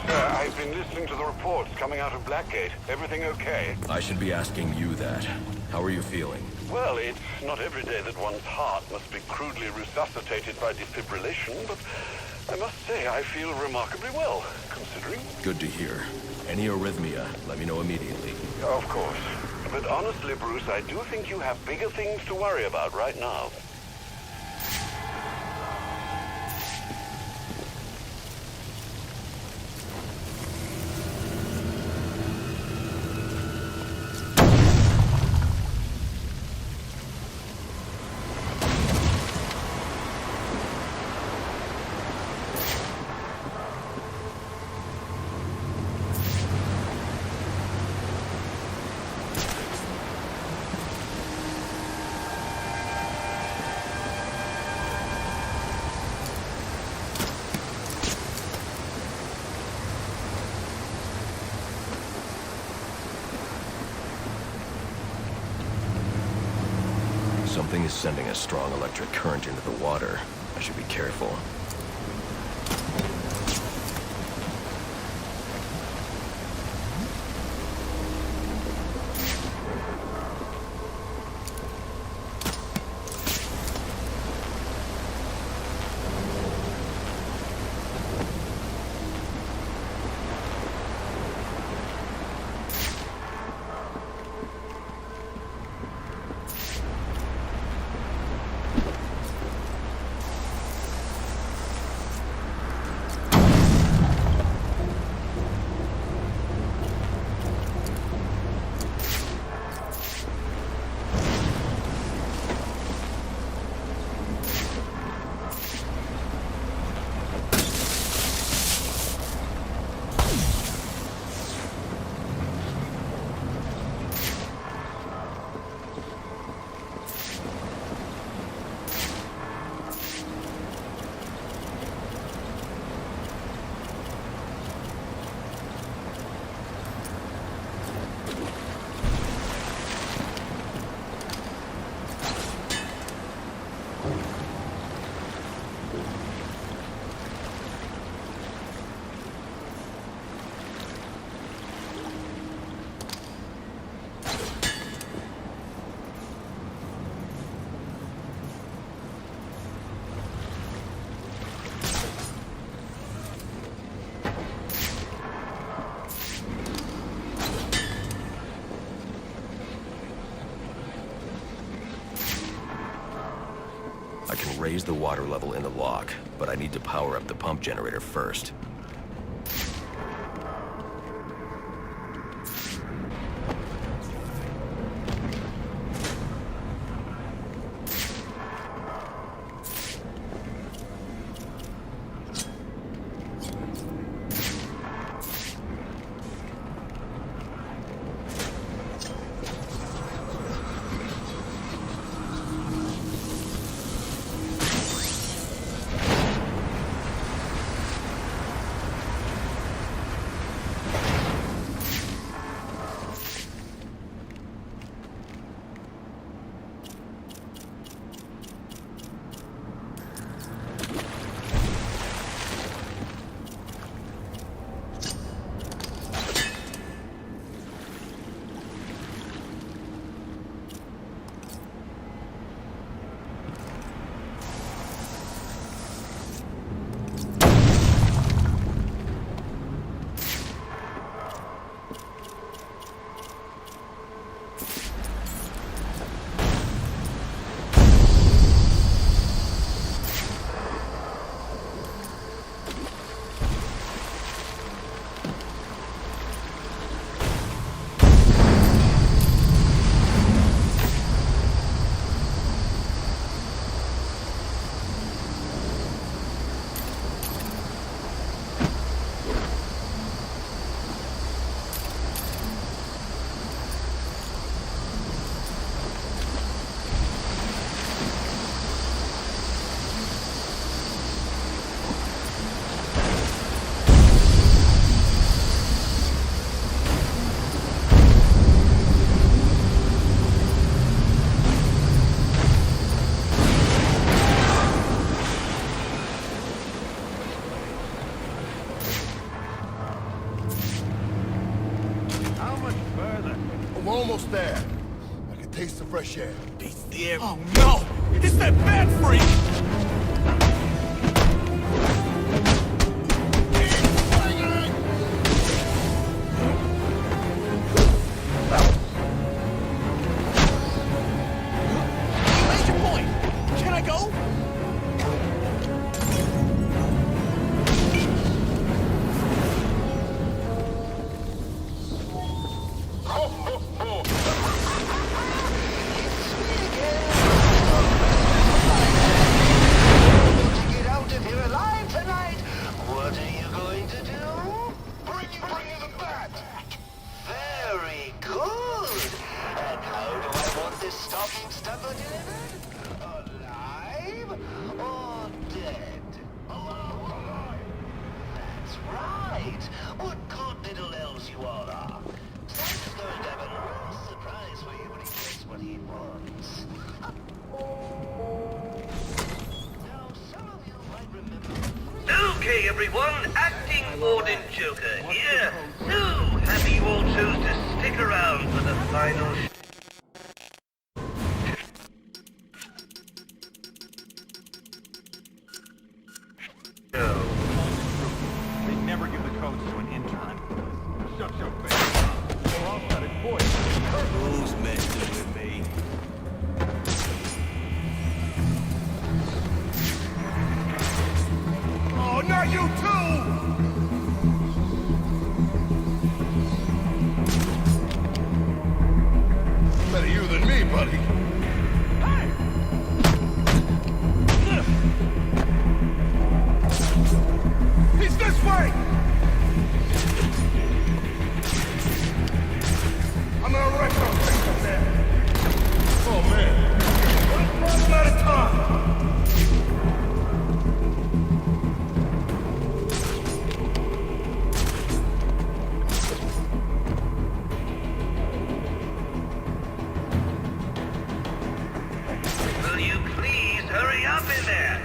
I've been listening to the reports coming out of Blackgate. Everything okay? I should be asking you that. How are you feeling? Well, it's not every day that one's heart must be crudely resuscitated by defibrillation, but I must say I feel remarkably well, considering. Good to hear. Any arrhythmia, let me know immediately. Of course. But honestly, Bruce, I do think you have bigger things to worry about right now. Something is sending a strong electric current into the water. I should be careful. I can raise the water level in the lock, but I need to power up the pump generator first. much further. We're almost there. I can taste the fresh air. Taste the air. Oh no! It's that bat freak! Okay, everyone, acting Warden Joker here. So, happy you all chose to stick around for the final show. They never give the codes to an intern. Shut your face. Or I'll cut it for you. Who's messing with me? Oh, not you too! Better you than me, buddy. He's this way! I'm gonna wreck some things up there. Oh, man. One problem at a time. Will you please hurry up in there?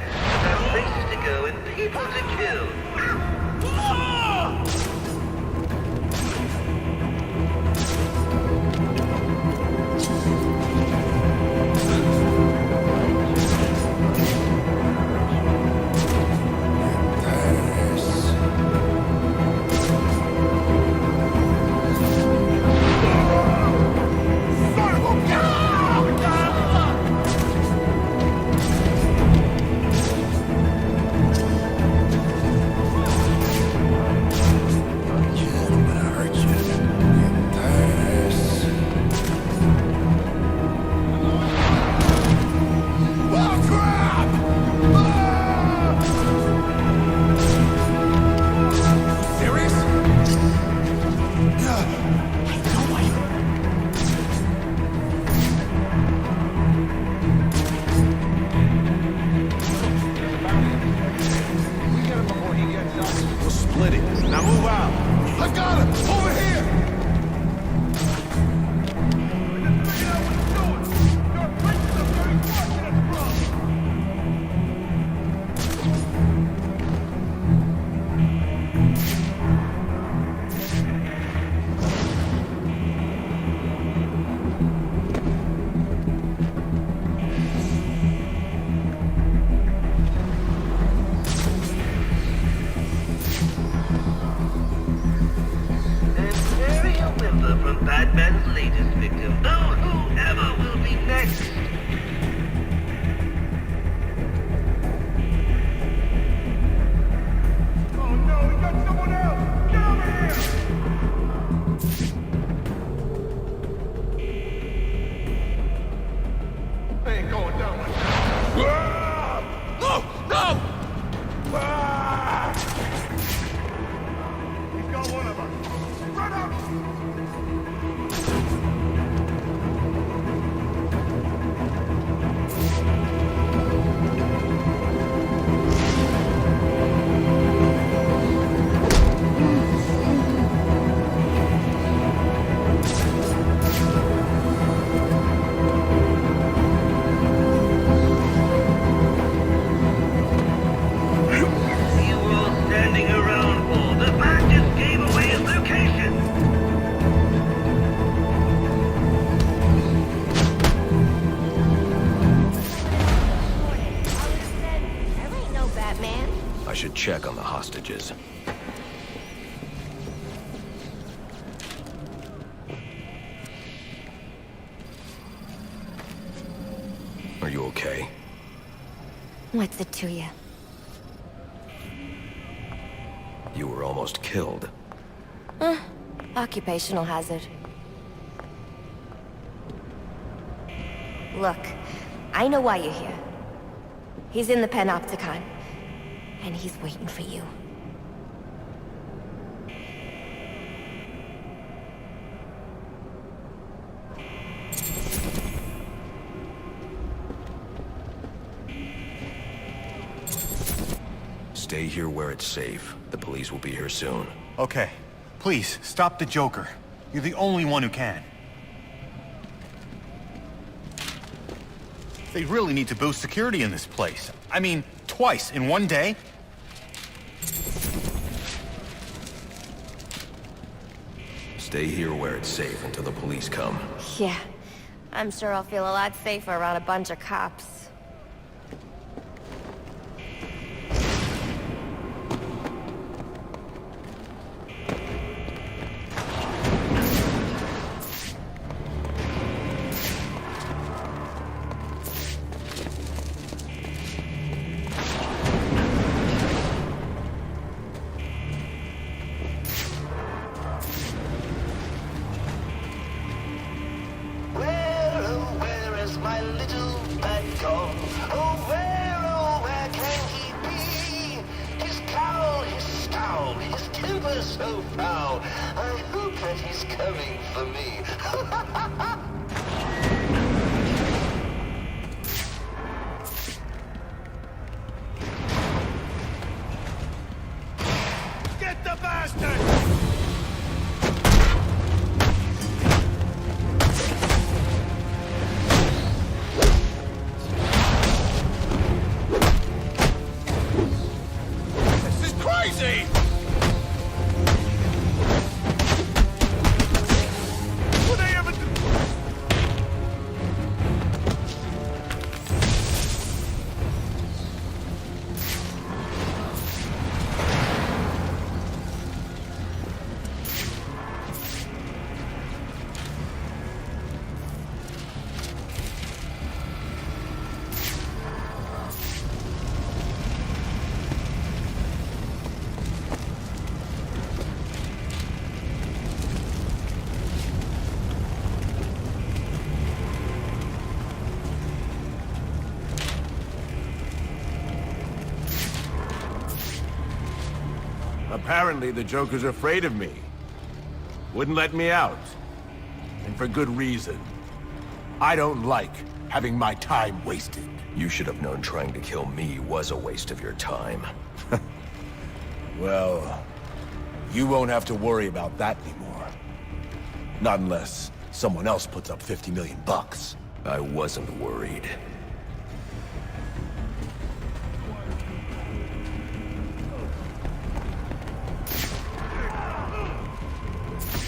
There are places to go and people to kill. From Batman's latest victim. Oh, whoever will be next? Oh no, we got someone else! Get over here! They ain't going down like that. No! No! He's got one of us. Run up! you okay? What's it to you? You were almost killed. Occupational hazard. Look, I know why you're here. He's in the Panopticon, and he's waiting for you. Stay here where it's safe. The police will be here soon. Okay. Please, stop the Joker. You're the only one who can. They really need to boost security in this place. I mean, twice in one day? Stay here where it's safe until the police come. Yeah, I'm sure I'll feel a lot safer around a bunch of cops. So foul. I hope that he's coming for me. Get the bastard! This is crazy! Apparently, the Joker's afraid of me. Wouldn't let me out. And for good reason. I don't like having my time wasted. You should have known trying to kill me was a waste of your time. Well, you won't have to worry about that anymore. Not unless someone else puts up 50 million bucks. I wasn't worried.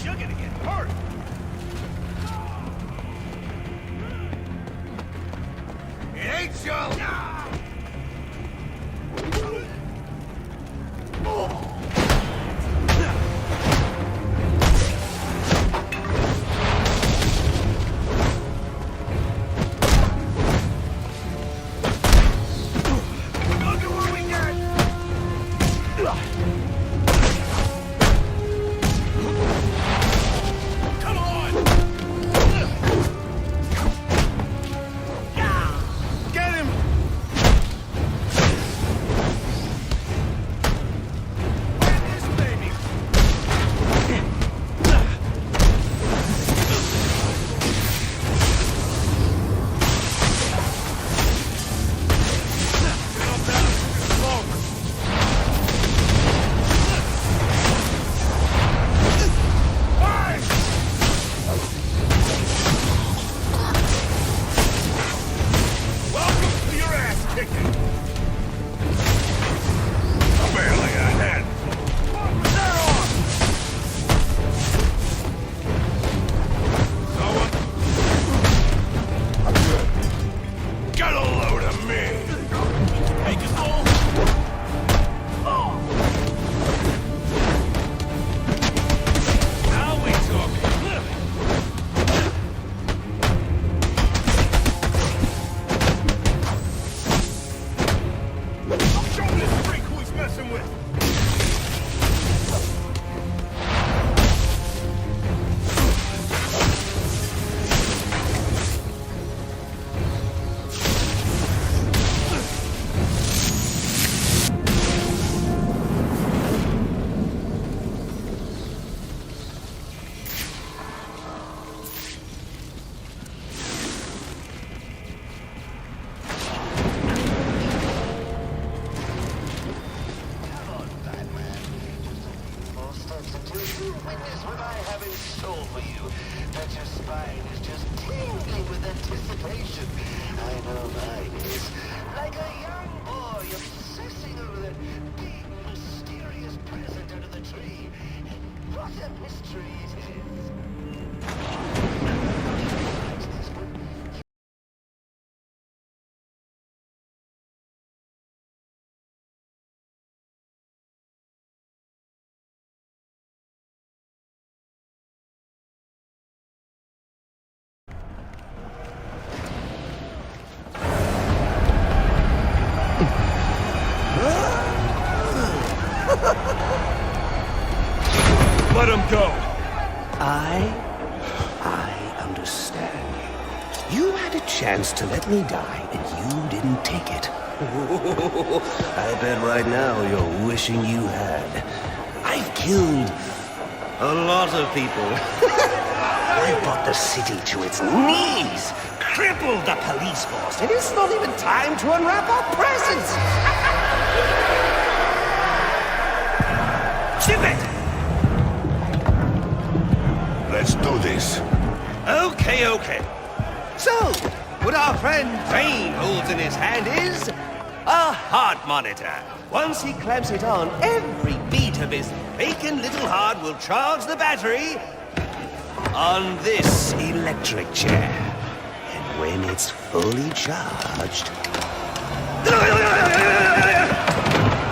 You're gonna get hurt! It ain't your... Come witness what I have in store for you. Bet your spine is just tingling with anticipation. I know mine is. Like a young boy obsessing over that big, mysterious present under the tree. And what a mystery it is. Let him go. I understand. You had a chance to let me die, and you didn't take it. I bet right now you're wishing you had. I've killed a lot of people. I brought the city to its knees, crippled the police force, and it's not even time to unwrap our presents. Stupid! Let's do this. Okay. So, what our friend Dane holds in his hand is a heart monitor. Once he clamps it on, every beat of his bacon little heart will charge the battery on this electric chair. And when it's fully charged...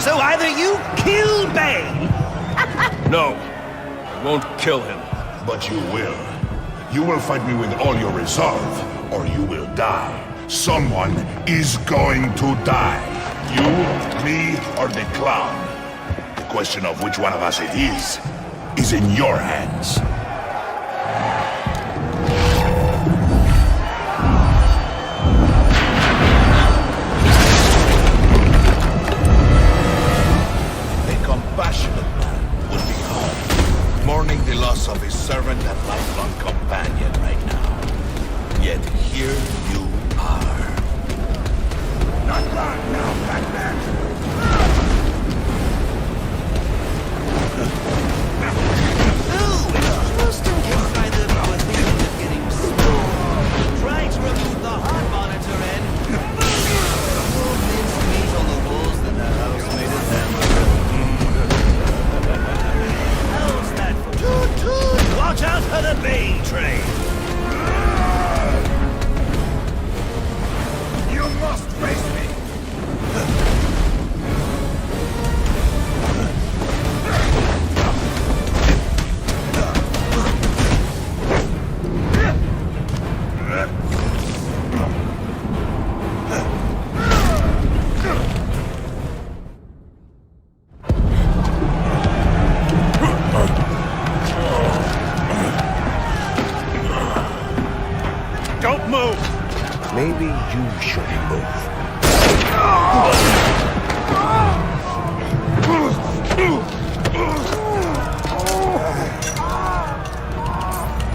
So either you kill Bane... No, I won't kill him. But you will. You will fight me with all your resolve, or you will die. Someone is going to die. You, me, or the clown. The question of which one of us it is in your hands. A compassionate man would be home, mourning the loss of his servant and lifelong companion right now. Yet here you are. Not long now, Batman. Just in case either of you are thinking of getting small, try to remove the heart monitor and... little minced meat on the walls that the house made a hamburger. How's that for toot? Watch out for the Bane train! You must face me! Don't move! Maybe you should move.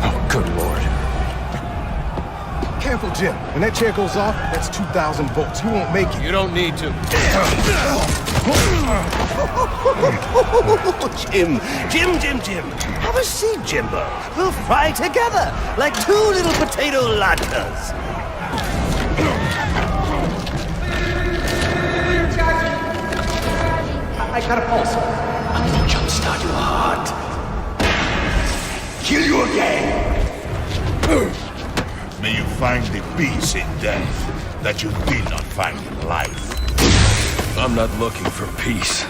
Oh, good lord. Careful, Jim. When that chair goes off, that's 2,000 volts. You won't make it. You don't need to. Jim. Have a seat, Jimbo. We'll fry together like two little potato latkes. I got a pulse. I'm gonna jumpstart your heart. Kill you again! May you find the peace in death that you did not find in life. I'm not looking for peace.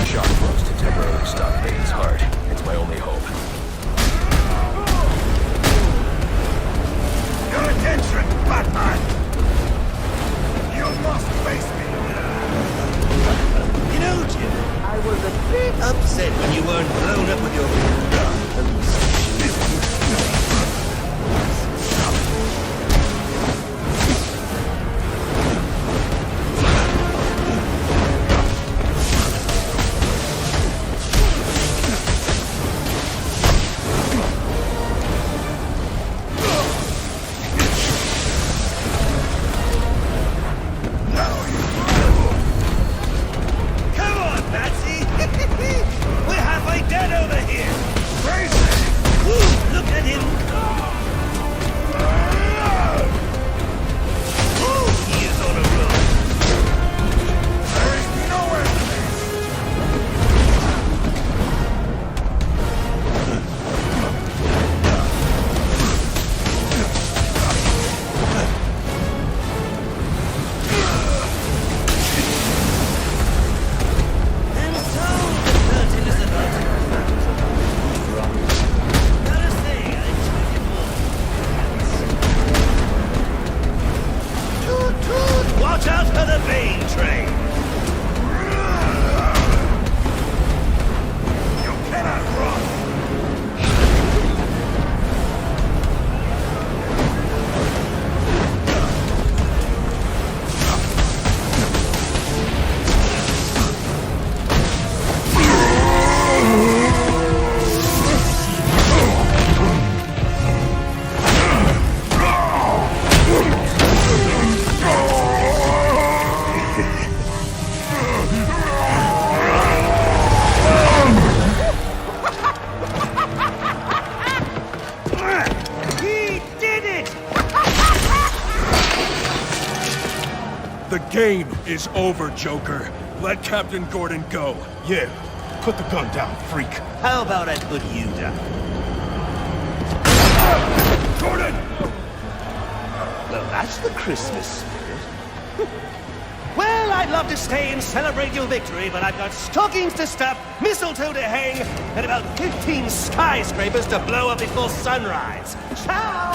Shock blows to temporarily stop Bane's heart. It's my only hope. Your attention, Batman! You must face me! You know, Jim, I was a bit upset when you weren't blown up with your guns. game is over, Joker. Let Captain Gordon go. Yeah, put the gun down, freak. How about I put you down? Gordon! Well, that's the Christmas spirit. Well, I'd love to stay and celebrate your victory, but I've got stockings to stuff, mistletoe to hang, and about 15 skyscrapers to blow up before sunrise. Ciao!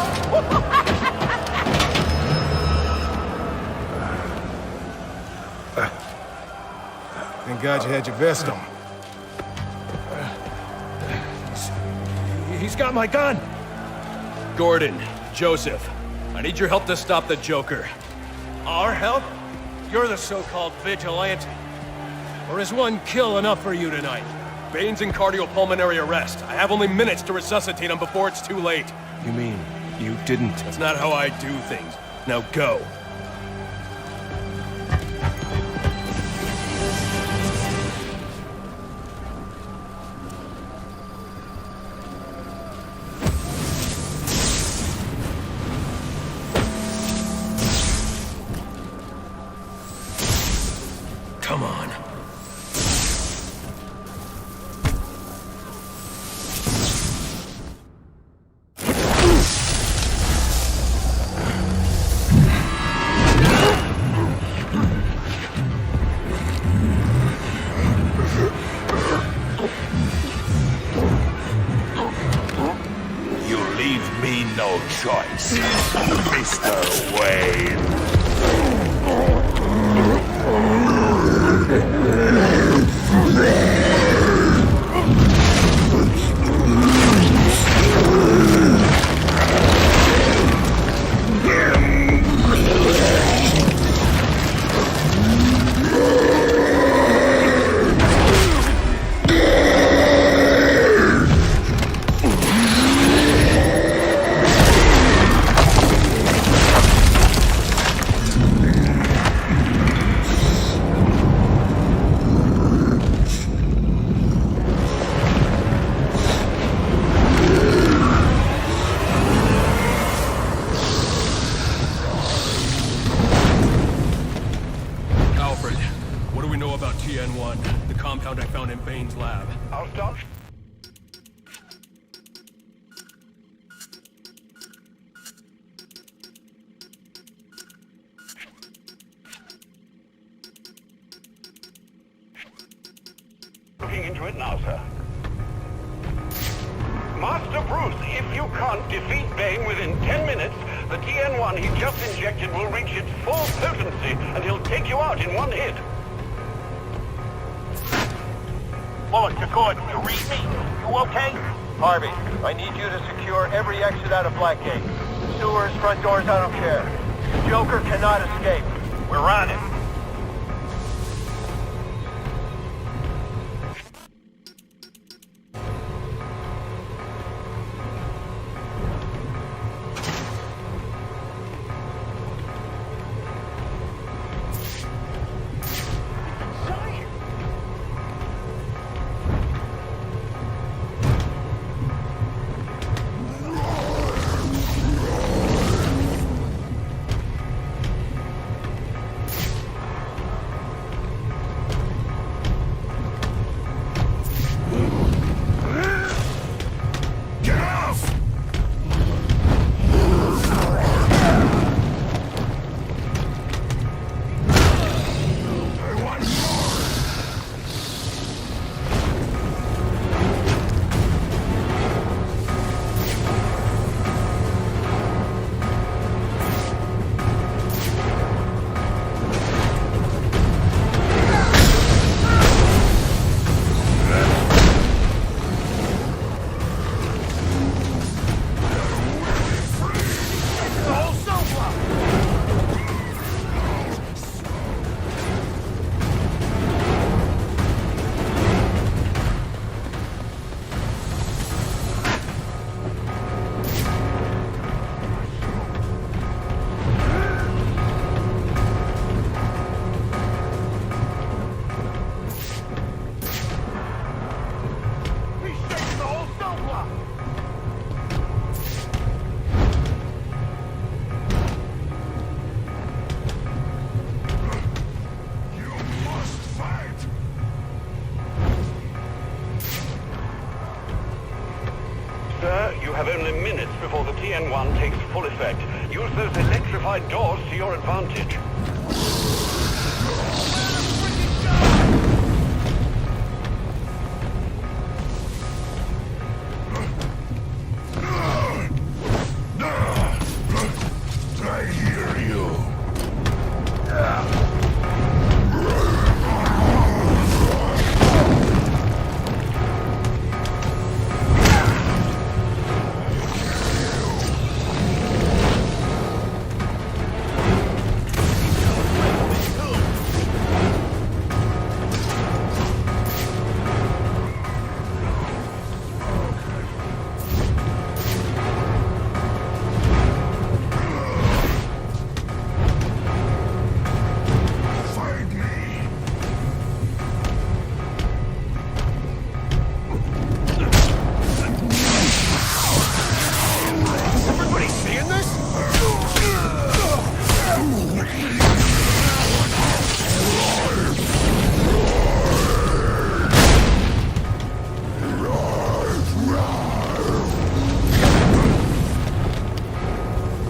Thank God you had your vest on. He's got my gun! Gordon, Joseph, I need your help to stop the Joker. Our help? You're the so-called vigilante. Or is one kill enough for you tonight? Bane's in cardiopulmonary arrest. I have only minutes to resuscitate him before it's too late. You mean you didn't? That's not how I do things. Now go. Come on. You leave me no choice, Mr. Wayne. TN1, the compound I found in Bane's lab. I'll stop. Looking into it now, sir. Master Bruce, if you can't defeat Bane within 10 minutes, the TN1 he just injected will reach its full potency, and he'll take you out in one hit. Bullock to Gordon, you read me? You okay? Harvey, I need you to secure every exit out of Blackgate. Sewers, front doors, I don't care. The Joker cannot escape. We're on it. have only minutes before the TN1 takes full effect. Use those electrified doors to your advantage. I hear you.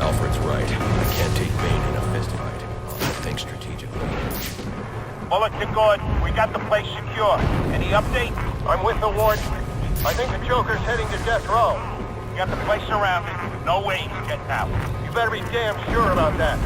Alfred's right. I can't take Bane in a fistfight. I'll think strategically. Bullet to Gordon. We got the place secure. Any update? I'm with the warden. I think the Joker's heading to death row. We got the place surrounded. No way he's getting out. You better be damn sure about that.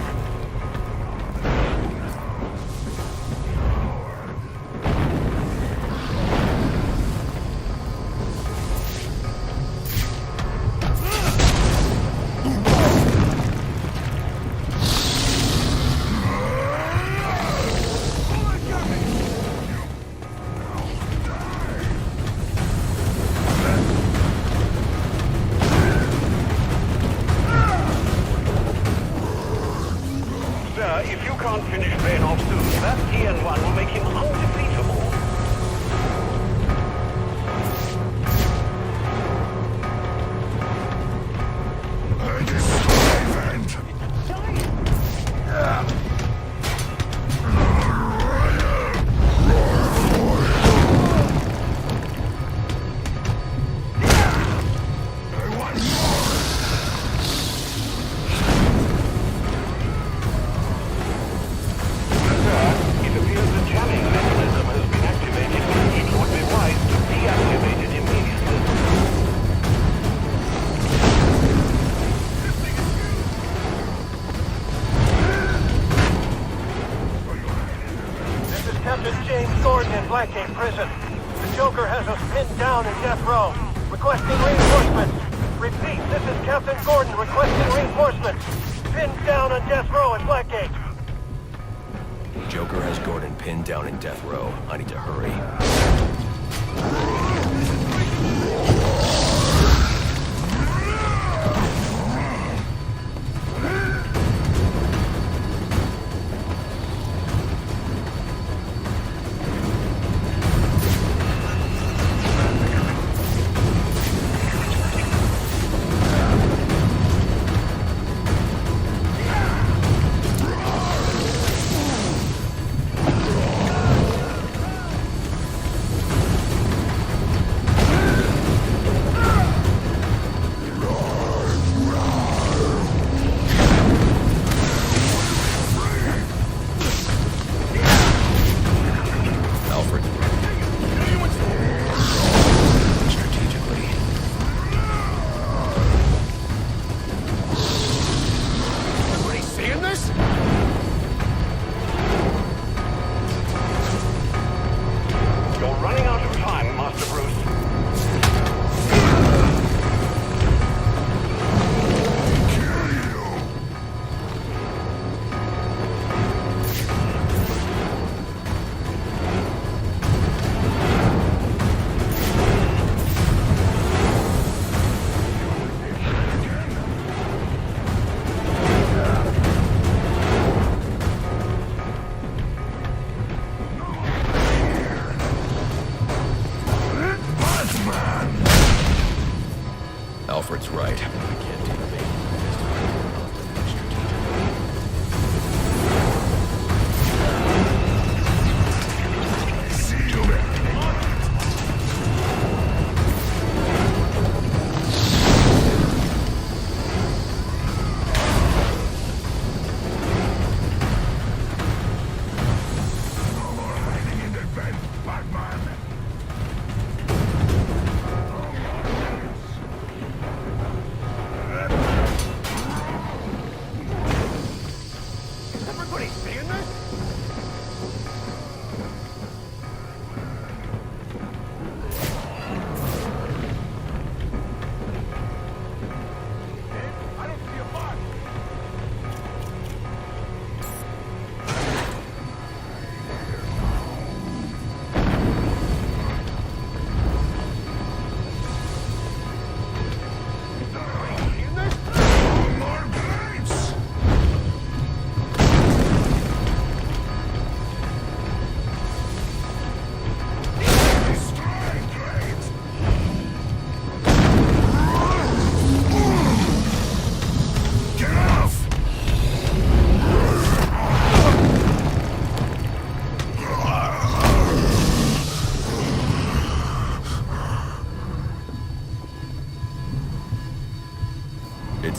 If you can't finish Bane off soon, that TN1 will make him undefeatable. Blackgate Prison. The Joker has us pinned down in death row. Requesting reinforcements. Repeat, this is Captain Gordon requesting reinforcements. Pinned down on death row at Blackgate. Joker has Gordon pinned down in death row. I need to hurry. Alfred's right. I can't take Bane.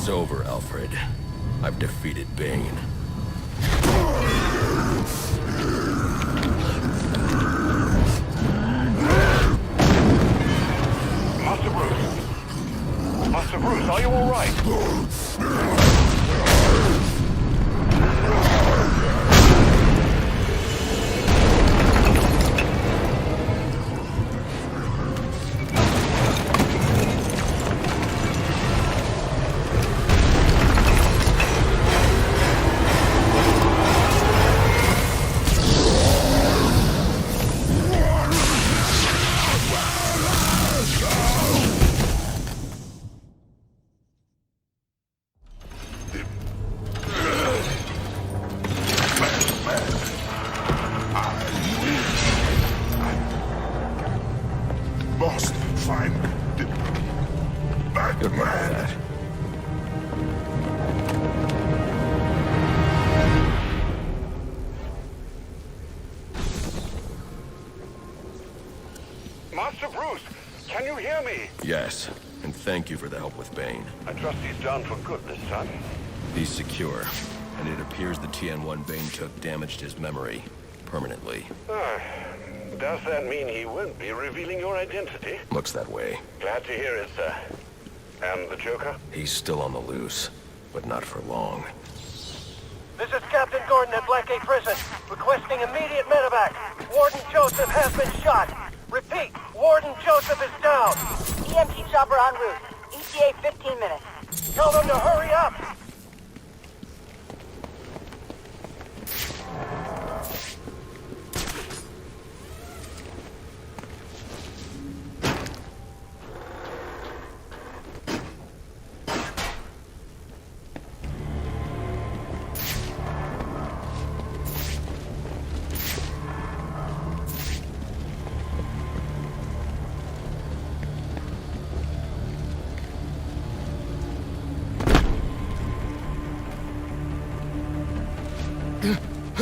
It's over, Alfred. I've defeated Bane. Master Bruce, are you all right? Must find the Batman. Master Bruce, can you hear me? Yes, and thank you for the help with Bane. I trust he's down for good this time. He's secure, and it appears the TN-1 Bane took damaged his memory permanently. Does that mean he won't be revealing your identity? Looks that way. Glad to hear it, sir. And the Joker? He's still on the loose, but not for long. This is Captain Gordon at Blackgate Prison, requesting immediate medevac. Warden Joseph has been shot. Repeat, Warden Joseph is down. EMT chopper en route. ETA 15 minutes. Tell them to hurry up.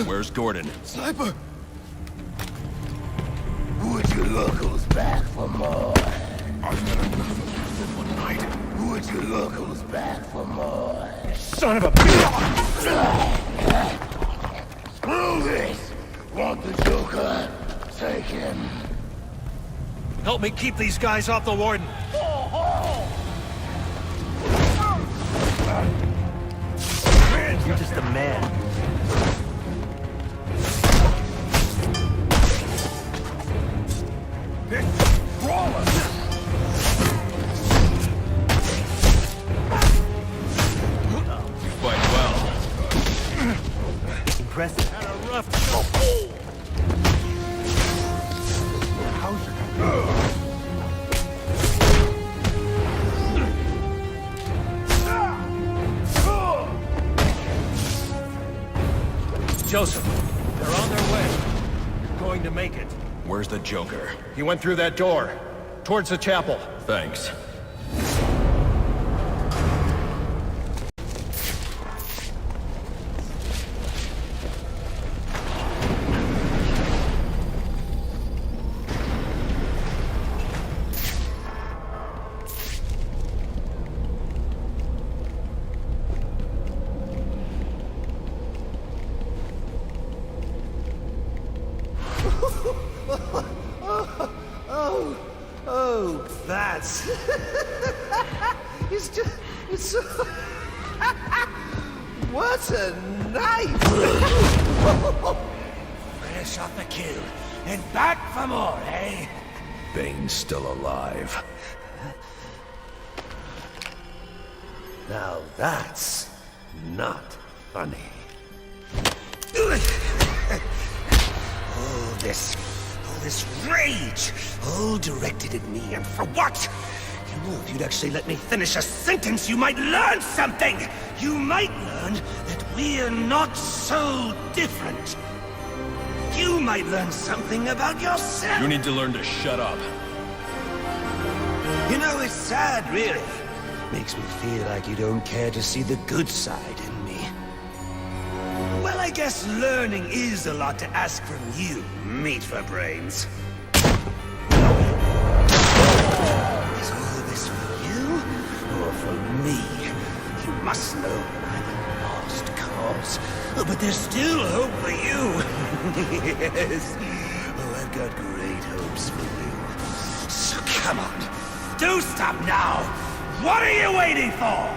Where's Gordon? Sniper! Would you look who's back for more? I've had enough of you for one night. Would you look who's back for more? Son of a bitch! Screw this! Want the Joker? Take him. Help me keep these guys off the Warden. You're just a man. You fight well. Impressive. Had a rough Joseph, they're on their way. You're going to make it. Where's the Joker? He went through that door, towards the chapel. Thanks. Oh, that's... it's so... What a night! Fresh off the kill, and back for more, eh? Bane's still alive. Now that's not funny. All this rage, all directed at me, and for what? You know, if you'd actually let me finish a sentence, you might learn something! You might learn that we're not so different. You might learn something about yourself! You need to learn to shut up. You know, it's sad, really. Makes me feel like you don't care to see the good side in me. Well, I guess learning is a lot to ask from you, meat for brains. Is all this for you, or for me? You but there's still hope for you. Yes. Oh, I've got great hopes for you. So come on. Do stop now! What are you waiting for?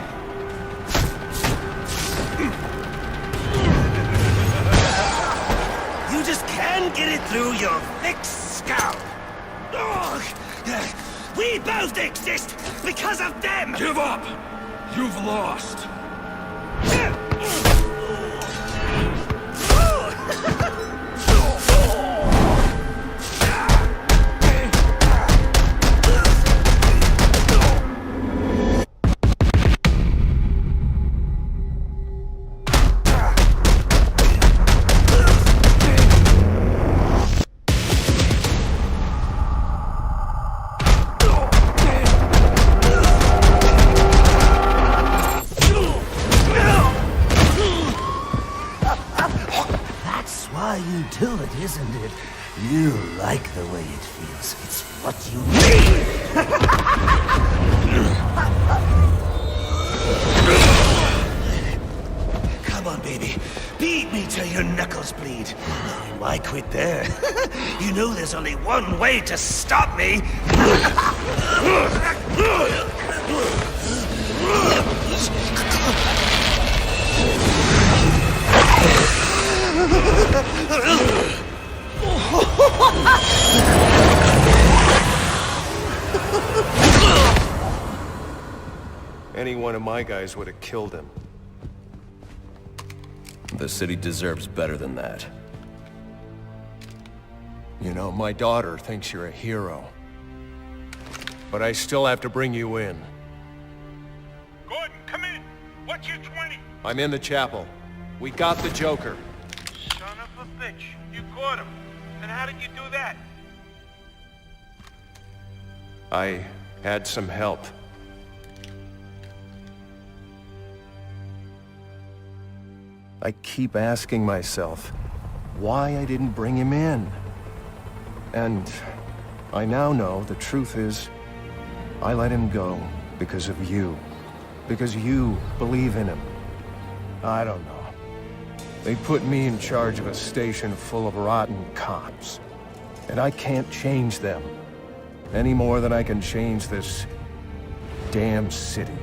You just can't get it through your thick skull. Ugh. We both exist because of them! Give up! You've lost! You do it, isn't it? You like the way it feels. It's what you need! Come on, baby. Beat me till your knuckles bleed. Why quit there? You know there's only one way to stop me! Any one of my guys would have killed him. The city deserves better than that. You know, my daughter thinks you're a hero. But I still have to bring you in. Gordon, come in! What's your 20? I'm in the chapel. We got the Joker. Son of a bitch. You caught him. And how did you do that? I had some help. I keep asking myself why I didn't bring him in. And I now know the truth is I let him go because of you. Because you believe in him. I don't know. They put me in charge of a station full of rotten cops. And I can't change them. Any more than I can change this damn city.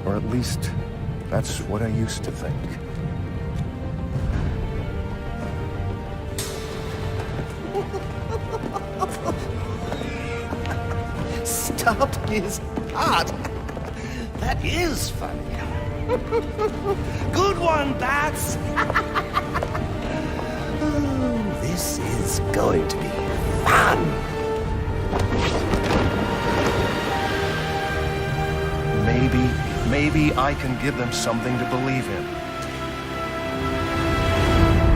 Or at least, that's what I used to think. Stopped his heart. That is funny. Good one, Bats! Oh, this is going to be fun! Maybe I can give them something to believe in.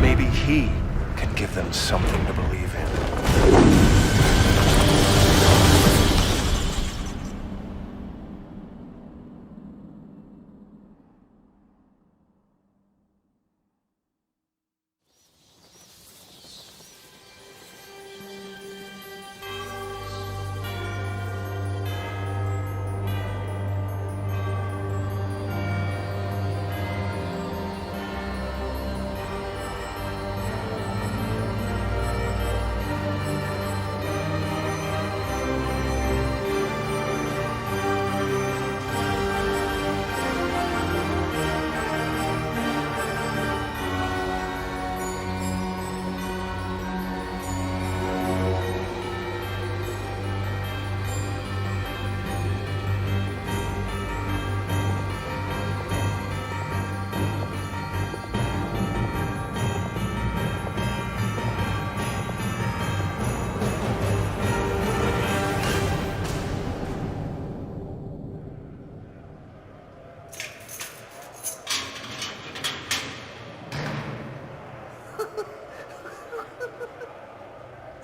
Maybe he can give them something to believe in.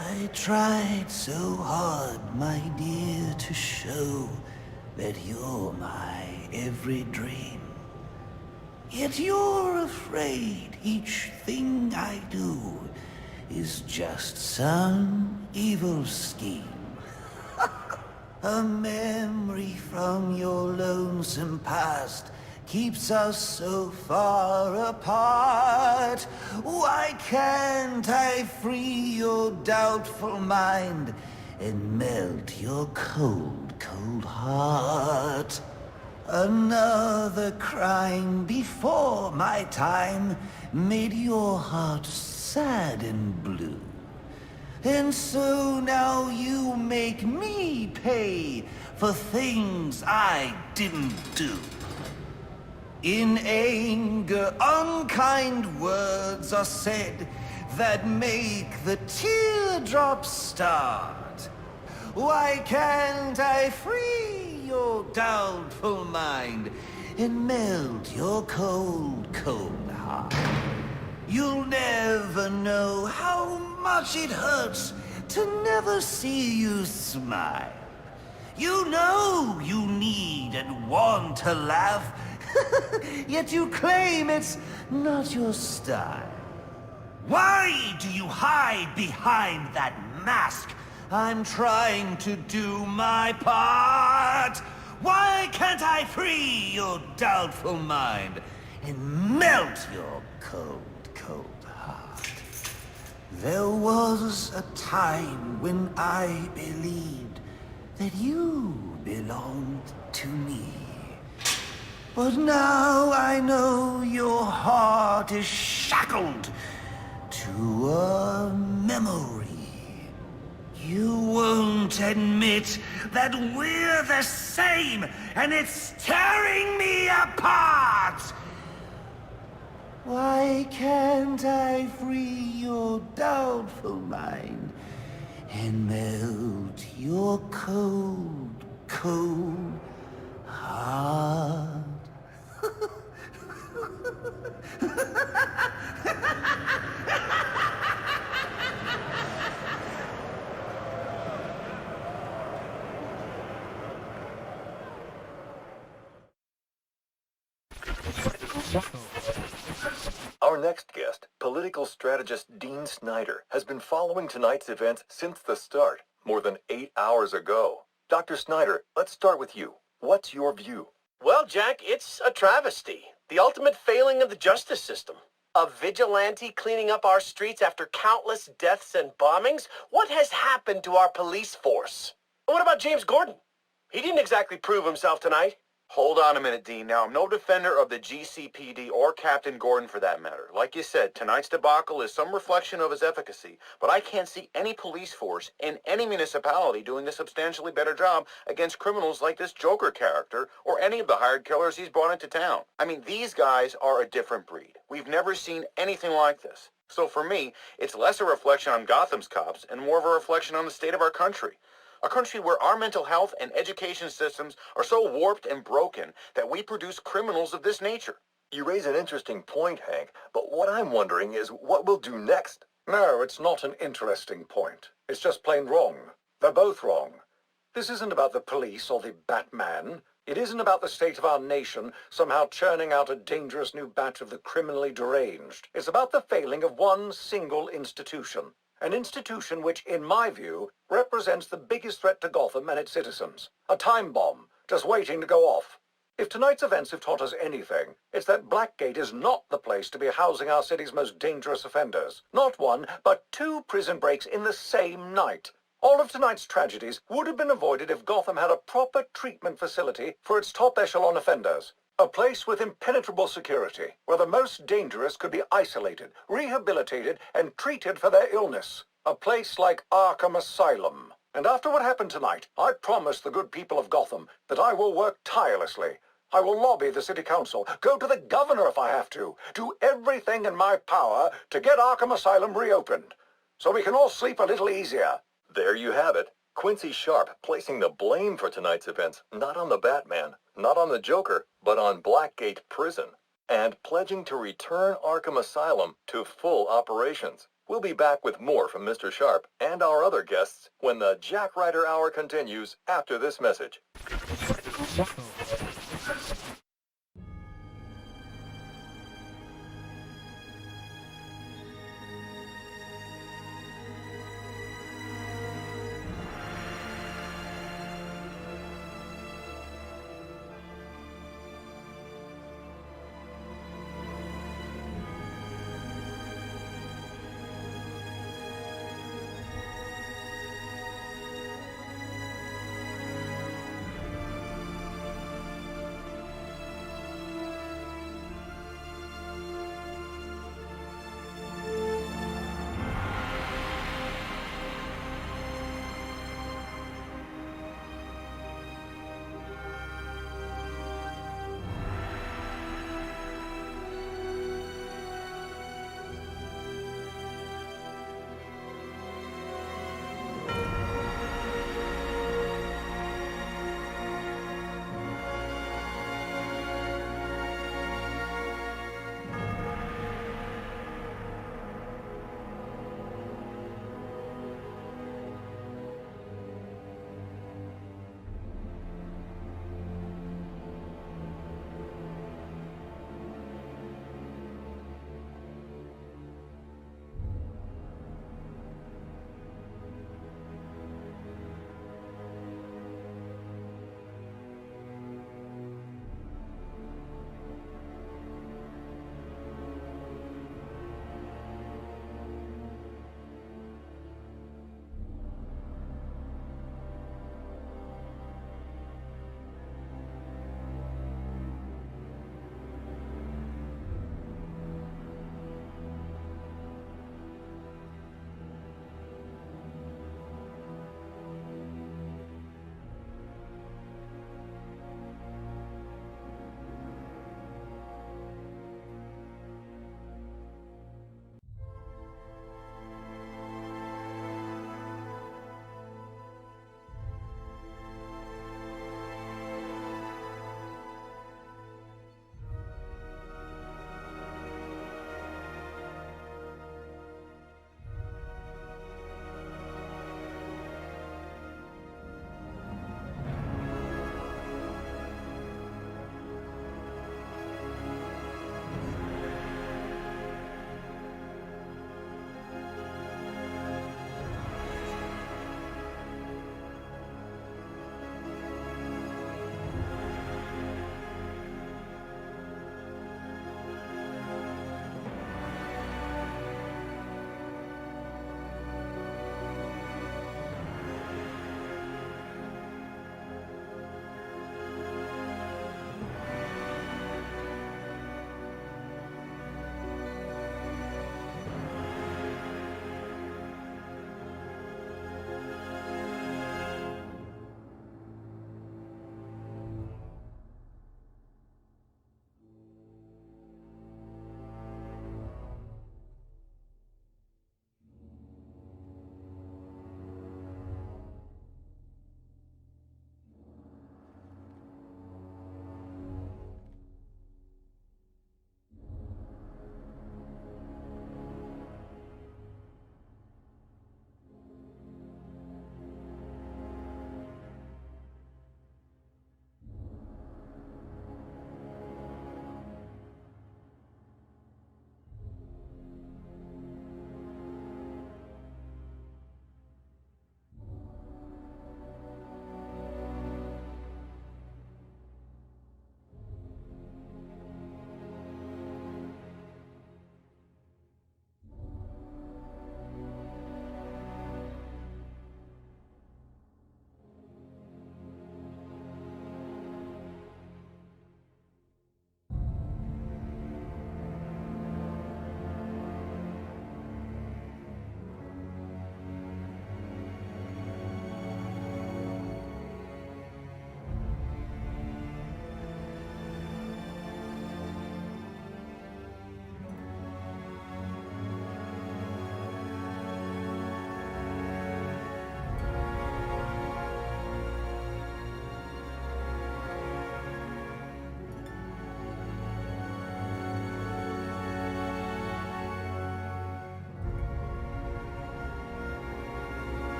I tried so hard, my dear, to show that you're my every dream. Yet you're afraid each thing I do is just some evil scheme. A memory from your lonesome past keeps us so far apart? Why can't I free your doubtful mind and melt your cold, cold heart? Another crime before my time made your heart sad and blue. And so now you make me pay for things I didn't do. In anger, unkind words are said that make the teardrops start. Why can't I free your doubtful mind and melt your cold, cold heart? You'll never know how much it hurts to never see you smile. You know you need and want to laugh, yet you claim it's not your style. Why do you hide behind that mask? I'm trying to do my part. Why can't I free your doubtful mind and melt your cold, cold heart? There was a time when I believed that you belonged to me. But now I know your heart is shackled to a memory. You won't admit that we're the same, and it's tearing me apart! Why can't I free your doubtful mind and melt your cold, cold heart? Our next guest, political strategist Dean Snyder, has been following tonight's events since the start, more than 8 hours ago. Dr. Snyder, let's start with you. What's your view? Well, Jack, it's a travesty. The ultimate failing of the justice system. A vigilante cleaning up our streets after countless deaths and bombings? What has happened to our police force? What about James Gordon? He didn't exactly prove himself tonight. Hold on a minute, Dean. Now, I'm no defender of the GCPD or Captain Gordon for that matter. Like you said, tonight's debacle is some reflection of his efficacy, but I can't see any police force in any municipality doing a substantially better job against criminals like this Joker character or any of the hired killers he's brought into town. I mean, these guys are a different breed. We've never seen anything like this. So for me, it's less a reflection on Gotham's cops and more of a reflection on the state of our country. A country where our mental health and education systems are so warped and broken that we produce criminals of this nature. You raise an interesting point, Hank, but what I'm wondering is what we'll do next. No, it's not an interesting point. It's just plain wrong. They're both wrong. This isn't about the police or the Batman. It isn't about the state of our nation somehow churning out a dangerous new batch of the criminally deranged. It's about the failing of one single institution. An institution which, in my view, represents the biggest threat to Gotham and its citizens. A time bomb, just waiting to go off. If tonight's events have taught us anything, it's that Blackgate is not the place to be housing our city's most dangerous offenders. Not one, but 2 prison breaks in the same night. All of tonight's tragedies would have been avoided if Gotham had a proper treatment facility for its top echelon offenders. A place with impenetrable security, where the most dangerous could be isolated, rehabilitated, and treated for their illness. A place like Arkham Asylum. And after what happened tonight, I promise the good people of Gotham that I will work tirelessly. I will lobby the city council, go to the governor if I have to, do everything in my power to get Arkham Asylum reopened, so we can all sleep a little easier. There you have it. Quincy Sharp placing the blame for tonight's events not on the Batman, not on the Joker, but on Blackgate Prison, and pledging to return Arkham Asylum to full operations. We'll be back with more from Mr. Sharp and our other guests when the Jack Ryder Hour continues after this message.